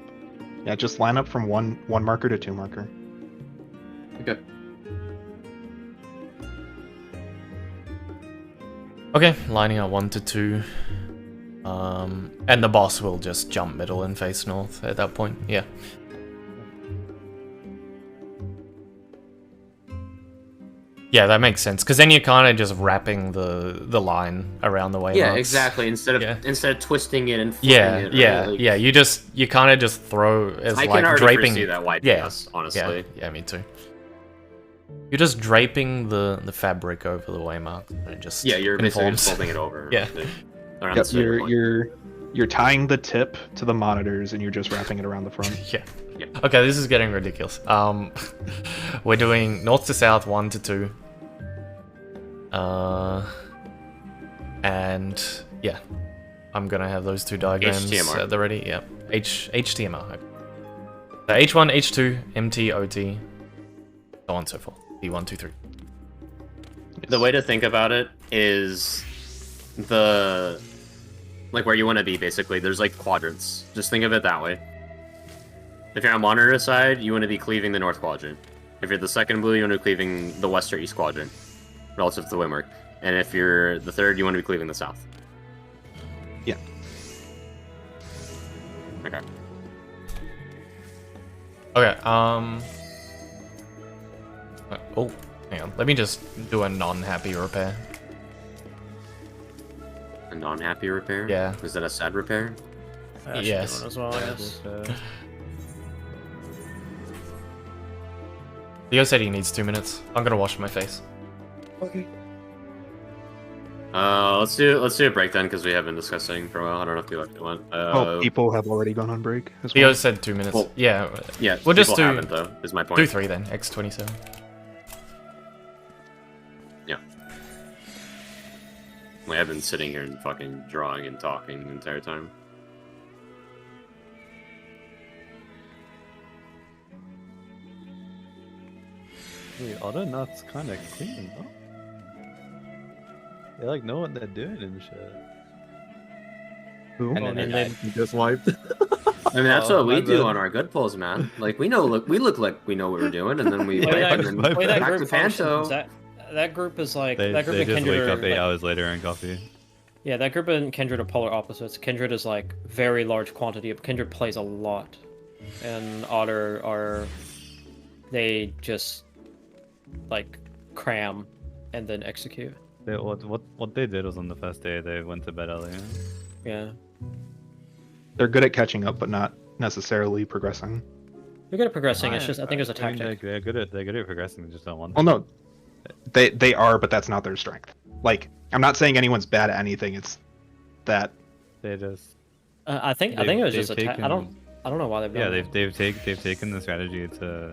Yeah, just line up from one marker to 2 marker. Okay. Okay, lining up 1 to 2. And the boss will just jump middle and face north at that point. Yeah. Yeah, that makes sense, because then you're kind of just wrapping the line around the way. Yeah, exactly. Instead of twisting it and flipping it. Yeah. You kind of just throw as like draping. See that YPS, honestly. Yeah, me too. You're just draping the fabric over the waymark, and it just you're basically just folding it over. Yeah. Yep, you're tying the tip to the monitors, and you're just wrapping it around the front. Yeah. Okay, this is getting ridiculous. We're doing north to south, 1 to 2. And yeah, I'm gonna have those 2 diagrams at the ready. Yeah, HTML. So H1, H2, MT, OT, so on and so forth. B1, 2, 3. The way to think about it is like where you want to be, basically. There's like quadrants. Just think of it that way. If you're on monitor side, you want to be cleaving the north quadrant. If you're the second blue, you want to be cleaving the west or east quadrant, relative to the waymark. And if you're the third, you want to be cleaving the south. Yeah. Okay. Okay, oh, hang on. Let me just do a non-happy repair. A non-happy repair? Yeah. Is that a sad repair? Yes. As well, I guess. Leo said he needs 2 minutes. I'm gonna wash my face. Okay. Let's do a break then, because we have been discussing for a while. I don't know if you want. People have already gone on break as Leo well. said 2 minutes. Well, yeah. We'll just do. Haven't, though, is my point. Do 3 then. X27. Yeah. I've been sitting here and fucking drawing and talking the entire time. Wait, Autonaut's kind of clean, huh? They like know what they're doing and shit. Who? And then they just wiped. I mean, that's what we my do bad. on our good pulls, man. Like we look like we know what we're doing, and then we The way that, and then the way that back group to Panto. functions, that group is like They that group of just Kindred wake are up 8 like, hours later and coffee. yeah, that group of Kindred are polar opposites. Kindred is like very large quantity. Kindred plays a lot, and Otter are they just like cram and then execute. What they did was on the first day they went to bed early. Yeah, They're good at catching up, but not necessarily progressing. they're good at progressing. It's just I think it's a I mean, tactic. they're good at progressing. They just don't want. Well, no, they are, but that's not their strength. Like, I'm not saying anyone's bad at anything. It's that They just I think it was just a they've I don't know why they've done yeah that. they've taken the strategy to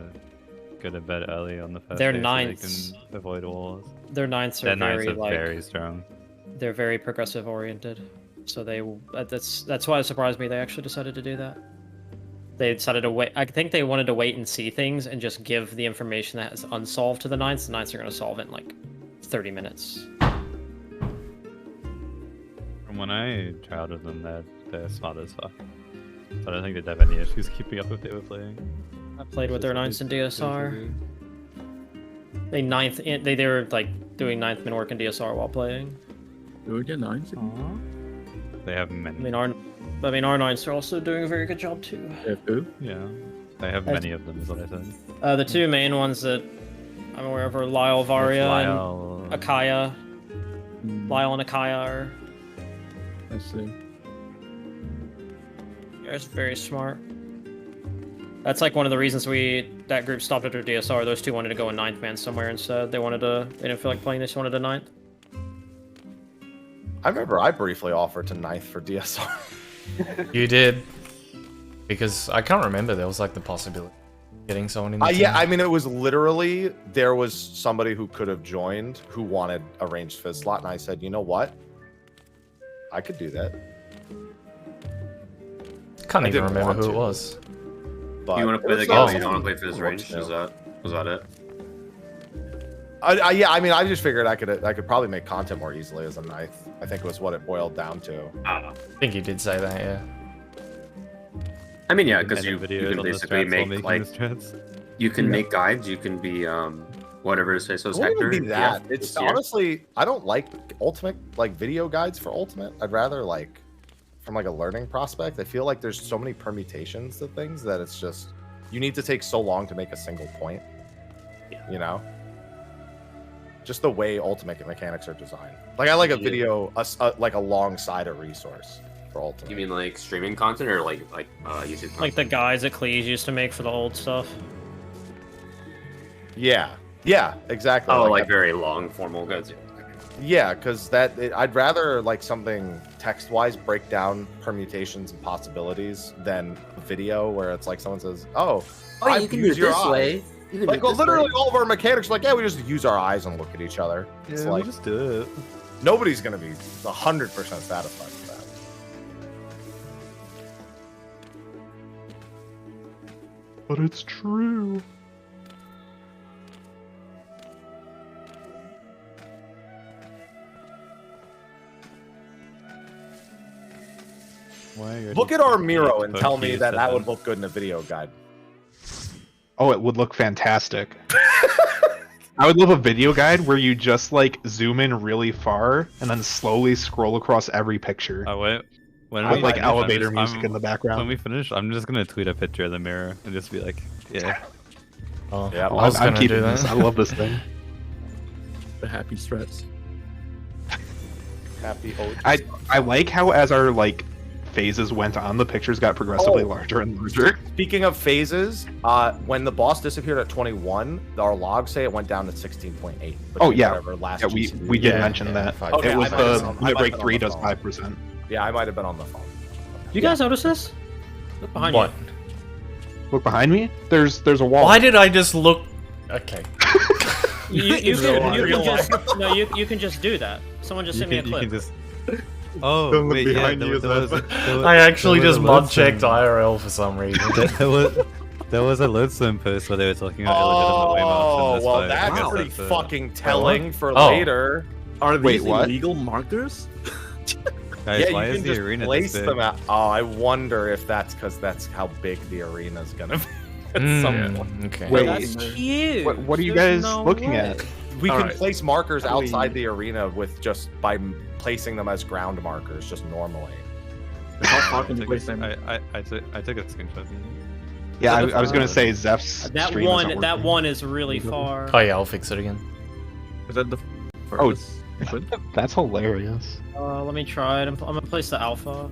go to bed early on the first Their day ninths- so they can avoid wars. Their ninths are Their very ninths are like very strong. they're very progressive oriented. So that's why it surprised me they actually decided to do that. They decided to wait. I think they wanted to wait and see things and just give the information that is unsolved to the ninths. The ninths are going to solve it in like 30 minutes. From when I trialed with them, they're smart as fuck. So I don't think they'd have any issues keeping up if they were playing. I played with their Just ninths in DSR. basically. They were like doing ninth min work in DSR while playing. Do we get 9? They have many. I mean our ninths are also doing a very good job too. F2? Yeah, they have many of them. Is what I said. The two main ones that I'm aware of are Lyle Varia Lyle, and Akaya. Lyle and Akaya are I see. It's very smart. That's like one of the reasons that group stopped after DSR. Those two wanted to go in ninth man somewhere instead. They didn't feel like playing this. Wanted a ninth. I remember I briefly offered to ninth for DSR. You did. Because I can't remember, there was like the possibility of getting someone in the team. Yeah, I mean, it was literally, there was somebody who could have joined who wanted a ranged fizz slot, and I said, you know what? I could do that. Can't I even didn't remember want who it to. was. But You want to play the it game, was but you don't want to something play for his I wanted range? to. Was that it? Yeah, I mean, I just figured I could probably make content more easily as a ninth. I think was what it boiled down to. I think you did say that, yeah. I mean, yeah, because Edit you videos can on the basically strats while make making like the strats. you can make guides. You can be whatever to say. So It wouldn't Hector. even be that. Yeah, It's this year. honestly, I don't like ultimate like video guides for ultimate. I'd rather like from like a learning prospect. I feel like there's so many permutations to things that it's just you need to take so long to make a single point. Yeah. You know, just the way ultimate mechanics are designed. Like I like a Yeah. video, like alongside a resource for ultimate. You mean like streaming content or like YouTube content? Like the guides that Cleese used to make for the old stuff. Yeah, exactly. Oh, like a- very long formal guides. Yeah, because I'd rather like something text-wise break down permutations and possibilities than video where it's like someone says, "Oh, I you can use do it your this eyes." way. You can Like, do well, it this literally way. all of our mechanics are like, yeah, we just use our eyes and look at each other. It's Yeah, like we just do it. nobody's gonna be 100% satisfied with that. But it's true. Look at our Miro and tell me that would look good in a video guide. Oh, it would look fantastic. I would love a video guide where you just like zoom in really far and then slowly scroll across every picture Oh wait. When with we like finish, elevator I'm- music in the When background. we finish, I'm just gonna tweet a picture of the mirror and just be like, yeah. Oh, Yeah, I was I'm gonna keeping do that. this. I love this thing. The happy strats. Happy OG. I like how as our like phases went on, the pictures got progressively Oh. larger and larger. Speaking of phases, when the boss disappeared at 21, our logs say it went down to 16.8. Oh, yeah. Whatever last Yeah, we GCD. did Yeah, mention yeah, that. 5. Okay, It was I might have the been on- I limit might break have been 3 on the does phone. 5%. Yeah, I might have been on the phone. You guys notice this? Look behind What? you. Look behind me. There's a wall. Why did I just look... Okay. You Real can life. just no, you can just do that. Someone just You sent me a can, you clip. can just. Oh Don't look wait, yeah. behind There, you, there was, Zeph. there was, I actually there was just a mod checked Lodestone- IRL for some reason. there was a Lodestone post where they were talking about illegitimate waymarks Oh, in this well, fight. that's I guess pretty that's, fucking telling for Oh. later. Are Wait, these what? illegal markers? Guys, Yeah, why you is can the just arena place this big? them out. Oh, I wonder if that's because that's how big the arena's gonna be. At some point. Okay. Wait, That's huge. what are you guys looking at? We can Alright. place markers How do we- outside the arena with just by placing them as ground markers, just normally. How far can you place them? I took a screenshot. Yeah, I was gonna say Zeph's That stream one, isn't that working. one is really far. Oh yeah, I'll fix it again. Is that the Oh, furthest? Good? That's hilarious. Let me try it. I'm gonna place the alpha.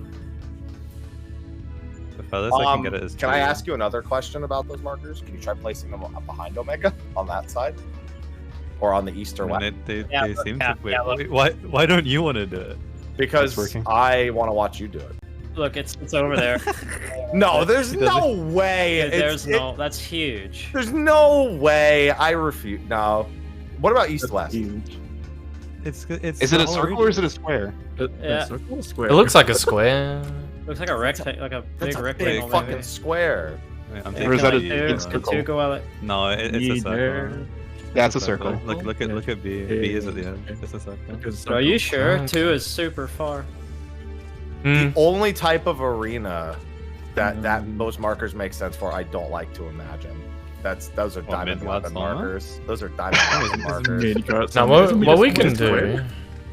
The furthest I can get it is Can I 2. ask you another question about those markers? Can you try placing them up behind Omega on that side, or on the east or I west? mean, they Yeah, seem yeah, to. Wait, yeah, look. why don't you want to do it? Because It's working. I want to watch you do it. Look, it's over there. No, there's He doesn't- no way. There's no. That's huge. There's no way. I refuse. No. What about east west? Huge. It's Is it a circle or is it a square? Yeah. Circle or square? It looks like a square. Looks like a rectangle, like a That's big a rectangle. big fucking maybe. square. I'm Or is that a thinking big Two, the circle? two go out. No, it's a circle. There. Yeah, it's a circle. Look at B. B is at the end. It's a circle. Are you sure? Okay. Two is super far. Hmm. The only type of arena that those markers make sense for, I don't like to imagine. Those are What, diamond Midwest weapon Armor? markers. Those are diamond weapon markers. Now what we can do?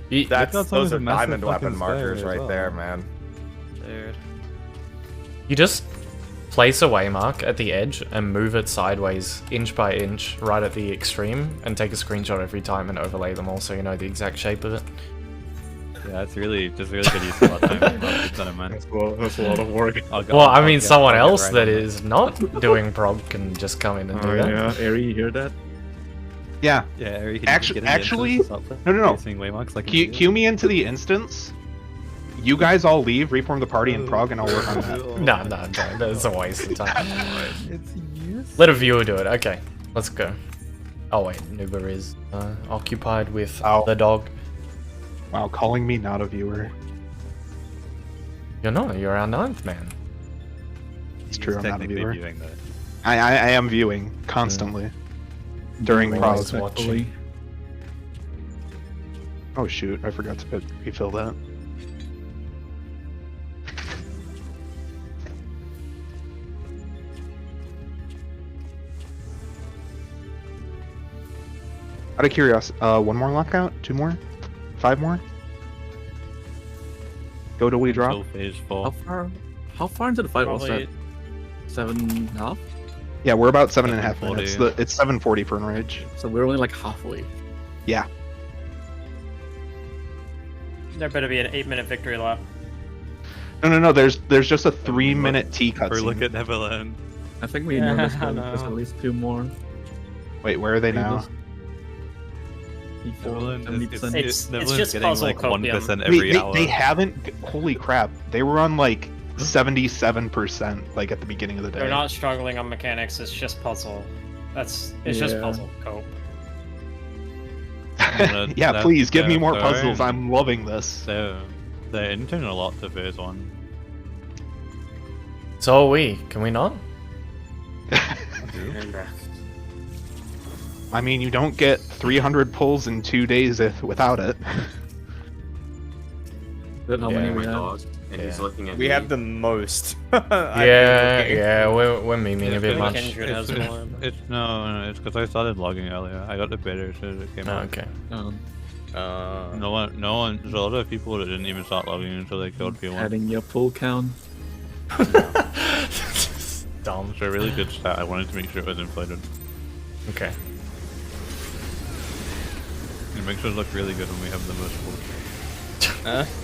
You- That's Midwest those Armor's a are massive diamond weapon fucking markers square as right well. there, man. Dude. You just place a waymark at the edge and move it sideways, inch by inch, right at the extreme, and take a screenshot every time and overlay them all so you know the exact shape of it. Yeah, it's really good use of our time. It's not a man. That's a lot of work. Well, I mean, someone else that is not doing prog can just come in and do that. Yeah, Ari, you hear that? Yeah. Yeah, Eric, Actually, no. Waymarks like Cue me into the instance. You guys all leave, reform the party in Prague, and I'll work on that. No, that's a waste of time. It's useless. Let a viewer do it. Okay, let's go. Oh wait, Nuba is occupied with Ow. the dog. Wow, calling me not a viewer. You're not. You're our ninth man. It's true, I'm not a Technically viewer. viewing though. I am viewing constantly during Always Prague. watching. Oh shoot, I forgot to refill that. Out of curiosity, one more lockout? 2 more? 5 more? Go till we drop? Until phase 4. How far into the fight was Probably that? 7.5? Yeah, we're about 7.5 7:40. minutes. It's 7:40 for Enrage. So we're only like halfway. Yeah. There better be an 8-minute victory lap. No. There's just a 3-minute T Or cutscene. look at Neverland. I think we know there's No. at least 2 more. Wait, where are they now? Neverland is, It's Neverland's just getting puzzle like copium. 1% every hour. They haven't. Holy crap! They were on like 77%, like at the beginning of the day. They're not struggling on mechanics. It's just puzzle. It's just Yeah. puzzle cope. Yeah, That- please give me more they're puzzles. in- I'm loving this. They're entering a lot to phase 1. So are we. Can we not? I mean, you don't get 300 pulls in 2 days without it. That's how Yeah. many we My have. dog, and he's Yeah. looking at We me. have the most. Yeah, we're memeing a bit much. Kindred has one. It's because I started logging earlier. I got the beta as soon as it came Oh, out. okay. No one. There's a lot of people that didn't even start logging until they killed P1. Adding your pull count. Dumb. It's a really good stat. I wanted to make sure it was inflated. Okay. It makes us look really good when we have the most pulls.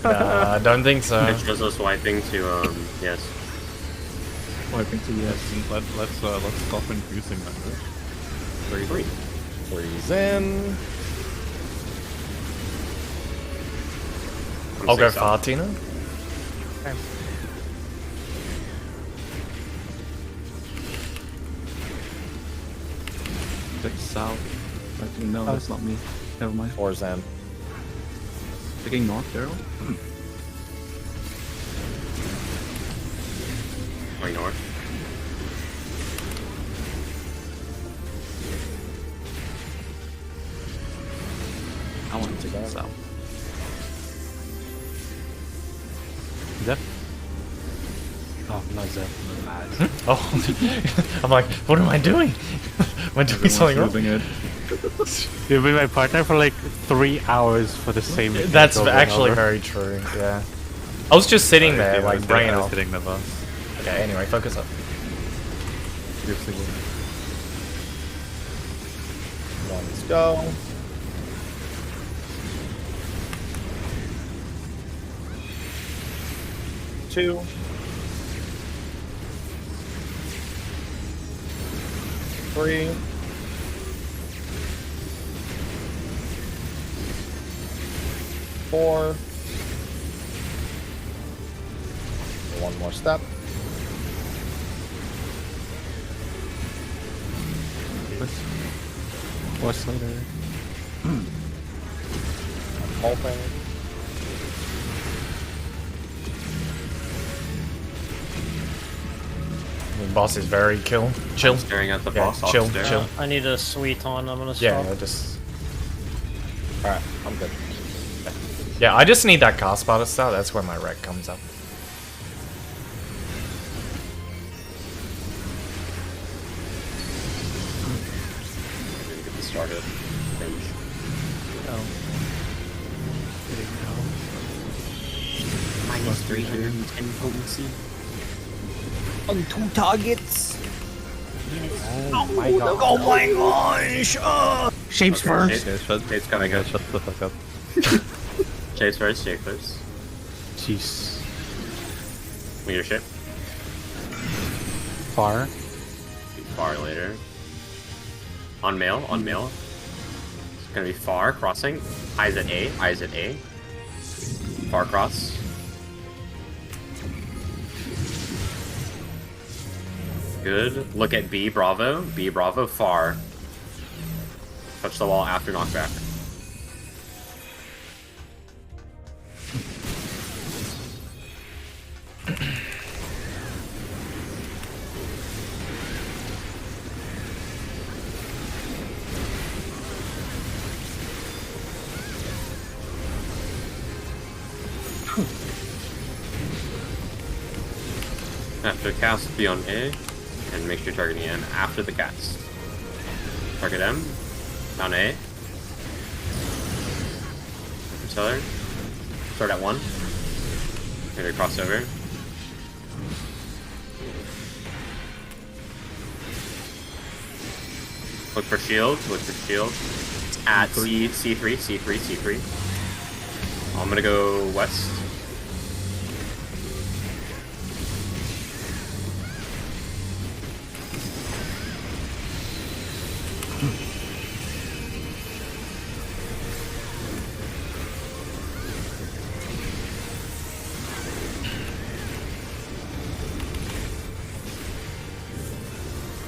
Nah, I don't think so. It shows us wiping to yes. Wiping to yes. Let's stop infusing that. Freeze in. I'm I'll go 6 up. far, Tina. Check south. Actually, no, that's not me. Never mind. 4 Zen. Taking north, Daryl? Going north. I want to take that south. up. Oh, I'm like, what am I doing? Am I doing something wrong? Moving it. You've been my partner for like 3 hours for the same. mechanic That's over and actually over. very true. Yeah. I was just sitting there, like, brain I was off. hitting the boss. Okay, anyway, focus up. Let's go. Two. Three. Four. One more step. What's later? I'm hoping. The boss is very chill. I'm staring at the Yeah, boss. I'll chill, stare. chill. I need a sweet on. I'm gonna Yeah, stop. just Alright, I'm good. yeah. I just need that cast bar to start. That's where my wreck comes up. Get this started. Range. Minus 310 potency. On 2 targets. Oh my god. Oh my gosh! Shapes first. Shade's coming up. Shut the fuck up. Shade's first, Shade first. Jeez. Leadership. Far. Far later. On mail, on mail. It's gonna be far, crossing. Eyes at A, eyes at A. Far cross. Good. Look at B, bravo. B, bravo, far. Touch the wall after knockback. After cast, be on A, and make sure you're targeting M after the cast. Target M, on A. Seller. Start at 1. Maybe cross over. Look for shield, look for shield. At C, C3, C3, C3. I'm gonna go west.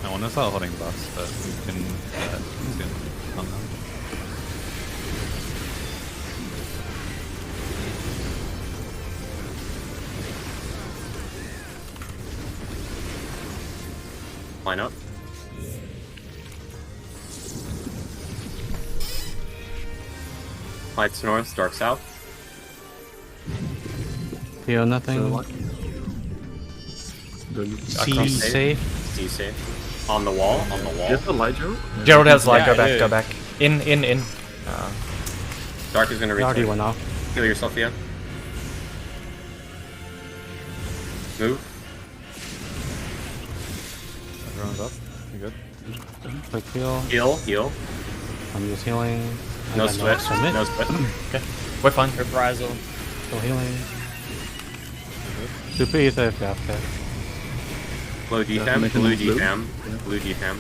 I want to start holding buffs, but we can soon. Calm down. Line up. Lights north, dark south. Feel nothing. C safe. C safe. On the wall, on the wall. Just the light, Joe? Gerald has light. Go Yeah, back. yeah. Go back. In. Dark is gonna reach. Already went off. Heal yourself, yeah. Move. Everyone's up. You good? Quick heal. Heal, heal. I'm just healing. I No got sweat. submit. No sweat. We're fine. Reprisal. Still healing. Super ether if you have that. Blue defam, make a blue move, blue. defam, Yeah. blue defam.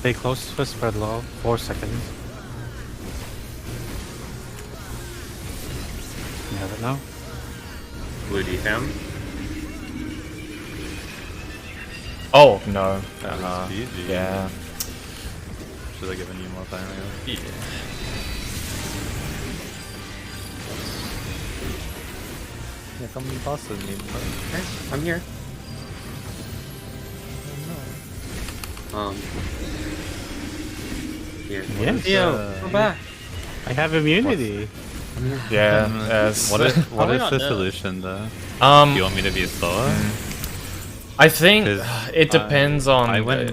Stay close to spread low. 4 seconds. You have it now. Blue defam. Oh no. That was GG. Yeah. Should have given you more time. Yeah. Yeah, come boss with me. Okay, I'm here. Here. Yes. We're back. I have immunity. Yeah. Yes. What is Probably the not, no. solution though? Do you Um. want me to be slower? I think 'Cause it depends on. I went.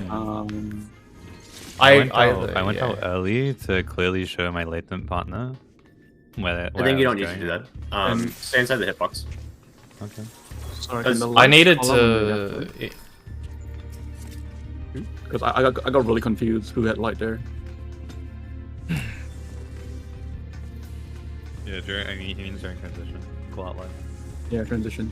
I I went yeah. out early to clearly show my latent partner where I think you don't was need to going. do that. Stay inside the hitbox. Okay. Sorry, Because can the I lights needed fall on to. because I got really confused who had light there. Yeah, he means during transition. Call out live. Yeah, transition.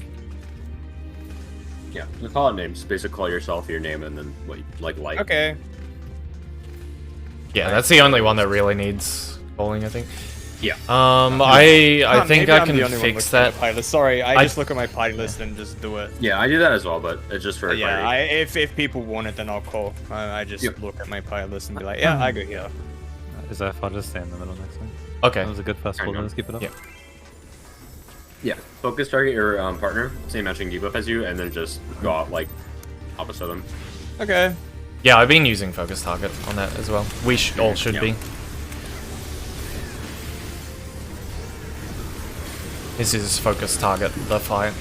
Yeah, you call it names. Basically, call yourself your name and then what you like. Okay. Yeah, that's the only one that really needs calling, I think. Yeah. I think Maybe I I'm can the only one fix looking that. at the pilot. Sorry, I I- just look at my pilot list and just do it. Yeah, I do that as well, but it's just for Yeah, clarity. if people want it, then I'll call. I just Yep. look at my pilot list and be like, yeah, I go here. Is that if I'll just stay in the middle next time? Okay. That was a good festival. Hang on. Let's keep it up. Yeah. Yeah, focus target your partner, same matching debuff as you, and then just go out like opposite them. Okay. Yeah, I've been using focus target on that as well. We all should Yeah. be. This is focus target, the fight.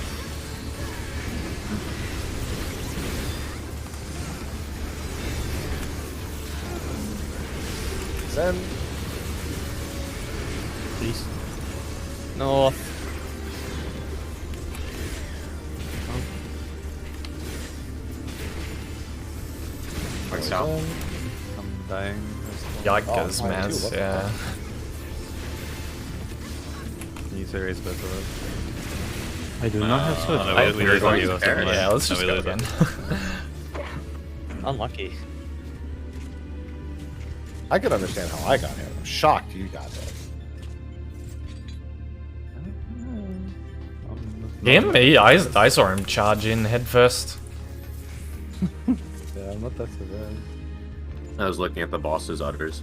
Zen. Please. North. Like south. I'm dying. Yikers, Oh, mine too, Maz, what the yeah. Can you erase both of those? I do not have sword. no, I- we we're lose on going you. to Never Paris. mind. Yeah, let's No, just we go lose again. Unlucky. I could understand how I got hit. I'm shocked you got hit. Him? I saw him charge in head first. Yeah, I'm not that so bad. I was looking at the boss's udders.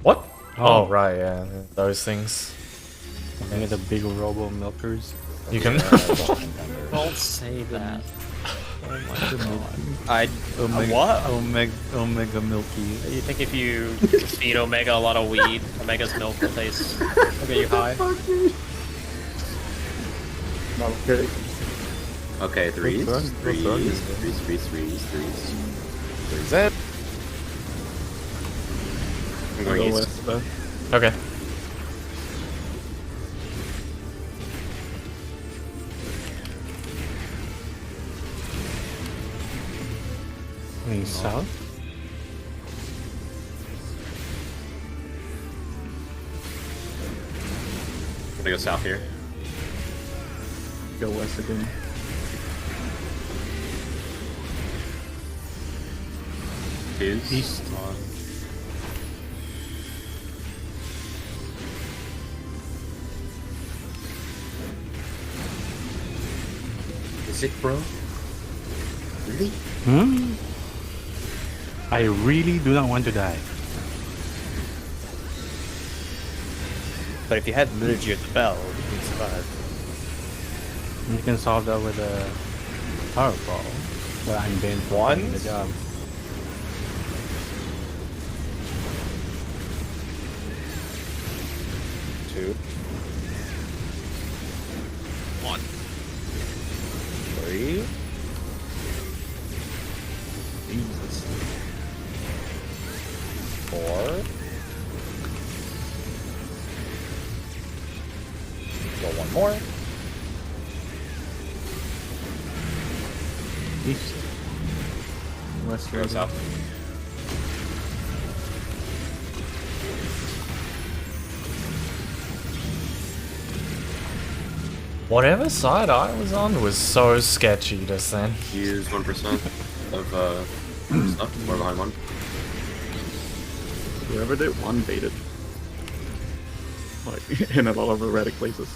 What? Oh, right, yeah. Those things. Looking at the big robo milkers. You can. Don't say that. I Omega, what? Omega Milky. You think if you feed Omega a lot of weed, Omega's milk will taste will get you high? Okay. Okay, threes. Zen. I'm I'll going go east. west. Okay. Going south. I'm gonna go south here. Go west again. Twos. East. Is it, bro? Really? Hmm? I really do not want to die. But if you had liturgy at the bell, you'd survive. You can solve that with a powerball. But I'm banned for One? doing the job. Two. One. Three. Jesus. Four. Go one more. East. West Go again. south. Whatever side I was on was so sketchy just then. Use 1% of stuff. More behind one. Wherever they one baited. Like in a lot of erratic places.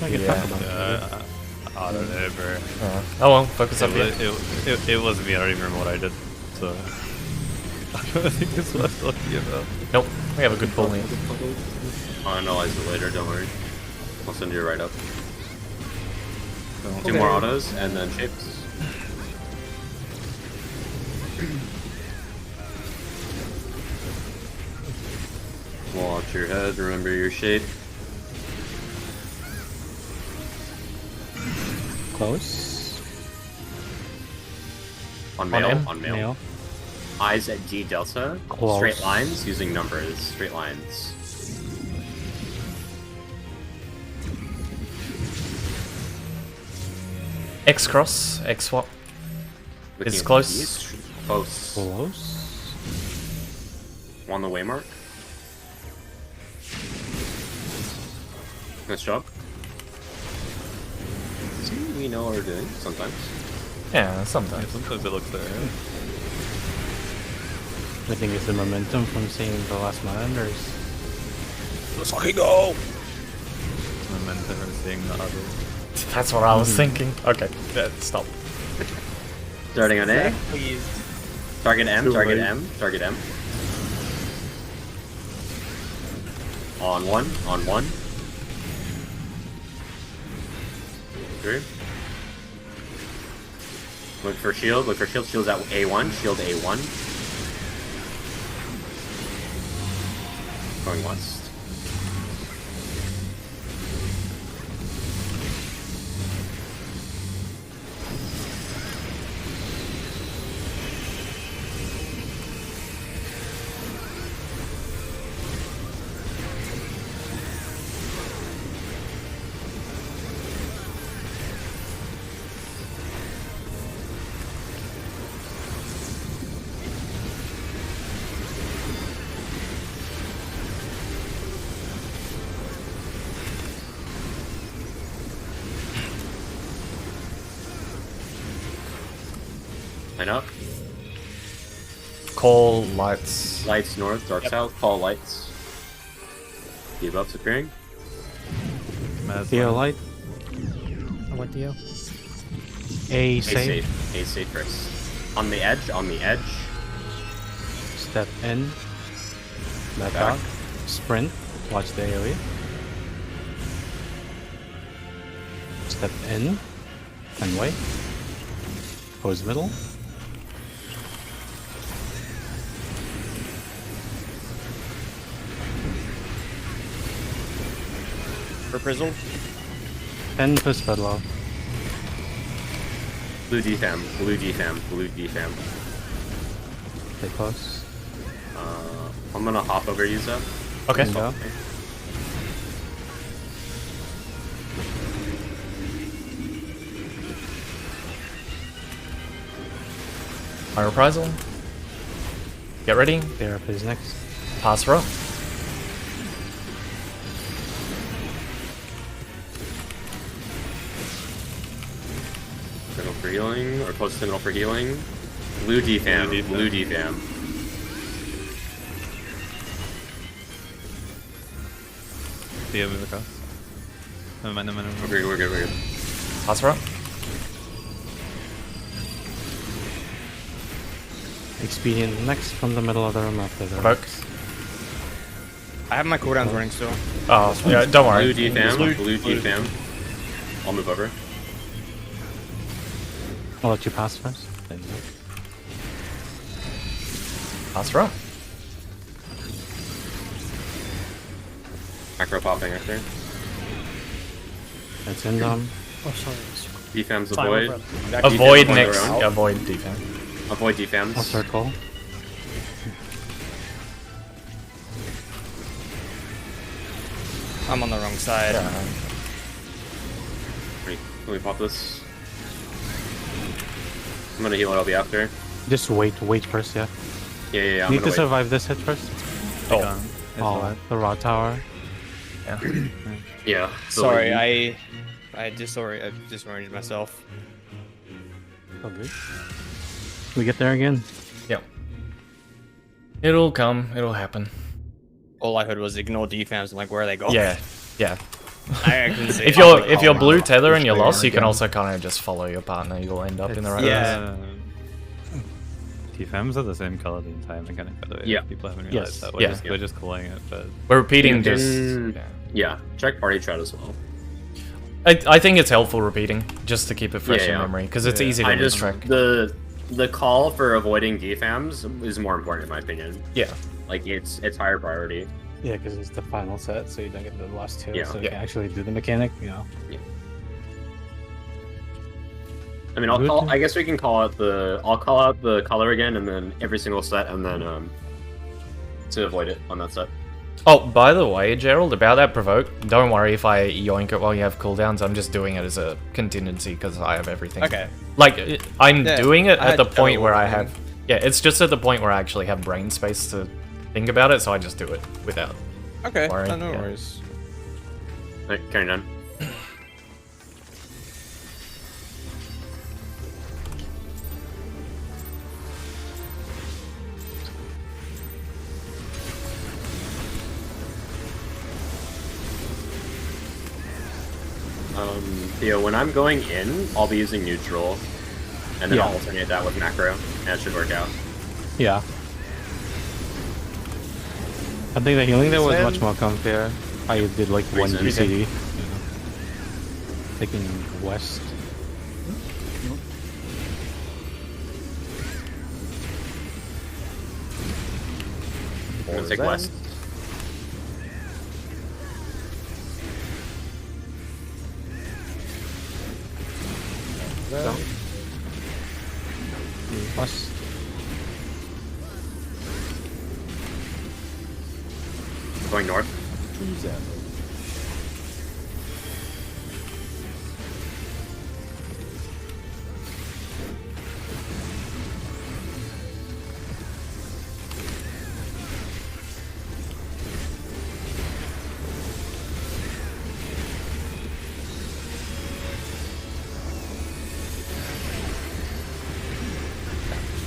I can Yeah. talk about it. I don't know, bro. Oh well, focus up It, here. it wasn't me. I don't even remember what I did. So I don't think it's worth talking about. Nope, we have a good pull here. I'll analyze it later, don't worry. I'll send you a write up. Two Okay. more autos and then shapes. Watch your head, remember your shape. Close. On mail. M? On mail. Mail. Eyes at D delta. Close. Straight lines using numbers. Straight lines. X cross, X swap. Looking It's at close. these. Close. Close. On the waymark. Nice job. See, we know what we're doing sometimes. Yeah, sometimes. Sometimes it looks there. I think it's the momentum from seeing the last Islanders. Let's fucking go! Momentum and seeing the others. That's what I was thinking. Okay, stop. Starting on A. Please. Target M. Too Target late. M. Target M. On 1. On 1. 3. Look for shield. Look for shield. Shield's at A1. Shield A1. Going west. Line up. Call lights. Lights north, dark south. Call lights. Debuffs appearing. Theolite. I went Theo. A A safe. safe. A safe first. On the edge. On the edge. Step in. Back Back. out. Sprint. Watch the area. Step in. And wait. Pose middle. For Prism. 10 plus Bedlaw. Blue defam. Blue defam. Blue defam. Stay close. I'm gonna hop over Yuza. Okay. Go. My reprisal. Get ready. Therapy is next. Pass row. Signal for healing, or close signal for healing. Blue defam. Blue defam. Blue defam. Theo move across. Momentum. We're good, we're good, we're good. Pass row. Expedient next from the middle of the room after the Provoke. I have my cooldowns running still. Oh, yeah, don't worry. Blue defam. Blue defam. I'll move over. I'll let you pass first. Then you. Pass row. Macro popping after. It's in them. Oh, sorry. Defam's Fine, avoid. no problem. That Avoid defam's next. around. Avoid defense. Avoid I'll defams. circle. I'm on the wrong side. Yeah. Let me pop this. I'm gonna heal it, I'll be after. Just wait first, yeah. Yeah, yeah, yeah. I'm Need to gonna wait. survive this hit first. Oh, Oh, the raw tower. yeah. Yeah. so Sorry, you- I disoriented myself. Oh, good. We get there again. Yep. It'll come. It'll happen. All I heard was ignore defams. I'm like, where are they going? Yeah. Yeah. I can see. If I was you're like, if oh, you're wow. blue tether and you're They lost, are you can again. also kind of just follow your partner. You'll end up in the right place. Yeah. TFMs are the same color the entire mechanic, by the way. Yeah. People haven't Yes. realized that. We're, Yeah. just, we're just calling it, but We're repeating You just. can- Yeah. Yeah, check party chat as well. I think it's helpful repeating just to keep it fresh Yeah, in yeah. memory because it's Yeah. easy to I lose just track. the call for avoiding defams is more important in my opinion. Yeah. Like it's higher priority. Yeah, because it's the final set, so you don't get the last two, Yeah. so you Yeah. can actually do the mechanic, you know. I mean, I guess we can call out the. I'll call out the color again, and then every single set, and then to avoid it on that set. Oh, by the way, Gerald, about that provoke, don't worry if I yoink it while you have cooldowns. I'm just doing it as a contingency because I have everything. Okay. Like, I'm doing it I at the had point where trouble I have... Yeah, it's just at the point where I actually have brain space to think about it, so I just do it without Okay, worrying. no Yeah. worries. Alright, carrying on. Theo, when I'm going in, I'll be using neutral, and then Yeah. I'll alternate that with macro, and it should work out. Yeah. I think the healing there was Zen. much more comfier. I did like one Reason. GCD. Taking west. I'm gonna take Zen. west. Then West. Going north. Zen.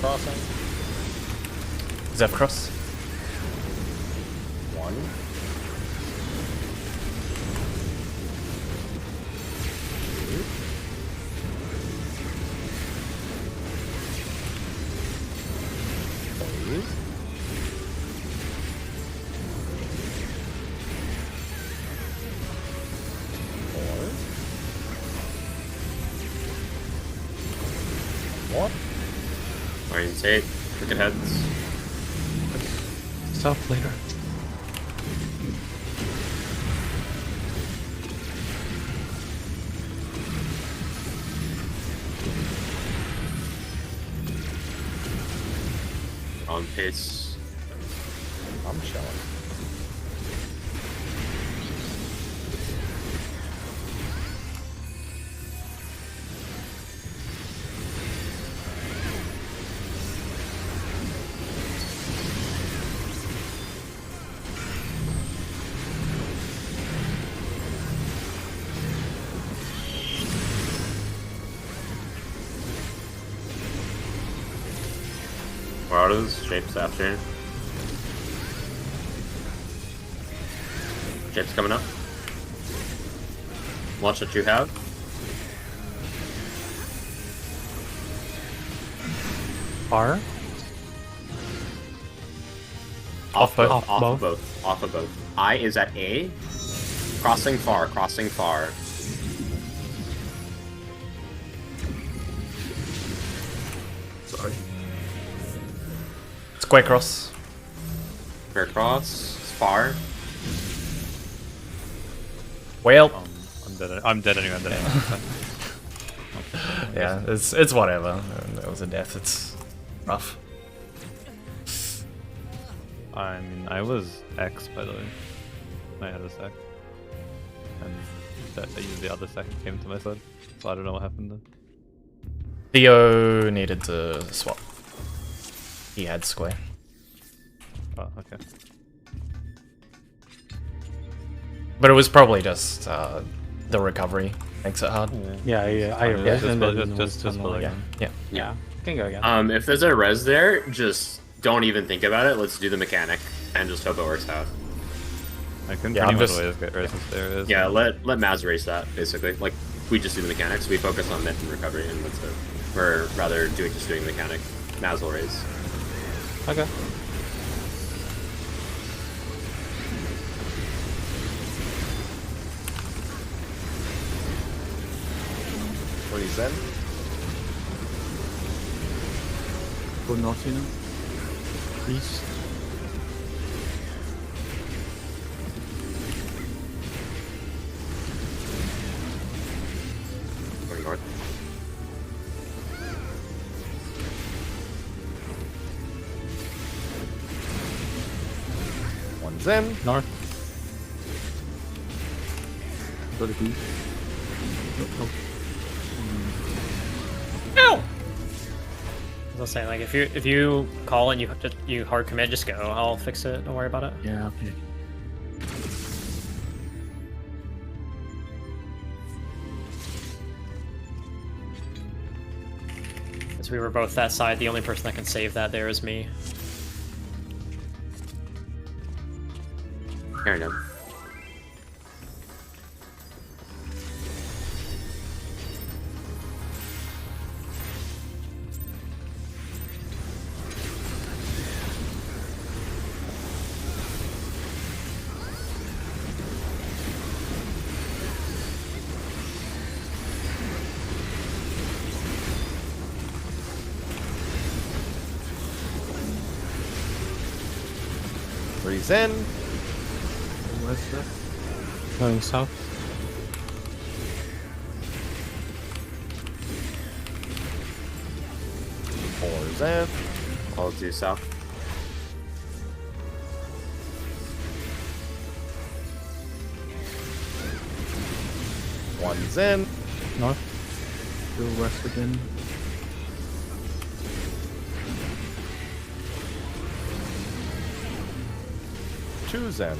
Crossing. Zeph cross. 1. What? Orientate. Look at heads. Stuff later. On pace. I'm chilling. Autos, shapes after. Shapes coming up. Watch what you have. R. Off both. Off Off of both. Off of both. I is at A. Crossing far. Crossing far. Sorry. Square cross. Fair cross. Far. Well, I'm dead anyway. I'm dead anyway. yeah, it's whatever. That was a death. It's rough. I mean, I was X, by the way. I had a sec. And I used the other sec and came to my side. So I don't know what happened then. Theo needed to swap. He had square. Oh, okay. But it was probably just the recovery makes it hard. Yeah, I Yeah, res just and build- then just was build like- again. Yeah. Yeah, can go again. If there's a res there, just don't even think about it. Let's do the mechanic and just hope it works out. I can Yeah, pretty I'm much just- always get resist there. Is Yeah, let Maz race that basically. Like we just do the mechanics. We focus on myth and recovery, and that's it. Or rather, just doing mechanic. Maz will raise. Okay. What is Zen? Go north, you know. East. Going north. One's in. North. Go to east. Ow! As I was saying, like if you call and you hard commit, just go. I'll fix it. Don't worry about it. Yeah, okay. As we were both that side, the only person that can save that there is me. Fair enough. Three's in. West left. Going south. Four's in. All due south. One's in. North. Go west again. Two's in.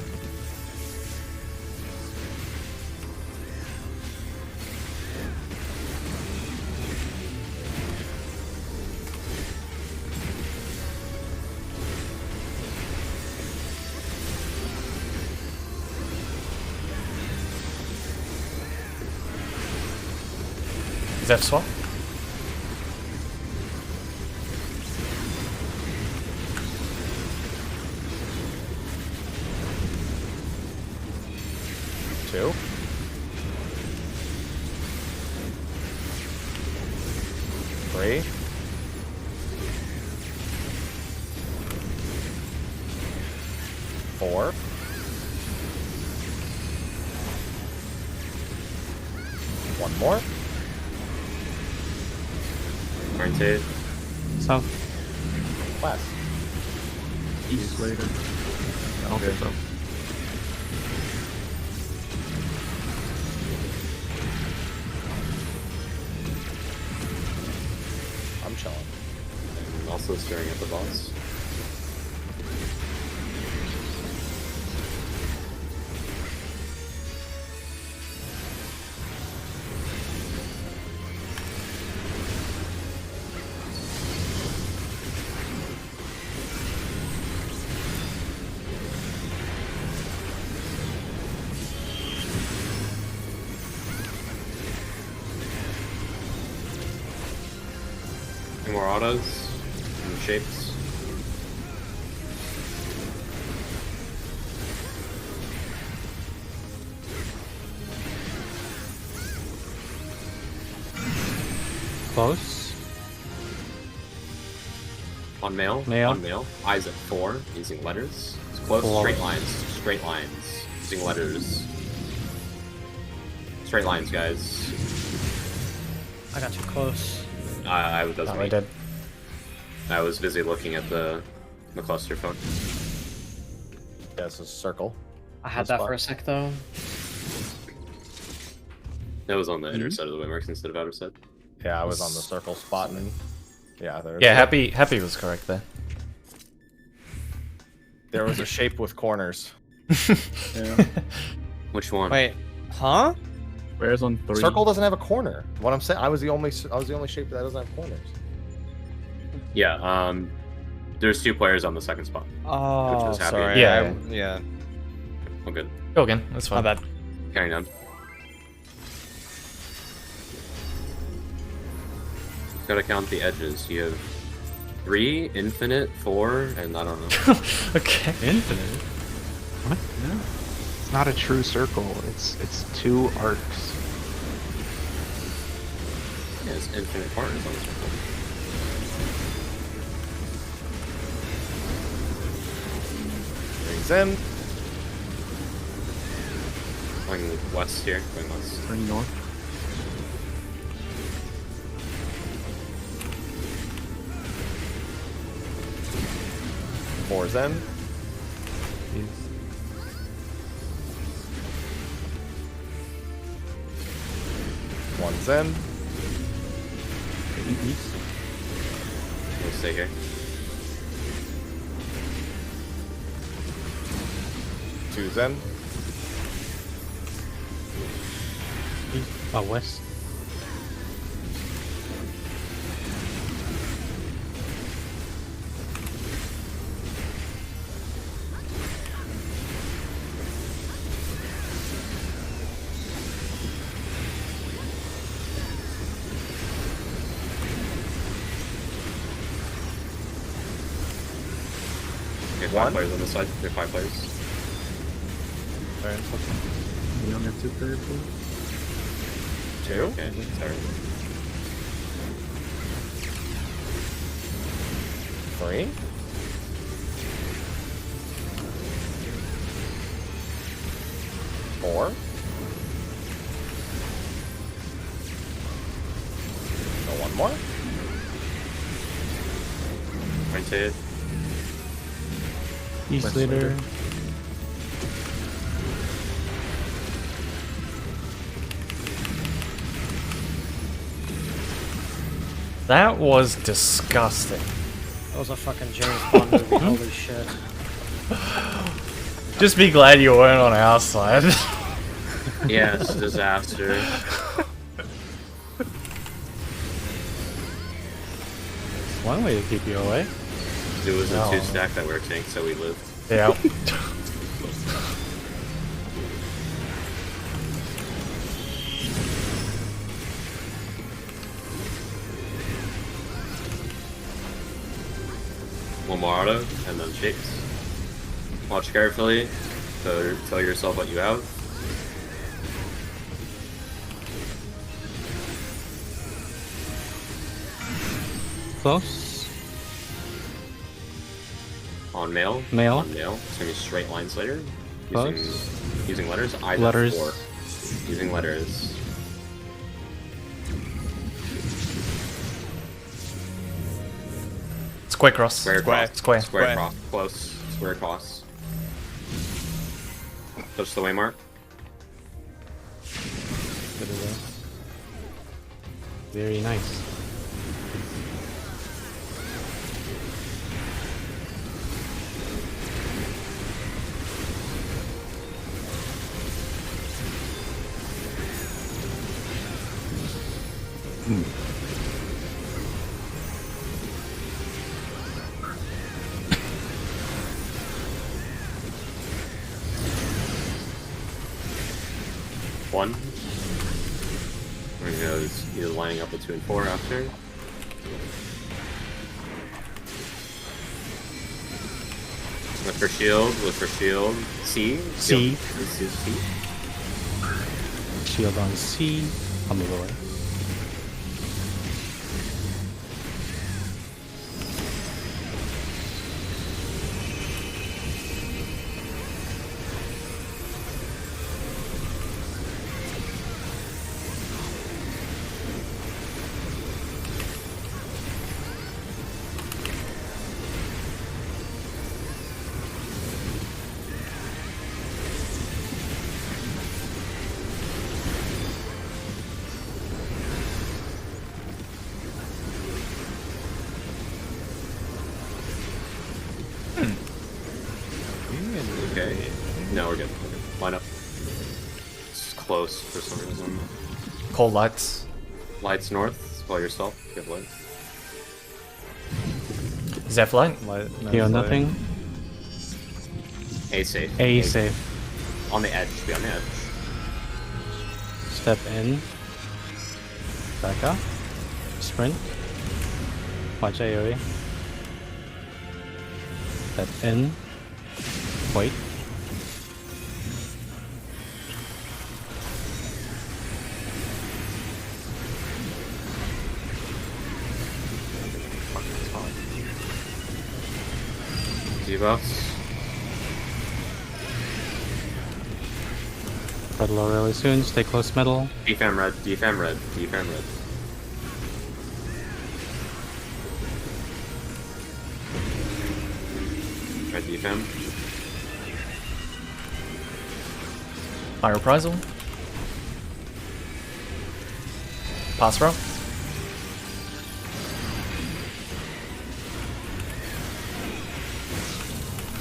Zeph swap. Two. Three. Four. One more. Orientate. South. West. East later. I don't think so. I'm chilling. I'm also staring at the boss. Any more autos? Any shapes? Close. On mail? Mail. On mail. Eyes at 4, using letters. It's close. Four. Straight lines. Straight lines. Using letters. Straight lines, guys. I got too close. That's Oh, me. I did. I was busy looking at the cluster phone. Yeah, it's a circle. I had That's that fine. for a sec though. That was on the inner side of the waymarks instead of outer side. Yeah, I was on the circle spot and yeah, Yeah, happy was correct there. there was a shape with corners. Yeah. Which one? Wait, huh? Where's on 3? Circle doesn't have a corner. What I'm saying, I was the only shape that doesn't have corners. Yeah, there's 2 players on the second spot. Oh, was happy. sorry. Yeah. Yeah. Oh, good. Go again. That's My fine. bad. Carrying on. Gotta count the edges. You have 3, infinite, 4, and I don't know. Okay. Infinite. What? No. It's not a true circle. It's 2 arcs. Yeah, it's infinite corners on the circle. Three's in. Going west here. Going west. Turning north. Four's in. One's in. We'll stay here. Two's in. West. Okay, 5 One. players on this side. There are 5 players. You only have 2 players. Two. Okay, sorry. 3. Four. Go one more. Pointed. East leader. That was disgusting. That was a fucking James Bond movie. Holy shit. Just be glad you weren't on our side. Yeah, it's a disaster. One way to keep you away. It was a No. 2-stack that we were taking, so we lived. Yeah. One more auto, and then shakes. Watch carefully. So tell yourself what you have. Close. On mail. Mail. On mail. It's gonna be straight lines later. Close. Using letters. I got Letters. 4. Using letters. Square cross. Square cross. Square. Square cross. Close. Square cross. Touch the waymark. Very nice. One. We're gonna go either lining up with 2 and 4 after. Look for shield. Look for shield. C. C. This is C. Shield on C. I'll move away. Okay. No, we're good. We're good. Line up. It's close for some reason. Cold lights. Lights north. Spell yourself. Good light. Zeph light. Heal nothing. A safe. A safe. On the edge. Be on the edge. Step in. Back up. Sprint. Watch AoE. Step in. Wait. Debuffs. Red low really soon. Stay close middle. Defam red. Defam red. Defam red. Red defam. High reprisal. Pass row.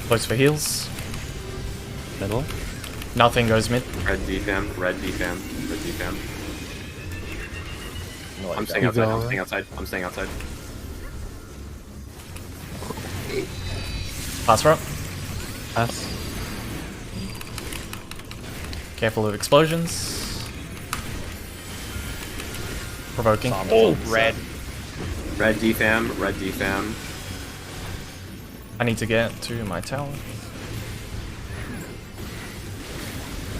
Close for heals. Middle. Nothing goes mid. Red defam, red defam, red defam. No, I'm like staying that. outside, I'm staying outside, I'm staying outside. Pass row. Pass. Careful of explosions. Provoking. Oh, red. Red defam, red defam. I need to get to my tower.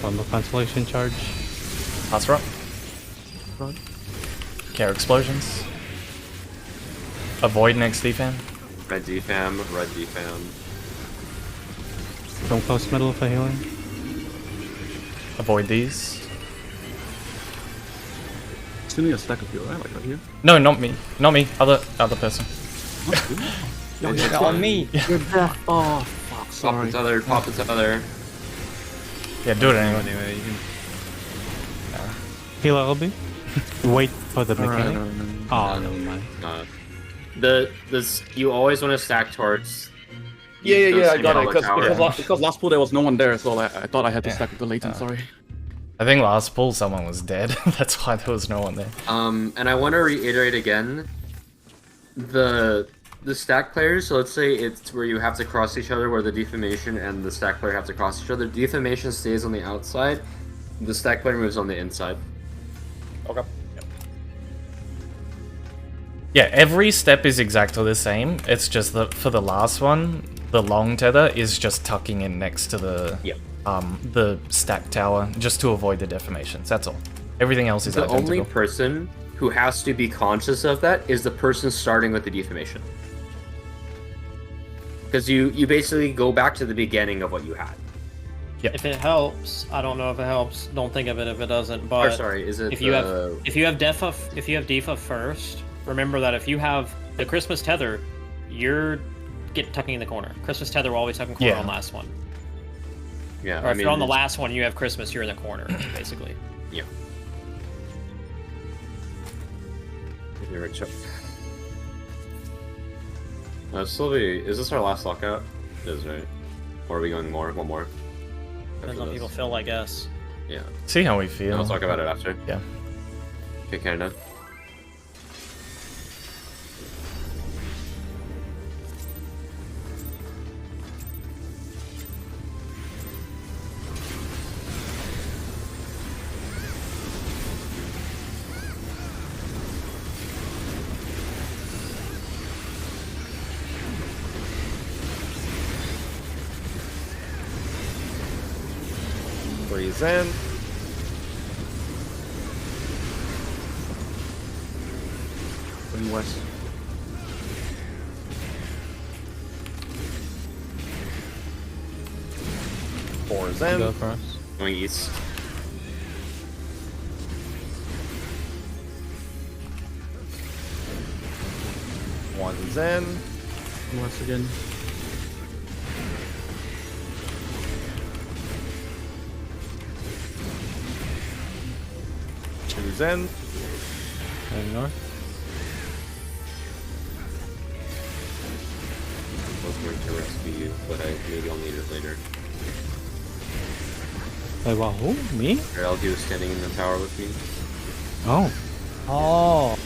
On the constellation charge. Pass row. Care explosions. Avoid next defam. Red defam, red defam. Don't close middle for healing. Avoid these. Still need a stack of you, right? Like right here. No, not me. Not me. Other person. It's On me. Oh, fuck, Pop sorry. its other, pop its other. Yeah, do it anyway. Anyway, you can. Heal LB. Wait for the mechanic. Alright. Oh, never mind. You always want to stack towards. Yeah, I got it. Because Because last pool there was no one there, so I thought I had to stack with the latent, sorry. I think last pull someone was dead. That's why there was no one there. And I want to reiterate again, the stack players. So let's say it's where you have to cross each other, where the defamation and the stack player have to cross each other. Defamation stays on the outside. The stack player moves on the inside. Okay. Yeah, every step is exactly the same. It's just that for the last one, the long tether is just tucking in next to the the stack tower, just to avoid the deformations. That's all. Everything else is The identical. only person who has to be conscious of that is the person starting with the defamation. Because you basically go back to the beginning of what you had. If it helps, I don't know if it helps. Don't think of it if it doesn't. But Or sorry, is it if you have Defa first, remember that if you have the Christmas tether, you're tucking in the corner. Christmas tether will always tuck in corner on last one. Yeah, Or if you're on the last one, you have Christmas, you're in the corner, basically. Yeah. You're right, Chuck. Is this our last lockout? It is, right? Or are we going more? One more? Depends After on this? people feel, I guess. Yeah. See how we feel. We'll talk about it after. Yeah. Okay, Canada. Freeze in. Going west. Fours in. Go first. Going east. One's in. West again. Two's in. Going north. I was going to rescue you, but maybe I'll need it later. Wait, wow, who? Me? Or I'll do standing in the tower with me. Oh. Oh.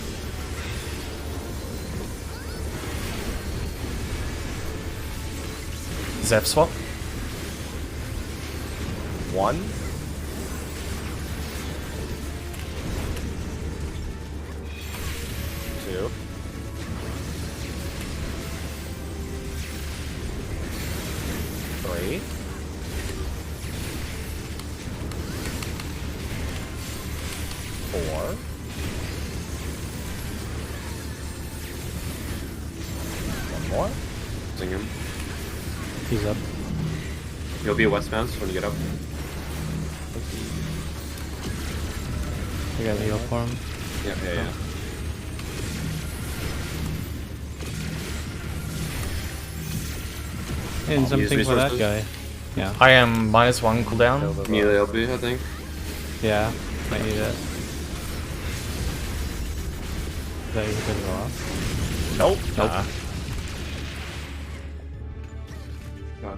Zeph swap. One. Two. Three. Four. One more. Sing him. He's up. You'll be a westbound when you get up. I got heal for him. Yeah. And Use something for that resources. guy. Yeah. I am -1 cooldown. Immediately LB, I think. Yeah. I need it. Is that able to go up? Nope. Nope. Nah.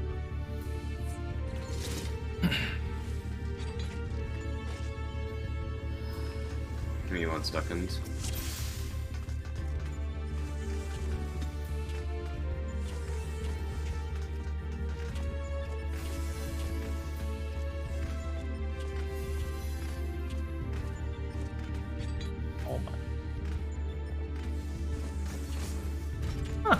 Give me 1 second. Oh my. Huh.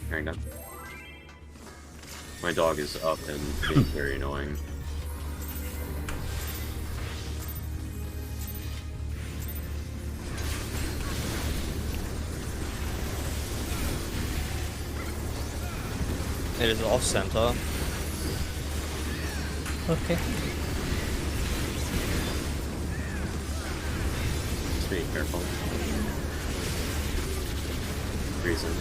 Hang on. My dog is up and being very annoying. It is off center. Okay. Just be careful. Reason.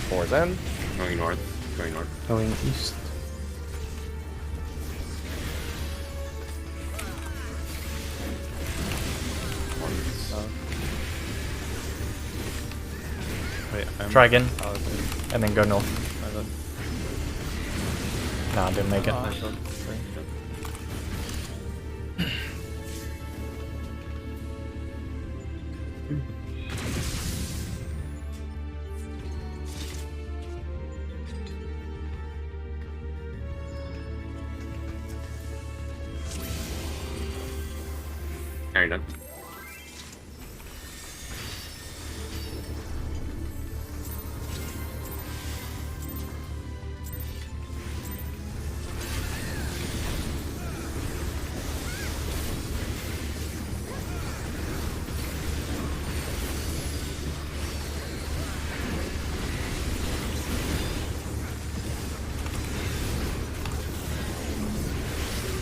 Four's in. Going north. Going north. Going east. Wait, I'm Try again, out of it. and then go north. I got- Nah, didn't make it. I got three. Hang on.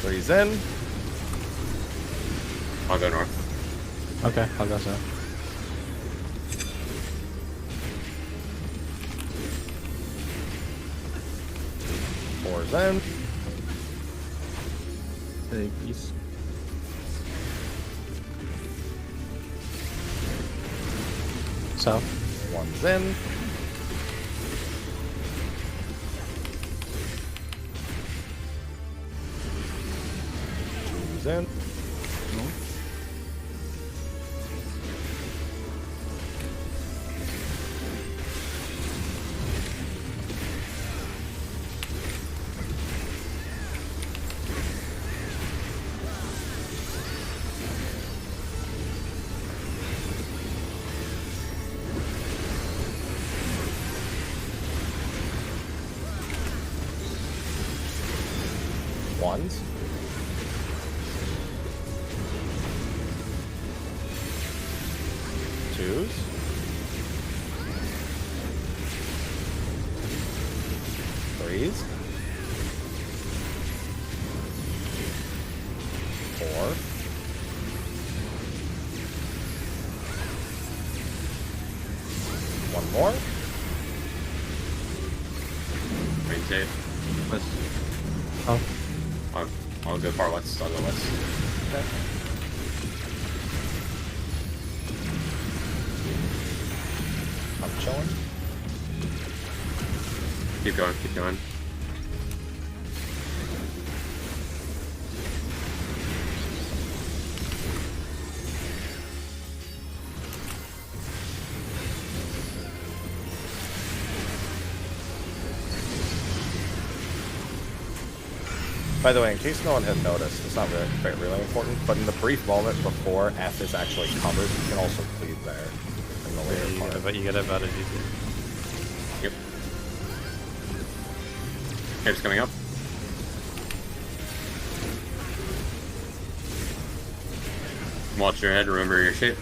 Three's in. I'll go north. Okay, I'll go south. Four's in. Take east. South. One's in. Two's in. Ones. Twos. Threes. Four. One more. Rain tape. West. Oh. I'll go far west. I'll go west. Okay. I'm chilling. Keep going. Keep going. By the way, in case no one had noticed, it's not really important, but in the brief moment before F is actually covered, you can also bleed there in the later part. But you get advantage. Yep. Cape's coming up. Watch your head, remember your shape.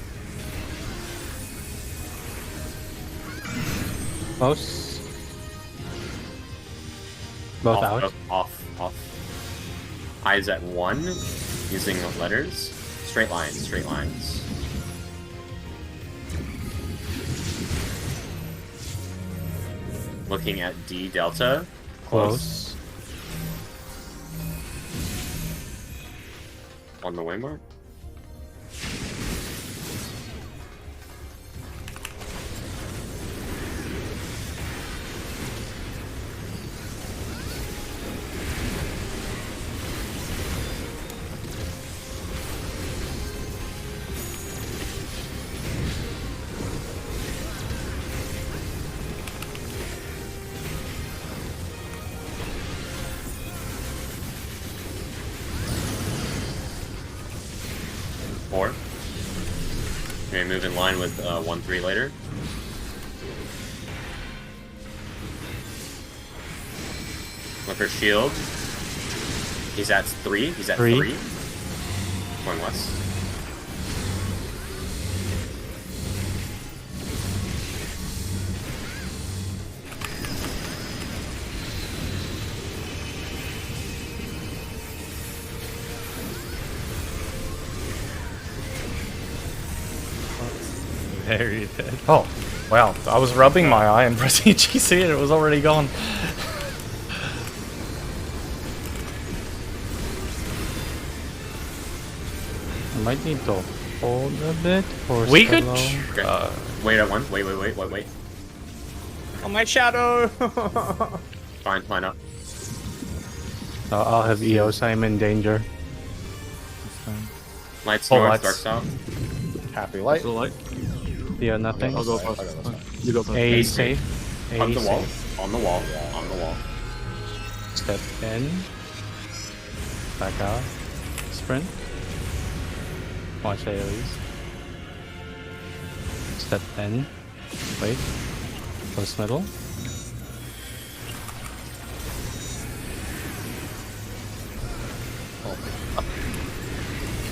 Close. Both out. Off. Eyes at 1, using letters. Straight lines. Looking at D delta. Close. On the waymark. You're gonna move in line with 1-3 later. Look for shield. He's at 3. He's at 3. Going west. Very dead. Oh, wow. I was rubbing my eye and pressing GC and it was already gone. I might need to hold a bit or We could... Okay. Wait at 1. Wait. Oh, my shadow! Fine, line up. I'll have EOS. I'm in danger. Lights Oh, north, lights. dark south. Happy light. So light. Yeah, nothing. I'll go Okay, first. okay, that's fine. You go first. A A safe. A On the wall. safe. On the wall. On the wall. Step in. Back out. Sprint. Watch AoEs. Step in. Wait. Close middle.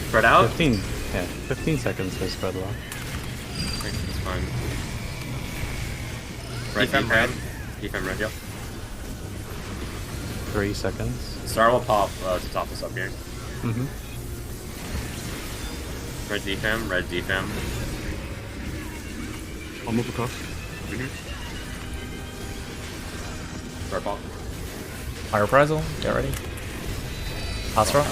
Spread out. 15. Yeah, 15 seconds to spread low. Okay, that's fine. Red Defense red. Defense red, yep. 3 seconds. Star will pop to top us up here. Mm-hmm. Red defam. I'll move across. Star pop. Fire Reprisal, get ready. Astra.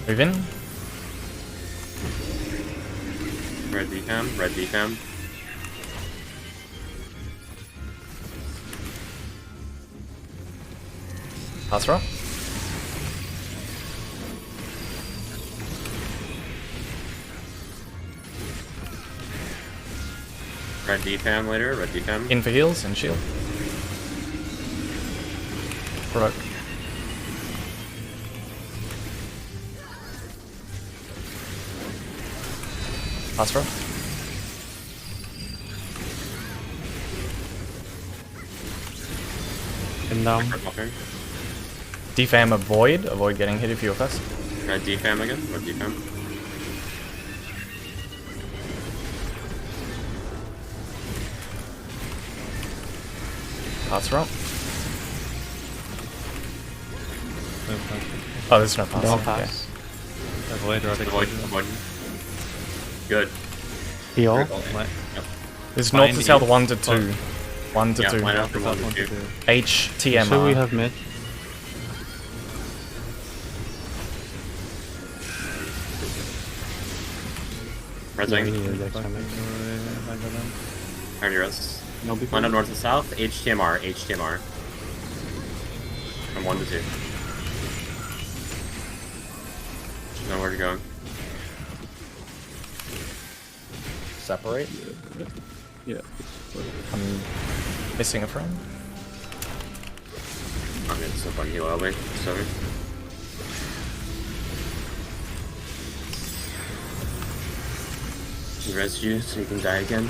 Move in. Red defam. Astra. Red defam later, red defam. In for heals and shield. Provoke. Astra. And down. Okay. Defam avoid. Avoid getting hit if you're first. Red defam again, red defam. Astra. Oh, there's no pass. Don't Okay. pass. Avoid radical. Avoid. Good. Heal. Good. Yep. There's north to Find south E. 1 to 2. 1 to Yeah, 2. line up from 1 1 to to 2. 2. HTMR. So we have mid. Resing. Already res. No big Line up north and south. HTMR. From 1 to 2. Know where you're going. Separate. Yeah. I'm missing a friend. I'm gonna slip on heal early. Sorry. Res you so you can die again.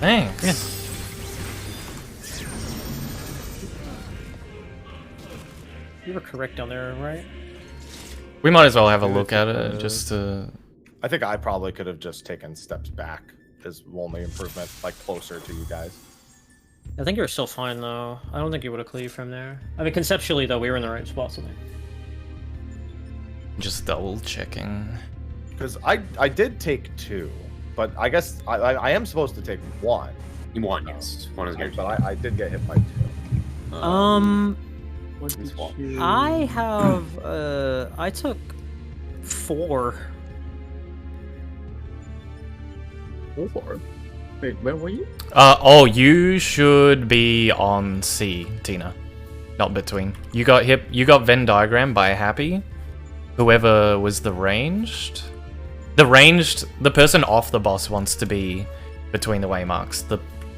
Thanks. You were correct down there, right? We might as well have a look at it just to. I think I probably could have just taken steps back as only improvement, like closer to you guys. I think you were still fine though. I don't think you would have cleaved from there. I mean, conceptually though, we were in the right spots. I think. Just double checking. Because I did take 2, but I guess I am supposed to take 1. One, yes. One is good. But I did get hit by 2. What did you... I have I took 4. 4? Wait, where were you? Oh, you should be on C, Tina. Not between. You got hit. You got Venn diagram by Happy. Whoever was the ranged. The person off the boss wants to be between the waymarks.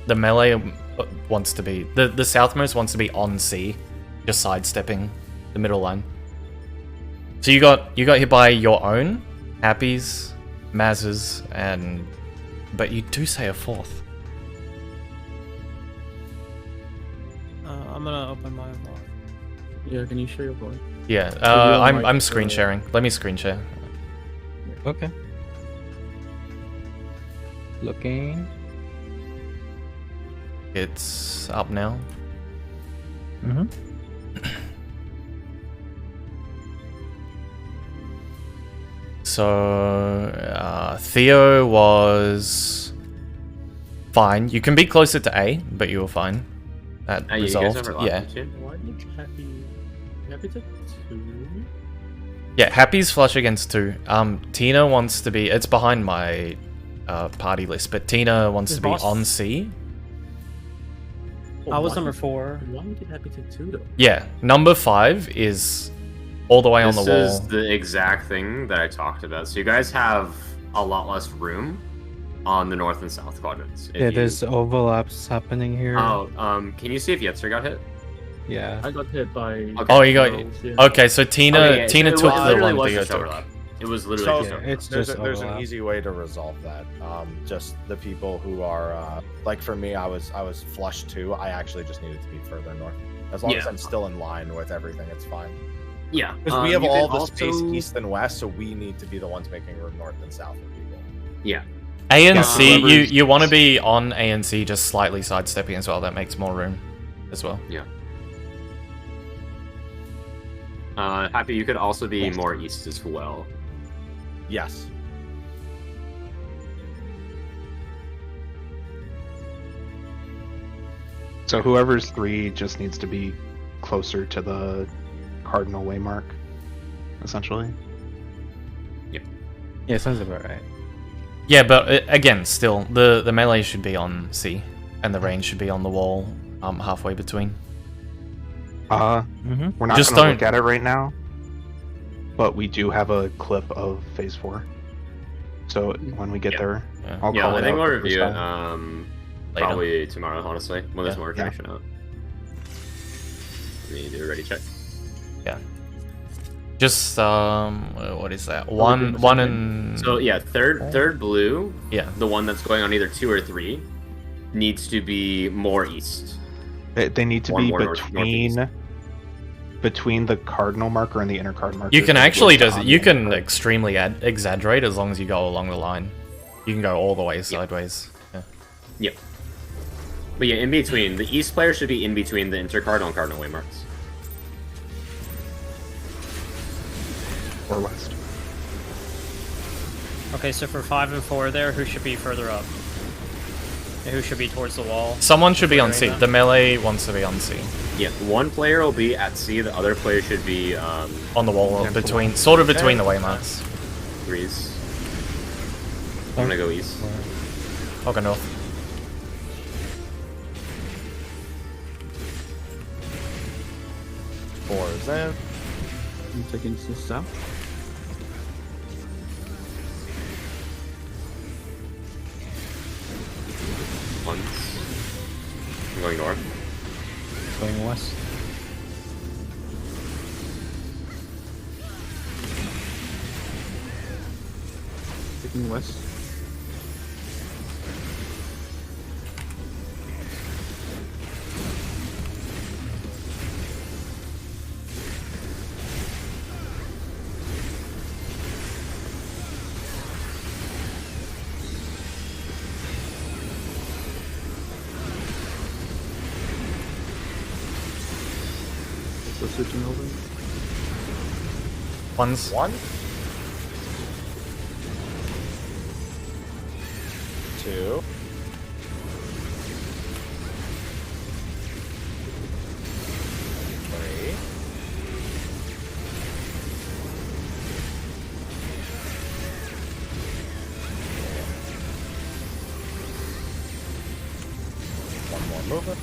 The melee wants to be the southmost wants to be on C, just sidestepping the middle line. So you got hit by your own, Happy's, Maz's, but you do say a 4th. I'm gonna open my vlog. Yeah, can you share your voice? Yeah, So you're on, I'm like, screen sharing. Let me screen share. Okay. Looking. It's up now. Mm-hmm. So Theo was fine. You can be closer to A, but you were fine. That You guys resolved. overlap, Yeah. don't you? Why did Happy to 2? Yeah, Happy's flush against 2. Tina wants to be. It's behind my party list, but Tina wants Is to be boss- on C. I was number 4. Why did Happy take 2 though? Yeah, number 5 is all the way on the wall. This is the exact thing that I talked about. So you guys have a lot less room on the north and south quadrants. If Yeah, you- there's overlaps happening here. Oh, can you see if Yetzer got hit? Yeah. I got hit by... Okay. Oh, you got. Rolls, yeah. Okay, so Tina Okay, yeah, Tina it took was- the literally one was Theo just took. overlap. It was literally So just overlap. it's there's just an overlap. easy way to resolve that. Just the people who are like for me, I was flush 2. I actually just needed to be further north. As long as Yeah. I'm still in line with everything, it's fine. Yeah, Because we have you all could the space also- east and west, so we need to be the ones making room north and south for people. Yeah. A and Yeah, C, whoever's- you want to be on A and C, just slightly sidestepping as well. That makes more room as well. Happy, you could also be more east as well. Yes. So whoever's 3 just needs to be closer to the cardinal waymark, essentially. Yeah, sounds about right. Yeah, but again, still, the melee should be on C, and the range should be on the wall, halfway between. Mm-hmm. We're not Just going to don't- look at it right now, but we do have a clip of Phase 4. So when we get Yeah. there, Yeah. I'll Yeah, call I it think out we'll the first review it time. Later. probably tomorrow, honestly, when there's Yeah. more information out. We need to do a ready check. Just what is that? One and So yeah, third blue, yeah. the one that's going on either 2 or 3, needs to be more east. They need to One be more between northeast. between the cardinal marker and the inner card marker. You can They're actually both just on you the can inner card. extremely exaggerate as long as you go along the line. You can go all the way sideways. Yeah. But yeah, in between, the east player should be in between the intercardinal and cardinal waymarks. or west. Okay, so for 5 and 4 there, who should be further up? And who should be towards the wall? Someone should be on C. Clearing The melee wants to be on C. Yeah, one player will be at C, the other player should be On the wall Yeah, between, sort of between the waymarks. Grease. I'm gonna go east. I'll go north. Four is in. I'm taking this south. Going north. Going west. Taking west. So switching over. One's One. Two. Three. One more movement.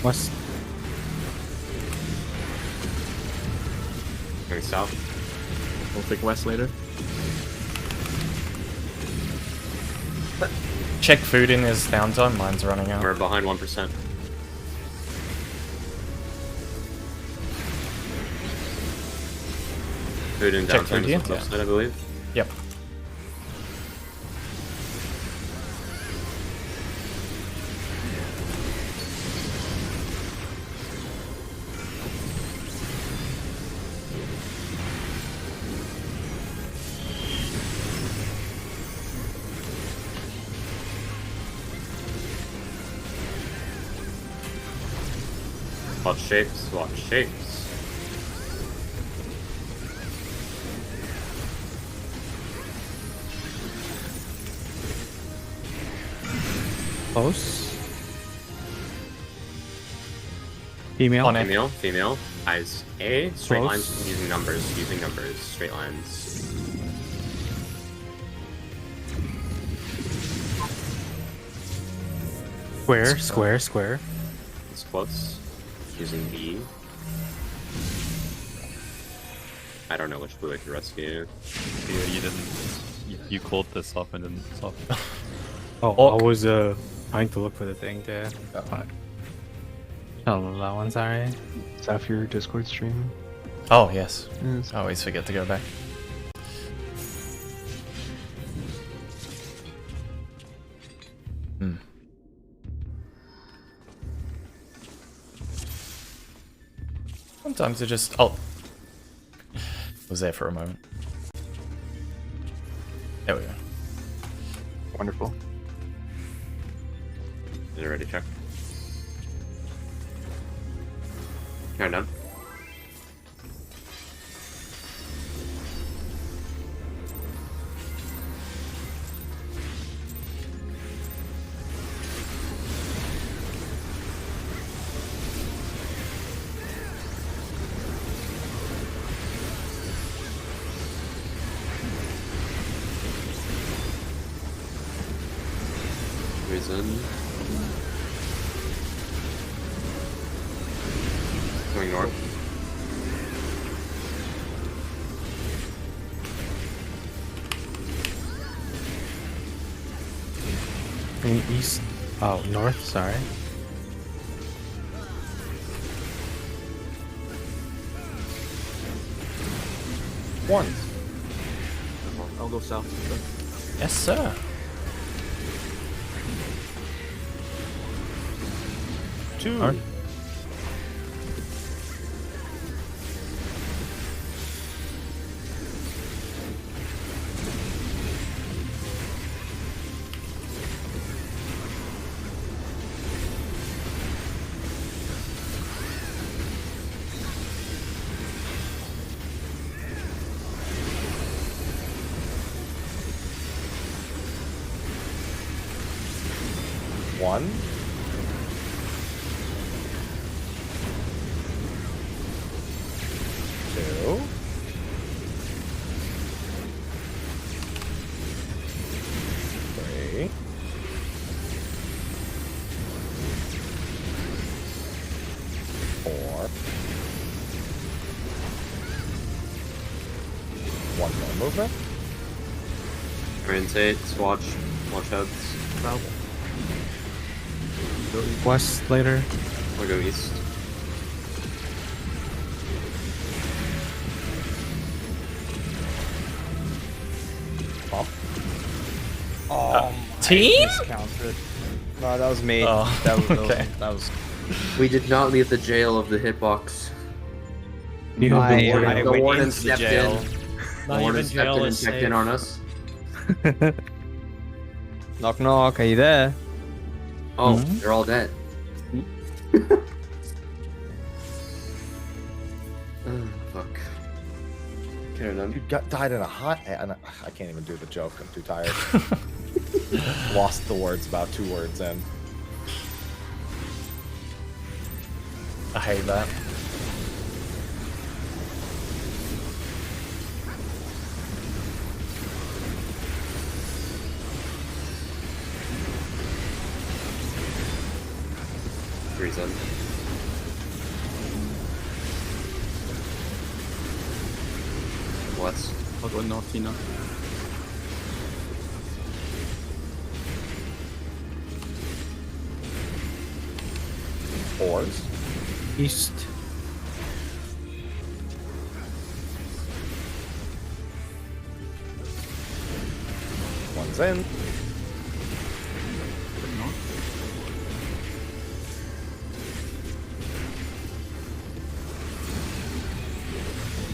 West. Going south. We'll take west later. check food in his downtime. Mine's running out. We're behind 1%. Food and Check downtime food is here? what's upside, I believe. Yep. Watch shapes, watch shapes. Close. Female. On it. Female, female. Eyes A. Straight Close. lines using numbers. Straight lines. Square, square, square. It's close. Using B. I don't know which blue I can rescue. Yeah, you didn't. You called this up and didn't stop. Oh, Orc. I was trying to look for the thing there. Oh, that one's alright. Is that for your Discord stream? Oh, yes. Yes. I always forget to go back. Hmm. Sometimes it just... Oh. Was there for a moment. There we go. Wonderful. Is it ready? Check. Count down. Reason. Going north. Going east. Oh, north, sorry. One. I'll go south. Yes, sir. Two. Alright. One. Two. Three. Four. One more movement. Orientate, watch. Watch heads. West later. I'll go east. Oh, team? miscounted. No, that was me. Oh, that was okay. That was. We did not leave the jail of the hitbox. You have I, the warden. I The went warden into the stepped jail. in. The Not warden even stepped jail in and is checked safe. in on us. Knock knock. Are you there? Oh, Mhm. they're all dead. Oh, fuck. Okay, done. You died in a hot. I can't even do the joke. I'm too tired. Lost the words about 2 words in. I hate that. Reason. What's I'll go north, Tina. Fours. East. One's in.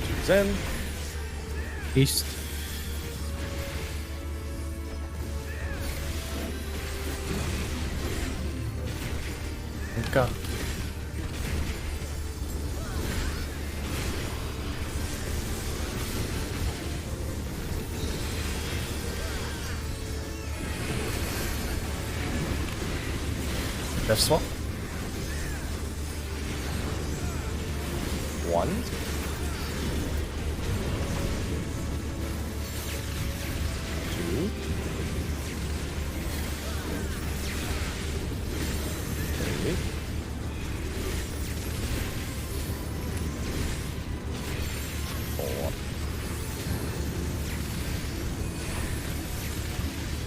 Two's in. East. Go. Death swap. 1. 2. 3. 4.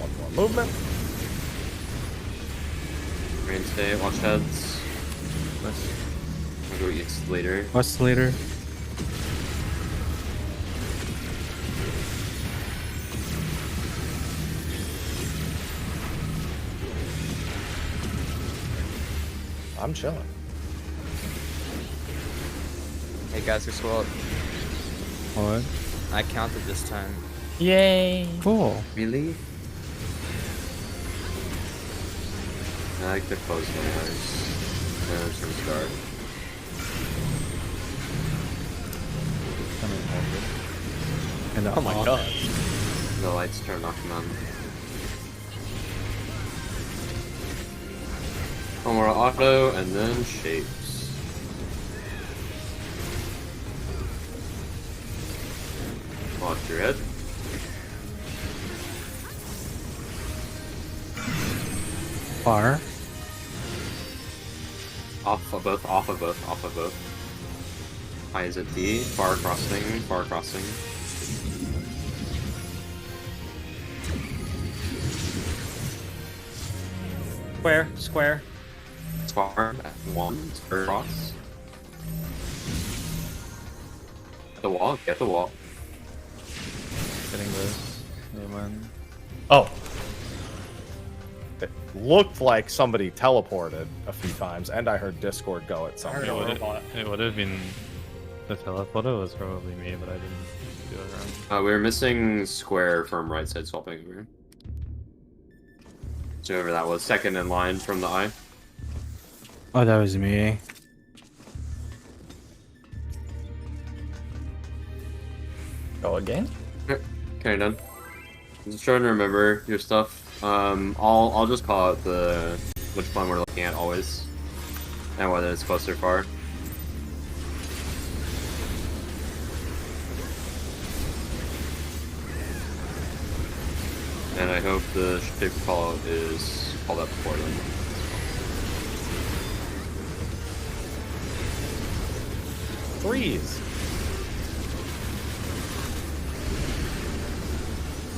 1 more movement. rain today? Watch heads. I'll go east later. West later. I'm chilling. Hey guys, guess what? What? I counted this time. Yay! Cool. Really? I like to close my eyes. And it's gonna start. And Oh my god. The lights turn off, man. One more auto, and then shapes. Watch your head. Far. Off of both, off of both, off of both. High is at D, far crossing, far crossing. Square, square. Far at 1, square cross. Get the wall, get the wall. Getting this. Amen. Oh, It looked like somebody teleported a few times, and I heard Discord go at some I heard point. a robot. It would have been the teleporter was probably me, but I didn't do it wrong. We were missing square from right side swapping over. So whoever that was, second in line from the eye. Oh, that was me. go again? Okay, done. I'm just trying to remember your stuff. I'll just call out the which one we're looking at always, and whether it's close or far. And I hope the shape call out is called out before then. Threes.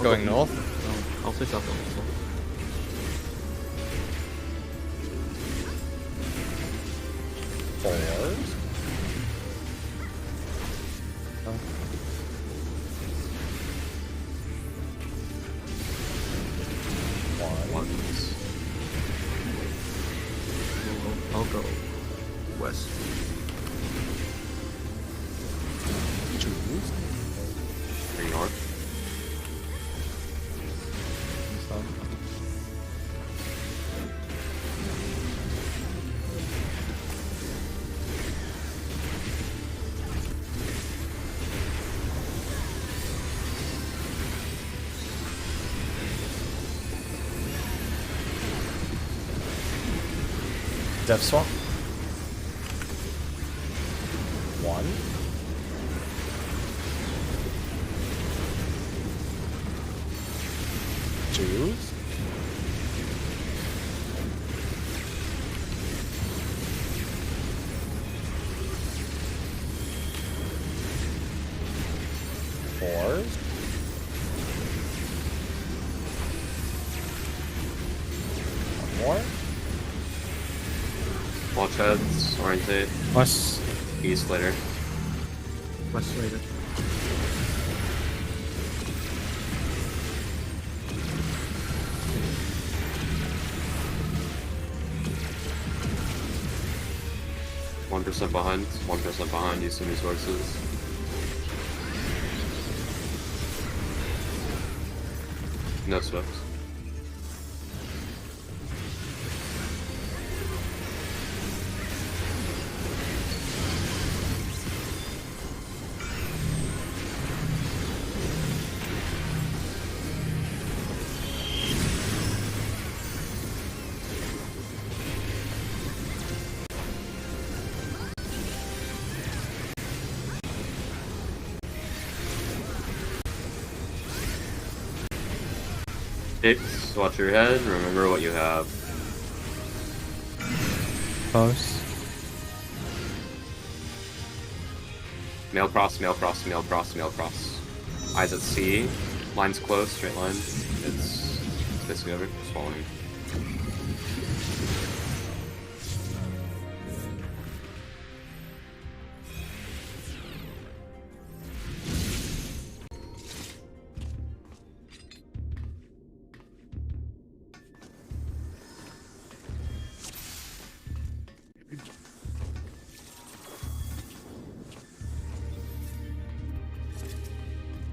Going north? I'll switch up also. 4s. Ones. I'll go west. 2s. 3 north. Depth swap. 1. 2s. 4s. One more. Watch heads. Orientate. Plus, East later. West later. One percent behind. 1% behind. Use some resources. No swift. Hicks, watch your head. Remember what you have. close. Mail cross, mail cross, mail cross, mail cross. Eyes at sea. Line's close, straight line. It's basically over. Swallowing.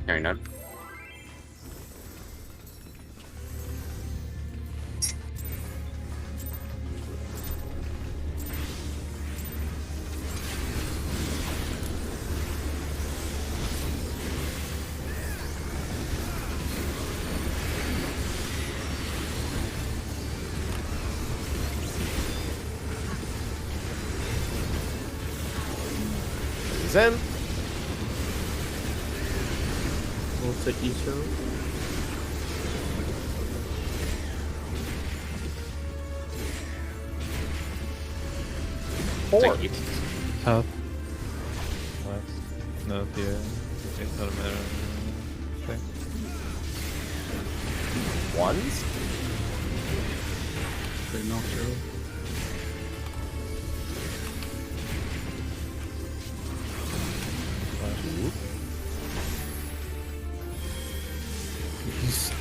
Carry node. He's in. We'll take each road. Four. Take east. Top. West. North here. It doesn't matter. Okay. Ones. Okay, North road. East.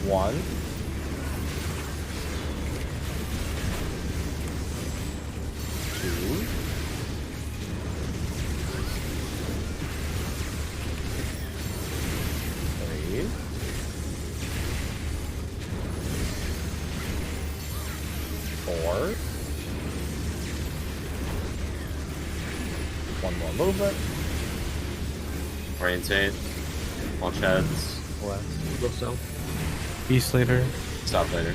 One. Two. Three. Four. One more movement. Orientate. Watch heads. West. Go south. East later. Stop later.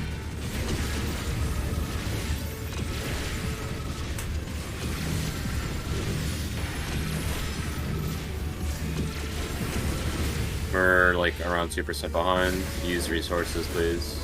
We're like around 2% behind. Use resources, please.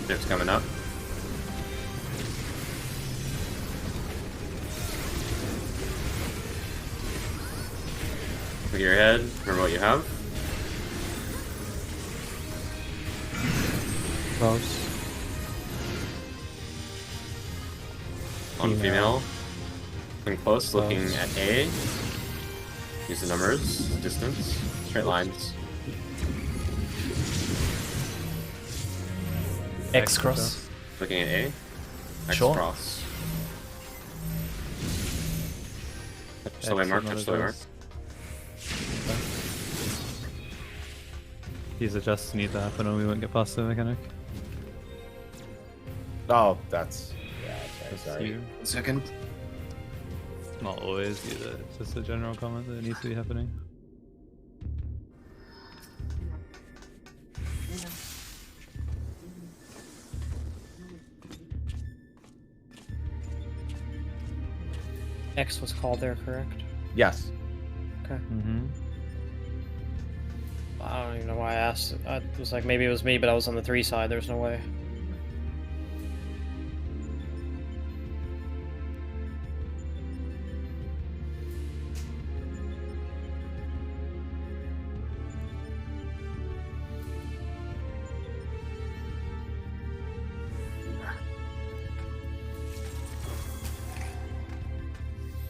It's coming up. Look at your head. Remember what you have. Close. On female. Looking close. Looking at A. Use the numbers. Distance. Straight lines. X cross. Looking at A. X Sure. cross. Touch the way mark. Touch the way mark. These adjusts need to happen or we won't get past the mechanic. Oh, that's... Yeah, okay, sorry. 1 second. Not always either, it's just a general comment that it needs to be happening. X was called there, correct? Yes. Okay. Mm-hmm. I don't even know why I asked. I was like, maybe it was me, but I was on the 3 side. There's no way.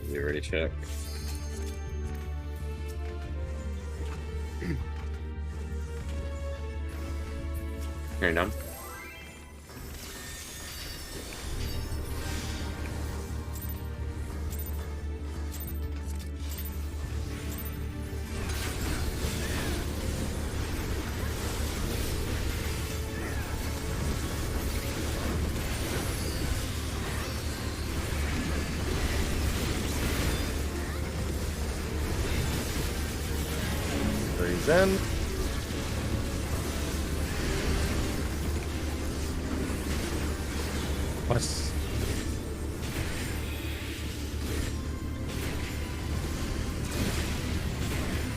You already checked. You're done. Breathe in. What's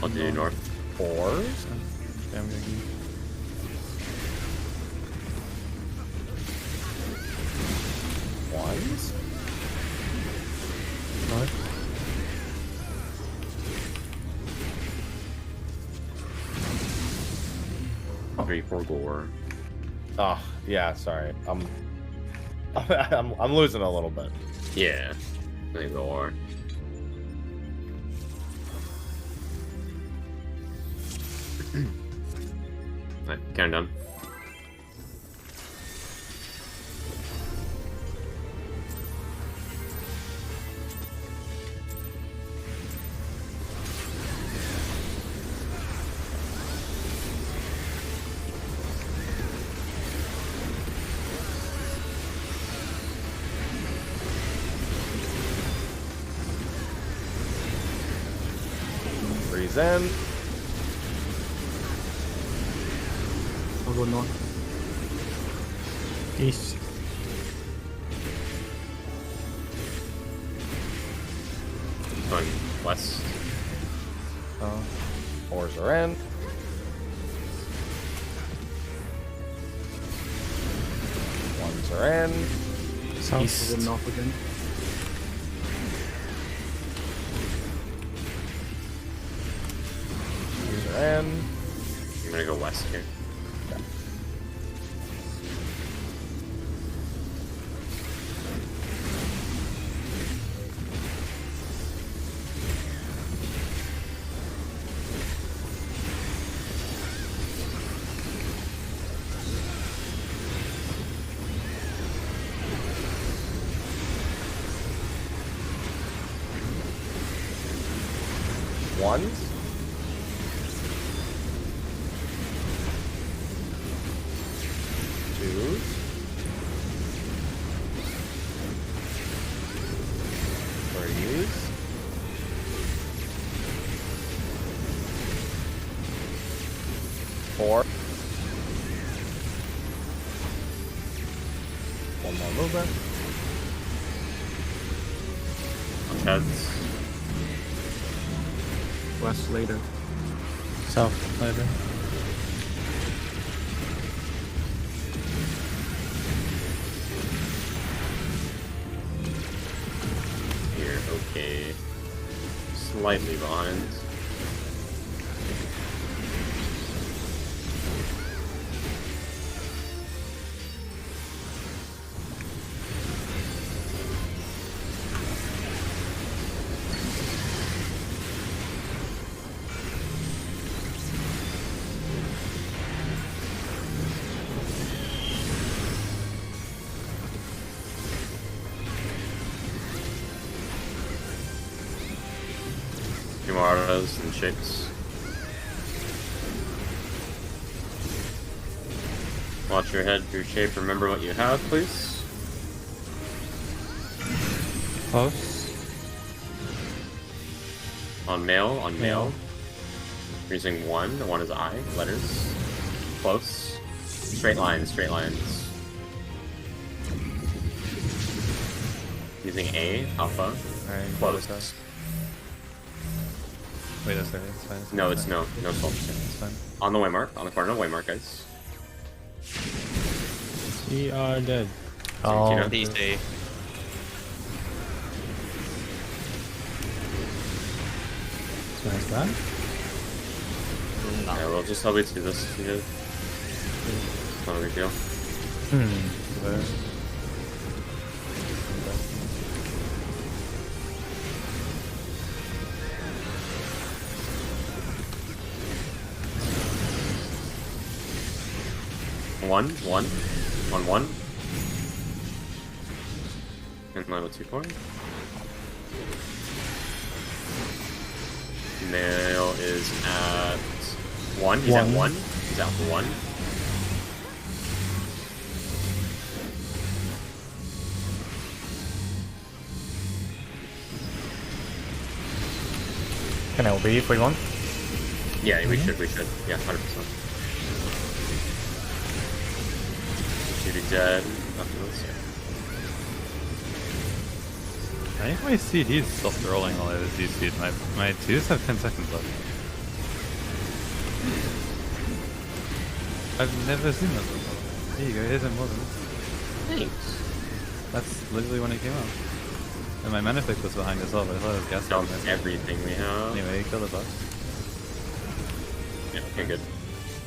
I'll do north. 4s. Damn good. Ones. Oh. 3, 4 gore. Oh, yeah, sorry. I'm losing a little bit. Yeah. 3 gore. Alright, count done. Breathe in. I'll go north. east? Going west. 4s are in. Ones are in. South. East. I'll go north again. Twos are in. I'm gonna go west here. Ones. Twos. 4. One more movement. Heads. West later. South later. Here, okay. Slightly behind. Auras and shapes. Watch your head, your shape, remember what you have, please. Close. On male. We're using 1. The 1 is I, letters. Close. Straight lines. Using A, alpha. Alright, Close. Wait a second, it's fine. No, it's no fault. It's fine. On the waymark, on the corner of the waymark, guys. We are dead. Oh, DC. Nice that. Yeah, we'll just probably do this if you did. Not a big deal. One. And level 2 point. Male is at 1. He's at 1. He's out for 1. can LB if we want. Yeah, we should. Yeah, 100%. Should be dead after this. I think my CDs stopped rolling while I was DC'd. My 2s have 10 seconds left. I've never seen that before. There you go, here's a model. Thanks. That's literally when it came out. And my Manifest was behind as well, but I thought it was gas. Dump everything we have. Anyway, kill the boss. Yeah, okay, good.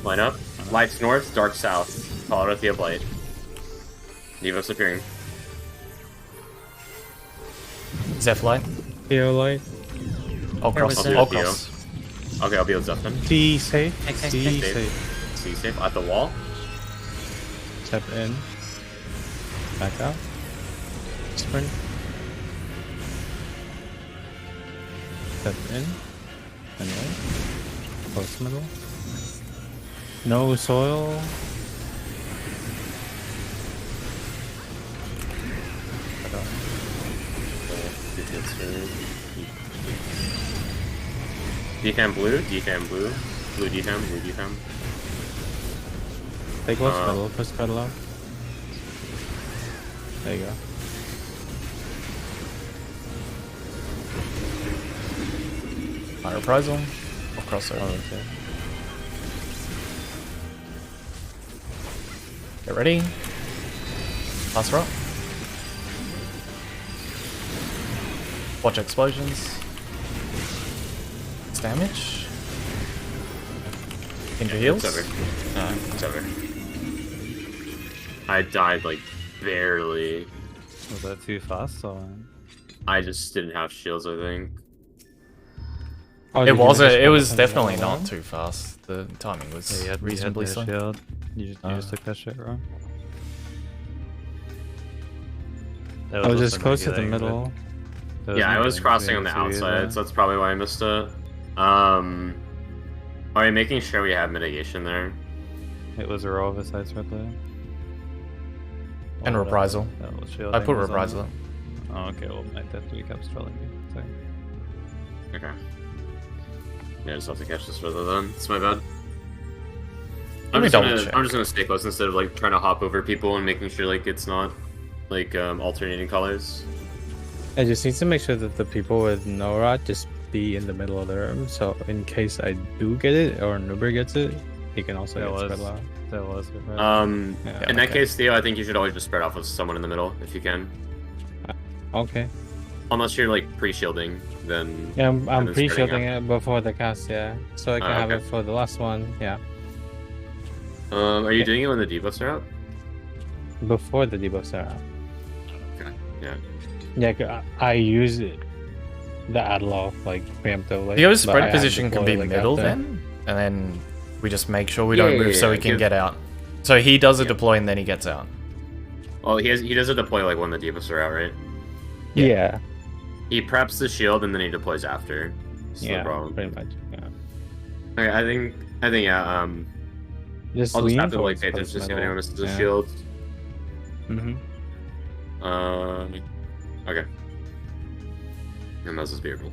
Line up. Lights north, dark south. Follow with the blight. Nevos appearing. Zeph light. Theo light. I'll cross. I'll I'll be with cross. Okay, I'll be with Zeph then. C safe. Okay, C okay. safe. See safe at the wall. Step in. Back out. Sprint. Step in. And right. Close middle. No soil. Defam blue, blue defam. Take close pedal, push pedal out. There you go. My reprisal. I'll cross over. Oh, okay. Get ready. Last rock. Watch explosions. It's damage. Into heals. It's over. It's over. I died like barely. Was that too fast or? I just didn't have shields, I think. Oh, It did you was miss it was on definitely the not wall? too fast. The timing was Yeah, you had reasonably no slow. shield. You just took that shit wrong. There I was also just no close to the healing, but middle. there Yeah, I no was healing crossing on the between two outside, either. so that's probably why I missed it. Are we making sure we have mitigation there? It was a raw oversized red there. And Or reprisal. that was shielding I put was on reprisal it. up. Oh, okay, well, my death recap's trolling me. Sorry. Okay. Yeah, I just have to catch this further then. It's my bad. Let me double I'm check. just gonna stay close instead of like trying to hop over people and making sure like it's not like alternating colors. I just need to make sure that the people with no rod just be in the middle of the room. So in case I do get it or Nuber gets it, he can also get spread out. There was. In that case, Theo, I think you should always just spread off with someone in the middle if you can. Okay. Unless you're like pre-shielding, then Yeah, and I'm then pre-shielding spreading out. it before the cast, yeah. So I can have okay. it for the last one, yeah. Are you doing it when the debuffs are out? Before the debuffs are out. Okay. Yeah. Yeah, I use it, the Adlo like preemptively. Theo's but I spread have position can be deployed, like, middle after. then, and then we just make sure we don't move so he can give- get out. So he does a deploy and then he gets out. Well, he does a deploy like when the debuffs are out, right? Yeah. He preps the shield and then he deploys after. That's the Yeah, problem. pretty much. Yeah. Okay, I think yeah. Just I'll just lean have to like towards pay attention to see if middle. anyone misses the Yeah. shield. Mm-hmm. Okay. And that's just beautiful.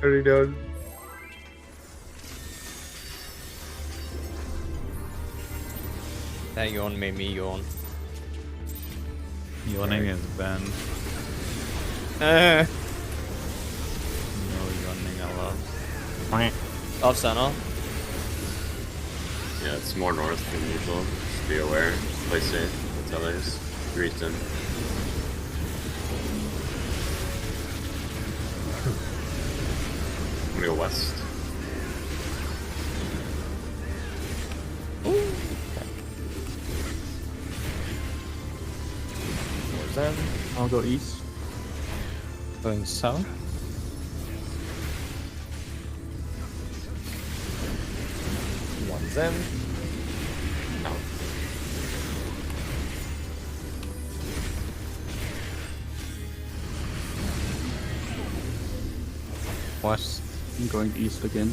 Already done. That yawn made me yawn. Yawning is banned. Eh. No yawning allowed. Off center. Yeah, it's more north than usual. Just be aware. Play safe. That's others. Reason. I'm gonna go west. Where's that? I'll go east. Going south. One's in. West. I'm going east again.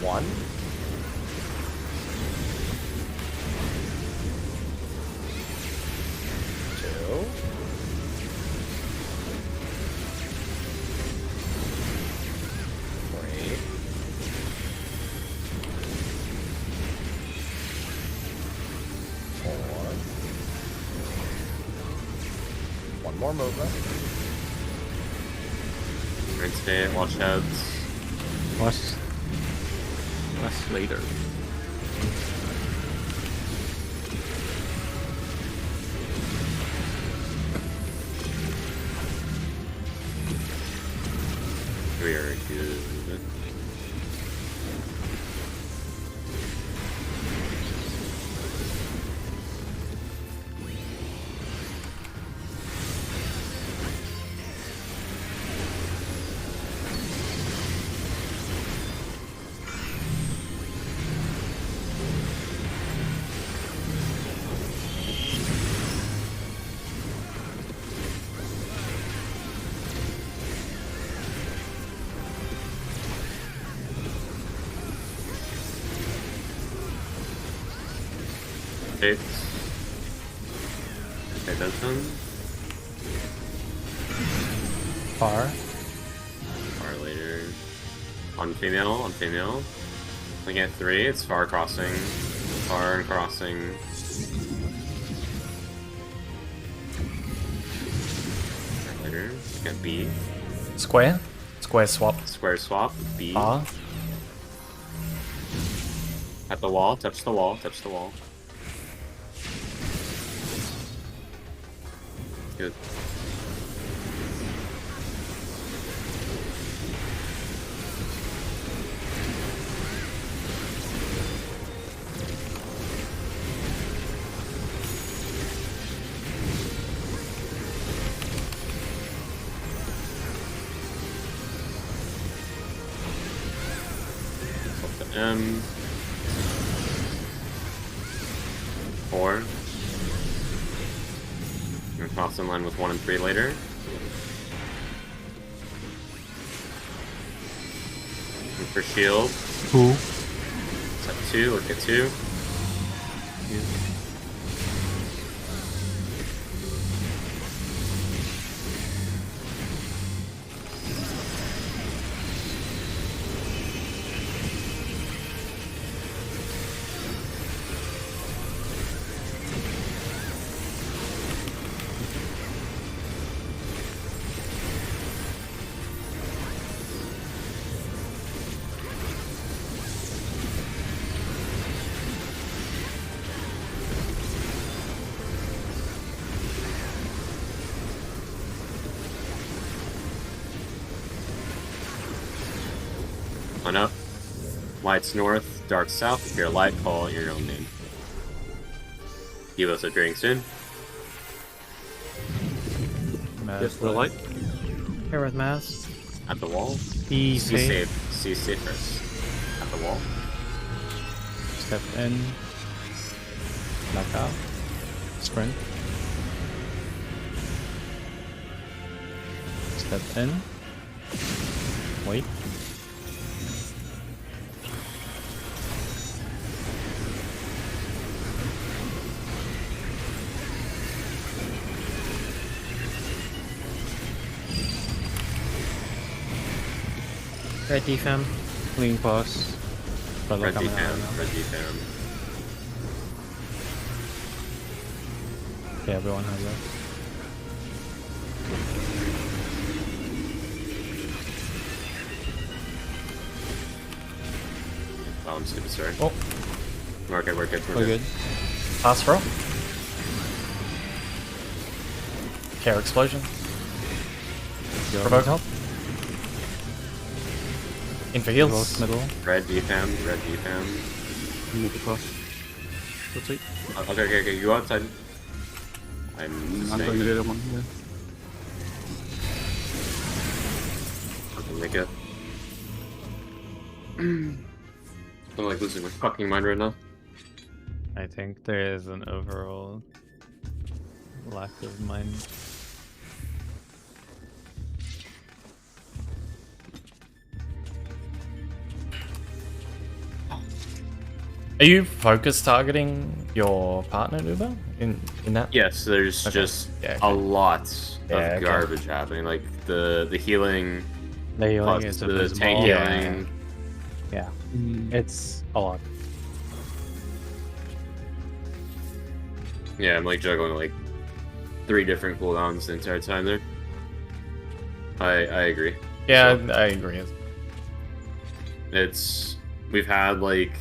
One. Two. Three. Four. One more movement. Right stay, watch heads. West. West later. We are good. Six. Okay, that's done. Far. Far later. On female. Looking at 3, it's far crossing. Far and crossing. Far later. Look at B. Square. Square swap. Square swap. B. R. At the wall. Touch the wall. Good. M. 4. You're gonna toss in line with 1 and 3 later. And for shield. Who? Set 2, look at 2. On up. Lights north, dark south. If you're a light, call your own name. Devos appearing soon. Yes, the light. Here with Maz. At the wall. Be See safe. safe. See safe first. At the wall. Step in. Back out. Sprint. Step in. Wait. Red defam. Clean pause. Red defam. Red defam. Okay, everyone has that. Oh, I'm stupid, sorry. Oh. We're good, we're good, we're We're good. good. Pass roll. Care explosion. Provoke help. In for heals. Close middle. Red defam, red defam. Move across. Rotate. Okay, you go outside. I'm I'm going to staying. the other one. Yeah. I'll make it. I'm like losing my fucking mind right now. I think there is an overall lack of mind. Are you focus targeting your partner, Uber? In that? Yes, there's Okay. just Yeah, a okay. lot Yeah, of okay. garbage happening. Like the healing, The healing plus is the abysmal. tank Yeah. healing. Yeah. It's a lot. Yeah, I'm like juggling like 3 different cooldowns the entire time there. I agree. Yeah, So, I agree. it's we've had like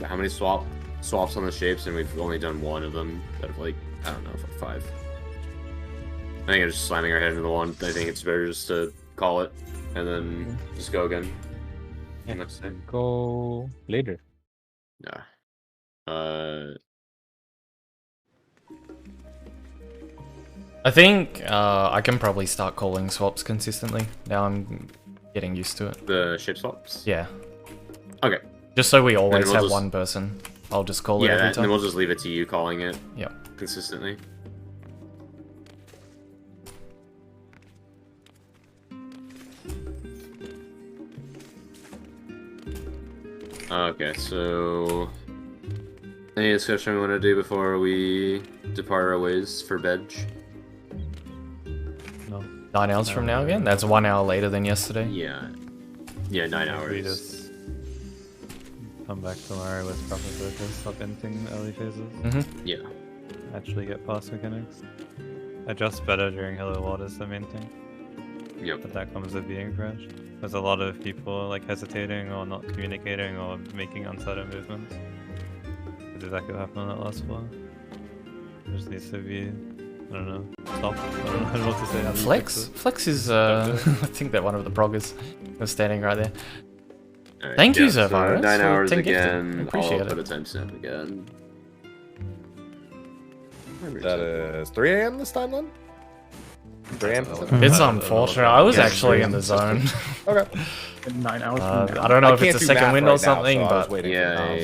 how many swaps on the shapes, and we've only done 1 of them out of like I don't know, 5. I think I'm just slamming our head into the wall. I think it's better just to call it and then just go again. Yeah. Next time. Go later. Yeah. I think I can probably start calling swaps consistently. Now I'm getting used to it. The shape swaps. Yeah. Okay. Just so we always we'll have just- one person. I'll just call it Yeah, every then time. we'll just leave it to you calling it. Yeah. Consistently. Okay, so any discussion we want to do before we depart our ways for bed? No. 9 hours from now again? That's 1 hour later than yesterday. Yeah. Yeah, 9 We hours. just come back tomorrow with proper focus, stop ending the early phases, Mm-hmm. Yeah. actually get past mechanics. Adjust better during hello water is the main thing, Yep. but that comes with being fresh. There's a lot of people like hesitating or not communicating or making uncertain movements. It's exactly what happened on that last floor. It just needs to be, I don't know, stop. I don't know what to say. How do you Flex? fix it? Flex is, I think that one of the proggers was standing right there. Alright, Thank you, so ZhephZaeora, 9 for hours 10 gifted. again. Appreciate I'll put it. a timestamp again. That is 3 a.m. this time then? 3 a.m. It's unfortunate. I was actually in the zone. Okay. 9 hours. I don't know I if it's can't a do second math wind right or now, something, so I was but waiting for Yeah, the-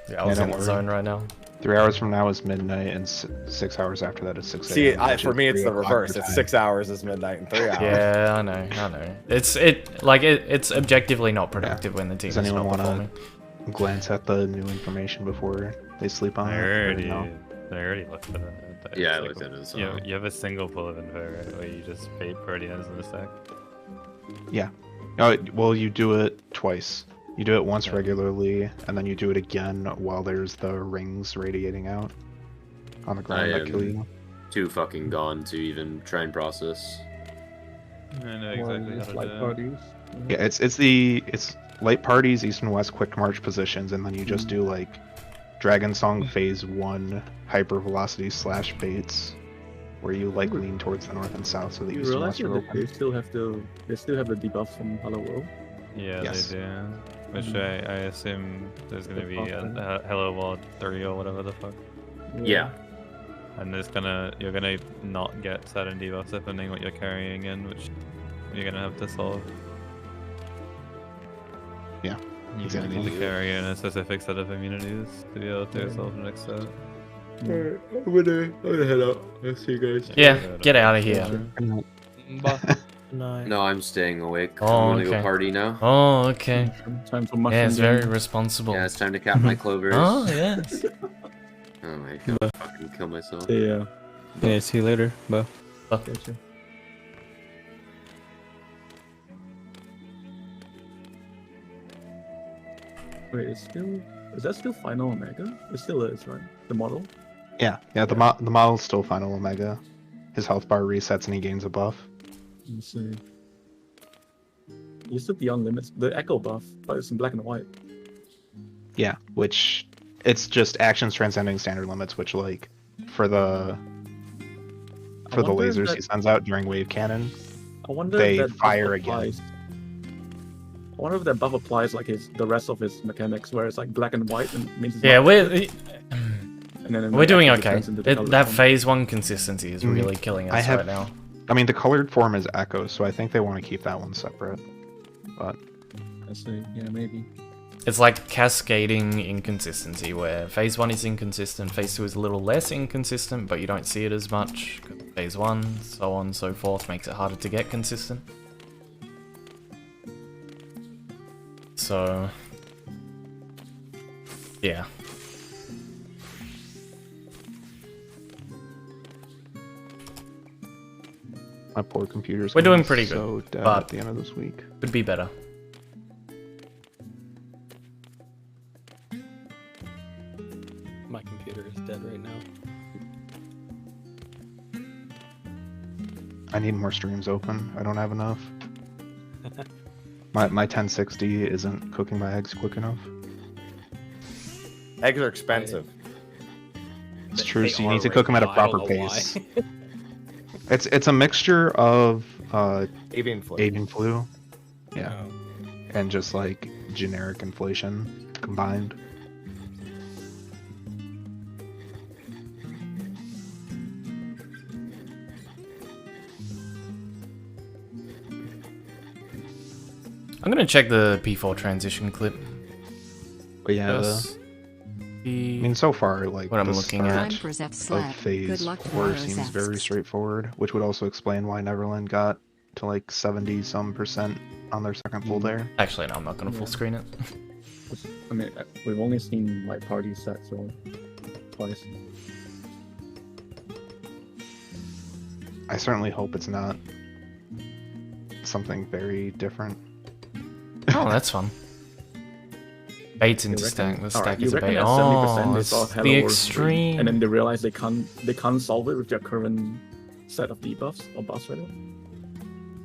yeah, I was Yeah, in don't the zone right now. 3 hours from now is midnight, and 6 hours after that is 6 a.m. See, which for is me, it's 3 the o'clock reverse. your It's time. 6 hours is midnight and 3 hours. Yeah, I know. It's objectively not productive when the team Does is anyone not want performing. to glance at the new information before they sleep on I it? Or already, no? I already looked at it. Yeah, I It's looked at it as you, well. you have a single pull of Infer, right? Where you just bait Proteans in the stack. Yeah. Oh, well, you do it twice. You do it once Yeah. regularly, and then you do it again while there's the rings radiating out on the ground that kill you. Too fucking gone to even try and process. I know exactly how to Light do it. parties. Yeah, it's light parties, east and west quick march positions, and then you just do like Dragon Song Phase 1 hyper velocity / baits, where you like lean towards the north and south so that You east and realize west are that they open. still have the debuff from Hello World. Yeah, Yes. they do. Which I assume there's gonna be Okay. a Hello World 3 or whatever the fuck. Yeah. And you're gonna not get certain debuffs depending what you're carrying in, which you're gonna have to solve. Yeah, You're gonna need to exactly. carry in a specific set of immunities to be able to solve the next set. I'm gonna head out. I'll see you guys. Yeah, get out of here. No, I'm staying awake. Oh, I'm gonna okay. go party now. Oh, okay. Time for Yeah, mushroom. it's very game. responsible. Yeah, it's time to cap my clovers. Oh, yes. Oh my god, I'll fucking kill myself. Yeah. Yeah, see you later. Bye. Gotcha. Wait, is that still Final Omega? It still is, right? The model? Yeah, the model's still Final Omega. His health bar resets and he gains a buff. Let's see. Used to be on limits. The Echo buff, but it's in black and white. Yeah, which it's just actions transcending standard limits, which like for the wonder if lasers that- he sends out during wave cannon, I wonder they if that buff fire again. applies. I wonder if that buff applies like the rest of his mechanics, where it's like black and white and means it's Yeah, not- we're and then we're doing actually okay. turns into the colored That form. phase 1 consistency is Mhm. really killing us I have- right now. I mean the colored form is Echo, so I think they want to keep that one separate. But I see. Yeah, maybe. It's like cascading inconsistency, where phase 1 is inconsistent, phase 2 is a little less inconsistent, but you don't see it as much. 'Cause phase 1, so on and so forth, makes it harder to get consistent. So, yeah. my poor computer's We're gonna doing be pretty so good, dead but- at the end of this week. Could be better. My computer is dead right now. I need more streams open. I don't have enough. My 1060 isn't cooking my eggs quick enough. Eggs are expensive. It's true, They so you are need to right cook them at a now, I don't proper know why. pace. It's a mixture of Avian flu. avian flu, yeah, Oh. and just like generic inflation combined. I'm gonna check the P4 transition clip. But yeah, Yes. I mean, so far, like What I'm the looking start at. Time for Zeph of Slab. phase Good luck 4 tomorrow, seems very Zephs. straightforward, which would also explain why Neverland got to like 70% on their second full there. Actually, no, I'm not gonna Yeah. full screen it. I mean, we've only seen like party sets or twice. I certainly hope it's not something very different. Oh, that's fun. Baits into You stack. reckon- The alright, stack you is a reckon bait. at 70% Oh, they it's saw Hello the World 3, extreme. and then they realize they can't solve it with their current set of debuffs or buffs right now.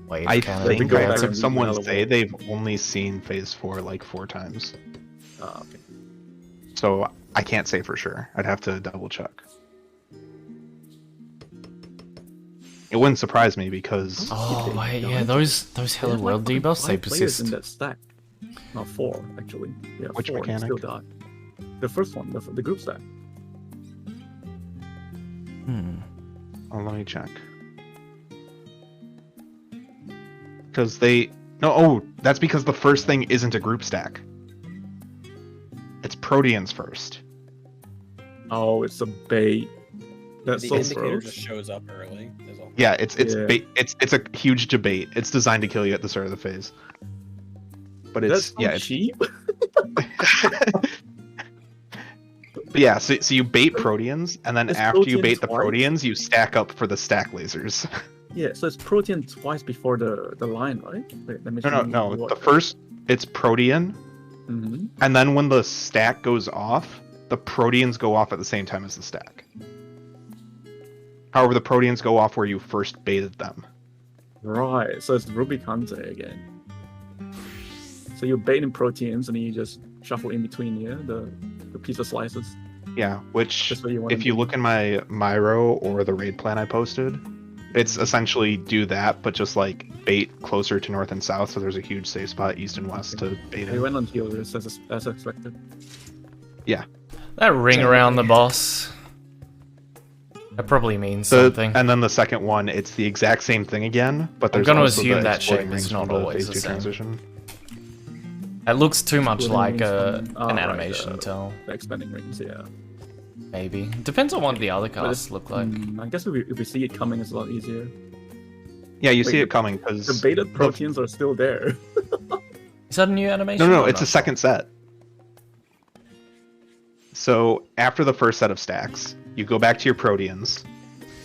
Wait, I can think go I back heard and someone read say Hello they've only seen phase 4 like 4 times. Okay. So I can't say for sure. I'd have to double check. It wouldn't surprise me because Oh wait, yeah, those Hello World debuffs, they players in persist. that stack. No, 4 actually. Yeah, Which 4 mechanic? still die. The first one, the group stack. oh, let me check. Because they that's because the first thing isn't a group stack. It's Proteans first. Oh, it's a bait. That's The so indicator gross. just shows up early. Is all. Yeah, it's Yeah. it's a huge debate. It's designed to kill you at the start of the phase. But That's it's so cheap. But yeah, so you bait Proteans, and then It's after you Protean bait the twice? Proteans, you stack up for the stack lasers. Yeah, so it's protein twice before the line, right? Wait, let me No. The first, it's Protean, Mm-hmm. and then when the stack goes off, the Proteans go off at the same time as the stack. However, the Proteans go off where you first baited them. Right, so it's Rubicante again. So you're baiting proteins and then you just shuffle in between here the pizza slices. Yeah, which That's what you want. if you look in my Myro or the raid plan I posted, it's essentially do that, but just like bait closer to north and south, so there's a huge safe spot east and west to bait We in. went on healers as expected. That ring around the boss. That probably means something. And then the second one, it's the exact same thing again, but there's gonna also assume the that exploding shape is rings not from the always phase the 2 same. transition. It looks too much Exploding like rings from- an right, animation tell. The expanding rings, yeah. Maybe. Depends on what the other But casts look like. I guess if we see it coming, it's a lot easier. Yeah, you Wait, see it coming because The baited proteins are still there. Is that a new animation? No, or it's not? a second set. So after the first set of stacks, you go back to your Proteans.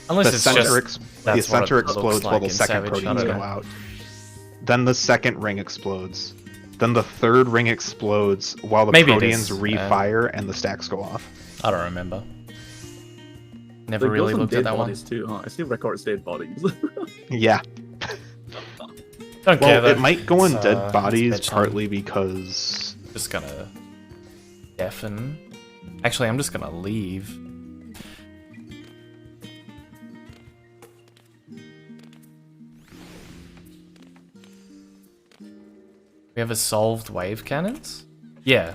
Unless The it's center, just the that's what it center looks explodes like while the in second Savage, I Proteans don't go know. out. Then the second ring explodes. Then the third ring explodes while the Maybe it Proteans is, refire and the stacks go off. I don't remember. Never It goes really on looked dead at that one. bodies too, huh? It still records dead bodies. Yeah. Don't care Well, though. it might go in It's, dead it's bodies bedtime. partly because Just gonna deafen. Actually, I'm just gonna leave. We have a solved wave cannons? Yeah.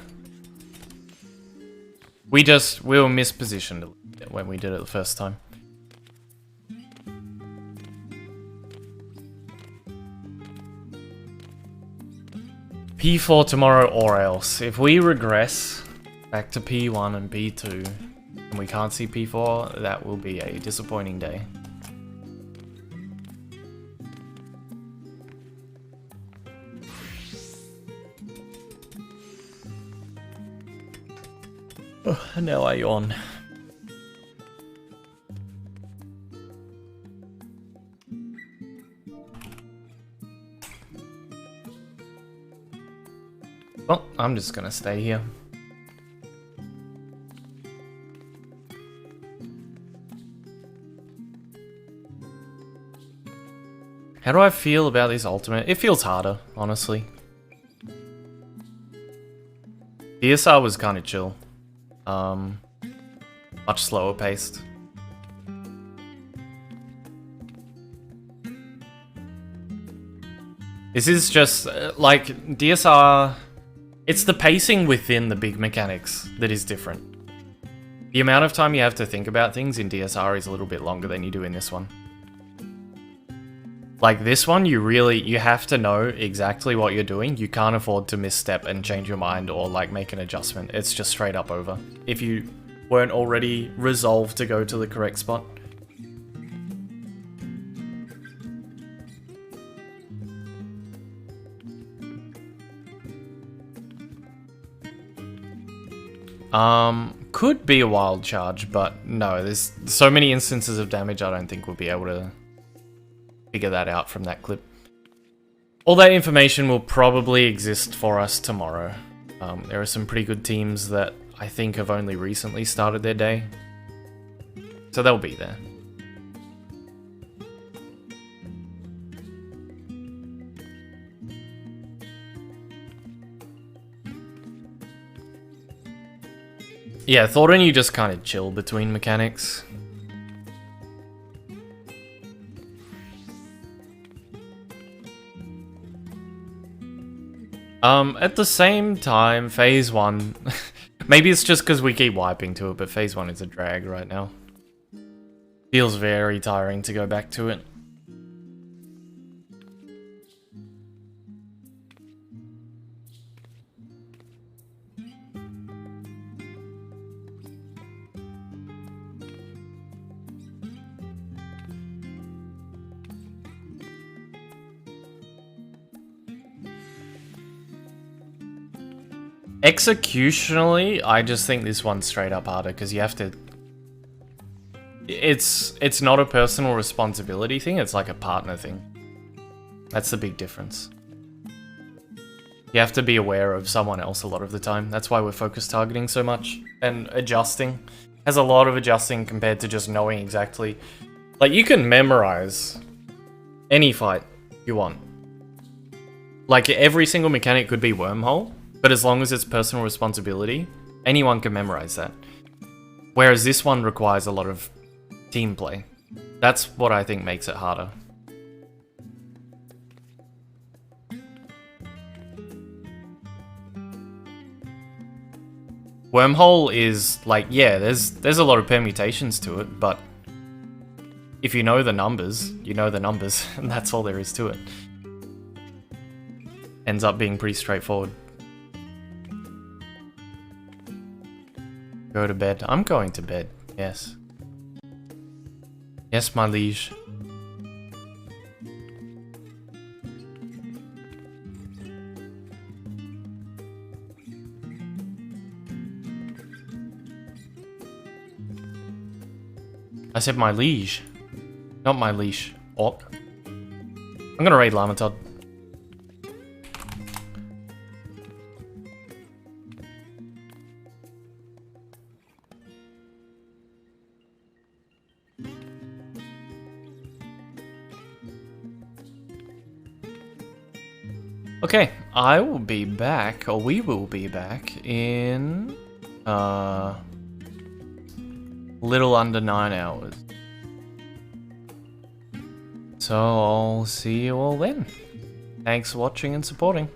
We were mispositioned when we did it the first time. P4 tomorrow or else. If we regress back to P1 and P2 and we can't see P4, that will be a disappointing day. Oh, now I yawn. Well, I'm just gonna stay here. How do I feel about this ultimate? It feels harder, honestly. DSR was kind of chill. Much slower paced. This is just, like, DSR... It's the pacing within the big mechanics that is different. The amount of time you have to think about things in DSR is a little bit longer than you do in this one. Like, this one, you have to know exactly what you're doing. You can't afford to misstep and change your mind or, like, make an adjustment. It's just straight up over. If you weren't already resolved to go to the correct spot. Could be a wild charge, but no, there's so many instances of damage I don't think we'll be able to figure that out from that clip. All that information will probably exist for us tomorrow. There are some pretty good teams that I think have only recently started their day, so they'll be there. Yeah, Thorin, you just kind of chill between mechanics. At the same time, Phase 1... maybe it's just because we keep wiping to it, but Phase 1 is a drag right now. Feels very tiring to go back to it. Executionally, I just think this one's straight up harder because you have to... It's not a personal responsibility thing, it's like a partner thing. That's the big difference. You have to be aware of someone else a lot of the time. That's why we're focus targeting so much. And adjusting. Has a lot of adjusting compared to just knowing exactly. Like, you can memorize any fight you want. Like, every single mechanic could be wormhole. But as long as it's personal responsibility, anyone can memorize that. Whereas this one requires a lot of team play. That's what I think makes it harder. Wormhole is like, yeah, there's a lot of permutations to it, but if you know the numbers, you know the numbers, and that's all there is to it. Ends up being pretty straightforward. Go to bed. I'm going to bed. Yes. Yes, my liege. I said my liege. Not my leash. Orc. I'm gonna raid Lamatod. Okay, I will be back, or we will be back in little under 9 hours. So I'll see you all then. Thanks for watching and supporting.